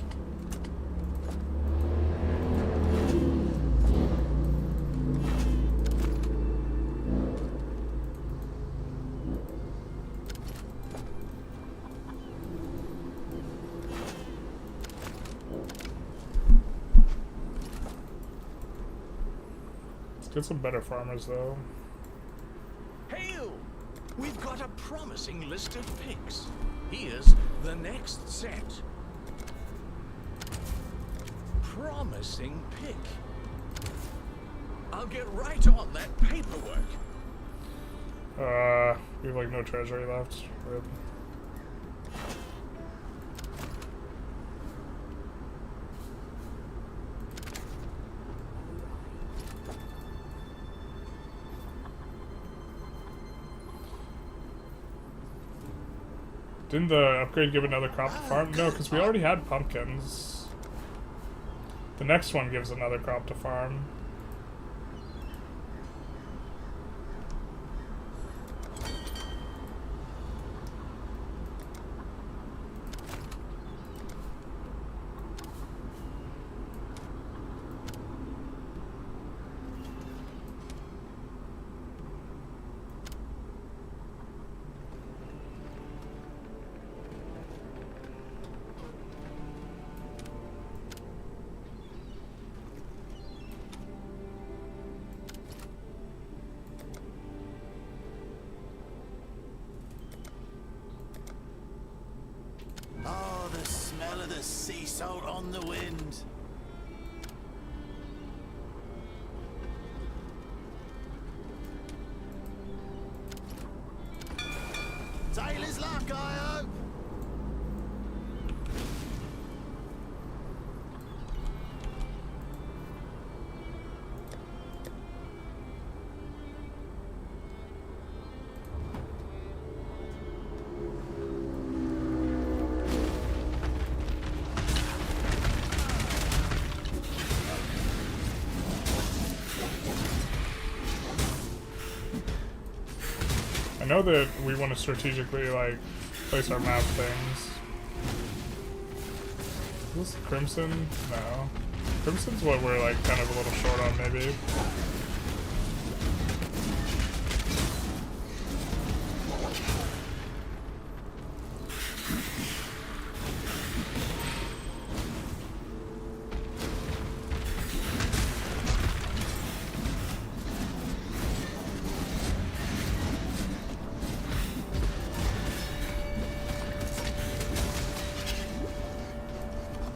Let's get some better farmers though. Hail! We've got a promising list of picks. Here's the next set. Promising pick. I'll get right on that paperwork. We have like no treasury left. Rip. Didn't the upgrade give another crop to farm? No, because we already had pumpkins. The next one gives another crop to farm. Oh, the smell of the sea salt on the wind. Taylor's luck, I hope. I know that we want to strategically, like, place our map things. Is this Crimson? No. Crimson's what we're, like, kind of a little short on, maybe.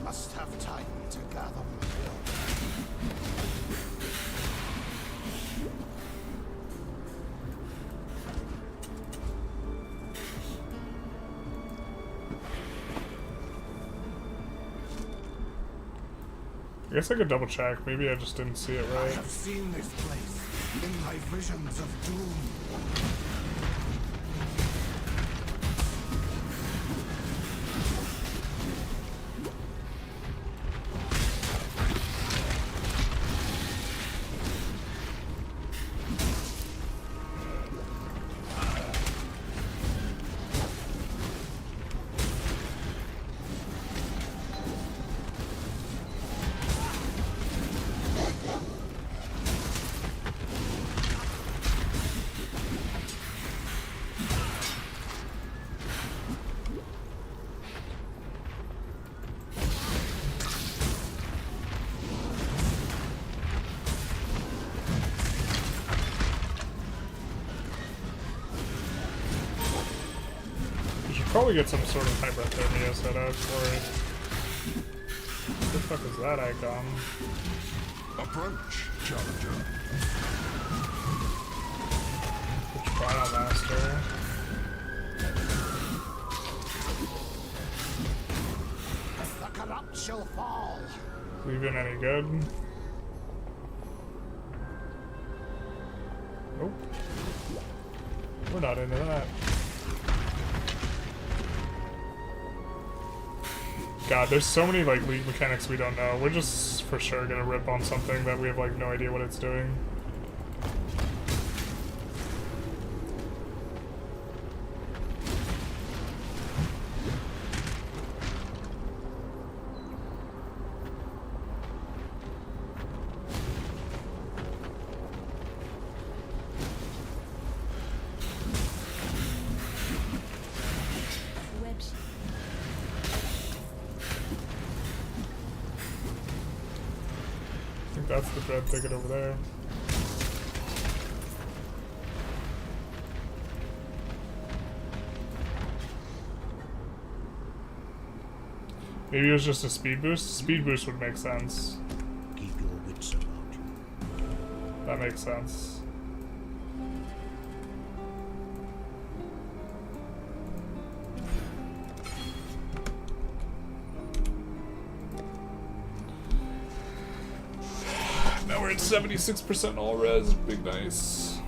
Must have time to gather. I guess I could double check. Maybe I just didn't see it I right. have seen this place in my visions of doom. probably get some sort of hyperthermia set up for it. What the fuck is that icon? Approach, challenger. The Trial Master. The corrupt shall fall. Even any good? Nope. We're not into that. God, there's so many like league mechanics we don't know. We're just for sure gonna rip on something that we have like no idea what it's doing. That's the dread ticket over there. Maybe it was just a speed boost? Speed boost would make sense. Keep your wits about you. That makes sense. Now we're at 76% all res. Big nice.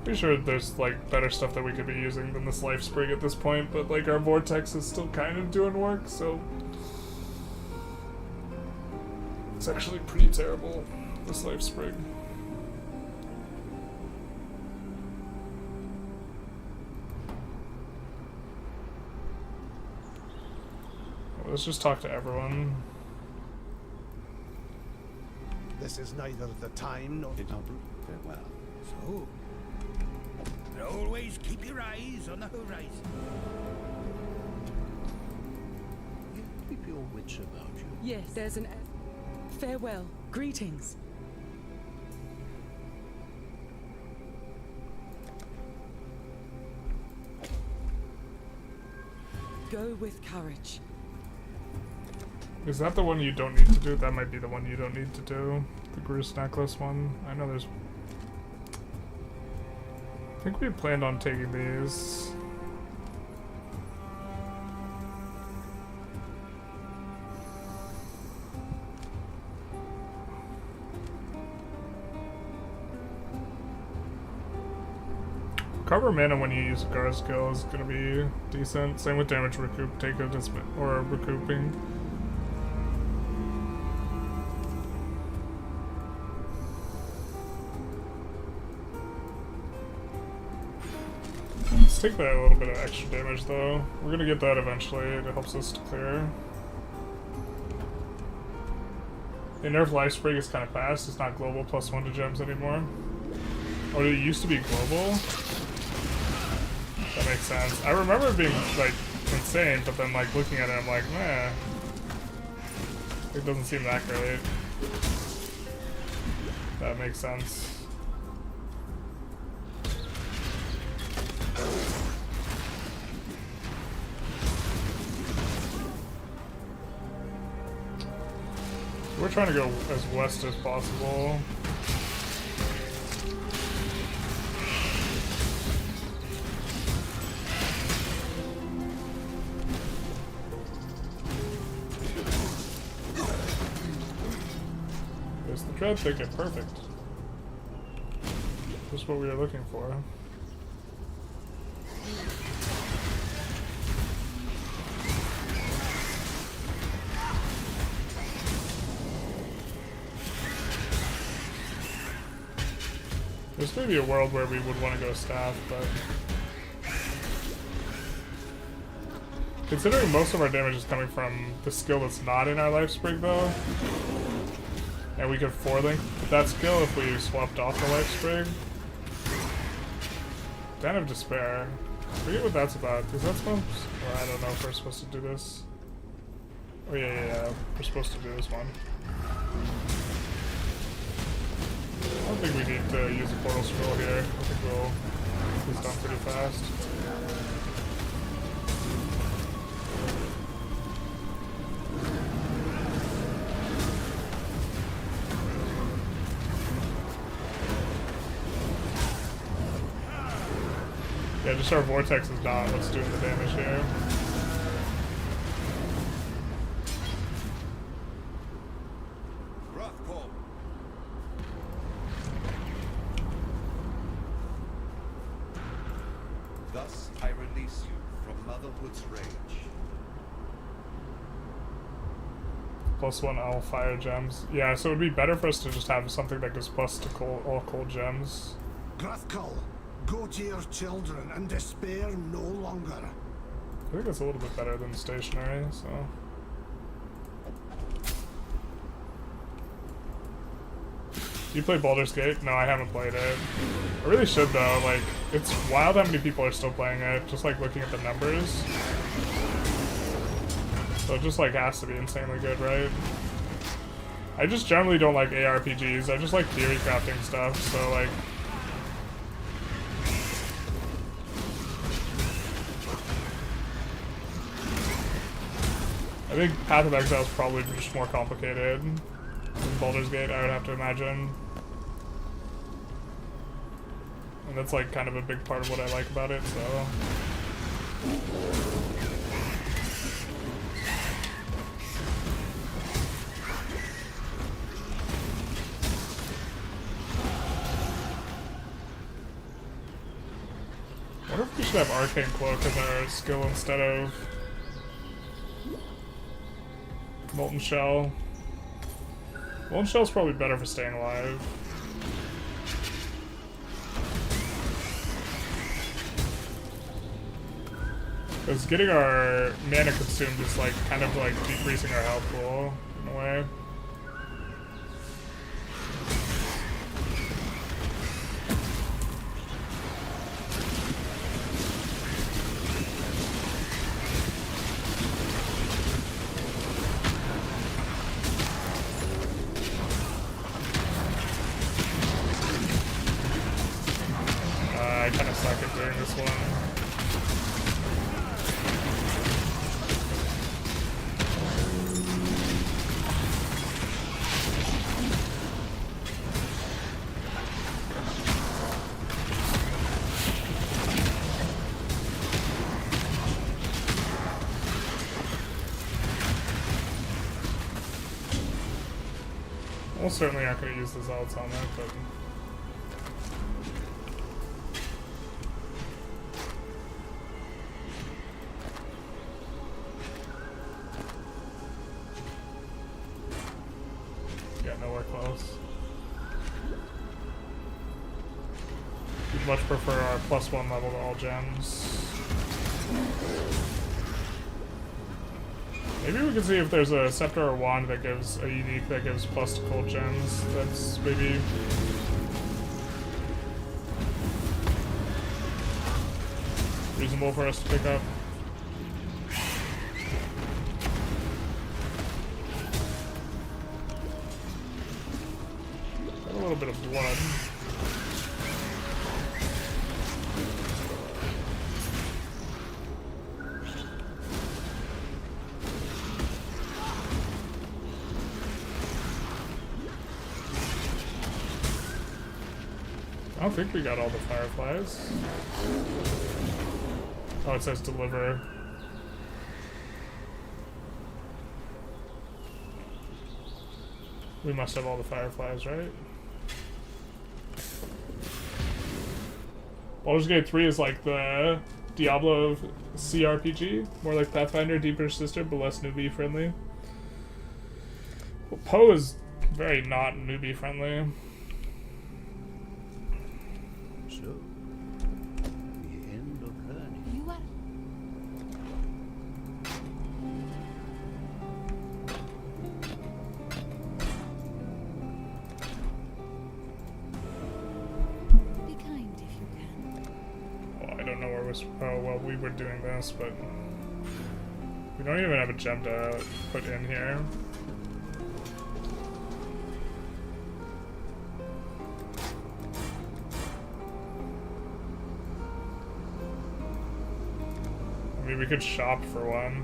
Pretty sure there's like better stuff that we could be using than this life spring at this point, but like our vortex is still kind of doing work, so it's actually pretty terrible, this life spring. Let's just talk to everyone. This is neither the time nor... Farewell. So, but always keep your eyes on the horizon. You keep your wits about you. Yes, there's an... Farewell. Greetings. Go with courage. Is that the one you don't need to do? That might be the one you don't need to do. The Gruus necklace one. I know there's... I think we planned on taking these. Cover mana when you use a guard skill is gonna be decent. Same with damage recoup, take a or recouping. Let's take that a little bit of extra damage though. We're gonna get that eventually. It helps us to clear. The nerf life spring is kind of fast. It's not global +1 to gems anymore. Oh, it used to be global? That makes sense. I remember it being like insane, but then like looking at it, I'm like, meh. It doesn't seem that great. That makes sense. We're trying to go as west as possible. There's the dread ticket, perfect. Just what we were looking for. There's maybe a world where we would want to go staff, but considering most of our damage is coming from the skill that's not in our life spring though, and we could 4-link with that skill if we swapped off the life spring. Den of Despair. I forget what that's about. Is that supposed to, well, I don't know if we're supposed to do this. Oh yeah, we're supposed to do this one. I don't think we need to use a portal scroll here. I think we'll get this done pretty fast. Yeah, just our vortex is not what's doing the damage here. Thus I release you from Motherhood's rage. +1 all fire gems. Yeah, so it would be better for us to just have something that gives plus to all cold gems. Grithkul, go to your children and despair no longer. I think that's a little bit better than stationary, so. Do you play Baldur's Gate? No, I haven't played it. I really should though, like, it's wild how many people are still playing it, just like looking at the numbers. So it just like has to be insanely good, right? I just generally don't like ARPGs, I just like theory crafting stuff, so like... I think Path of Exile is probably just more complicated than Baldur's Gate, I would have to imagine. And that's like kind of a big part of what I like about it, so... I wonder if we should have Arcane Cloak as our skill instead of Molten Shell. Molten Shell's probably better for staying alive. Because getting our mana consumed is like kind of like decreasing our health pool in a way. I kind of suck at doing this one. Almost certainly not going to use the Zealot's helmet, but... yeah, nowhere close. We'd much prefer our +1 level to all gems. Maybe we can see if there's a scepter or wand that gives a unique that gives plus to cold gems. That's maybe reasonable for us to pick up. Got a little bit of blood. I don't think we got all the fireflies. Oh, it says deliver. We must have all the fireflies, right? Baldur's Gate 3 is like the Diablo CRPG, more like Pathfinder, deeper sister, but less newbie friendly. Well, PoE is very not newbie friendly. So, the end of learning. You are... Be kind if you can. Well, I don't know where we're... oh, well, we were doing this, but... we don't even have a gem to put in here. mean, we could shop for one.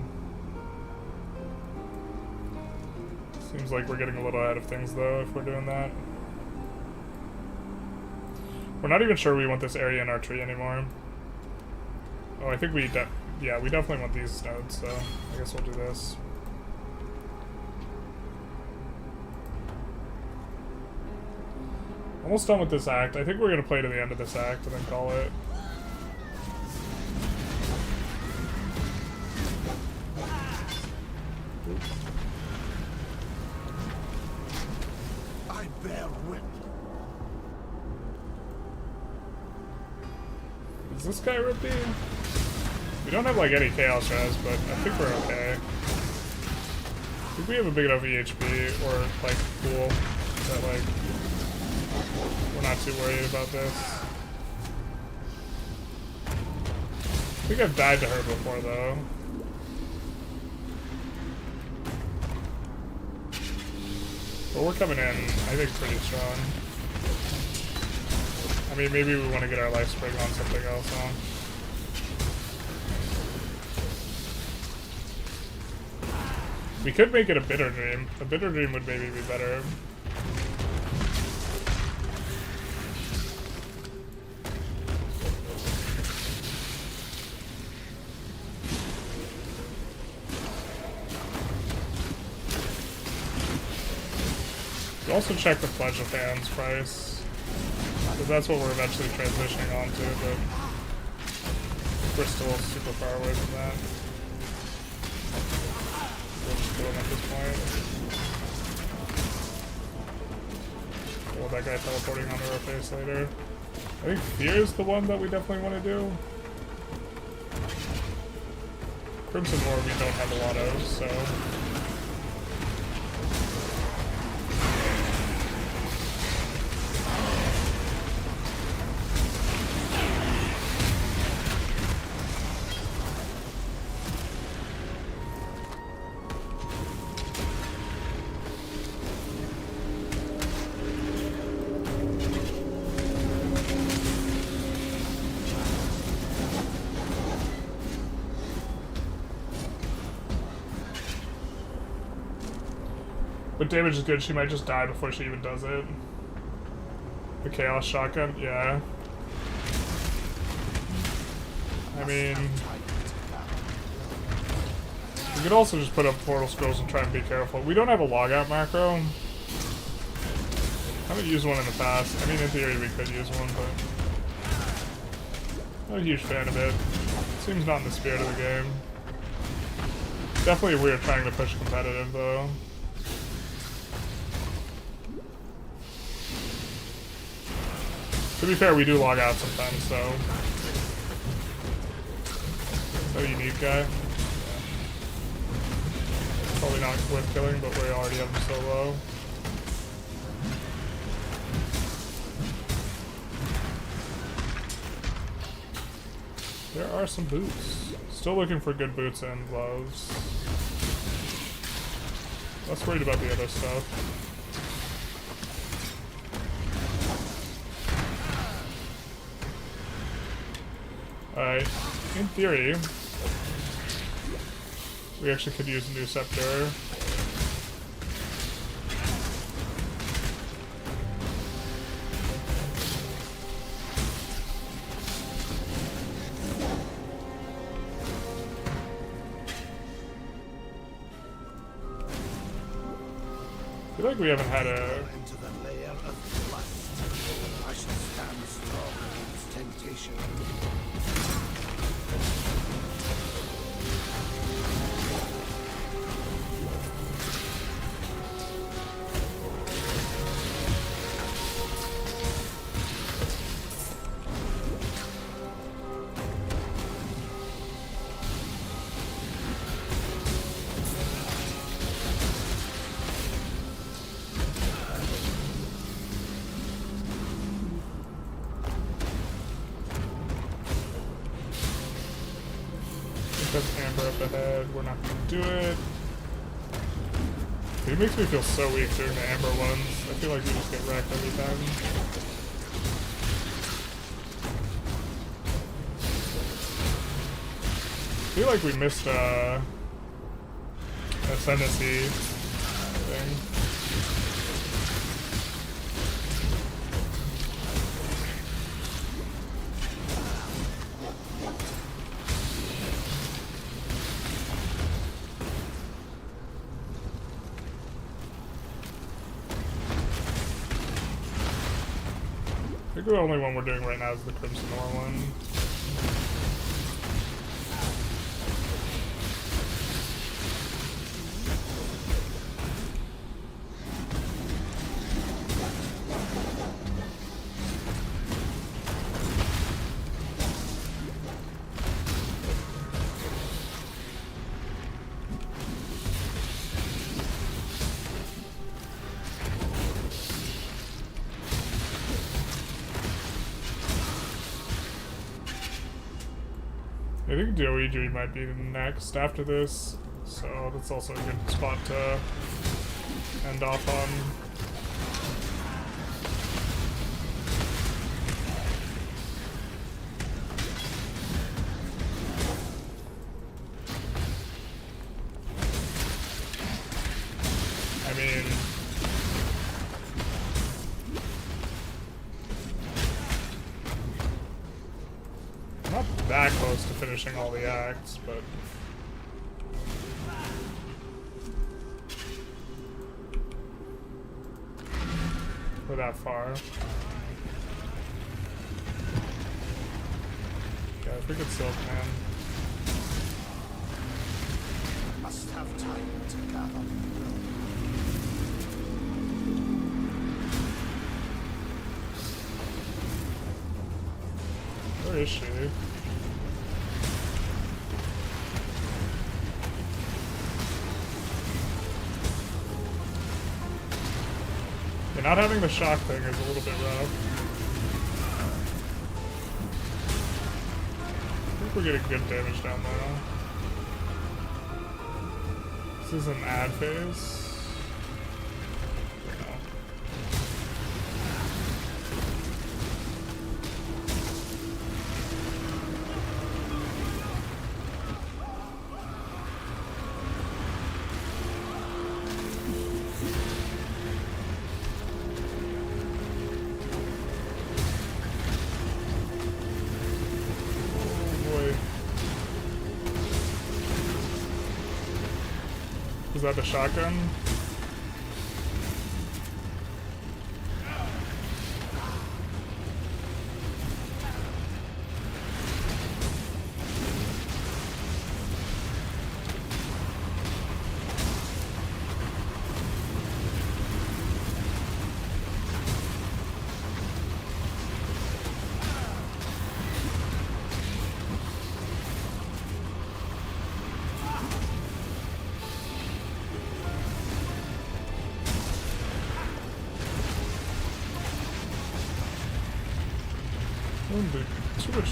Seems like we're getting a little ahead of things, though, if we're doing that. We're not even sure we want this area in our tree anymore. Oh, I think we definitely want these nodes, so I guess we'll do this. Almost done with this act. I think we're going to play to the end of this act and then call it. I bear witness. Is this guy rippy? We don't have like any chaos res, but I think we're okay. I think we have a big enough EHP or like pool that like we're not too worried about this. I think I've died to her before though. But we're coming in, I think, pretty strong. I mean, maybe we want to get our life spring on something else, huh? We could make it a bitter dream. A bitter dream would maybe be better. You also check the Pledge of Hands price, because that's what we're eventually transitioning onto, but we're still super far away from that. We'll just kill him at this point. Well, that guy teleporting onto our face later. I think Fear is the one that we definitely want to do. Crimson War we don't have a lot of, so... But damage is good, she might just die before she even does it. The Chaos Shotgun, yeah. I mean... we could also just put up Portal Scrolls and try and be careful. We don't have a logout macro. Haven't used one in the past. I mean, in theory we could use one, but... not a huge fan of it. Seems not in the spirit of the game. Definitely weird trying to push competitive, though. To be fair, we do log out sometimes, so... no unique guy. Probably not worth killing, but we already have him so low. There are some boots. Still looking for good boots and gloves. Less worried about the other stuff. Alright, in theory, we actually could use a new scepter. I feel like we haven't had a... into the layer of lust. I shall stand strong against temptation. Amber up ahead, we're not gonna do it. It makes me feel so weak doing the Amber ones. I feel like we just get wrecked every time. I feel like we missed ascendancy thing. I think the only one we're doing right now is the Crimson Ore one. I think Doiji might be next after this, so that's also a good spot to end off on. I mean, not that close to finishing all the acts, but we're that far. Yeah, I think it's Silk Man. Must have time to gather. Where is she? Yeah, not having the shock thing is a little bit rough. I think we're getting good damage down there. This is an ad phase. Is that the shotgun?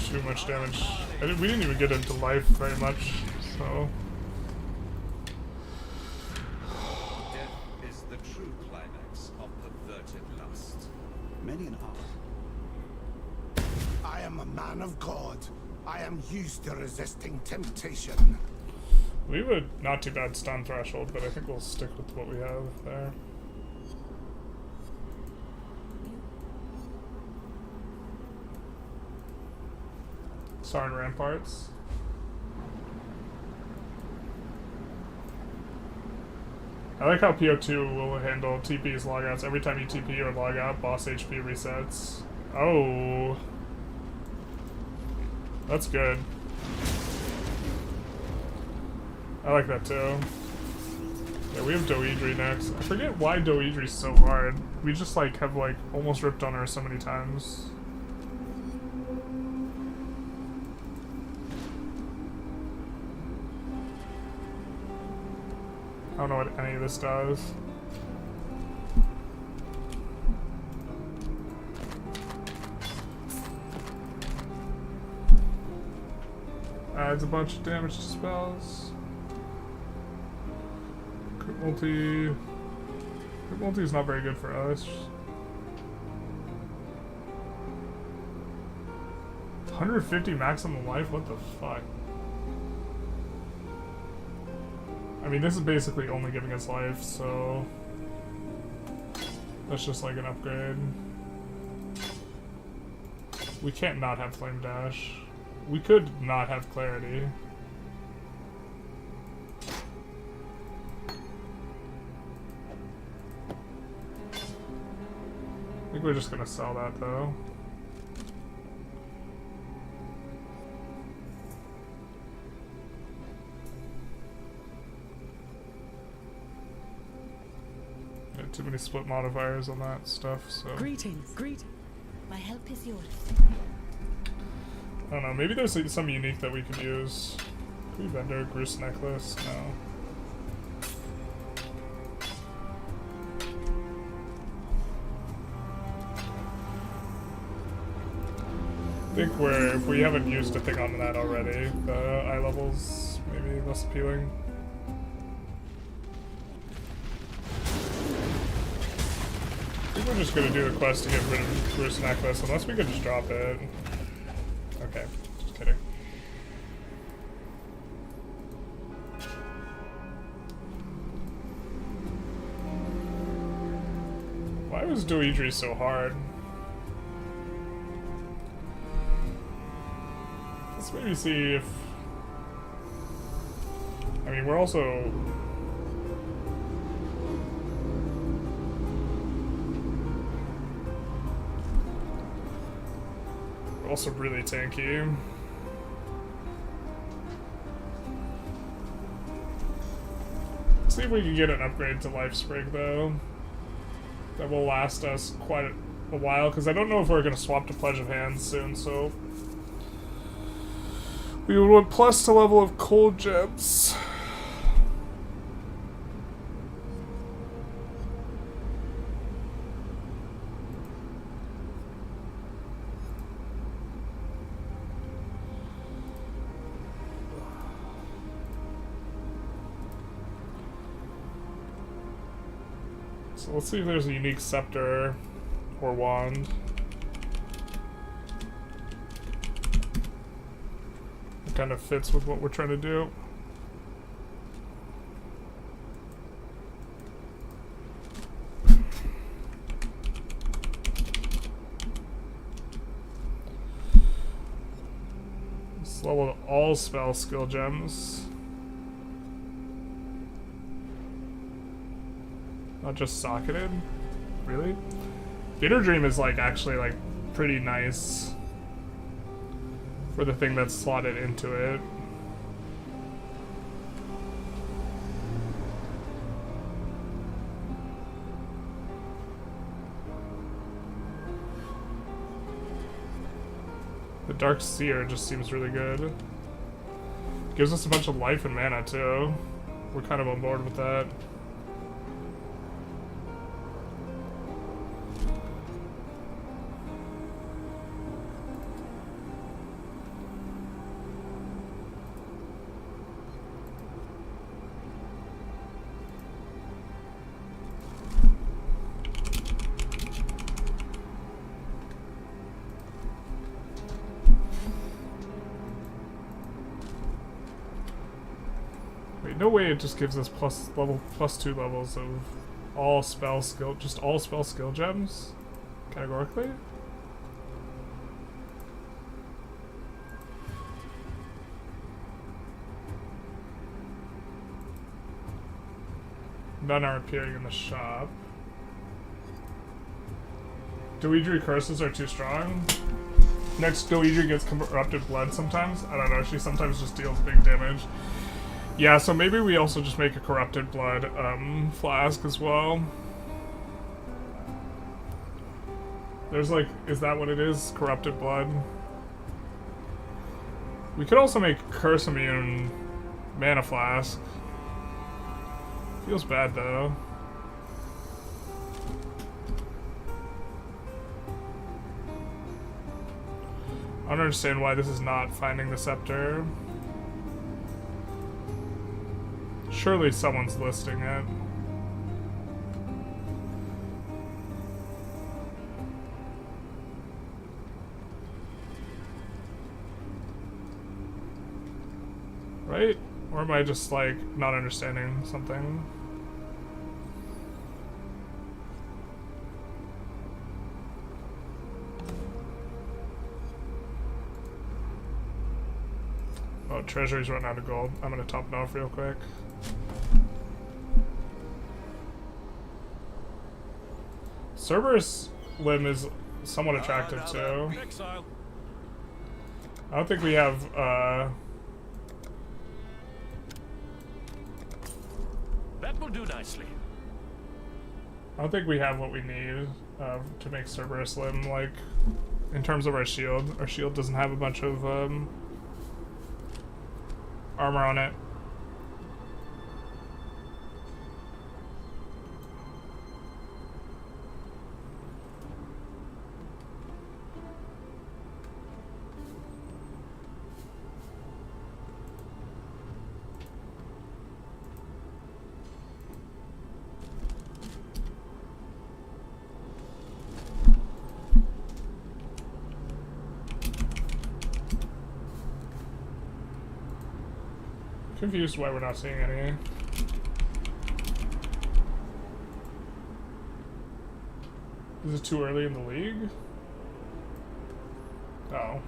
Too much damage. We didn't even get into life very much, so. Death is the true climax of perverted lust. Many an hour. I am a man of God. I am used to resisting temptation. We have a not too bad stun threshold, but I think we'll stick with what we have there. Sarn Ramparts. I like how PO2 will handle TP's logouts. Every time you TP or log out, boss HP resets. Oh. That's good. I like that too. Yeah, we have Doidri next. I forget why Doidri's so hard. We just like have like almost ripped on her so many times. I don't know what any of this does. Adds a bunch of damage to spells. Crit multi is not very good for us. 150 maximum life? What the fuck? I mean, this is basically only giving us life, so that's just like an upgrade. We can't not have Flame Dash. We could not have Clarity. I think we're just gonna sell that though. Got too many split modifiers on that stuff, so. Greetings. My help is yours. I don't know, maybe there's like, some unique that we could use. Could we vendor Goose Necklace? No. I think if we haven't used a thing on that already, the eye level's maybe less appealing. I think we're just gonna do the quest to get rid of Goose Necklace, unless we could just drop it. Okay, just kidding. Why was Doidri so hard? Let's maybe see if... I mean, we're also... We're also really tanky. Let's see if we can get an upgrade to Life Sprig, though. That will last us quite a while, because I don't know if we're going to swap to Pledge of Hands soon, so... We would want plus to level of cold gems. So let's see if there's a unique scepter or wand. Kind of fits with what we're trying to do. Let's level all spell skill gems. Not just socketed? Really? Bitter Dream is like actually like pretty nice. For the thing that's slotted into it. The Dark Seer just seems really good. Gives us a bunch of life and mana too. We're kind of on board with that. No way it just gives us plus 2 levels of all spell skill, just all spell skill gems, categorically? None are appearing in the shop. Doidri curses are too strong. Next, Doidri gets corrupted blood sometimes. I don't know, she sometimes just deals big damage. Yeah, so maybe we also just make a corrupted blood flask as well. There's like, is that what it is? Corrupted blood? We could also make curse immune mana flask. Feels bad though. I don't understand why this is not finding the scepter. Surely someone's listing it. Right? Or am I just, like, not understanding something? Oh, treasury's run out of gold. I'm gonna top it off real quick. Cerberus limb is somewhat attractive too. Exile. I don't think we have That will do nicely. I don't think we have what we need to make Cerberus limb, like, in terms of our shield. Our shield doesn't have a bunch of armor on it. Confused why we're not seeing any. Is it too early in the league? Oh.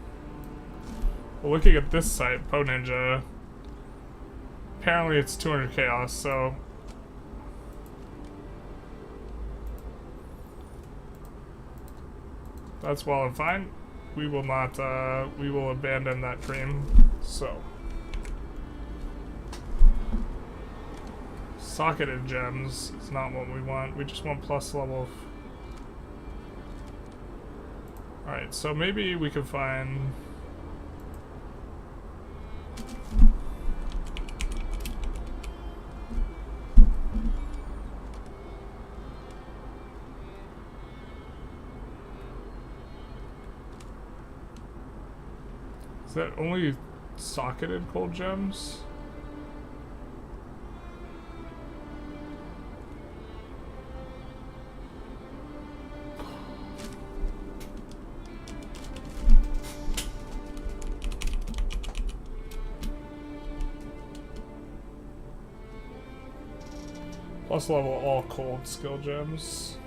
Well, looking at this site, PoE Ninja, apparently it's 200 chaos, so that's well and fine. We will not, we will abandon that dream, so. Socketed gems is not what we want. We just want plus level. Alright, so maybe we can find... Is that only socketed gold gems? Plus level all cold skill gems.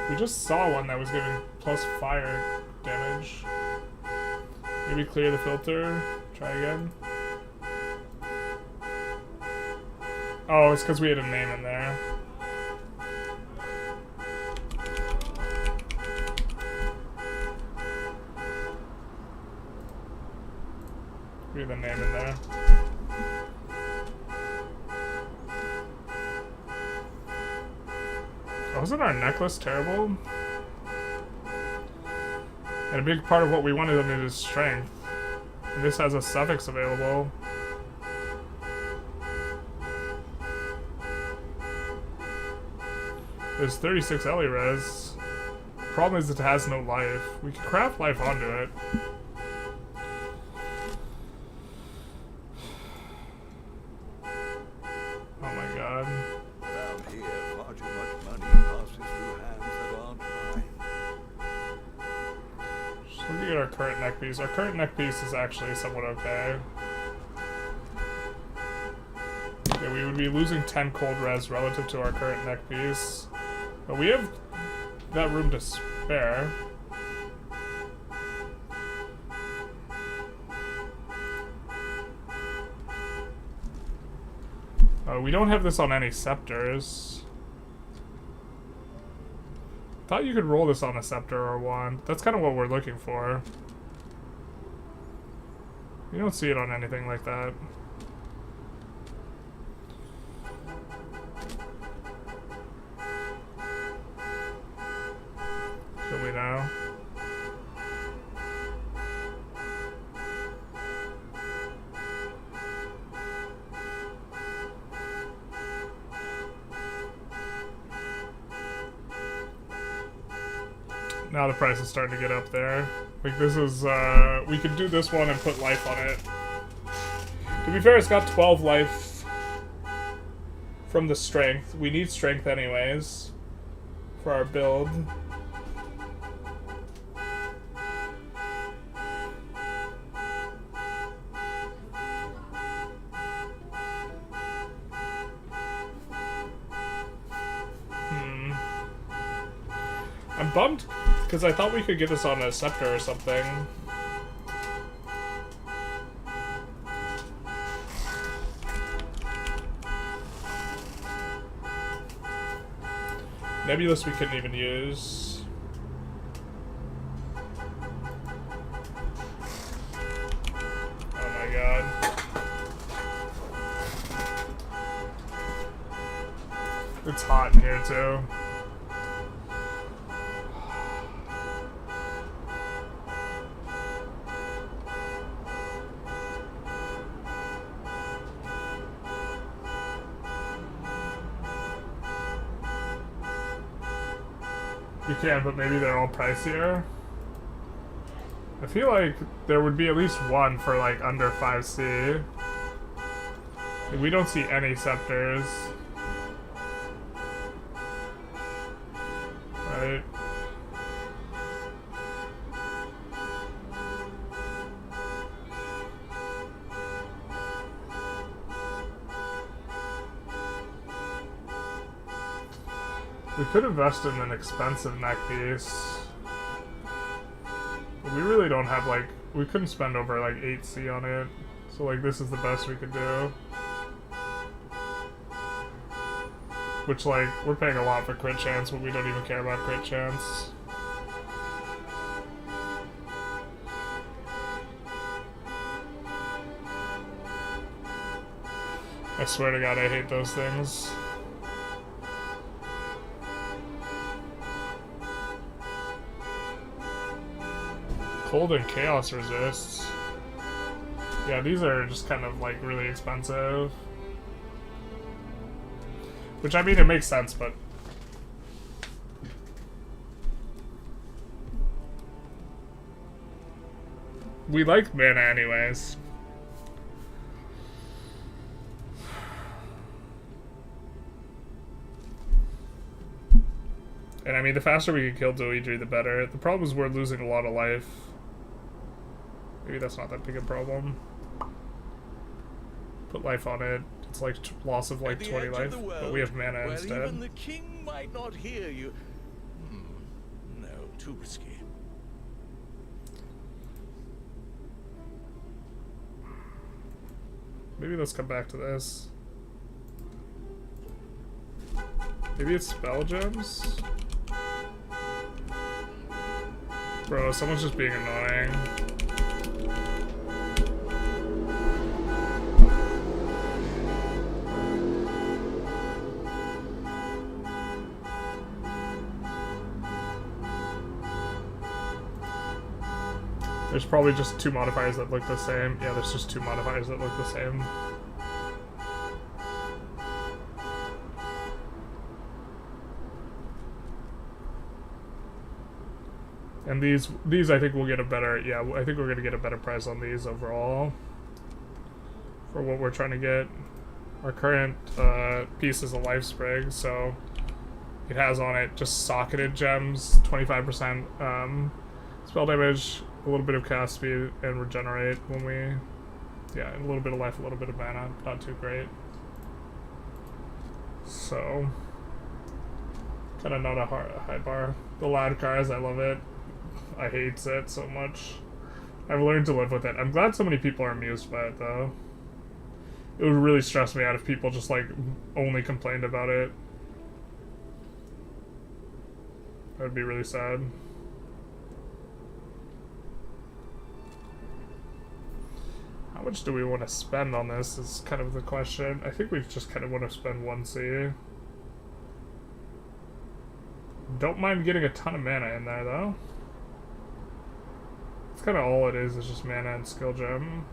We just saw one that was giving plus fire damage. Maybe clear the filter. Try again. Oh, it's because we had a name in there. We had a name in there. Wasn't our necklace terrible? And a big part of what we wanted on it is strength. And this has a suffix available. There's 36 Ellie res. Problem is it has no life. We could craft life onto it. Oh my god. Around here, far too much money passes through hands that aren't mine. Just looking at our current neck piece. Our current neck piece is actually somewhat okay. Yeah, we would be losing 10 cold res relative to our current neck piece. But we have that room to spare. We don't have this on any scepters. Thought you could roll this on a scepter or wand. That's kind of what we're looking for. You don't see it on anything like that. Should we know? Now the price is starting to get up there. Like this is, we could do this one and put life on it. To be fair, it's got 12 life from the strength. We need strength anyways for our build. I'm bummed because I thought we could get this on a scepter or something. Nebulous we couldn't even use. Oh my god. It's hot in here too. You can, but maybe they're all pricier. I feel like there would be at least one for like under 5C. We don't see any scepters. Right? We could invest in an expensive neck piece. But we really don't have like, we couldn't spend over like 8C on it. So like this is the best we could do. Which like, we're paying a lot for crit chance, but we don't even care about crit chance. I swear to God, I hate those things. Cold and Chaos resists. Yeah, these are just kind of like really expensive. Which I mean, it makes sense, but we like mana anyways. And I mean, the faster we can kill Doidri, the better. The problem is we're losing a lot of life. Maybe that's not that big a problem. Put life on it. It's like loss of like 20 life, but we have mana instead. Even the king might not hear you. No, too risky. Maybe let's come back to this. Maybe it's spell gems? Bro, someone's just being annoying. There's probably just two modifiers that look the same. Yeah, there's just two modifiers that look the same. And these I think we'll get a better, yeah, I think we're going to get a better price on these overall for what we're trying to get. Our current piece is a life sprig, so it has on it just socketed gems, 25% spell damage, a little bit of cast speed, and regenerate when we, yeah, and a little bit of life, a little bit of mana, not too great. So, kind of not a high bar. The loud cars, I love it. I hate it so much. I've learned to live with it. I'm glad so many people are amused by it, though. It would really stress me out if people just, like, only complained about it. That would be really sad. How much do we want to spend on this is kind of the question. I think we just kind of want to spend 1C. Don't mind getting a ton of mana in there, though. It's kind of all it is just mana and skill gem.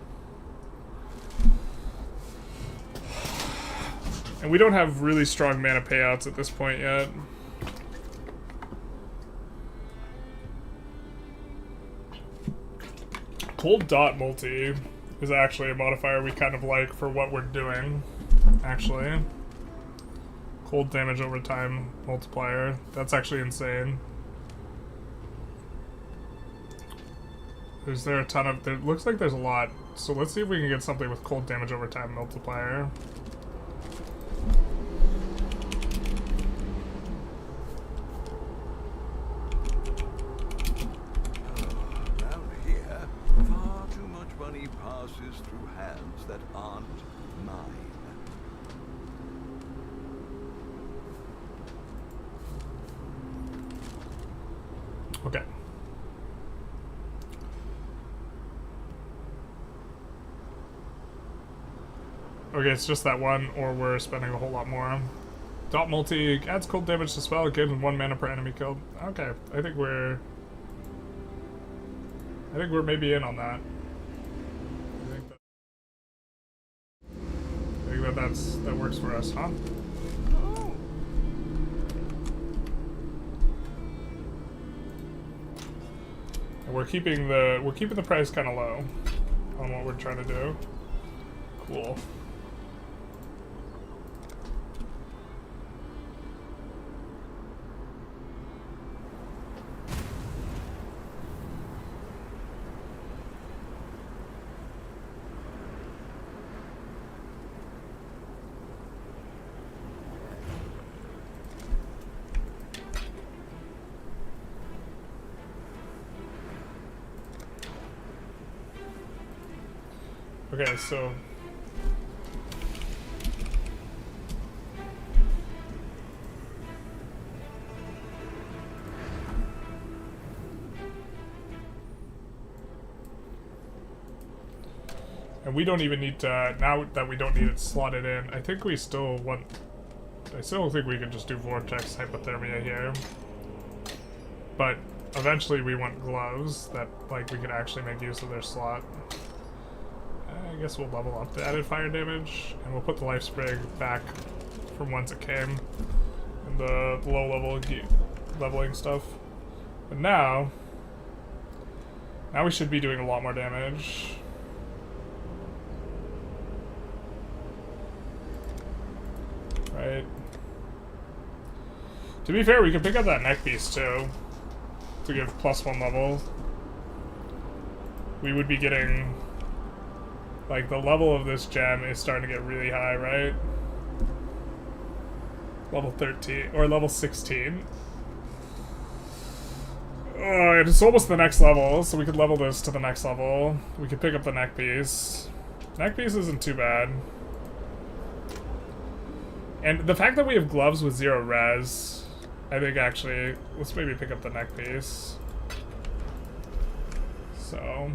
And we don't have really strong mana payouts at this point yet. cold dot multi is actually a modifier we kind of like for what we're doing, actually. Cold damage over time multiplier. That's actually insane. Is there a ton of... There looks like there's a lot. So let's see if we can get something with cold damage over time multiplier. Around here, far too much money passes through hands that aren't mine. Okay. Okay, it's just that one, or we're spending a whole lot more. Dot multi adds cold damage to spell, gives 1 mana per enemy killed. Okay, I think we're maybe in on that. I think that works for us, huh? And we're keeping the price kind of low on what we're trying to do. Cool. Okay, so and we don't even need to, now that we don't need it slotted in, I think we still want, I still think we can just do Vortex Hypothermia here. But eventually we want gloves that, like, we could actually make use of their slot. I guess we'll level up the added fire damage, and we'll put the life sprig back from whence it came in the low level leveling stuff. But now we should be doing a lot more damage. Right. To be fair, we could pick up that neck piece too to give +1 level. We would be getting, like, the level of this gem is starting to get really high, right? Level 13 or level 16. Oh, it's almost the next level, so we could level this to the next level. We could pick up the neck piece. Neck piece isn't too bad. And the fact that we have gloves with 0 res, I think actually, let's maybe pick up the neck piece. So...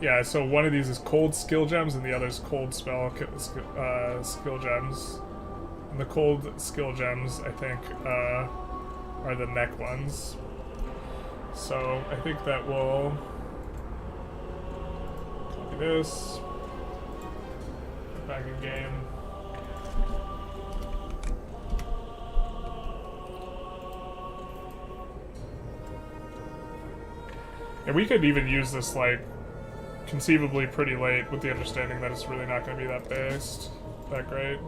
yeah, so one of these is cold skill gems and the other is cold spell skill gems. And the cold skill gems, I think, are the neck ones. So I think that will copy this. Back in game. And we could even use this, like, conceivably pretty late, with the understanding that it's really not going to be that great.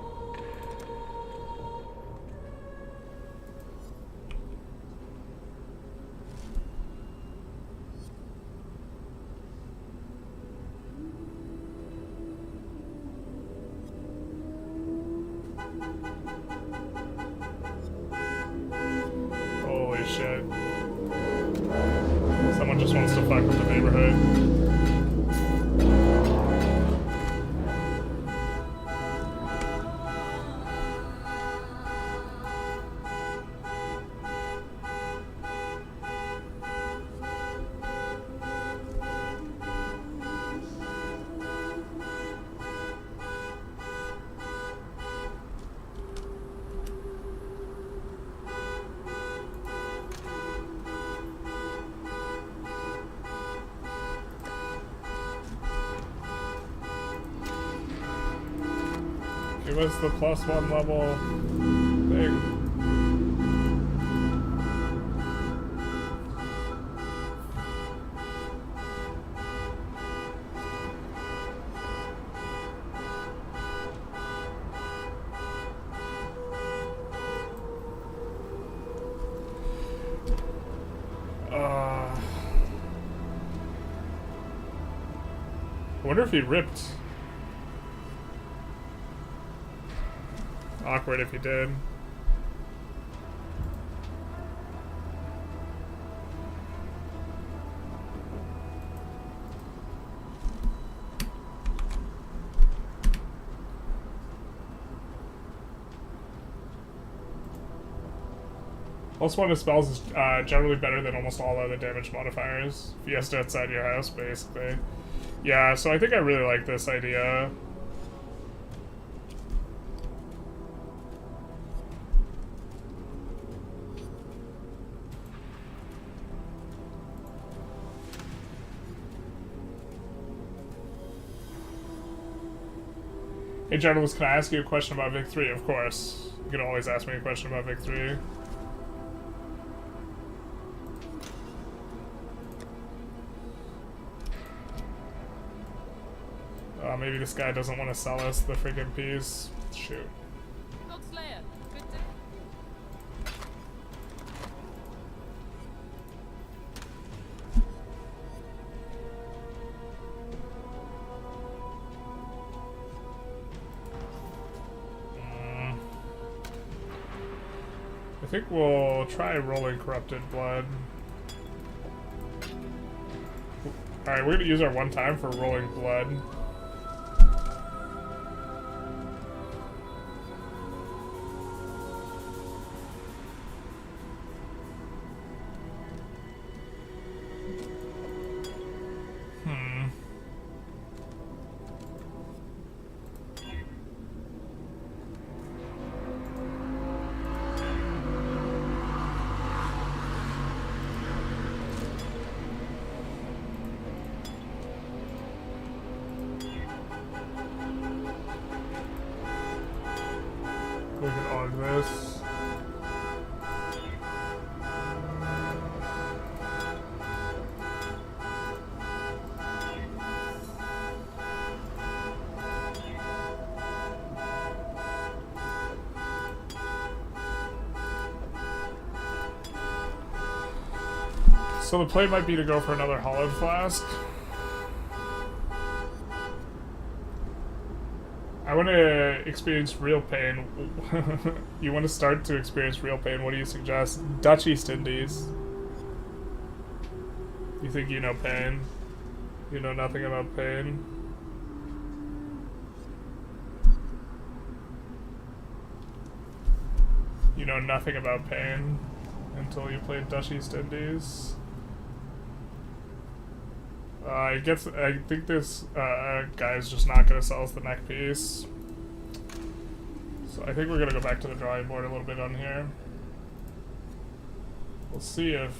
Holy shit. Someone just wants to fuck with the neighborhood. Give us the +1 level thing. I wonder if he ripped. Awkward if he did. +1 to spells is generally better than almost all other damage modifiers. Fiesta outside your house, basically. Yeah, so I think I really like this idea. Hey journalist, can I ask you a question about Vic 3? Of course. You can always ask me a question about Vic 3. Maybe this guy doesn't want to sell us the freaking piece. Shoot. I think we'll try rolling Corrupted Blood. Alright, we're gonna use our one time for rolling blood. We can aug this. So the play might be to go for another Hollowed Flask. I want to experience real pain. You want to start to experience real pain, what do you suggest? Dutch East Indies. You think you know pain? You know nothing about pain? You know nothing about pain until you played Dutch East Indies. I think this guy's just not going to sell us the neck piece. So I think we're going to go back to the drawing board a little bit on here. We'll see if...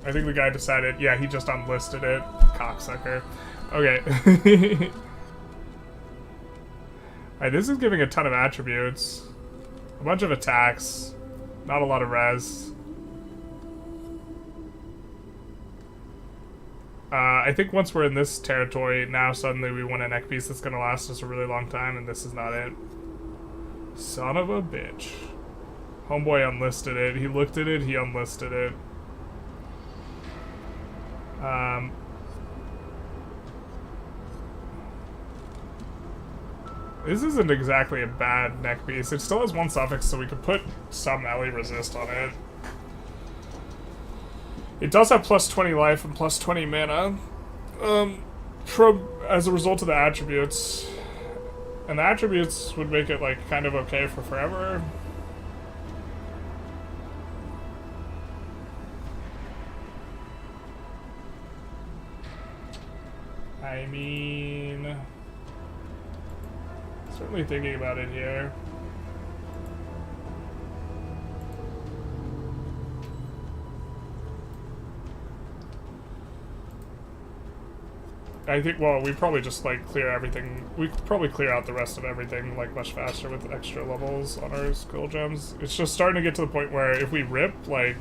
I think the guy decided, yeah, he just unlisted it. Cocksucker. Okay. Alright, this is giving a ton of attributes. A bunch of attacks. Not a lot of res. I think once we're in this territory, now suddenly we want a neck piece that's going to last us a really long time, and this is not it. Son of a bitch. Homeboy unlisted it. He looked at it, he unlisted it. This isn't exactly a bad neck piece. It still has one suffix, so we could put some Ellie resist on it. It does have plus 20 life and plus 20 mana. As a result of the attributes. And the attributes would make it, like, kind of okay for forever. I mean... certainly thinking about it here. I think, well, we probably just, like, clear everything. We could probably clear out the rest of everything, like, much faster with extra levels on our skill gems. It's just starting to get to the point where if we rip, like,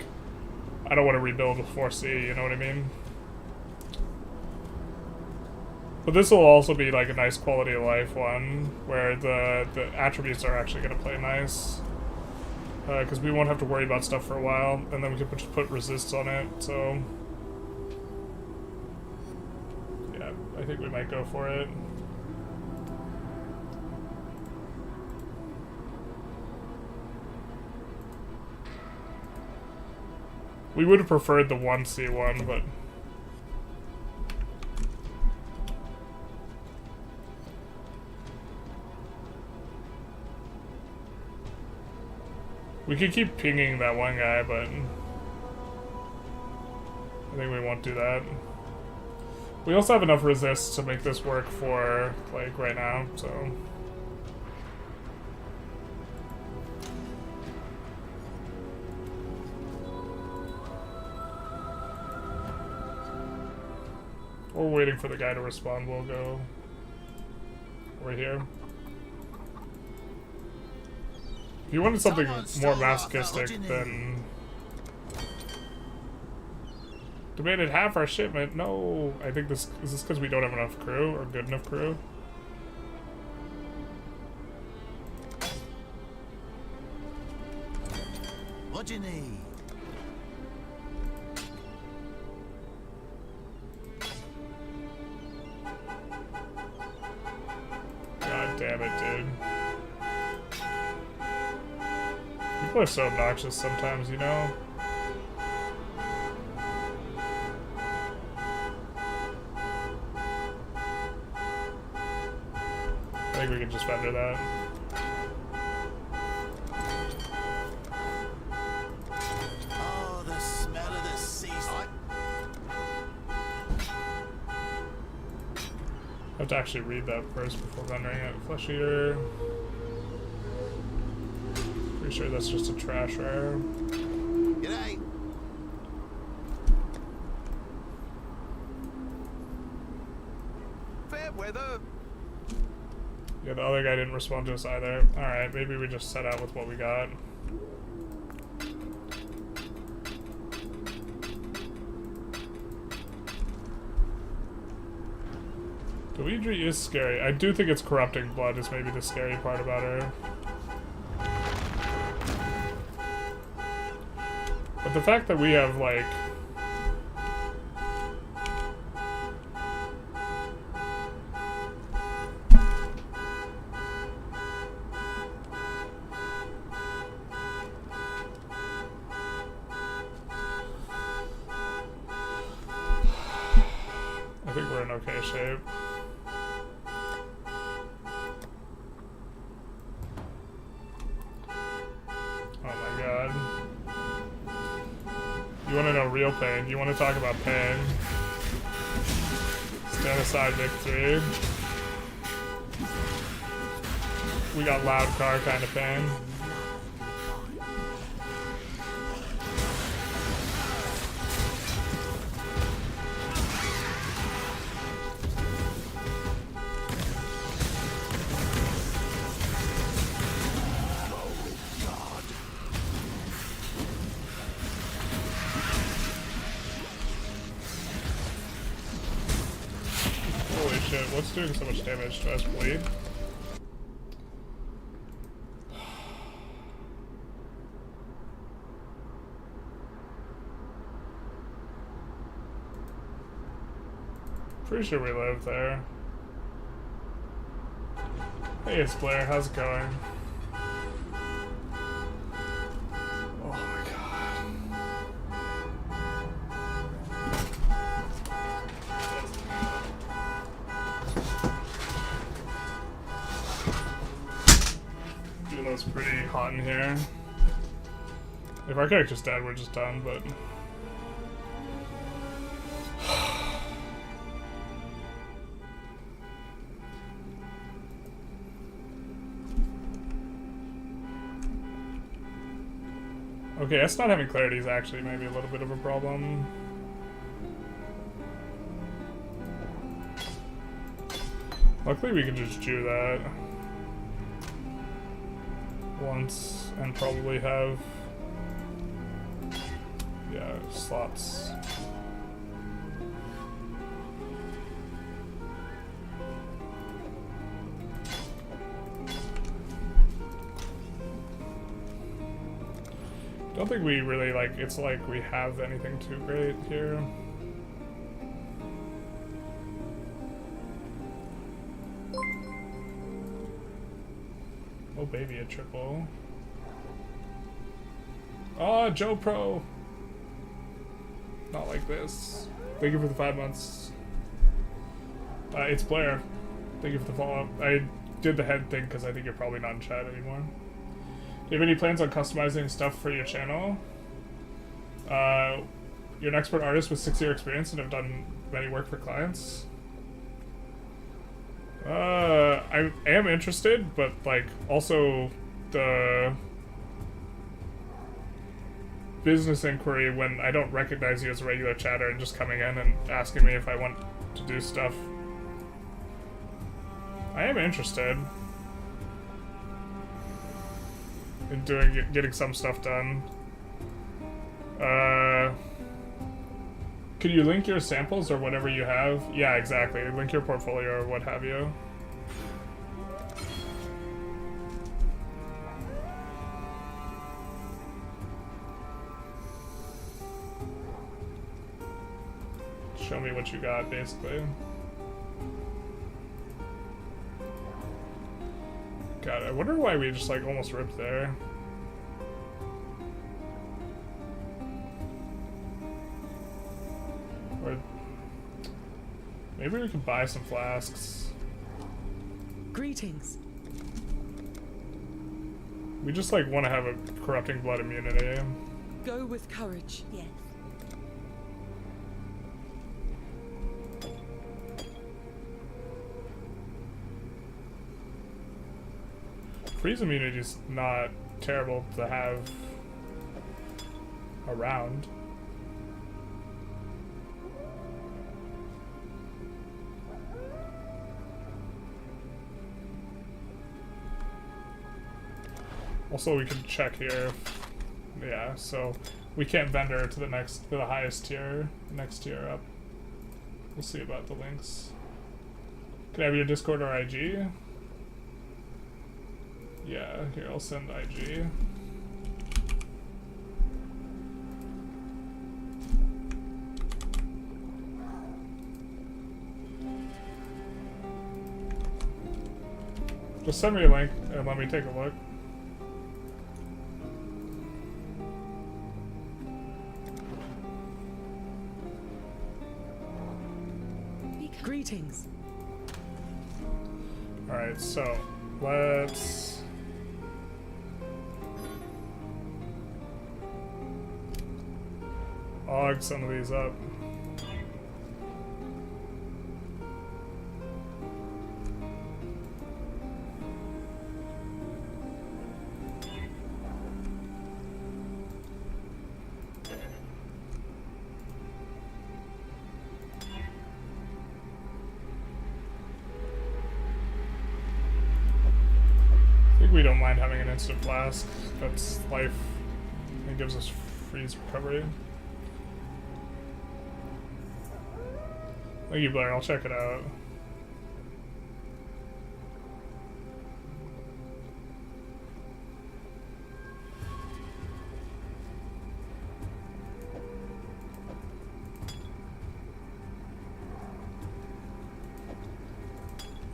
I don't want to rebuild with 4C, you know what I mean? But this will also be, like, a nice quality of life one, where the attributes are actually going to play nice. Because we won't have to worry about stuff for a while, and then we can just put resists on it, so... yeah, I think we might go for it. We would have preferred the 1C one, but... we could keep pinging that one guy, but... I think we won't do that. We also have enough resists to make this work for, like, right now, so... We're waiting for the guy to respond. We'll go over here. If you wanted something more masochistic, then... demanded half our shipment. No, I think this... is this because we don't have enough crew, or good enough crew? What do you need? God damn it, dude. People are so obnoxious sometimes, you know? I think we can just vendor that. Oh, the smell of the sea. I have to actually read that first before vendoring it. Flesh Eater. Pretty sure that's just a trash rare. G'day. Fair weather. Yeah, the other guy didn't respond to us either. Alright, maybe we just set out with what we got. Deidre is scary. I do think it's corrupting blood is maybe the scary part about her. But the fact that we have, like... I think we're in okay shape. Oh my god. You want to know real pain? You want to talk about pain? Stand aside, victory. We got loud car kind of pain. Holy shit, what's doing so much damage to us, bleed? Pretty sure we live there. Hey, it's Blair, how's it going? Oh my god. Even though it's pretty hot in here. If our character's dead, we're just done, but... Okay, us not having clarity is actually maybe a little bit of a problem. Luckily we can just do that once and probably have, yeah, slots. Don't think we really like, it's like we have anything too great here. Oh baby, a triple. Oh, Joe Pro! Not like this. Thank you for the 5 months. It's Blair. Thank you for the follow-up. I did the head thing because I think you're probably not in chat anymore. Do you have any plans on customizing stuff for your channel? You're an expert artist with 6-year experience and have done many work for clients. I am interested, but like also the business inquiry when I don't recognize you as a regular chatter and just coming in and asking me if I want to do stuff. I am interested in getting some stuff done. Could you link your samples or whatever you have? Yeah, exactly. Link your portfolio or what have you. Show me what you got, basically. God, I wonder why we just like almost ripped there. Or maybe we could buy some flasks. Greetings. We just like want to have a corrupting blood immunity. Go with courage. Yes. Freeze immunity is not terrible to have around. Also, we can check here. Yeah, so we can't vendor to the highest tier, next tier up. We'll see about the links. Can I have your Discord or IG? Yeah, here, I'll send IG. Just send me a link and let me take a look. Greetings. Alright, so let's log some of these up. I think we don't mind having an instant flask. That's life. It gives us freeze recovery. Thank you, Blair. I'll check it out.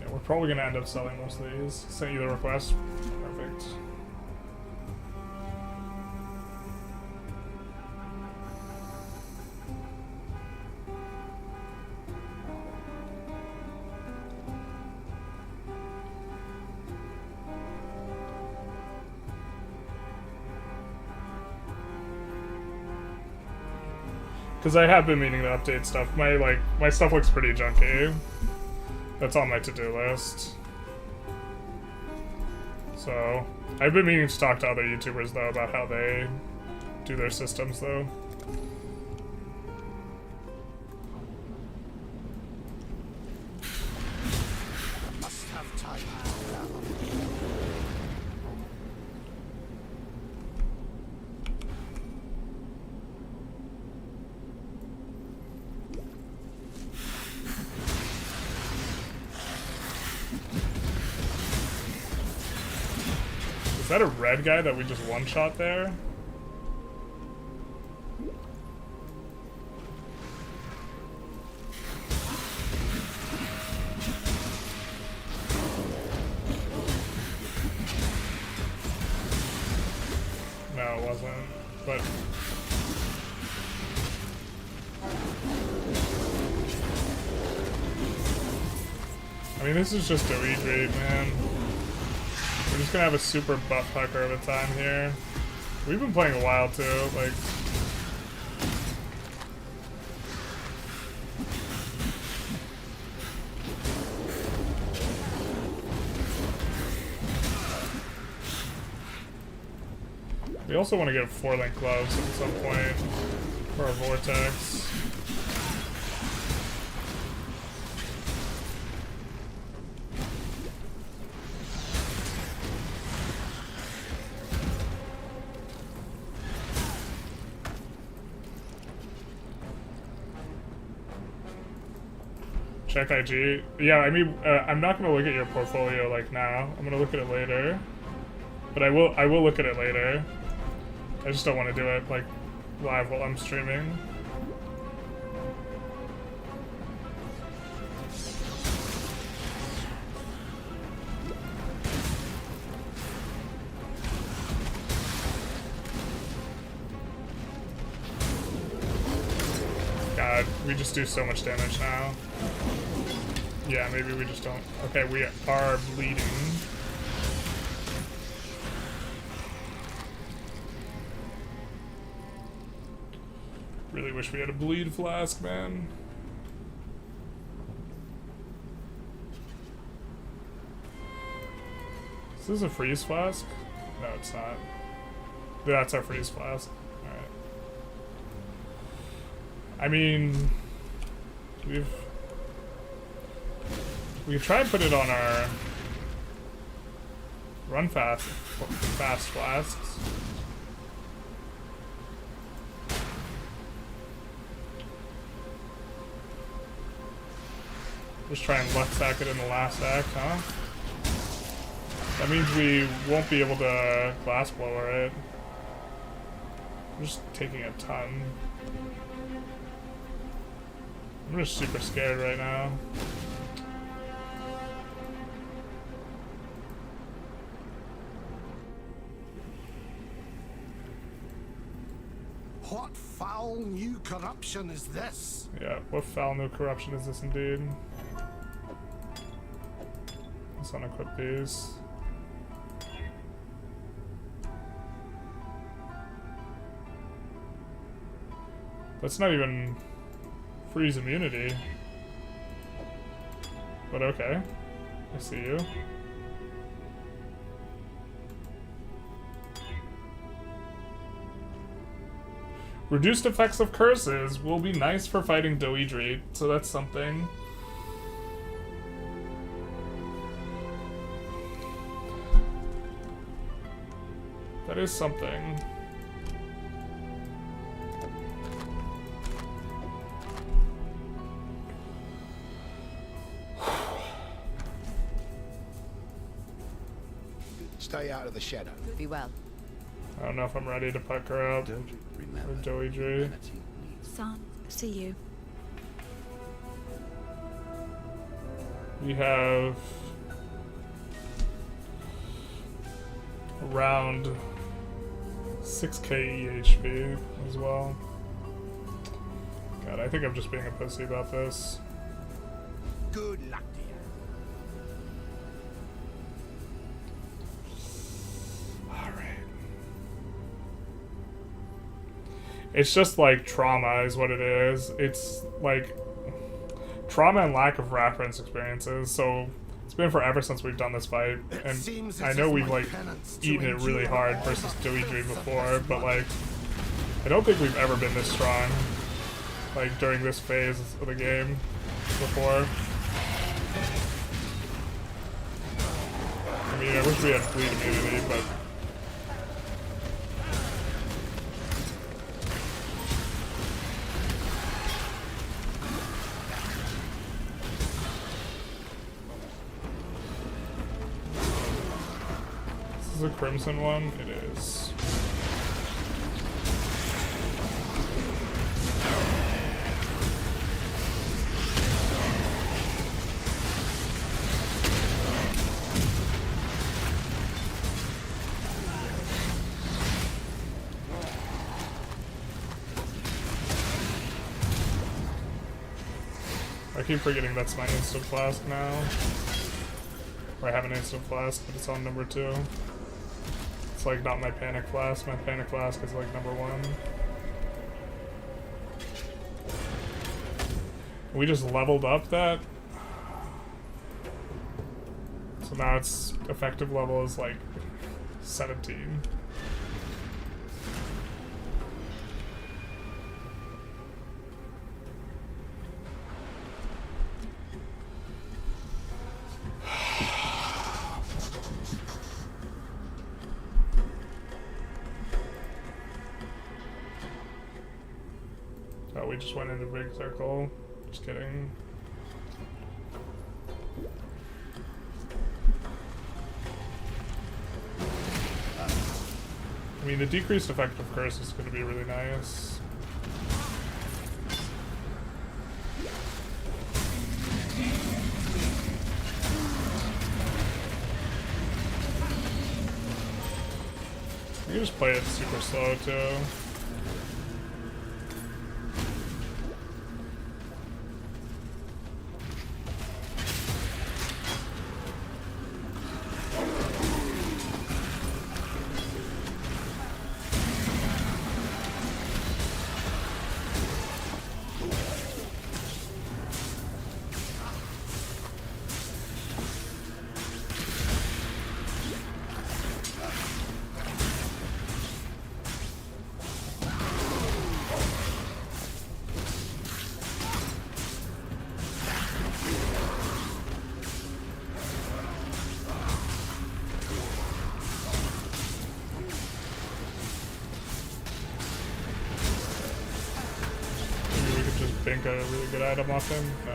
Yeah, we're probably going to end up selling most of these. Sent you the request. Perfect. Because I have been meaning to update stuff. My stuff looks pretty junky. That's on my to-do list. So, I've been meaning to talk to other YouTubers, though, about how they do their systems, though. Is that a red guy that we just one-shot there? No, it wasn't, but... I mean, this is just a retreat, man. We're just gonna have a super butt pucker of a time here. We've been playing a while too, like... We also want to get 4-link gloves at some point for our vortex. Check IG. Yeah, I mean, I'm not gonna look at your portfolio like now. I'm gonna look at it later. But I will look at it later. I just don't want to do it like live while I'm streaming. God, we just do so much damage now. Yeah, maybe we just don't. Okay, we are bleeding. Really wish we had a bleed flask, man. Is this a freeze flask? No, it's not. That's our freeze flask. Alright. I mean, we could try and put it on our run fast flasks. Just try and luck sack it in the last act, huh? That means we won't be able to glass blower it. I'm just taking a ton. I'm just super scared right now. What foul new corruption is this? Yeah, what foul new corruption is this indeed? Let's unequip these. That's not even freeze immunity. But okay. I see you. Reduced effects of curses will be nice for fighting Doidri, so that's something. That is something. Stay out of the shadow. Be well. I don't know if I'm ready to puck her up. Or Doidri. Son, see you. We have around 6k EHP as well. God, I think I'm just being a pussy about this. Good luck to you. It's just like trauma is what it is. It's like trauma and lack of reference experiences. So it's been forever since we've done this fight, and I know we've like eaten it really hard versus Doidri before, but like I don't think we've ever been this strong like during this phase of the game before. I mean, I wish we had bleed immunity, but is a crimson one? It is. I keep forgetting that's my instant flask now. Or I have an instant flask, but it's on number 2. It's like not my panic flask. My panic flask is like number 1. We just leveled up that. So now its effective level is like 17. Oh, we just went in a big circle. Just kidding. I mean, the decreased effect of curse is going to be really nice. You can just play it super slow too. Think a really good item off him? No.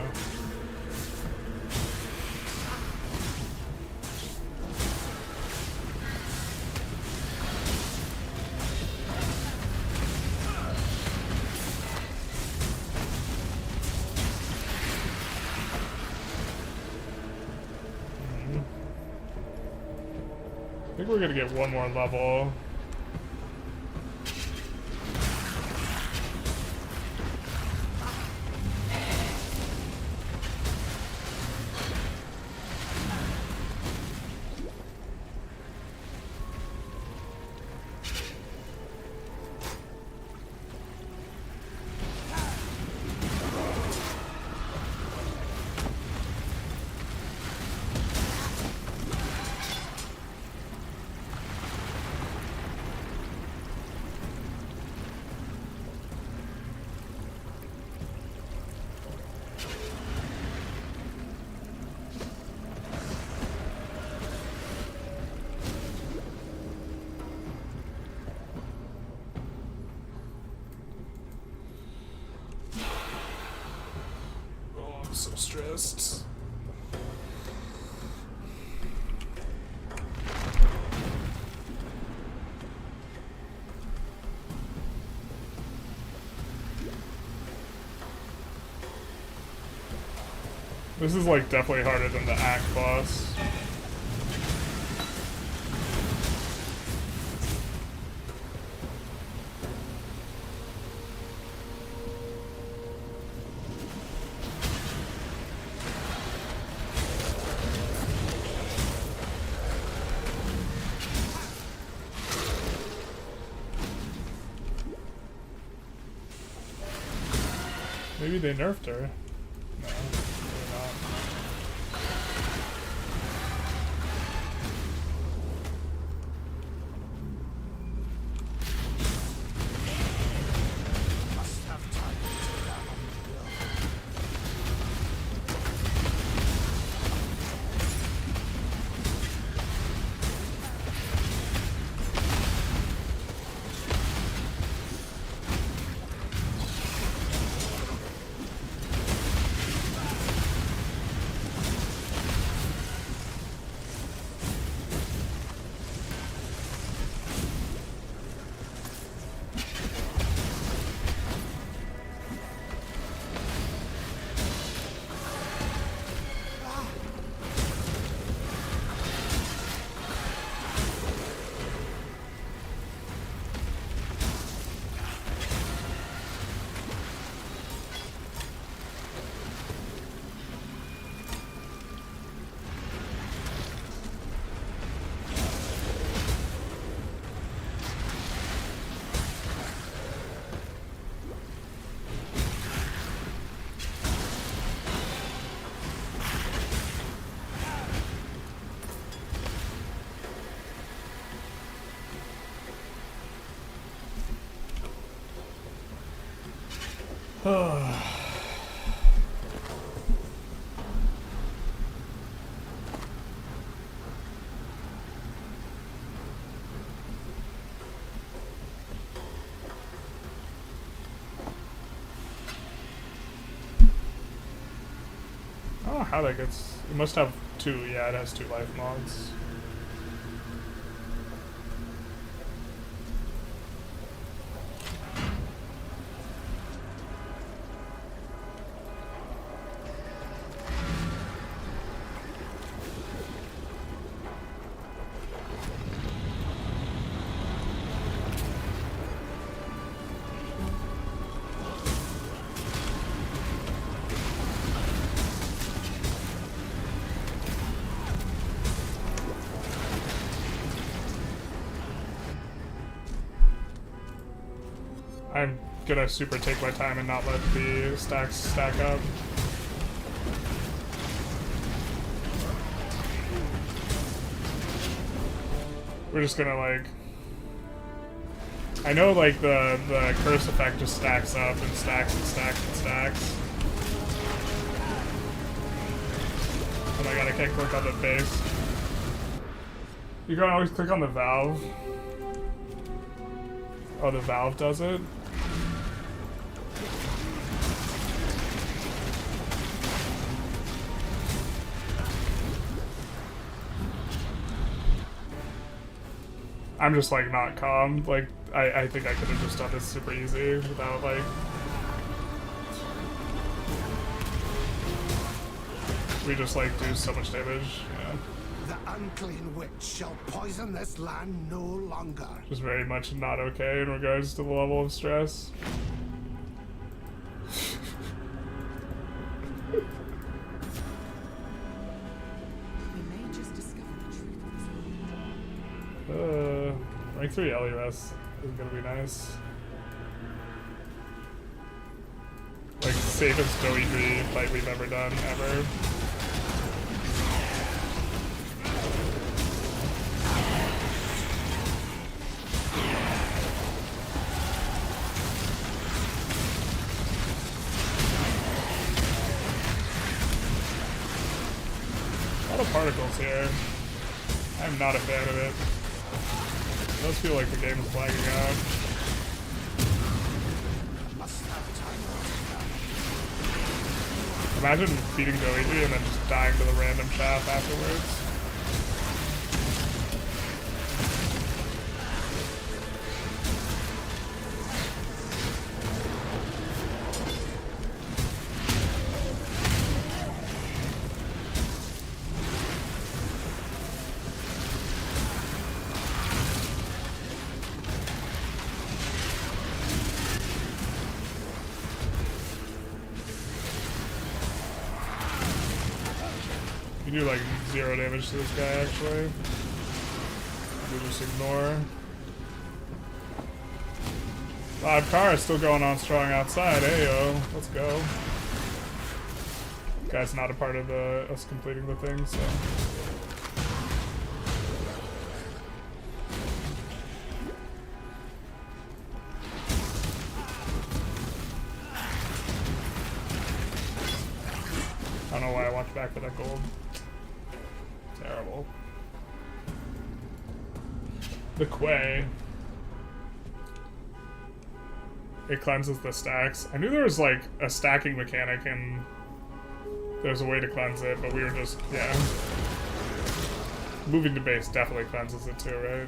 I think we're gonna get one more level. So stressed. This is like definitely harder than the Act boss. Maybe they nerfed her. No, they're not. I don't know how that gets. It must have 2. Yeah, it has 2 life mods. I'm gonna super take my time and not let the stacks stack up. We're just gonna like... I know like the curse effect just stacks up and stacks and stacks and stacks. Oh my god, I can't click on the base. You can always click on the valve. Oh, the valve does it? I'm just like not calm. Like I think I could have just done this super easy without like... We just like do so much damage, yeah. The unclean witch shall poison this land no longer. Just very much not okay in regards to the level of stress. Rank 3 LUS is gonna be nice. Like, safest Doidry fight we've ever done, ever. A lot of particles here. I'm not a fan of it. It does feel like the game is lagging out. Imagine beating Doidry and then just dying to the random shaft afterwards. You do like 0 damage to this guy actually. You just ignore. Car is still going on strong outside. Hey yo, let's go. Guy's not a part of us completing the thing, so. I don't know why I walked back for that gold. Terrible. The Quay. It cleanses the stacks. I knew there was like a stacking mechanic and there's a way to cleanse it, but we were just, yeah. Moving to base definitely cleanses it too, right?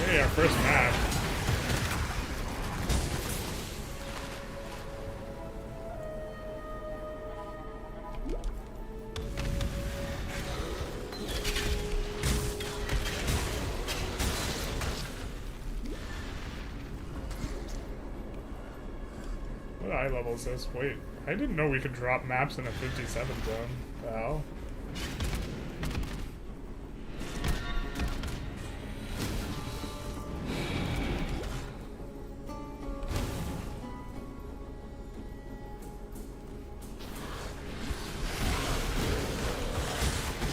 Hey, our first map. What eye level is this? Wait, I didn't know we could drop maps in a 57 zone. The hell?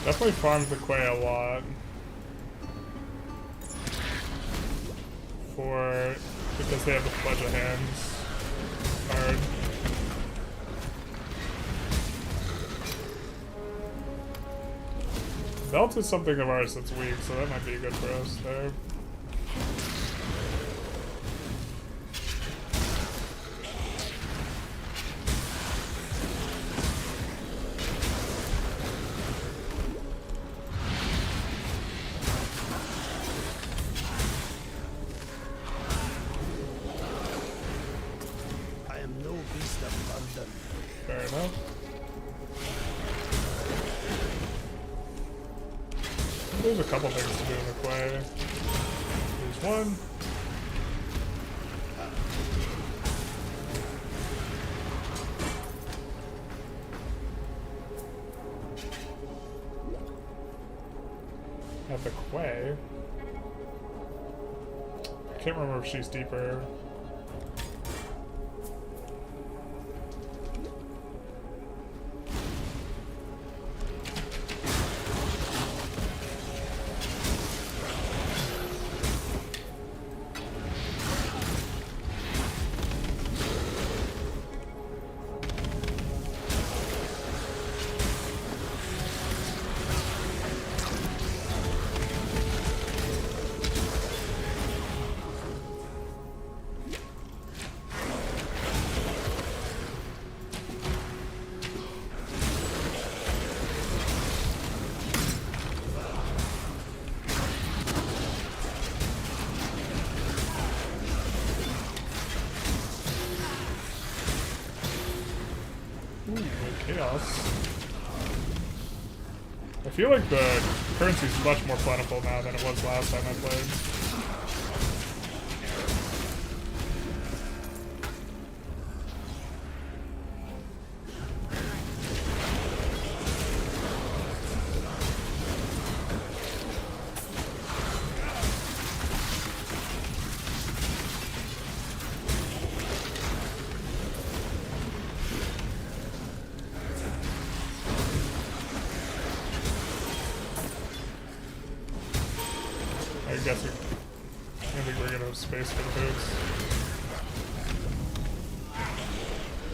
Definitely farmed the Quay a lot. Because they have the Pledge of Hands card. Belt is something of ours that's weak, so that might be good for us there. I am no beast of burden. Fair enough. There's a couple things to do in the Quay. There's one. At the Quay. I can't remember if she's deeper. Chaos. I feel like the currency is much more plentiful now than it was last time I played. I'm guessing. I think we're gonna have space for the boots.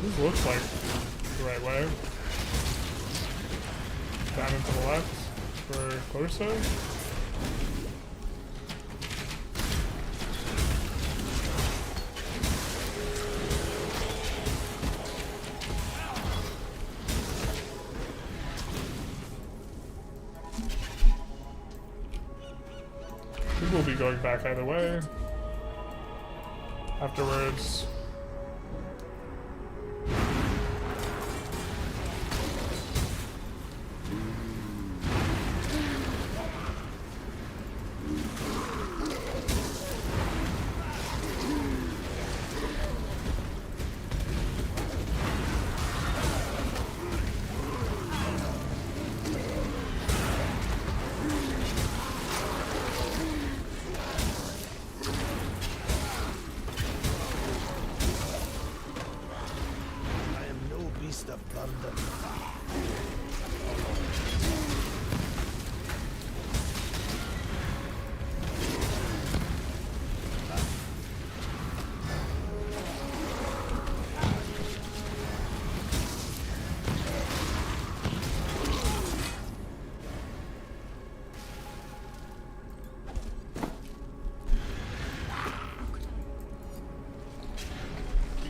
This looks like the right way. Down and to the left for Corso. We'll be going back either way. Afterwards.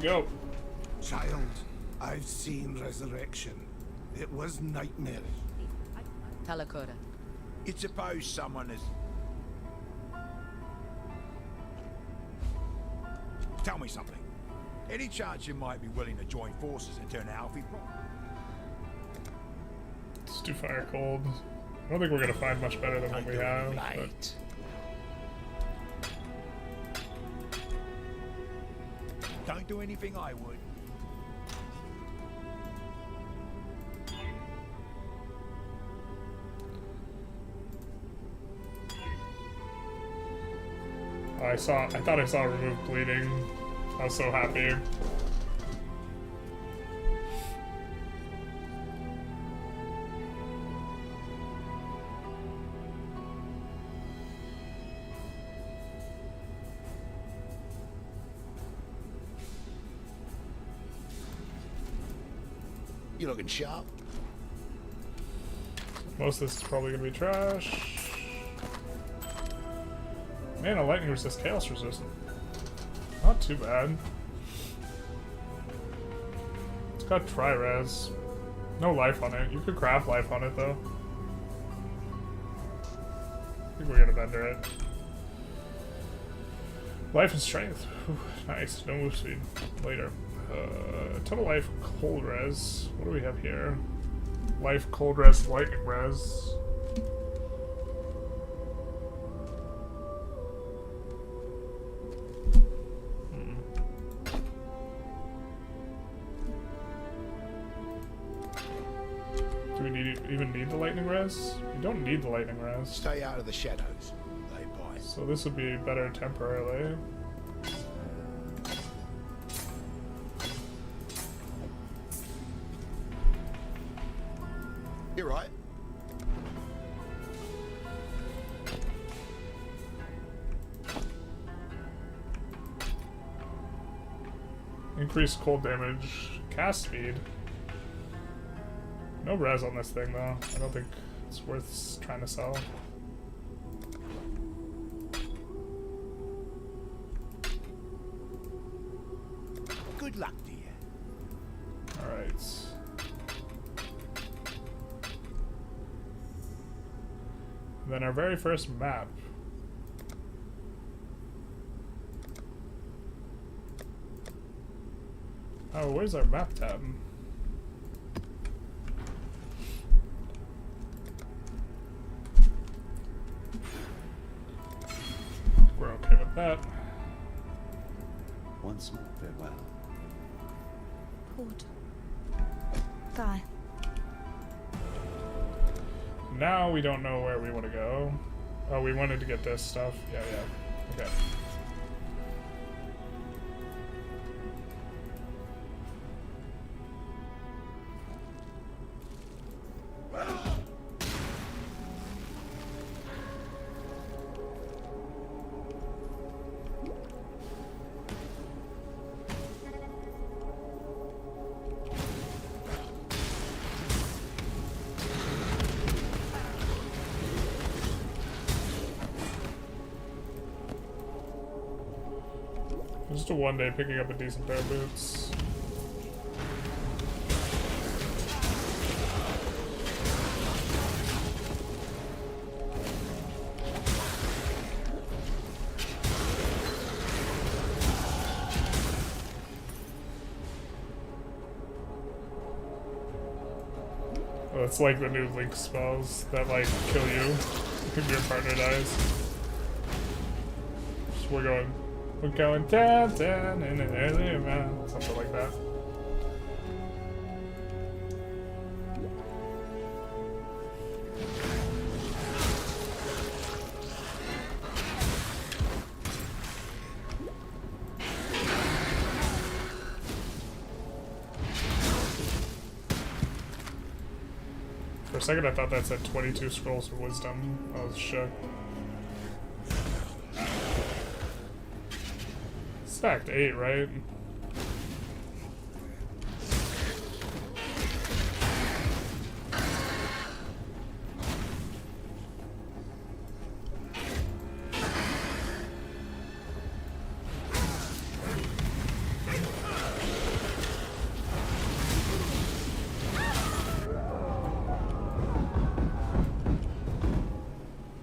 Go. Child, I've seen resurrection. It was nightmarish. Kalguur. You'd suppose someone has... Tell me something. Any chance you might be willing to join forces and turn Alfie pro? It's too fire cold. I don't think we're gonna find much better than what we have. But... Don't do anything I would. I thought I saw remove bleeding. I was so happy. You looking sharp? Most of this is probably gonna be trash. Man, a lightning resist, chaos resistant. Not too bad. It's got tri-res. No life on it. You could craft life on it though. I think we're gonna bender it. Life and strength. Whew, nice. No move speed. Later. Total life, cold res. What do we have here? Life, cold res, lightning res. Do we even need the lightning res? We don't need the lightning res. Stay out of the shadows. They bite. So this would be better temporarily. You're right. Increased cold damage, cast speed. No res on this thing though. I don't think it's worth trying to sell. Good luck to you. Alright. Then our very first map. Oh, where's our map tab? We're okay with that. Once more, farewell. Port. Guy. Now we don't know where we want to go. Oh, we wanted to get this stuff. Yeah, yeah. Okay. Just a one day picking up a decent pair of boots. Oh, it's like the new Link spells that like kill you if your partner dies. So we're going down in an early amount, something like that. For a second I thought that said 22 scrolls of wisdom. I was shook. Stacked 8, right?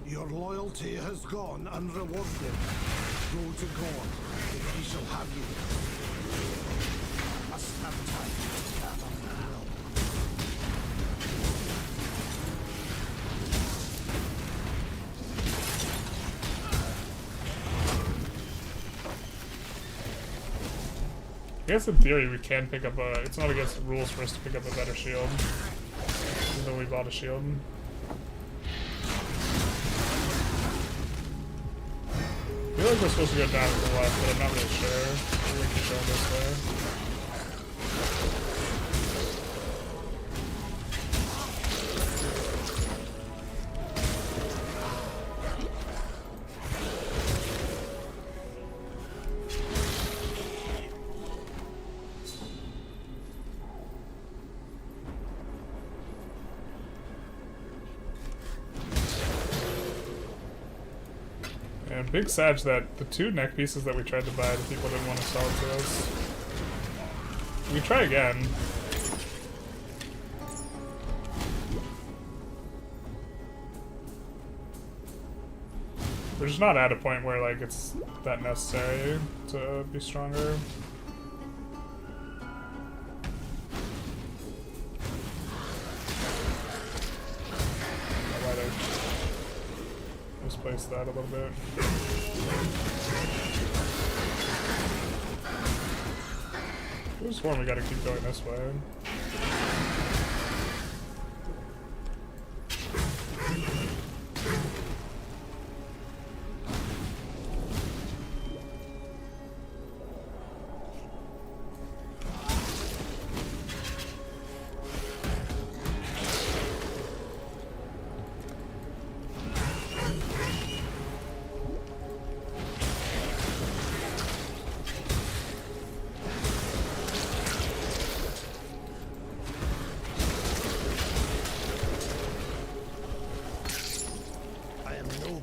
Your loyalty has gone unrewarded. Go to God. He shall have you. Must have time to gather the will. I guess in theory we can pick up a... It's not against the rules for us to pick up a better shield. Even though we bought a shield. I feel like we're supposed to go down to the left, but I'm not really sure. Maybe we can go this way. man. Big Sag that the 2 neck pieces that we tried to buy, the people didn't want to sell it to us. We can try again. We're just not at a point where like it's that necessary to be stronger. Misplace that a little bit. I was sworn we gotta keep going this way.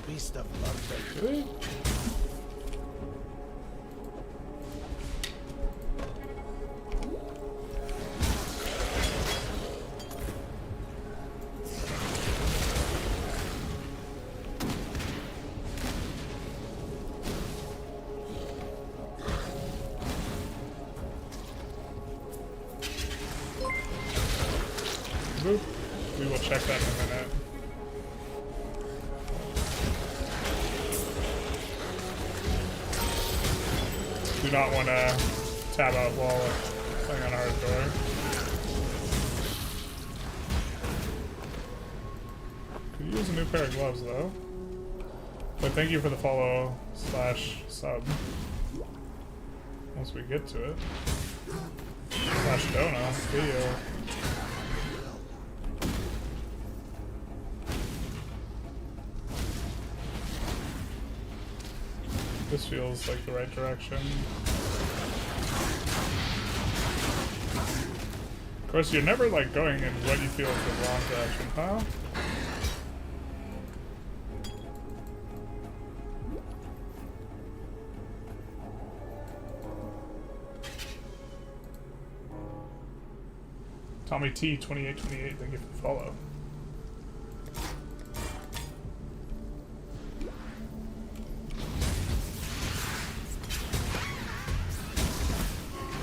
Beast of blood. Boop. We will check that in a minute. Do not want to tab out while playing on hard door. Could use a new pair of gloves though. But thank you for the follow / sub. Once we get to it. / donut. See you. This feels like the right direction. Of course, you're never like going in what you feel is the wrong direction, huh? Tommy T 2828, thank you for the follow.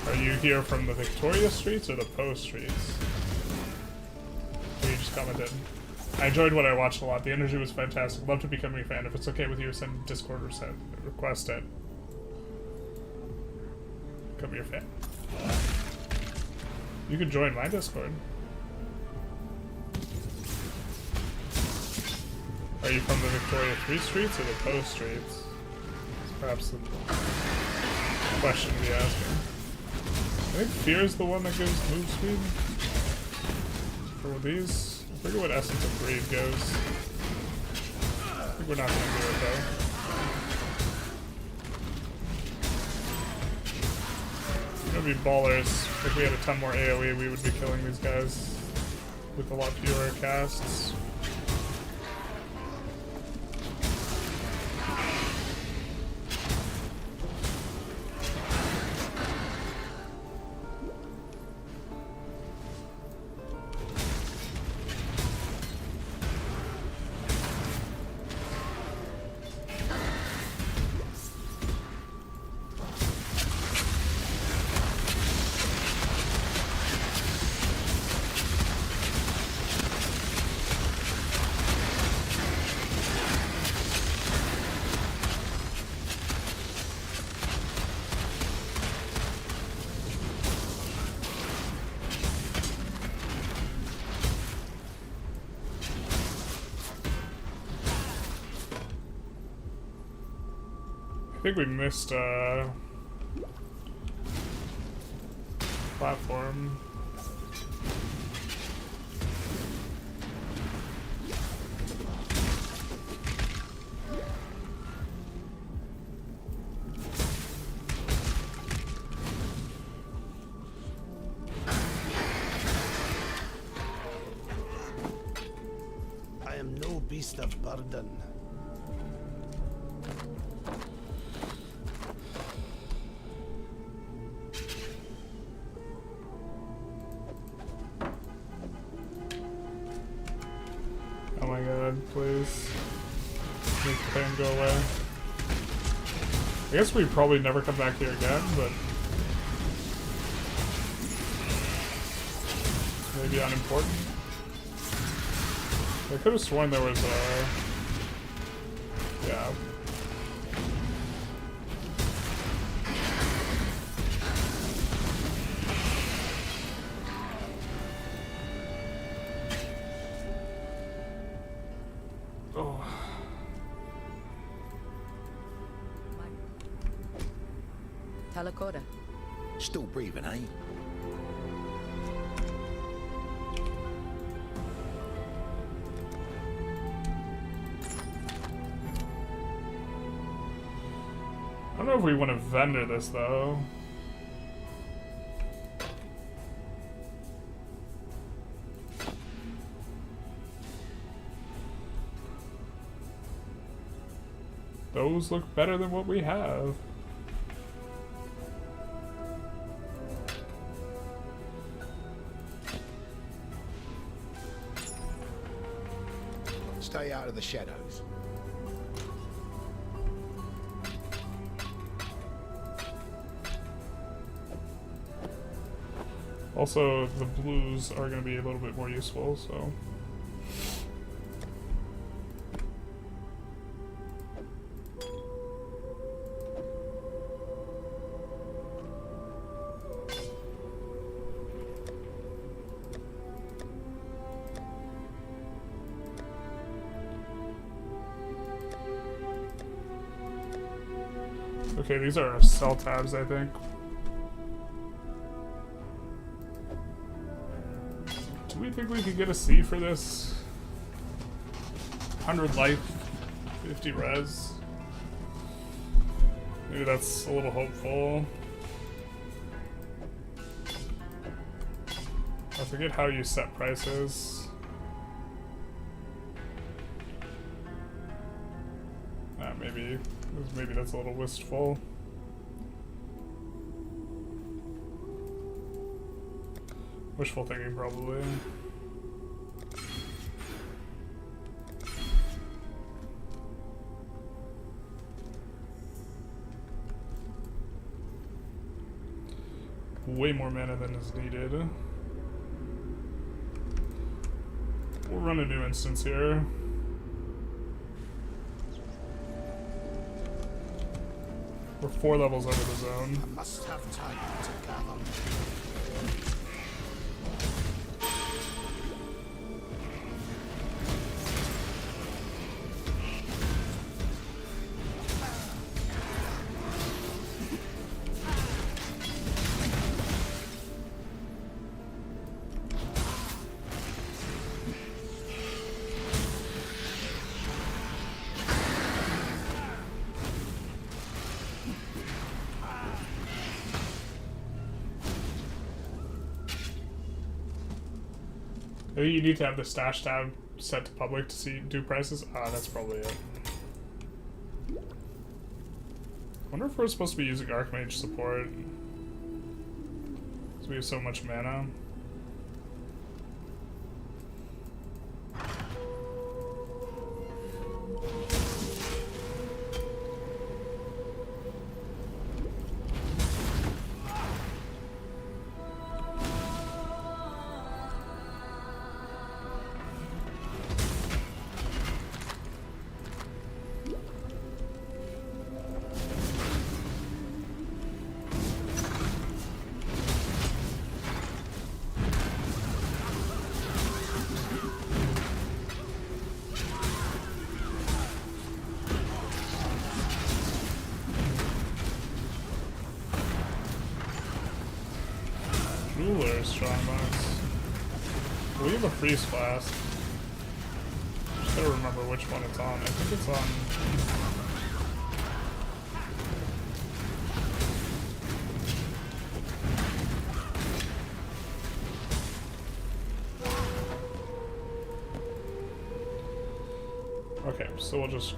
Are you here from the Victoria streets or the PoE streets? Or you just commented. I enjoyed what I watched a lot. The energy was fantastic. Love to become a fan. If it's okay with you, send Discord or request it. Become your fan. You can join my Discord. Are you from the Victoria 3 streets or the PoE streets? It's perhaps the question to be asking. I think Fear is the one that gives move speed. For these, I forget what Essence of Greed goes. I think we're not going to do it though. It's going to be ballers. If we had a ton more AoE, we would be killing these guys with a lot fewer casts. I think we missed platform. I am no beast of burden. dead, please. Make the pain go away. I guess we probably never come back here again, but maybe unimportant. I could have sworn there was a... yeah. Oh. Talakoda. Still breathing, eh? I don't know if we want to vendor this though. Those look better than what we have. Stay out of the shadows. Also, the blues are going to be a little bit more useful, so... Okay, these are cell tabs, I think. Do we think we could get a C for this? 100 life, 50 res. Maybe that's a little hopeful. I forget how you set prices. Maybe that's a little wistful. Wishful thinking, probably. Way more mana than is needed. We'll run a new instance here. We're 4 levels over the zone. I must have time to gather. Maybe you need to have the stash tab set to public to do prices. Ah, that's probably it. Wonder if we're supposed to be using Archmage support. Because we have so much mana. Strongbox. We have a freeze flask. Just gotta remember which one it's on. I think it's on. Okay, so we'll just.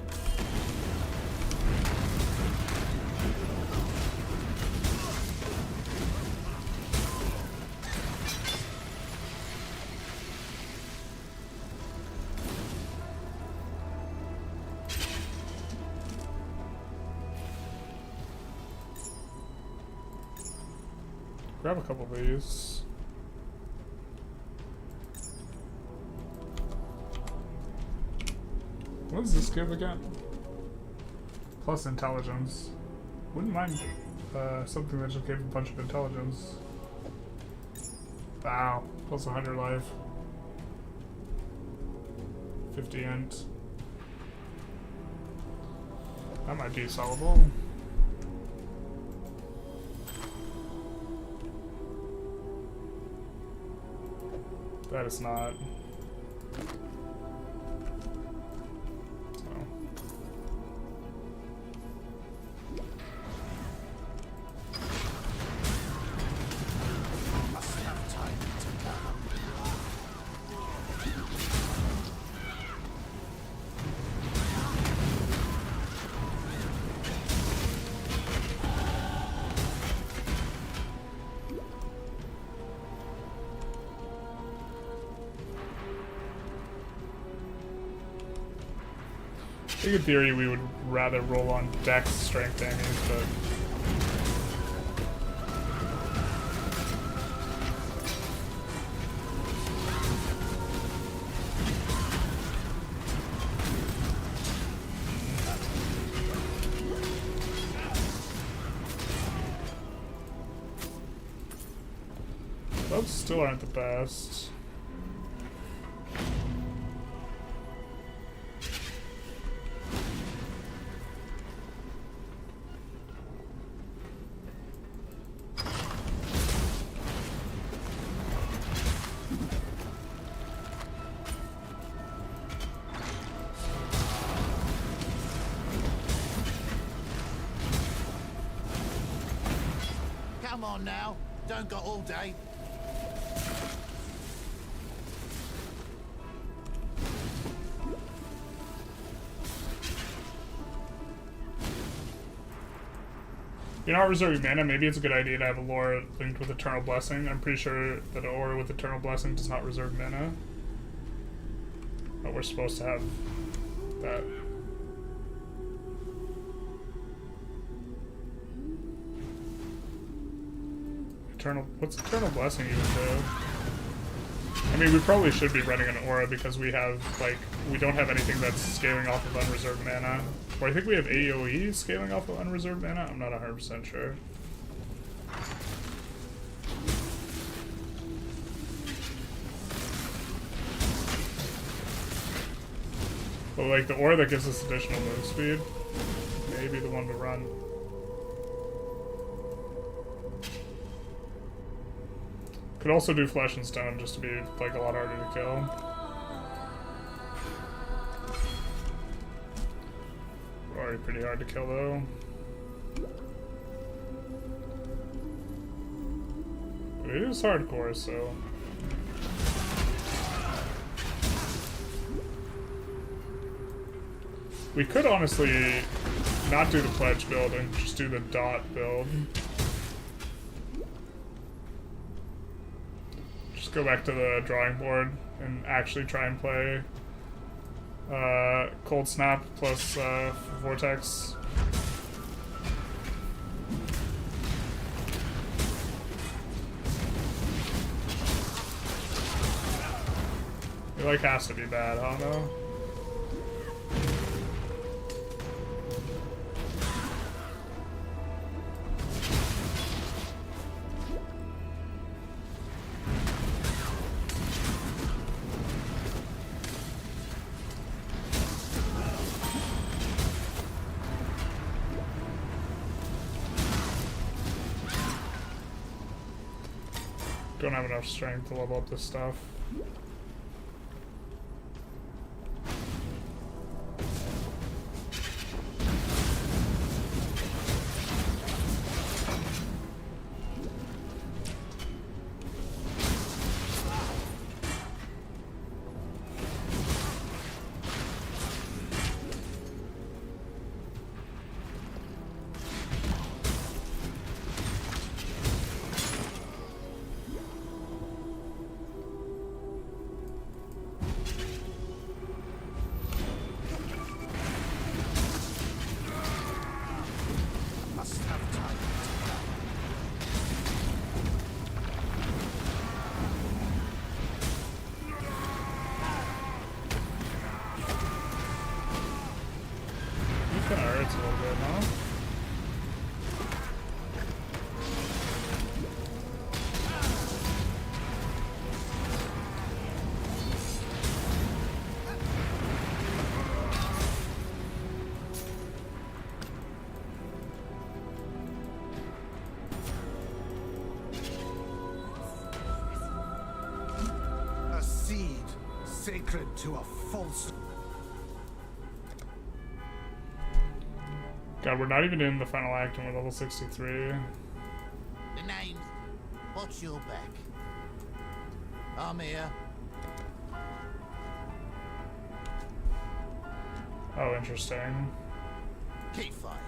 grab a couple of these. What does this give again? Plus intelligence. Wouldn't mind something that just gave a bunch of intelligence. Wow. Plus 100 life. 50 int. That might be sellable. That is not. I think in theory we would rather roll on dex strength damage, but those still aren't the best. Come on now, don't got all day. You're not reserving mana, maybe it's a good idea to have a lore linked with Eternal Blessing. I'm pretty sure that an aura with Eternal Blessing does not reserve mana. But we're supposed to have that. What's Eternal Blessing even do? I mean, we probably should be running an aura because we have, like, we don't have anything that's scaling off of unreserved mana. Or I think we have AoE scaling off of unreserved mana? I'm not 100% sure. But, like, the aura that gives us additional move speed may be the one to run. Could also do Flesh and Stone just to be, like, a lot harder to kill. Already pretty hard to kill, though. But it is hardcore, so... We could honestly not do the Pledge build and just do the Dot build. Go back to the drawing board and actually try and play Cold Snap plus Vortex. It like has to be bad, I don't know. Don't have enough strength to level up this stuff. takes a little bit, huh? A seed sacred to a false. God, we're not even in the final act and we're level 63. The name's... What's your back? I'm here. Oh, interesting. Keep fighting.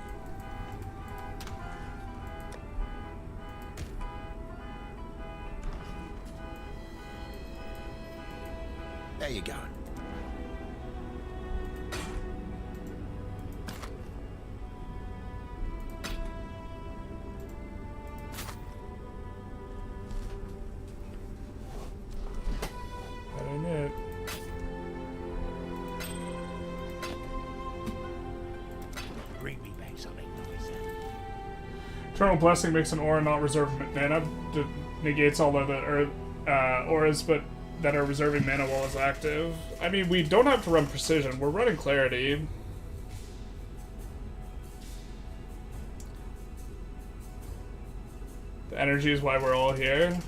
There you go. That ain't it. Bring me back something nicer. Eternal Blessing makes an aura not reserve mana. Negates all other auras, but that are reserving mana while it's active. I mean, we don't have to run Precision. We're running Clarity. The energy is why we're all here.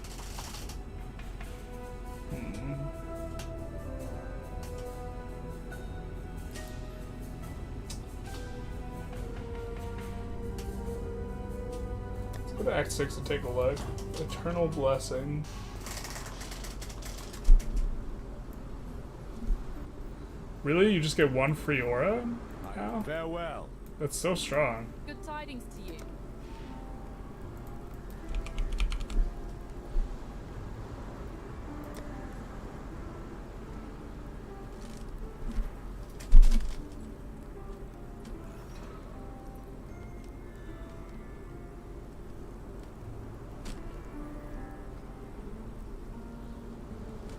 Let's go to Act 6 and take a look. Eternal Blessing. Really? You just get one free aura? Wow. Farewell. That's so strong. Good tidings to you.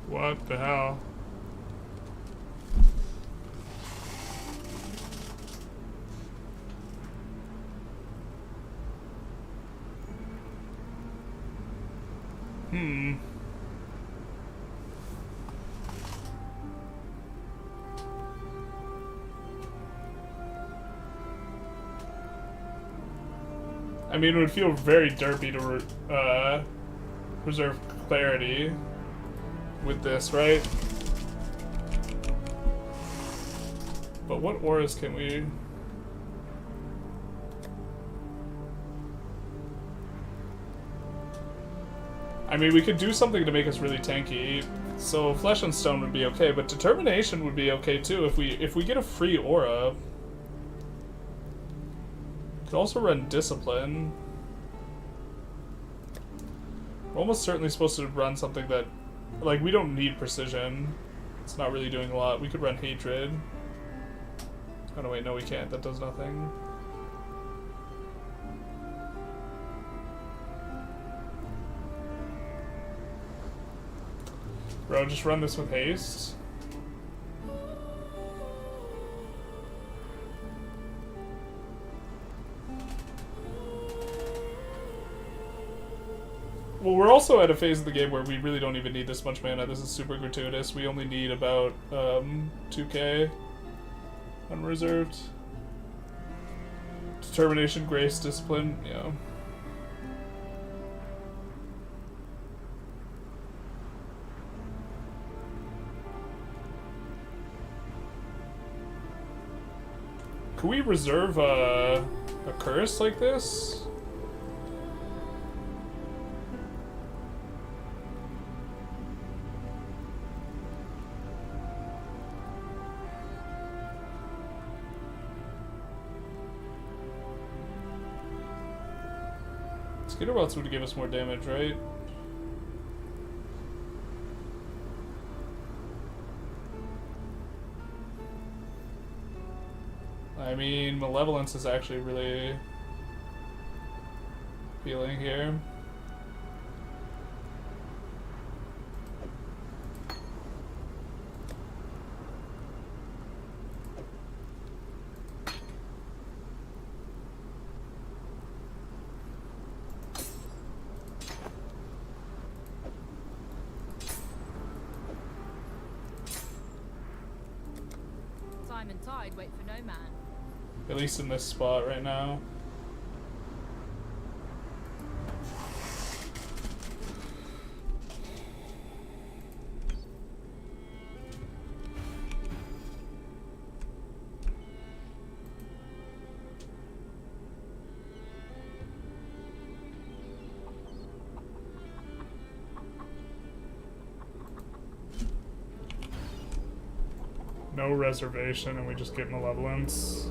What the hell? I mean, it would feel very derpy to reserve Clarity with this, right? But what auras can we... I mean, we could do something to make us really tanky. So Flesh and Stone would be okay, but Determination would be okay too if we get a free aura. Could also run Discipline. We're almost certainly supposed to run something that, like, we don't need Precision. It's not really doing a lot. We could run Hatred. Oh no, wait, no, we can't. That does nothing. Bro, just run this with haste. Well, we're also at a phase of the game where we really don't even need this much mana. This is super gratuitous. We only need about 2k unreserved. Determination, Grace, Discipline, yeah. Can we reserve a curse like this? Skitter Welts would give us more damage, right? I mean, Malevolence is actually really appealing here. time and tide wait for no man. At least in this spot right now. No reservation, and we just get malevolence.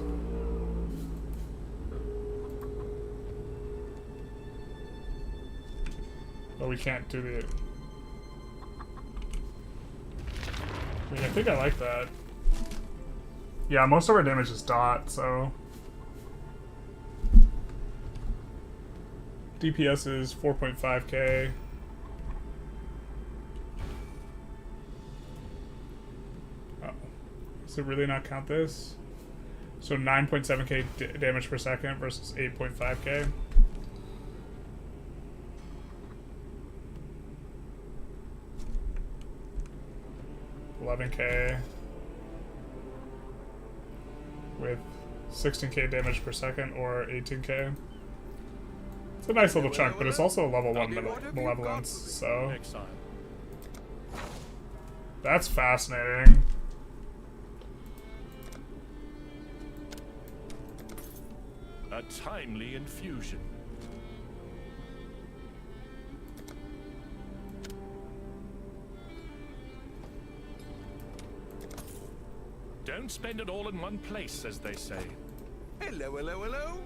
But we can't do the... I mean, I think I like that. Yeah, most of our damage is dot, so... DPS is 4.5k. Does it really not count this? So 9.7k damage per second versus 8.5k. $11k with 16k damage per second or 18k. It's a nice little chunk, but it's also a level 1 malevolence, so that's fascinating. A timely infusion. Don't spend it all in one place, as they say. Hello, hello, hello.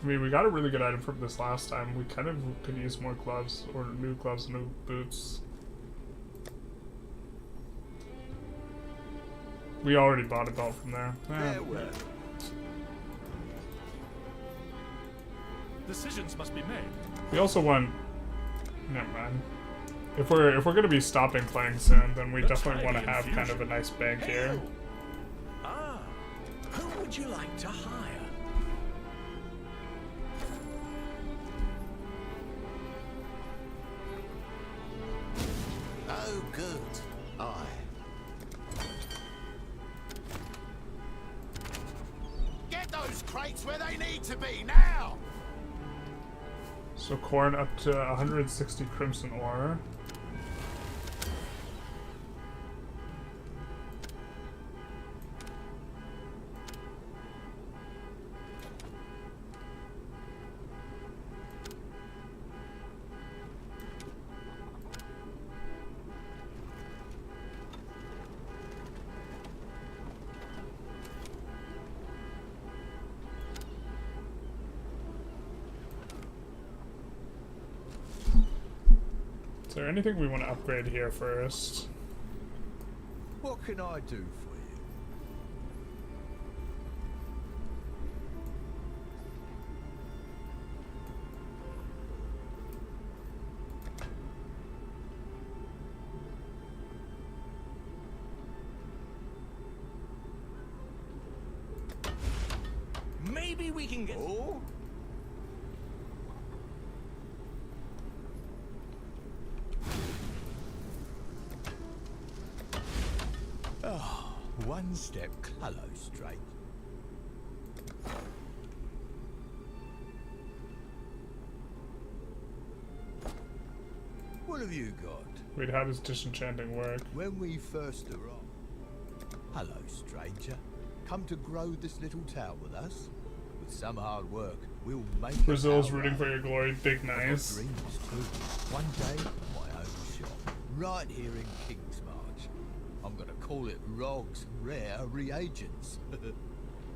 I mean, we got a really good item from this last time. We kind of could use more gloves, or new gloves, new boots. We already bought a belt from there. Decisions must be made. We also want... Never mind. If we're gonna be stopping playing soon, then we definitely want to have kind of a nice bank here. Ah, who would you like to hire? Oh, good. Get those crates where they need to be now. So corn up to 160 crimson ore. Is there anything we want to upgrade here first? What can I do for you? Maybe we can get... Oh? Oh, one step close straight. What have you got? Wait, how does disenchanting work? When we first arrived... Hello, stranger. Come to grow this little town with us? With some hard work, we'll make Brazil's rooting for your glory. Big nice. Dreams too. One day, my own shop. Right here in Kingsmarch. I'm gonna call it Rog's Rare Reagents.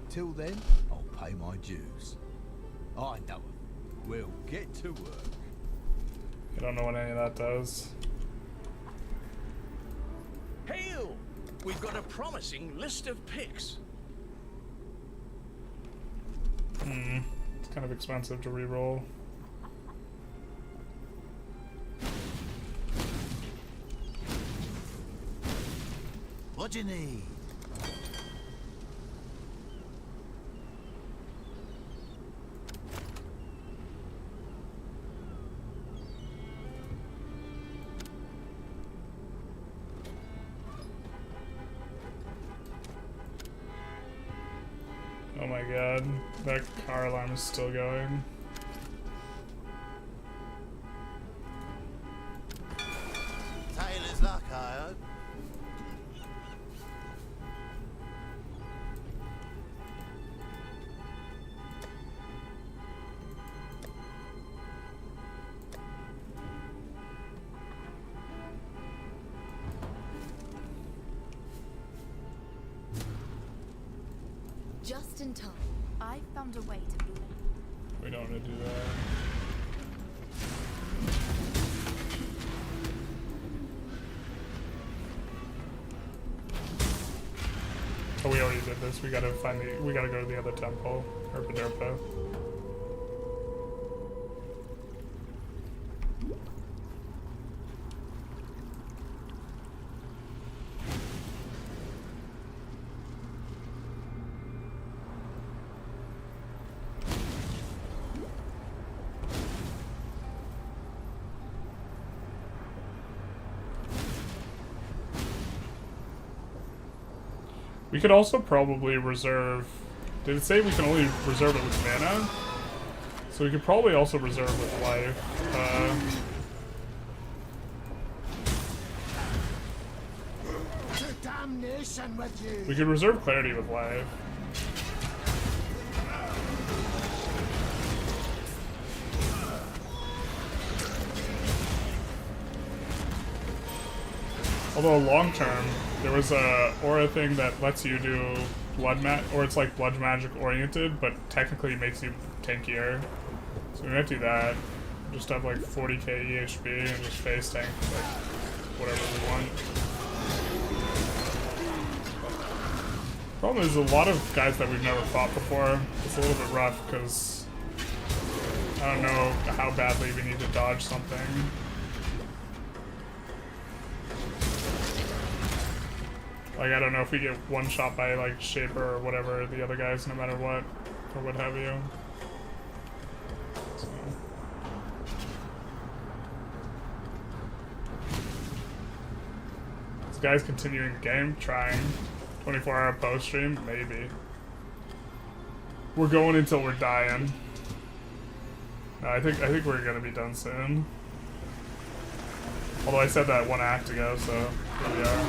Till then, I'll pay my dues. I know it. We'll get to work. I don't know what any of that does. Hail! We've got a promising list of picks. It's kind of expensive to reroll. What do you need? again. That car alarm is still going. Taylor's luck, I hope. Just in time. I found a way to blend. We don't want to do that. Oh, we already did this. We gotta find the. We gotta go to the other temple, Herpaderpa. We could also probably reserve... Did it say we can only reserve it with mana? So we could probably also reserve with life. To damnation with you! We could reserve clarity with life. Although long term, there was a aura thing that lets you do blood or it's like blood magic oriented, but technically makes you tankier. So we might do that. Just have like 40k EHP and just face tank like whatever we want. Problem is a lot of guys that we've never fought before. It's a little bit rough because I don't know how badly we need to dodge something. Like, I don't know if we get one shot by, like, Shaper or whatever, the other guys, no matter what, or what have you. So. This guy's continuing the game, trying. 24-hour post stream, maybe. We're going until we're dying. No, I think we're gonna be done soon. Although I said that one act ago, so here we are.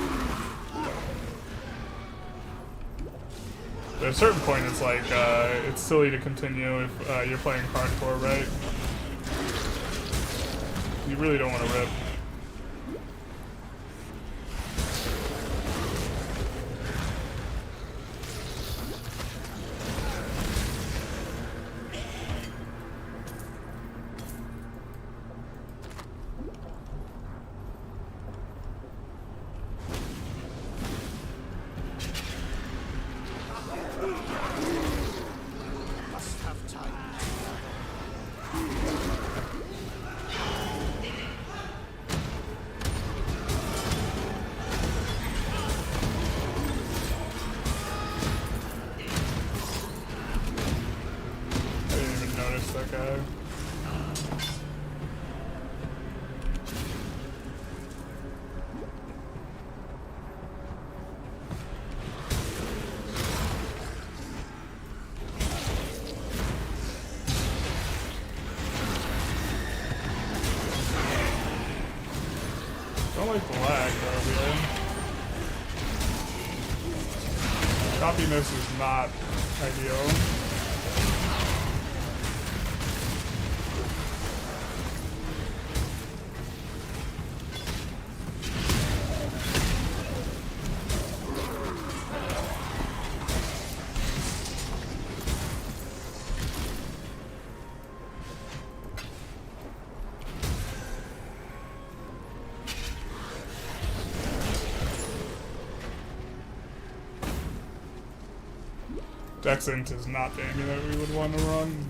But at a certain point, it's like, it's silly to continue if you're playing hardcore, right? You really don't want to rip. Choppiness is not ideal. Dexent is not the Amy that we would want to run.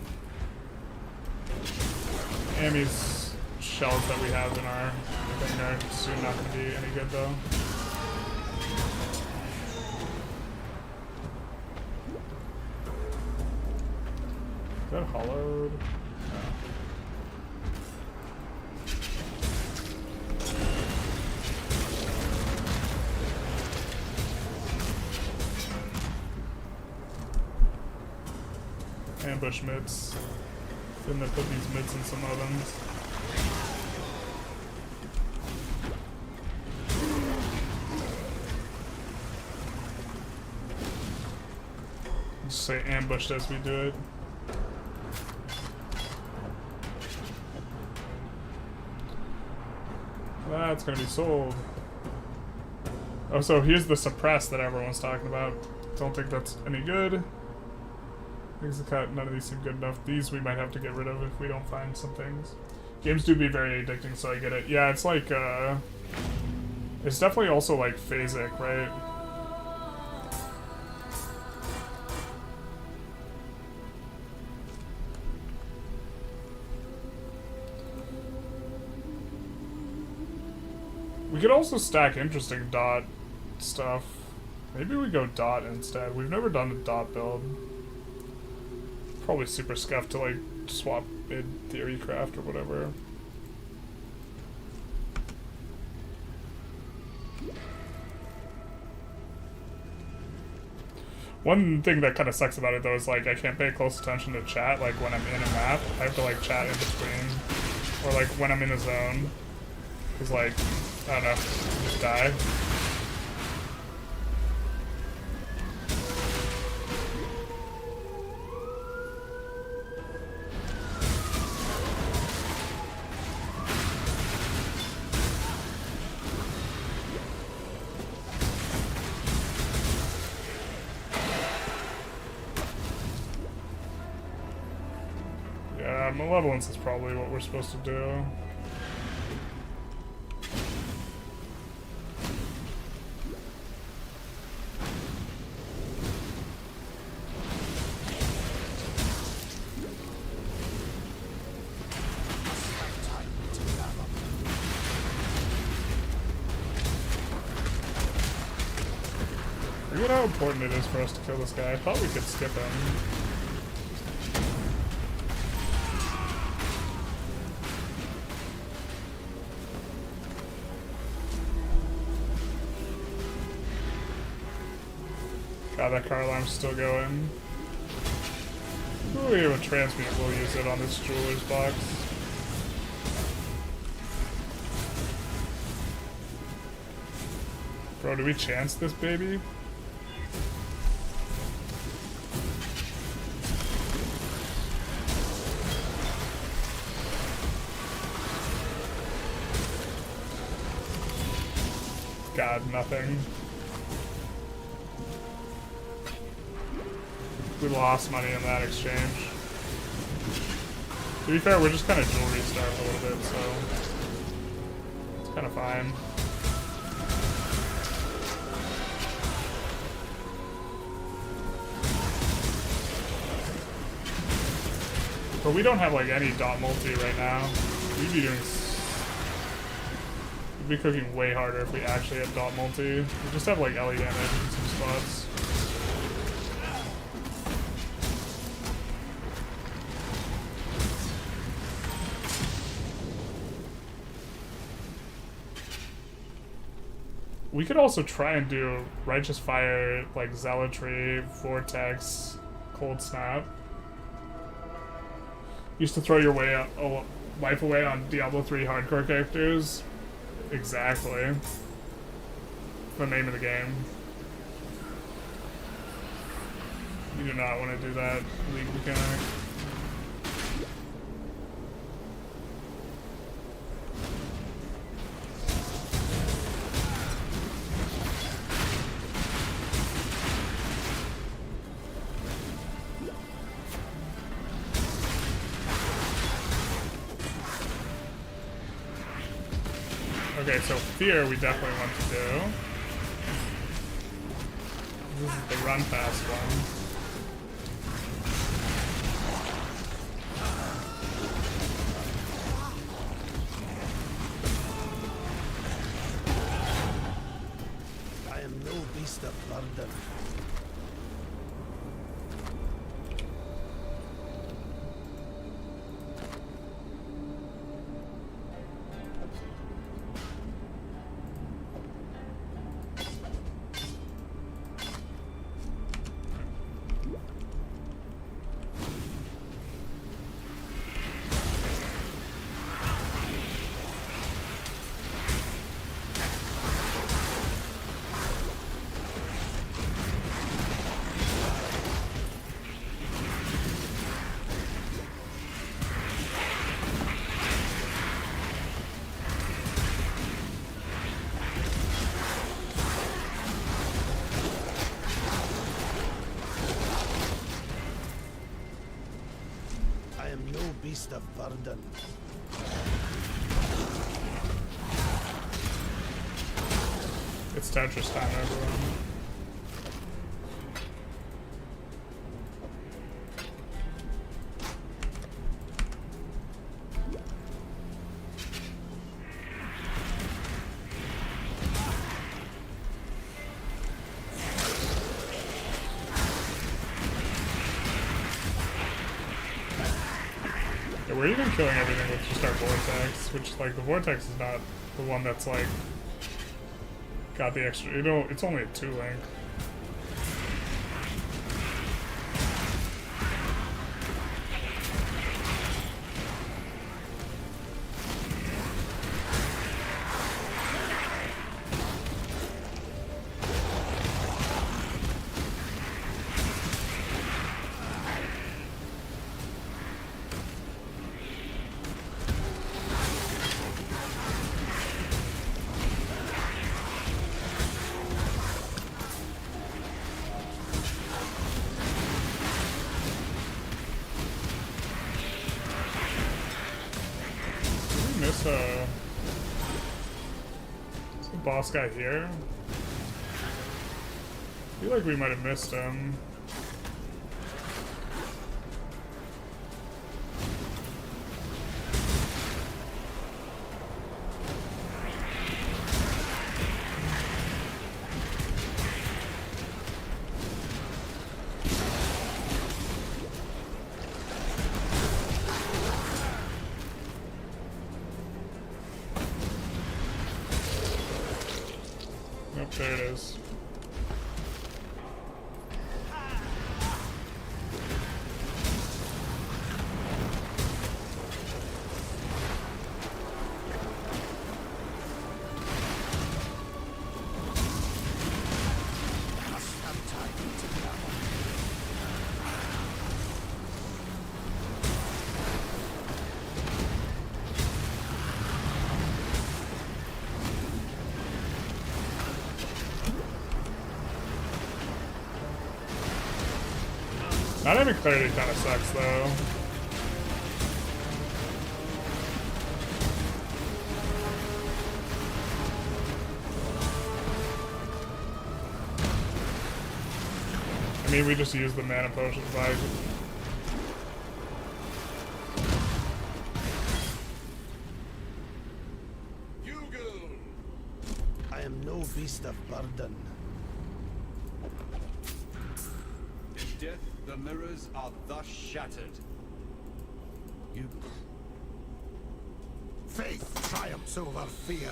Amy's shells that we have in our thing are soon not going to be any good though. Is that hollowed? ambush mids. Then they put these mids in some ovens. Just say ambushed as we do it. That's gonna be sold. Oh, so here's the suppress that everyone's talking about. Don't think that's any good. Things to cut, none of these seem good enough. These we might have to get rid of if we don't find some things. Games do be very addicting, so I get it. Yeah, it's like, it's definitely also like phasic, right? We could also stack interesting dot stuff. Maybe we go dot instead. We've never done a dot build. Probably super scuffed to like swap mid theory craft or whatever. One thing that kind of sucks about it though is like I can't pay close attention to chat like when I'm in a map. I have to like chat in between. Or like when I'm in a zone. Cause like, I don't know, just die. Yeah, malevolence is probably what we're supposed to do. Look at how important it is for us to kill this guy. I thought we could skip him. God, that car alarm's still going. Ooh, we have a transmute. We'll use it on this jeweler's box. Bro, do we chance this baby? God, nothing. We lost money in that exchange. To be fair, we're just kind of jewelry starved a little bit, so it's kind of fine. But we don't have like any dot multi right now. We'd be doing. We'd be cooking way harder if we actually had dot multi. We just have like LE damage in some spots. We could also try and do Righteous Fire, like Zealotry, Vortex, Cold Snap. Used to throw your life away on Diablo 3 hardcore characters. Exactly. The name of the game. You do not want to do that league mechanic. Okay, so Fear we definitely want to do. This is the run fast one. I am no beast of burden. beast of burden. It's Tetris time, everyone. Yeah, we're even killing everything with just our vortex, which, like, the vortex is not the one that's, like, got the extra, you know, it's only a 2-link. Is the boss guy here? I feel like we might have missed him. Nope, there it is. Not having clarity kind of sucks, though. I mean, we just use the mana potion by. I am no beast of burden. In death, the mirrors are thus shattered. You. Faith triumphs over fear.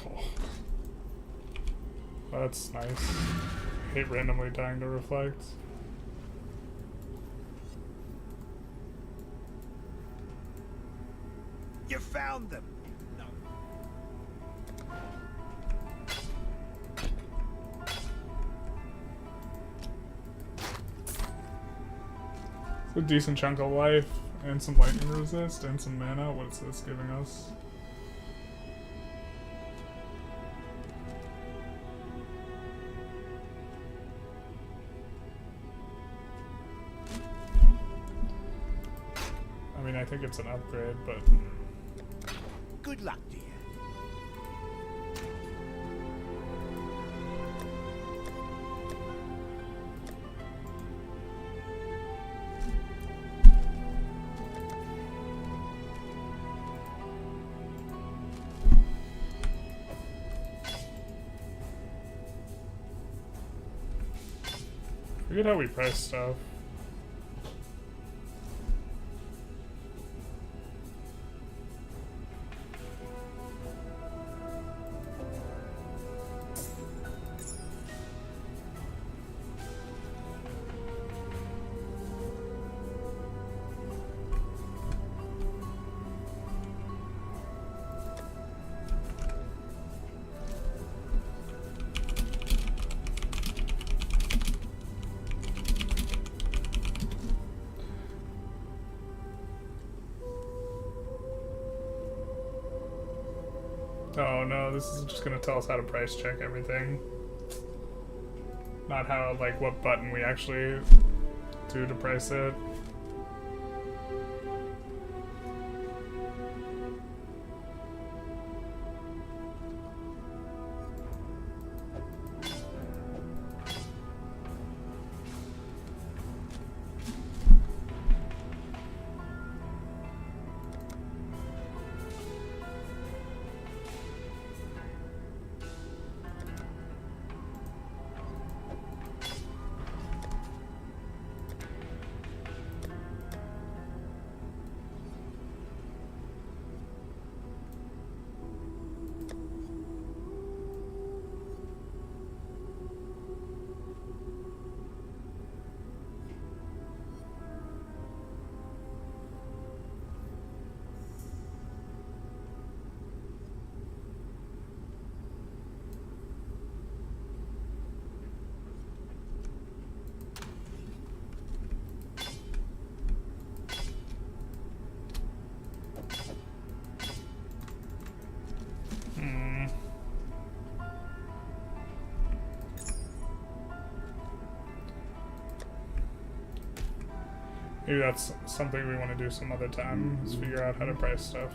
Oh. That's nice. I hate randomly dying to reflect. You found them. No. It's a decent chunk of life, and some lightning resist, and some mana. What's this giving us? I mean, I think it's an upgrade, but... Good luck, dear. Forget how we price stuff. Oh no, this is just gonna tell us how to price check everything. not how, like, what button we actually do to price it. Maybe that's something we want to do some other time, is figure out how to price stuff.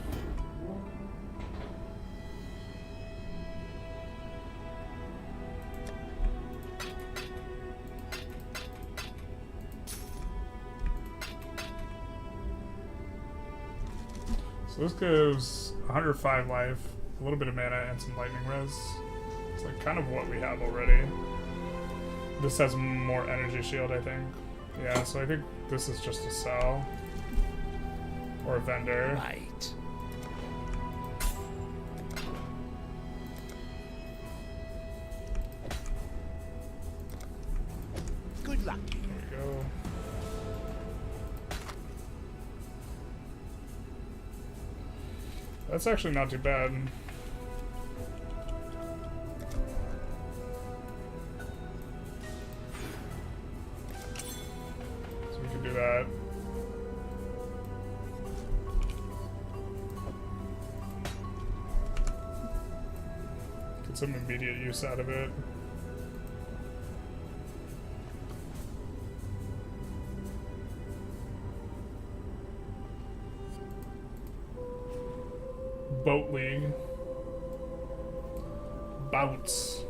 So this gives 105 life, a little bit of mana, and some lightning res. It's like kind of what we have already. This has more energy shield, I think. Yeah, so I think this is just a sell. Or a vendor. Right. Good luck. There we go. That's actually not too bad. So we can do that. Get some immediate use out of it. Boat League. Bounce.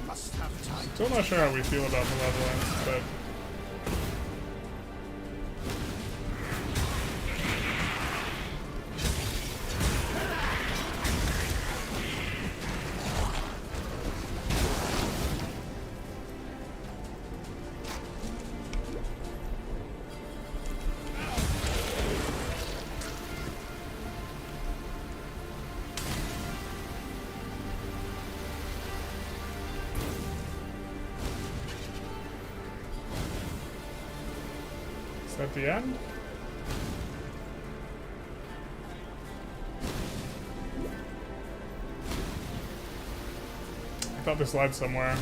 Must have time. Still not sure how we feel about Malevolence, but is that the end? I thought this led somewhere.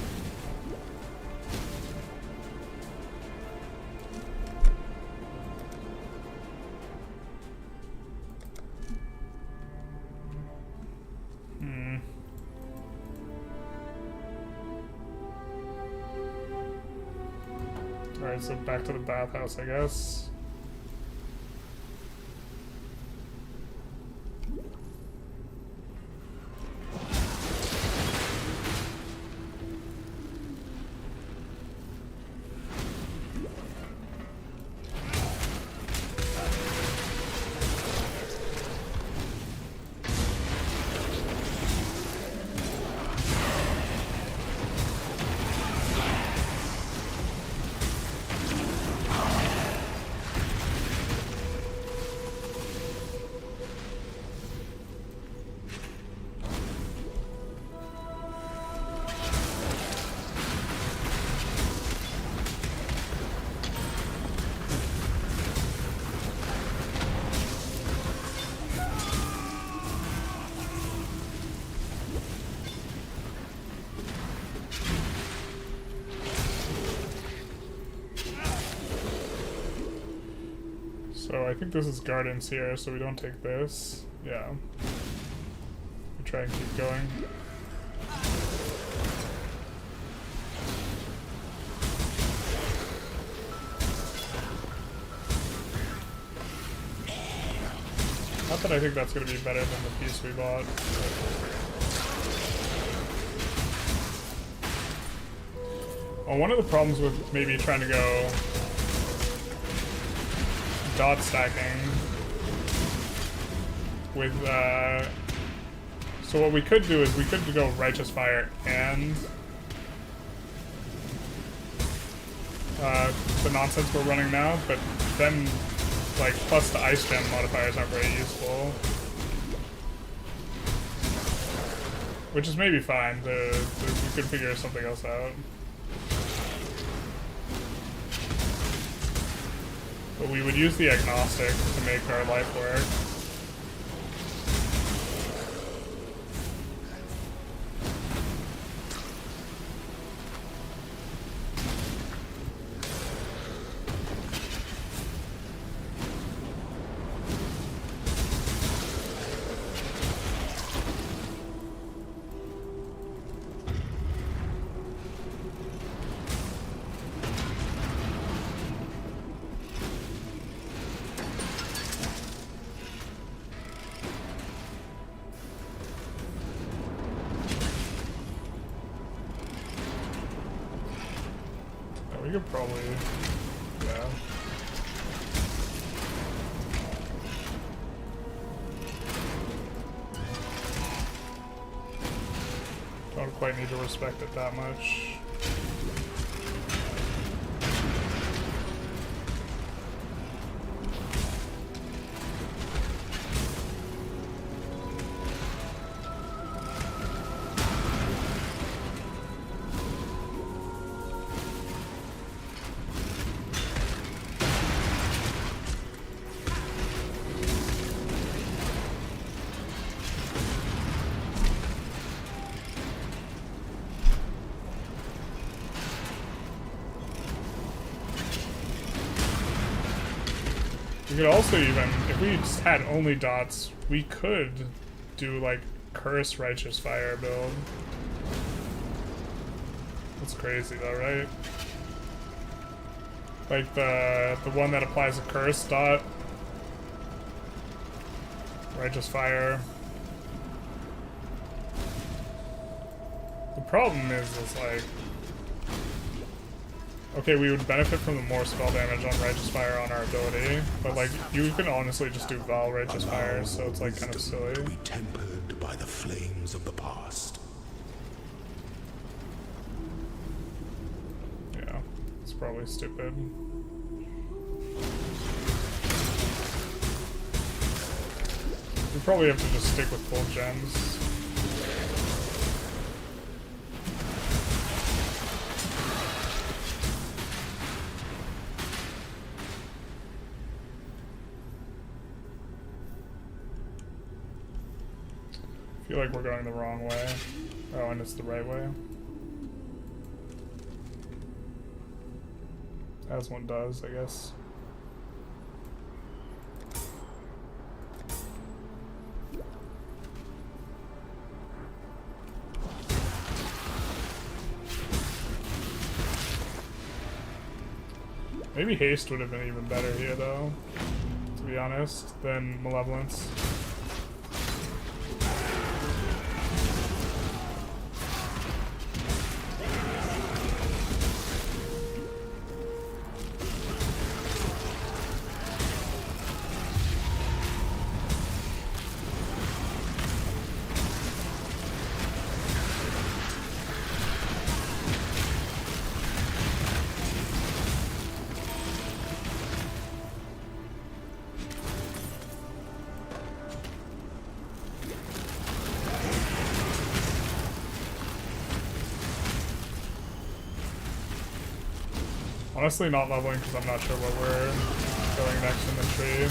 Alright, so back to the bathhouse, I guess. So I think this is gardens here, so we don't take this. Yeah. We try and keep going. Not that I think that's going to be better than the piece we bought. Well, one of the problems with maybe trying to go dot stacking with, so what we could do is we could go Righteous Fire and the nonsense we're running now, but then, like, plus the Ice Gem modifiers aren't very useful. Which is maybe fine, we could figure something else out. But we would use the Agnostic to make our life work. We could probably, yeah. Don't quite need to respect it that much. We could also even, if we just had only dots, we could do like Curse Righteous Fire build. That's crazy though, right? Like the one that applies a curse dot. Righteous Fire. The problem is like, okay, we would benefit from the more spell damage on Righteous Fire on our ability, but like you can honestly just do Val Righteous Fire, so it's like kind of silly. Be tempered by the flames of the past. Yeah, it's probably stupid. We probably have to just stick with full gems. I feel like we're going the wrong way. Oh, and it's the right way. As one does, I guess. Maybe haste would have been even better here, though, to be honest, than malevolence. Honestly, not leveling because I'm not sure what we're going next in the tree.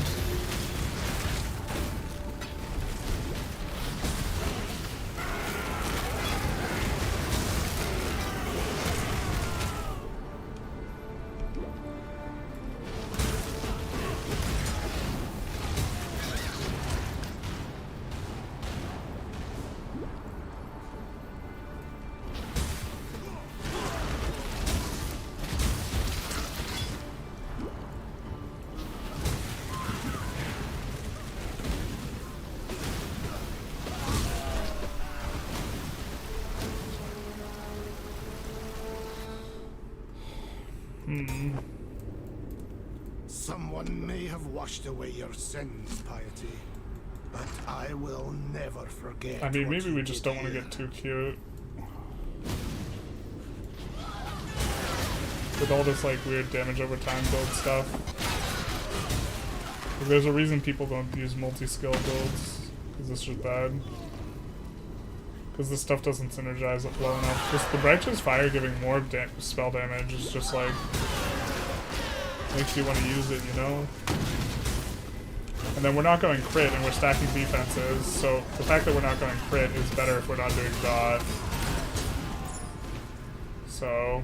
Someone may have washed away your sins, Piety, but I will never forget. I mean, what maybe you we just did don't want to here. get too cute. With all this, like, weird damage over time build stuff. Like, there's a reason people don't use multi-skill builds, because it's just bad. Because this stuff doesn't synergize it well enough. Just the Righteous Fire giving more spell damage is just like... makes you want to use it, you know? And then we're not going crit and we're stacking defenses, so the fact that we're not going crit is better if we're not doing dot. So...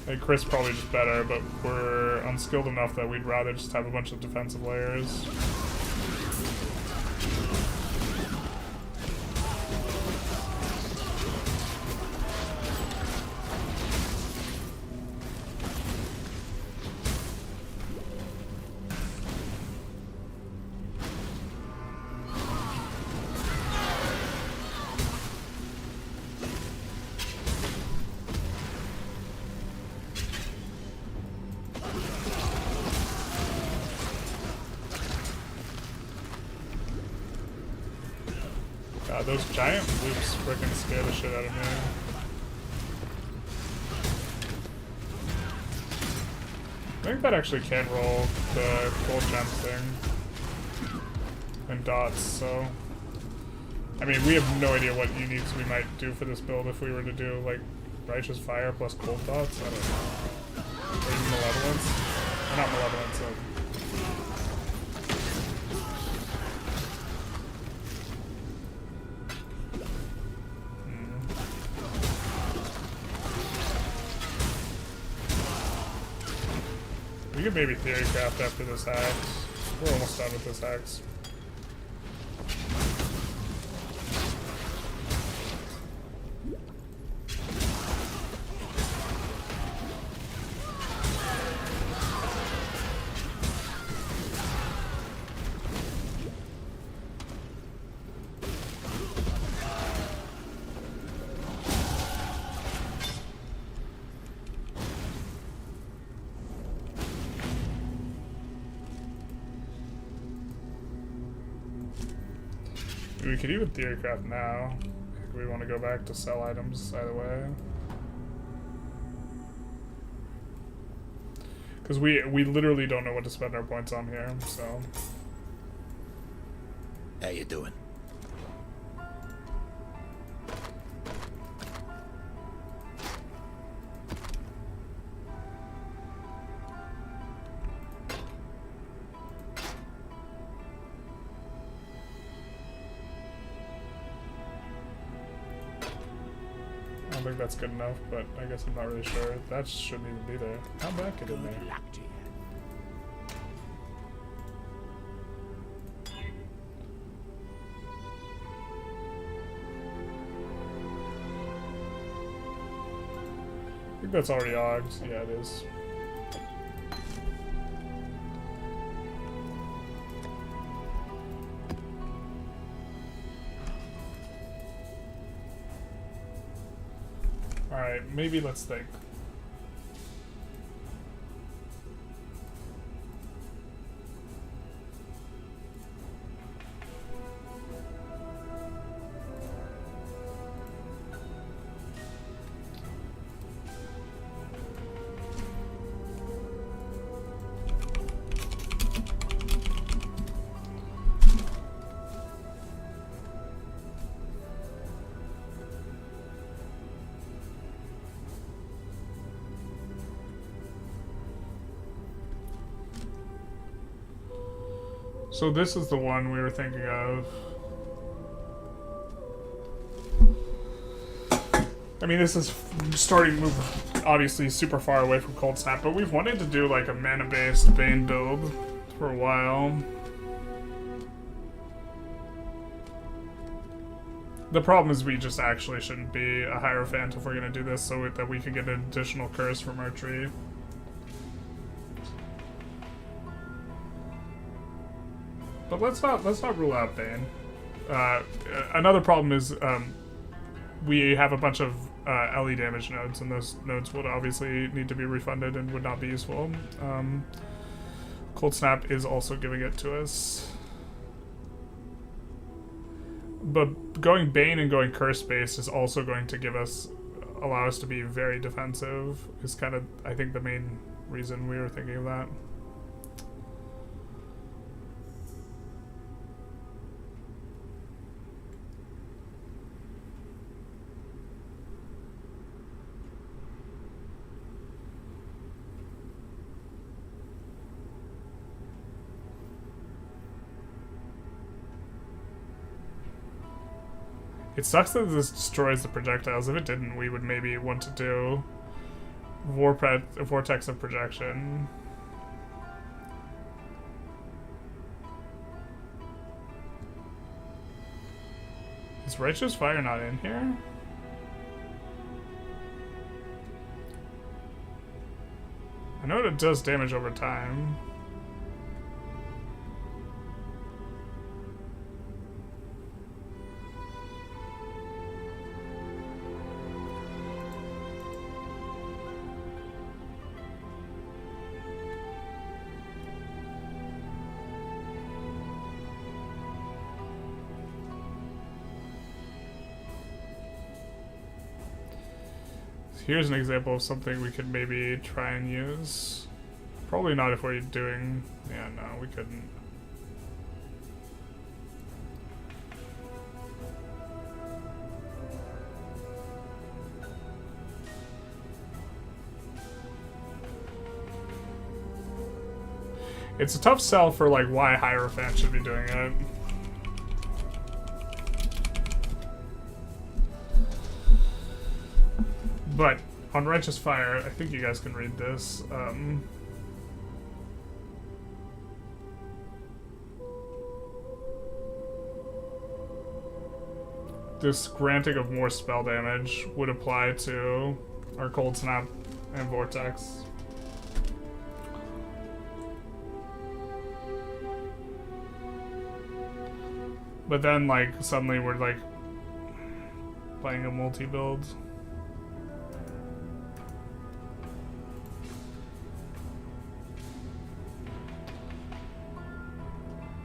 and Chris probably just better, but we're unskilled enough that we'd rather just have a bunch of defensive layers. God, those giant loops freaking scare the shit out of me. I think that actually can roll the gold gem thing. And dots, so... I mean, we have no idea what uniques we might do for this build if we were to do, like, Righteous Fire plus gold dots. I don't know. Or even Malevolence. Or not Malevolence, we could maybe Theorycraft after this axe. We're almost done with this axe. We could even Theorycraft now. If we want to go back to sell items either way. Because we literally don't know what to spend our points on here, so... How you doing? I don't think that's good enough, but I guess I'm not really sure. That shouldn't even be there. How back it in there? I think that's already ogged. Yeah, it is. Alright, maybe let's think. So this is the one we were thinking of. I mean, this is starting to move, obviously, super far away from Cold Snap, but we've wanted to do, like, a mana-based Bane build for a while. The problem is we just actually shouldn't be a Hierophant if we're going to do this so that we can get an additional curse from our tree. But let's not rule out Bane. Another problem is we have a bunch of LE damage nodes, and those nodes would obviously need to be refunded and would not be useful. Cold Snap is also giving it to us. But going Bane and going Curse based is also going to allow us to be very defensive, is kind of, I think, the main reason we were thinking of that. It sucks that this destroys the projectiles. If it didn't, we would maybe want to do Vortex of Projection. Is Righteous Fire not in here? I know it does damage over time. Here's an example of something we could maybe try and use. Probably not if we're doing... Yeah, no, we couldn't. It's a tough sell for, like, why Hierophant should be doing it. But on Righteous Fire, I think you guys can read this. This granting of more spell damage would apply to our Cold Snap and Vortex. But then, like, suddenly we're, like, playing a multi-build.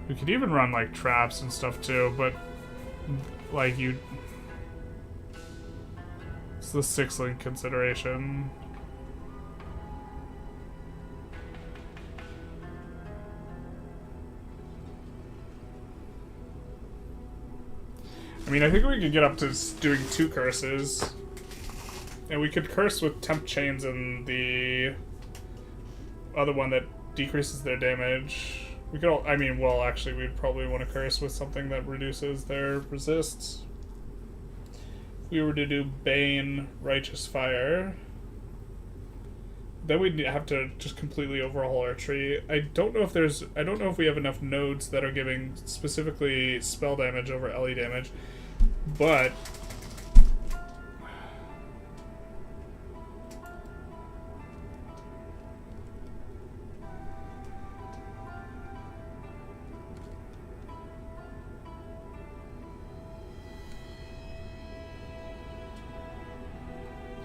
We could even run, like, traps and stuff, too, but, like, it's the 6-link consideration. I mean, I think we could get up to doing 2 curses. And we could curse with Temp Chains and the other one that decreases their damage. We could all, I mean, well, actually, we'd probably want to curse with something that reduces their resists. If we were to do Bane, Righteous Fire, then we'd have to just completely overhaul our tree. I don't know if we have enough nodes that are giving specifically spell damage over LE damage, but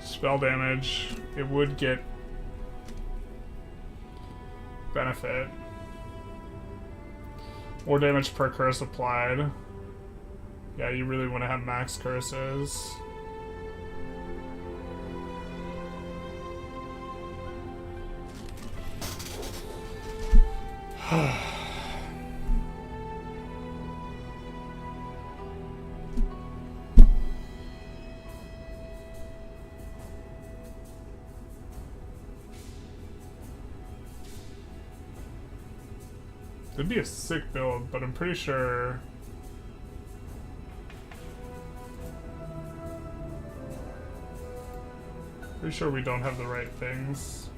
spell damage, it would get benefit. More damage per curse applied. Yeah, you really want to have max curses. It'd be a sick build, but I'm pretty sure... Pretty sure we don't have the right things.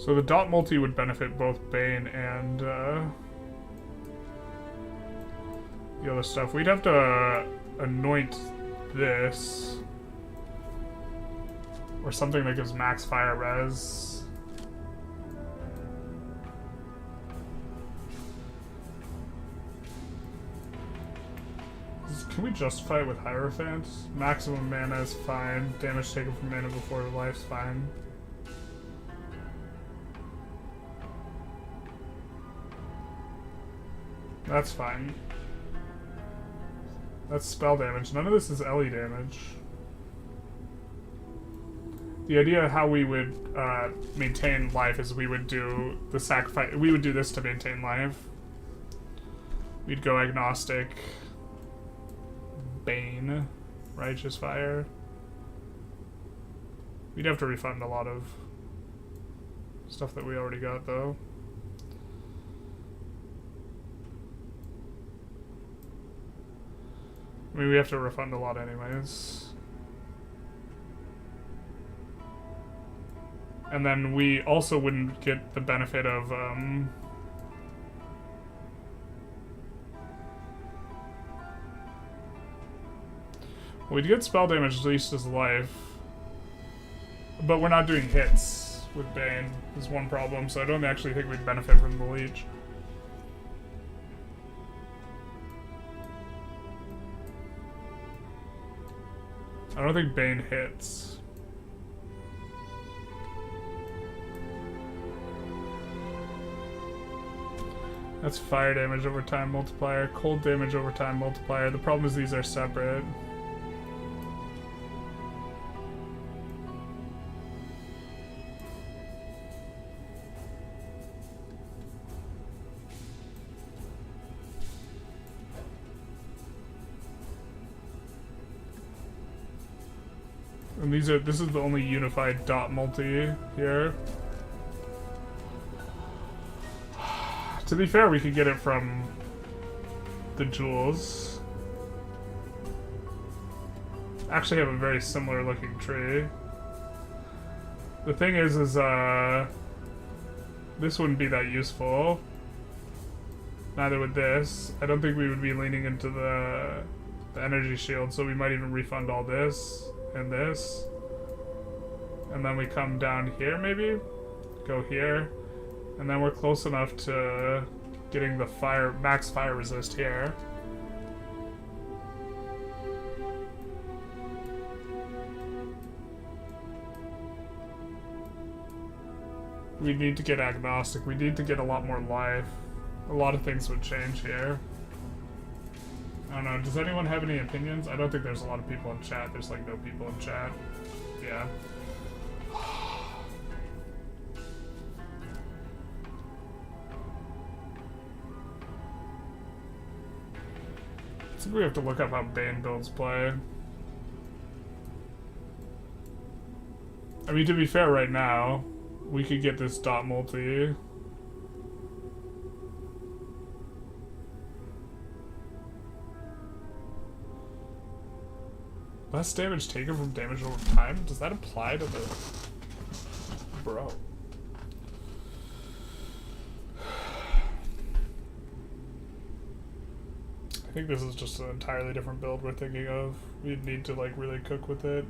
So the dot multi would benefit both Bane and the other stuff. We'd have to anoint this. Or something that gives max fire res. Can we justify it with Hierophant? Maximum mana is fine. Damage taken from mana before life's fine. That's fine. That's spell damage. None of this is LE damage. The idea of how we would maintain life is we would do the sacrifice. We would do this to maintain life. We'd go agnostic. Bane, Righteous Fire. We'd have to refund a lot of stuff that we already got, though. I mean, we have to refund a lot anyways. And then we also wouldn't get the benefit of, we'd get spell damage at least as life. But we're not doing hits with Bane, is one problem, so I don't actually think we'd benefit from the leech. I don't think Bane hits. That's fire damage over time multiplier, cold damage over time multiplier. The problem is these are separate. And this is the only unified dot multi here. To be fair, we could get it from the jewels. Actually have a very similar looking tree. The thing is this wouldn't be that useful. Neither would this. I don't think we would be leaning into the energy shield, so we might even refund all this and this. And then we come down here maybe? Go here. And then we're close enough to getting the max fire resist here. We need to get agnostic. We need to get a lot more life. A lot of things would change here. I don't know. Does anyone have any opinions? I don't think there's a lot of people in chat. There's like no people in chat. Yeah. I think we have to look up how Bane builds play. I mean, to be fair, right now, we could get this dot multi. Less damage taken from damage over time? Does that apply to the... Bro. I think this is just an entirely different build we're thinking of. We'd need to like really cook with it.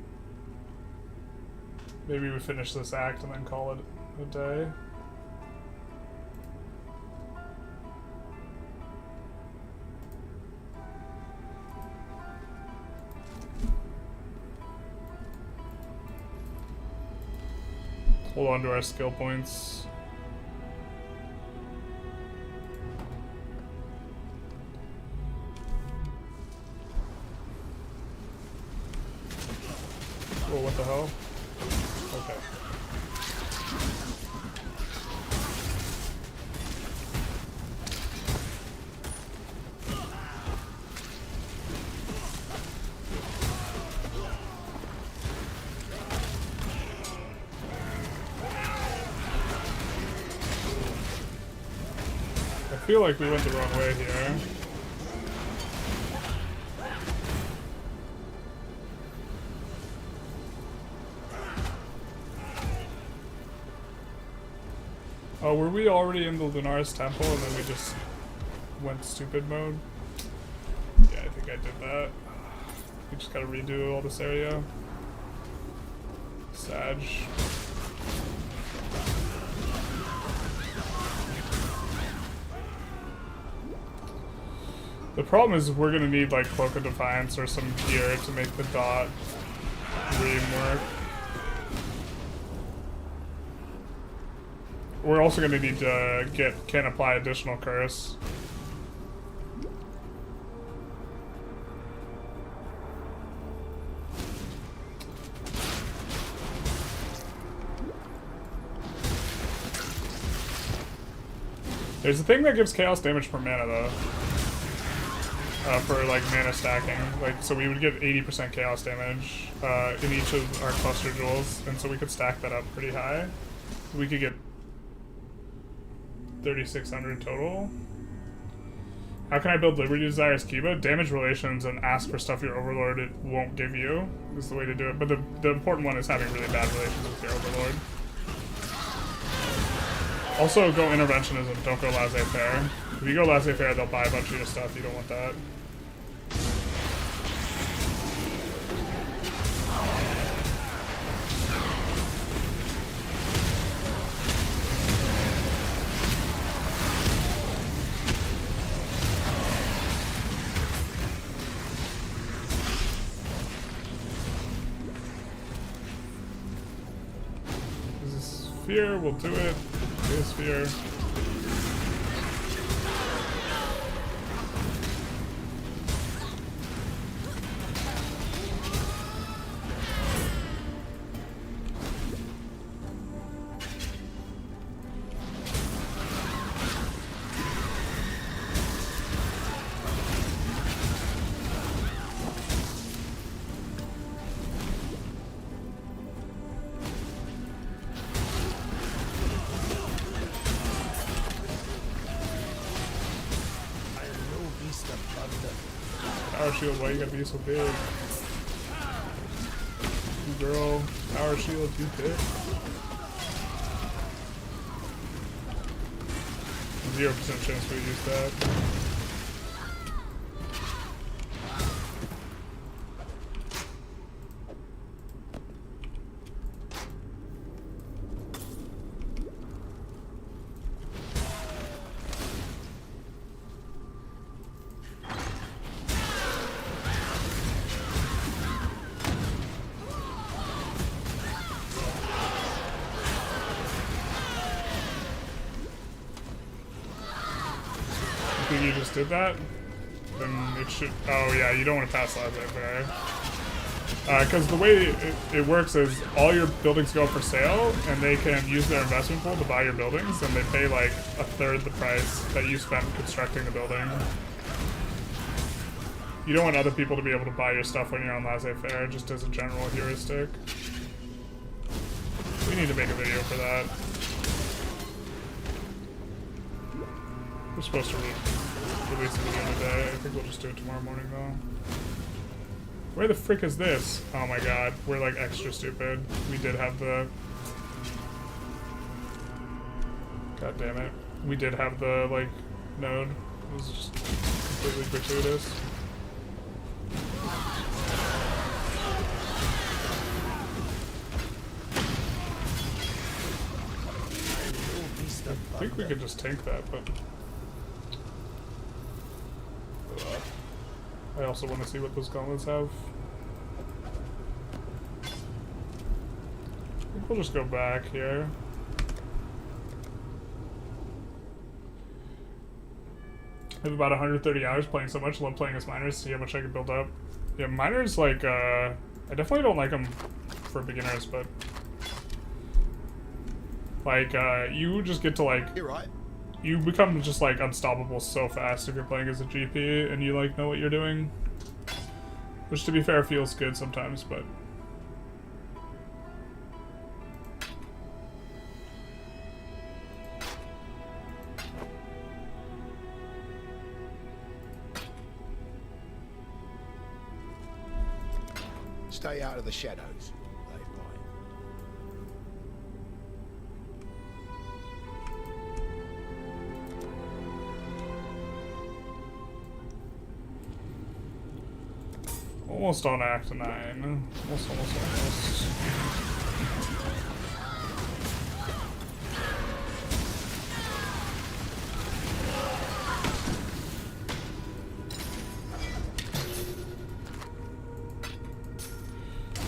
Maybe we finish this act and then call it a day. Hold on to our skill points. Whoa, what the hell? Okay. I feel like we went the wrong way here. Oh, were we already in the Lunaris Temple and then we just went stupid mode? Yeah, I think I did that. We just gotta redo all this area. Sag. The problem is we're gonna need like Cloak of Defiance or some gear to make the dot ream work. We're also gonna need to can apply additional curse. There's a thing that gives chaos damage per mana though. For like mana stacking. Like so we would get 80% chaos damage in each of our cluster jewels, and so we could stack that up pretty high. We could get 3,600 total. How can I build Liberty Desires Kiba? Damage relations and ask for stuff your overlord it won't give you is the way to do it. But the important one is having really bad relations with your overlord. Also, go interventionism, don't go laissez-faire. If you go laissez-faire, they'll buy a bunch of your stuff. You don't want that. Is this sphere? We'll do it. This sphere. Power shield, why you gotta be so big? Girl, power shield, you big. 0% chance we use that. You just did that? Then it should... Oh yeah, you don't want to pass laissez-faire. Because the way it works is all your buildings go up for sale, and they can use their investment pool to buy your buildings, and they pay like 1/3 the price that you spent constructing the building. You don't want other people to be able to buy your stuff when you're on laissez-faire, just as a general heuristic. We need to make a video for that. We're supposed to release the video today. I think we'll just do it tomorrow morning though. Where the frick is this? Oh my god, we're like extra stupid. We did have the... God damn it. We did have the, like, node. It was just completely gratuitous. I think we could just tank that, but... I also want to see what those gauntlets have. I think we'll just go back here. I have about 130 hours playing so much. Love playing as miners, see how much I can build up. Yeah, miners, like, I definitely don't like them for beginners, but... Like, you just get to, like... You're right. You become just, like, unstoppable so fast if you're playing as a GP and you, like, know what you're doing. Which, to be fair, feels good sometimes, but... Stay out of the shadows. They Almost on Act 9. Almost.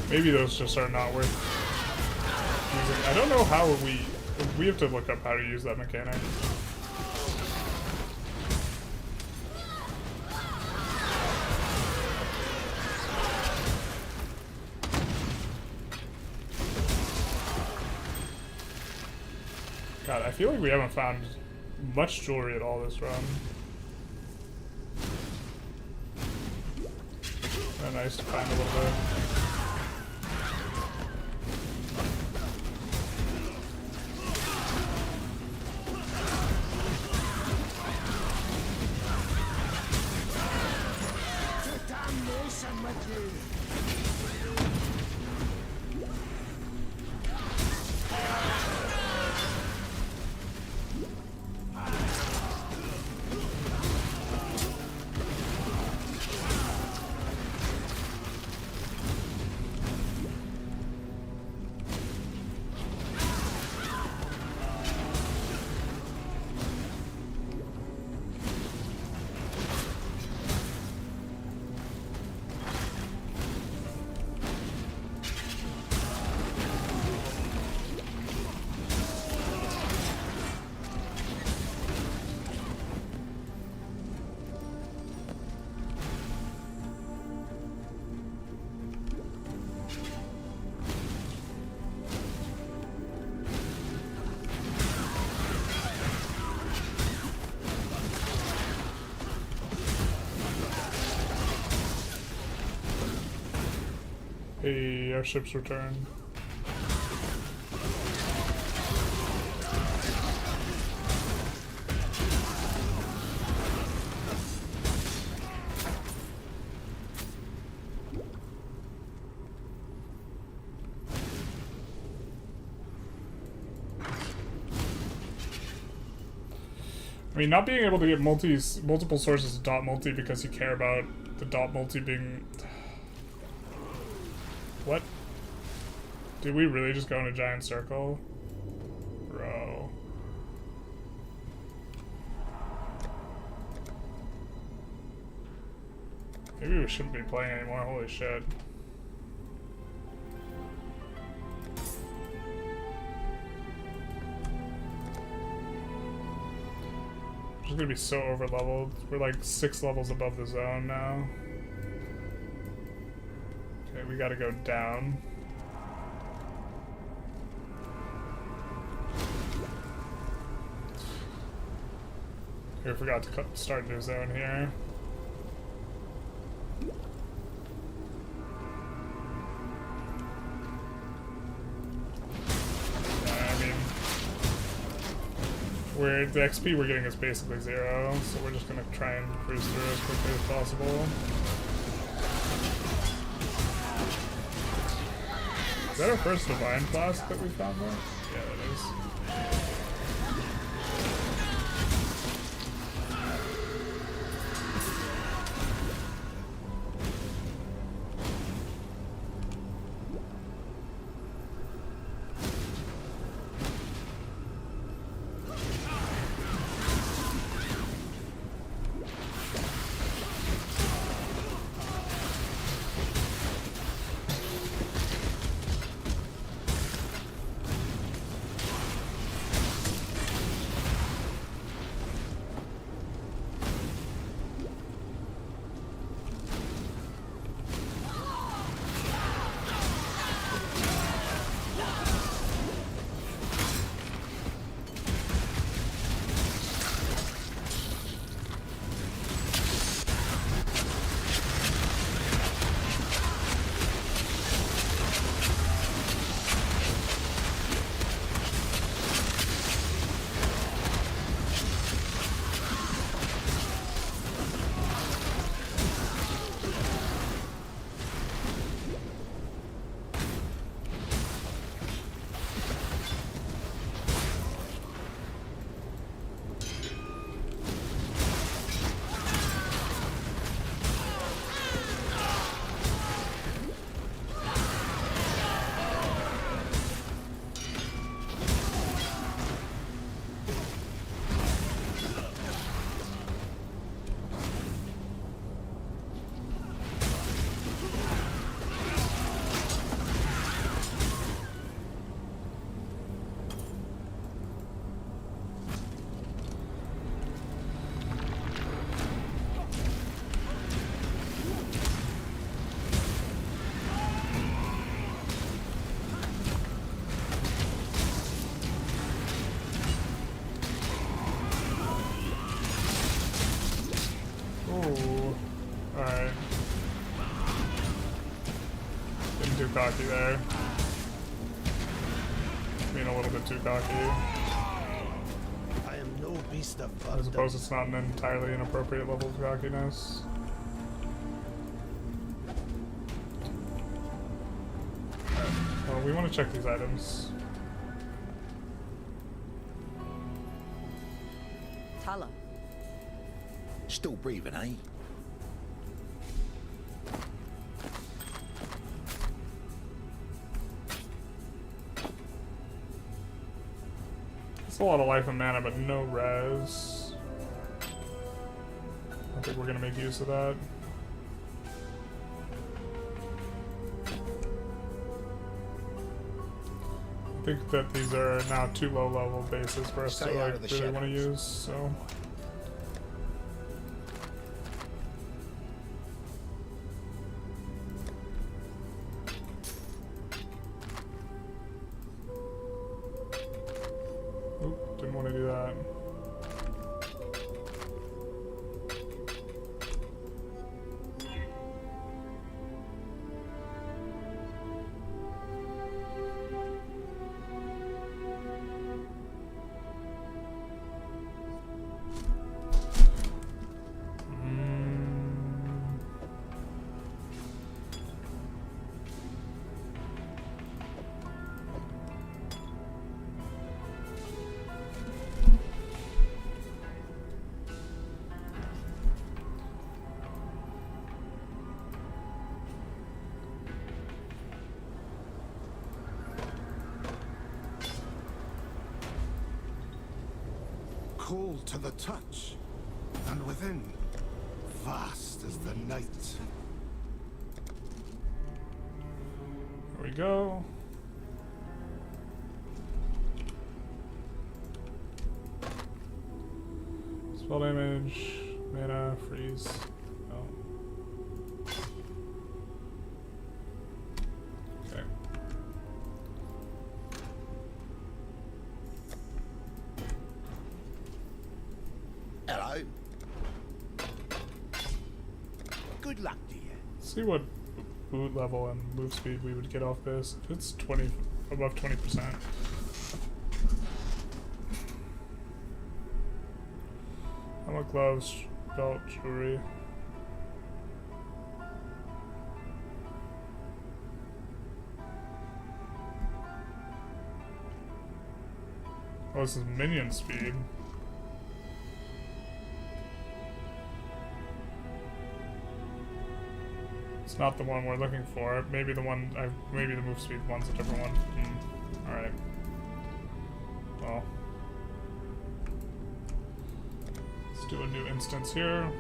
Maybe those just are not worth using. I don't know how we have to look up how to use that mechanic. God, I feel like we haven't found much jewelry at all this run. Kinda nice to find a little bit. Hey, our ship's returned. I mean, not being able to get multiple sources of dot multi because you care about the dot multi being... What? Did we really just go in a giant circle? Bro. Maybe we shouldn't be playing anymore, holy shit. We're just gonna be so over leveled. We're like 6 levels above the zone now. Okay, we gotta go down. We forgot to start new zone here. The XP we're getting is basically 0, so we're just gonna try and cruise through as quickly as possible. Is that our first divine flask that we found there? Yeah, that is. too cocky there. Being a little bit too cocky. I am no beast of I suppose it's not an entirely inappropriate level of cockiness. Well, we want to check these items. Tala. Still breathing, eh? It's a lot of life and mana, but no res. I think we're gonna make use of that. I think that these are now 2 low-level bases for us to Stay out like of the really want to shadows. use. So. Oop, didn't want to do that. Cold to the touch, and within, vast as the night. There we go. Spell damage, mana, freeze. Oh. Okay. Hello. Good luck to you. See what boot level and move speed we would get off this. If it's 20, above 20%. Helmet, gloves, belt, jewelry. Oh, this is minion speed. It's not the one we're looking for. Maybe the one, maybe the move speed one's a different one. Alright. Well. Let's do a new instance here.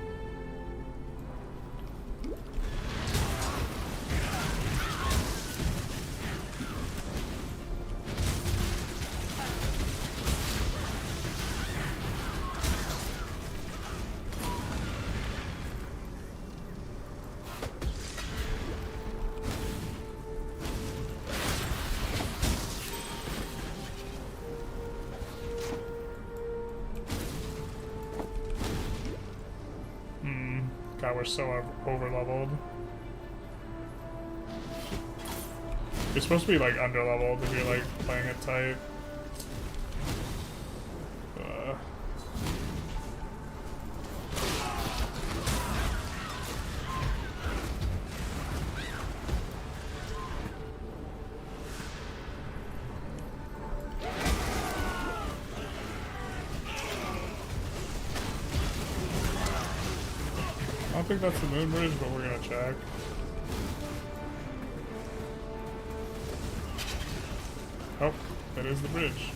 God, we're so over-leveled. You're supposed to be, like, under-leveled if you're, like, playing it tight. I don't think that's the moon bridge, but we're gonna check. Oh, that is the bridge.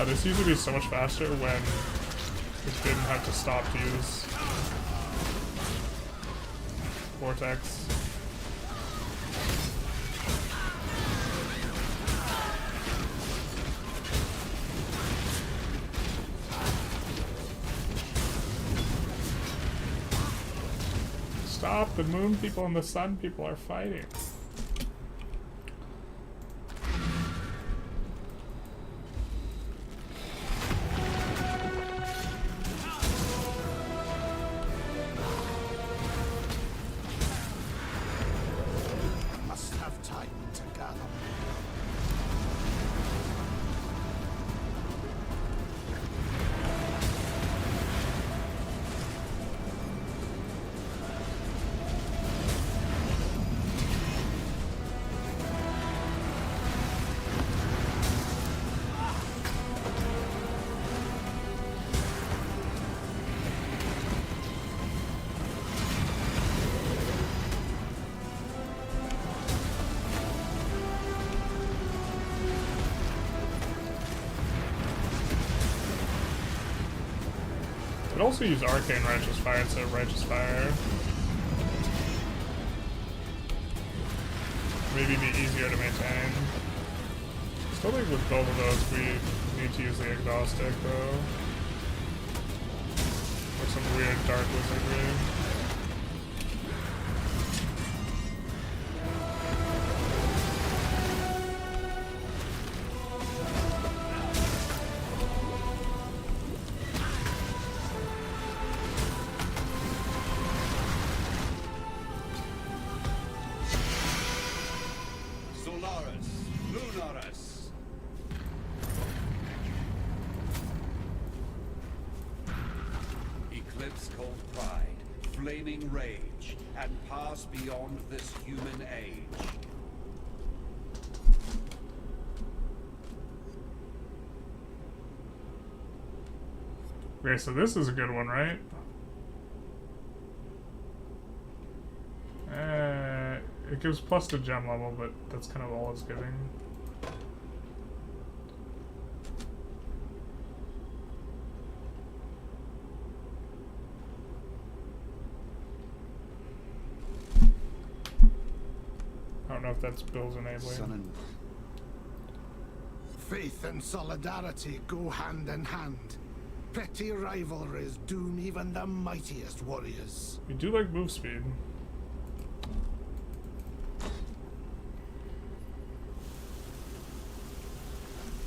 This used to be so much faster when Just didn't have to stop to use Vortex. Stop! The moon people and the sun people are fighting. Must have time to gather. Could also use Arcane Righteous Fire instead of Righteous Fire. Maybe be easier to maintain. Still think with both of those we need to use the Agnostic though. Or some weird dark wizardry. Eclipse cold pride, flaming rage, and pass beyond this human age. Okay, so this is a good one, right? It gives plus to gem level, but that's kind of all it's giving. I don't know if that's Bill's enabling. Faith and solidarity go hand in hand. Petty rivalries doom even the mightiest warriors. We do like move speed.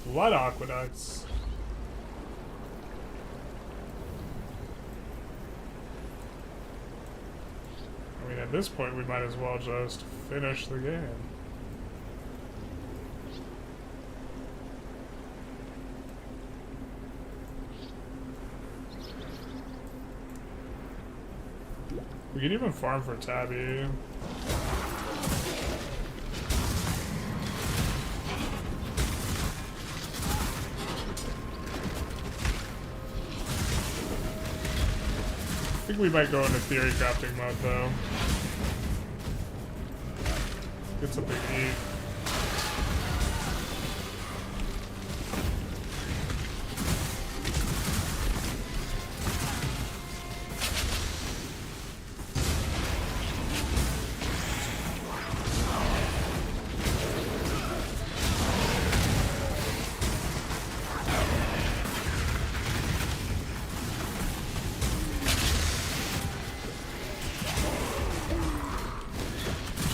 Blood aqueducts. I mean, at this point, we might as well just finish the game. We could even farm for Tabby. I think we might go into theory crafting mode though. Get something to eat.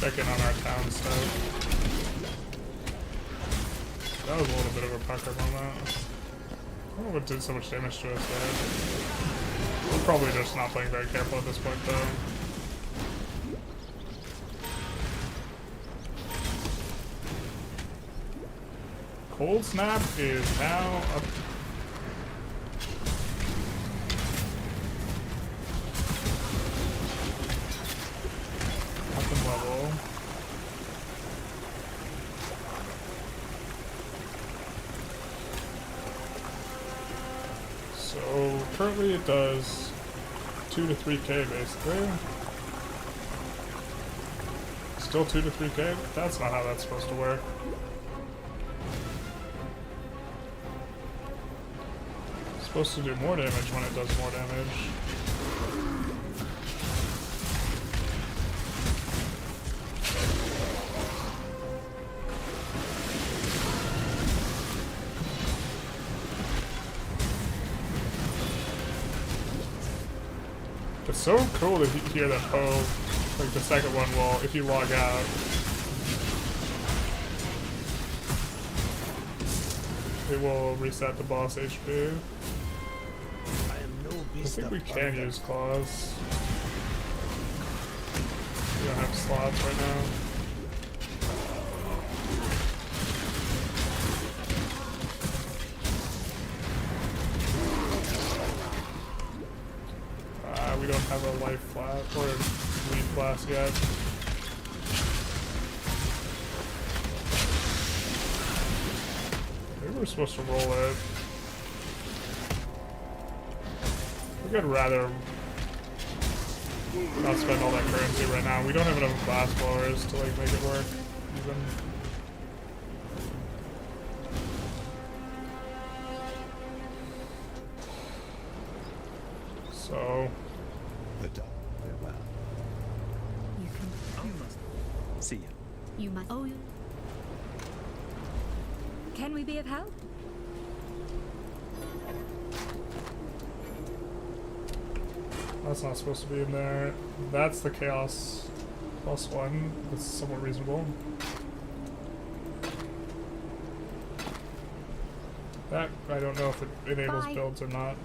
Checking on our town stuff. That was a little bit of a pucker on that. I don't know what did so much damage to us there. We're probably just not playing very careful at this point though. Cold Snap is now up. Level. So currently it does 2 to 3k basically. Still 2 to 3k? That's not how that's supposed to work. supposed to do more damage when it does more damage. It's so cool to hear that PoE, like the second one will, if you log out, it will reset the boss HP. I think we can use claws. We don't have slots right now. We don't have a life flat or lead blast yet. Maybe we're supposed to roll it. I think I'd rather not spend all that currency right now. We don't have enough blast blowers to like make it work even. So Farewell. You can. You must. See ya. You must. Oh, you. Can we be of help? that's not supposed to be in there. That's the chaos +1. That's somewhat reasonable. That I don't know if it enables builds or not.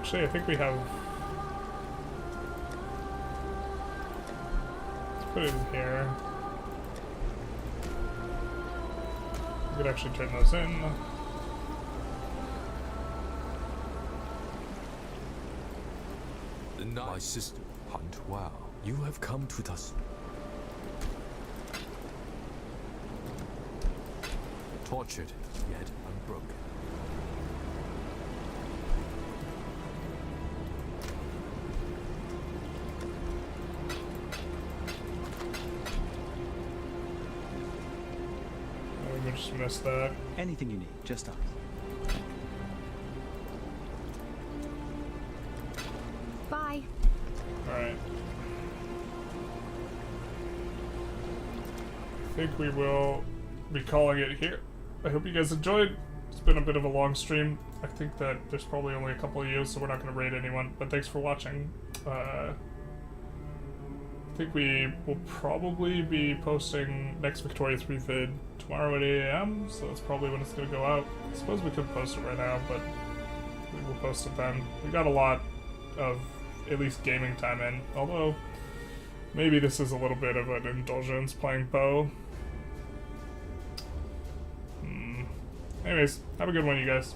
Actually, I think we have. Let's put it in here. We could actually turn those in. My sister, Hunt Wow, you have come with us. Tortured, yet unbroken. We just missed that. Anything you need, just ask. Bye. Alright. I think we will be calling it here. I hope you guys enjoyed. It's been a bit of a long stream. I think that there's probably only a couple of you, so we're not going to raid anyone. But thanks for watching. I think we will probably be posting next Victoria 3 vid tomorrow at 8 AM, so that's probably when it's going to go out. I suppose we could post it right now, but we will post it then. We got a lot of at least gaming time in, although maybe this is a little bit of an indulgence playing PoE. Anyways, have a good one, you guys.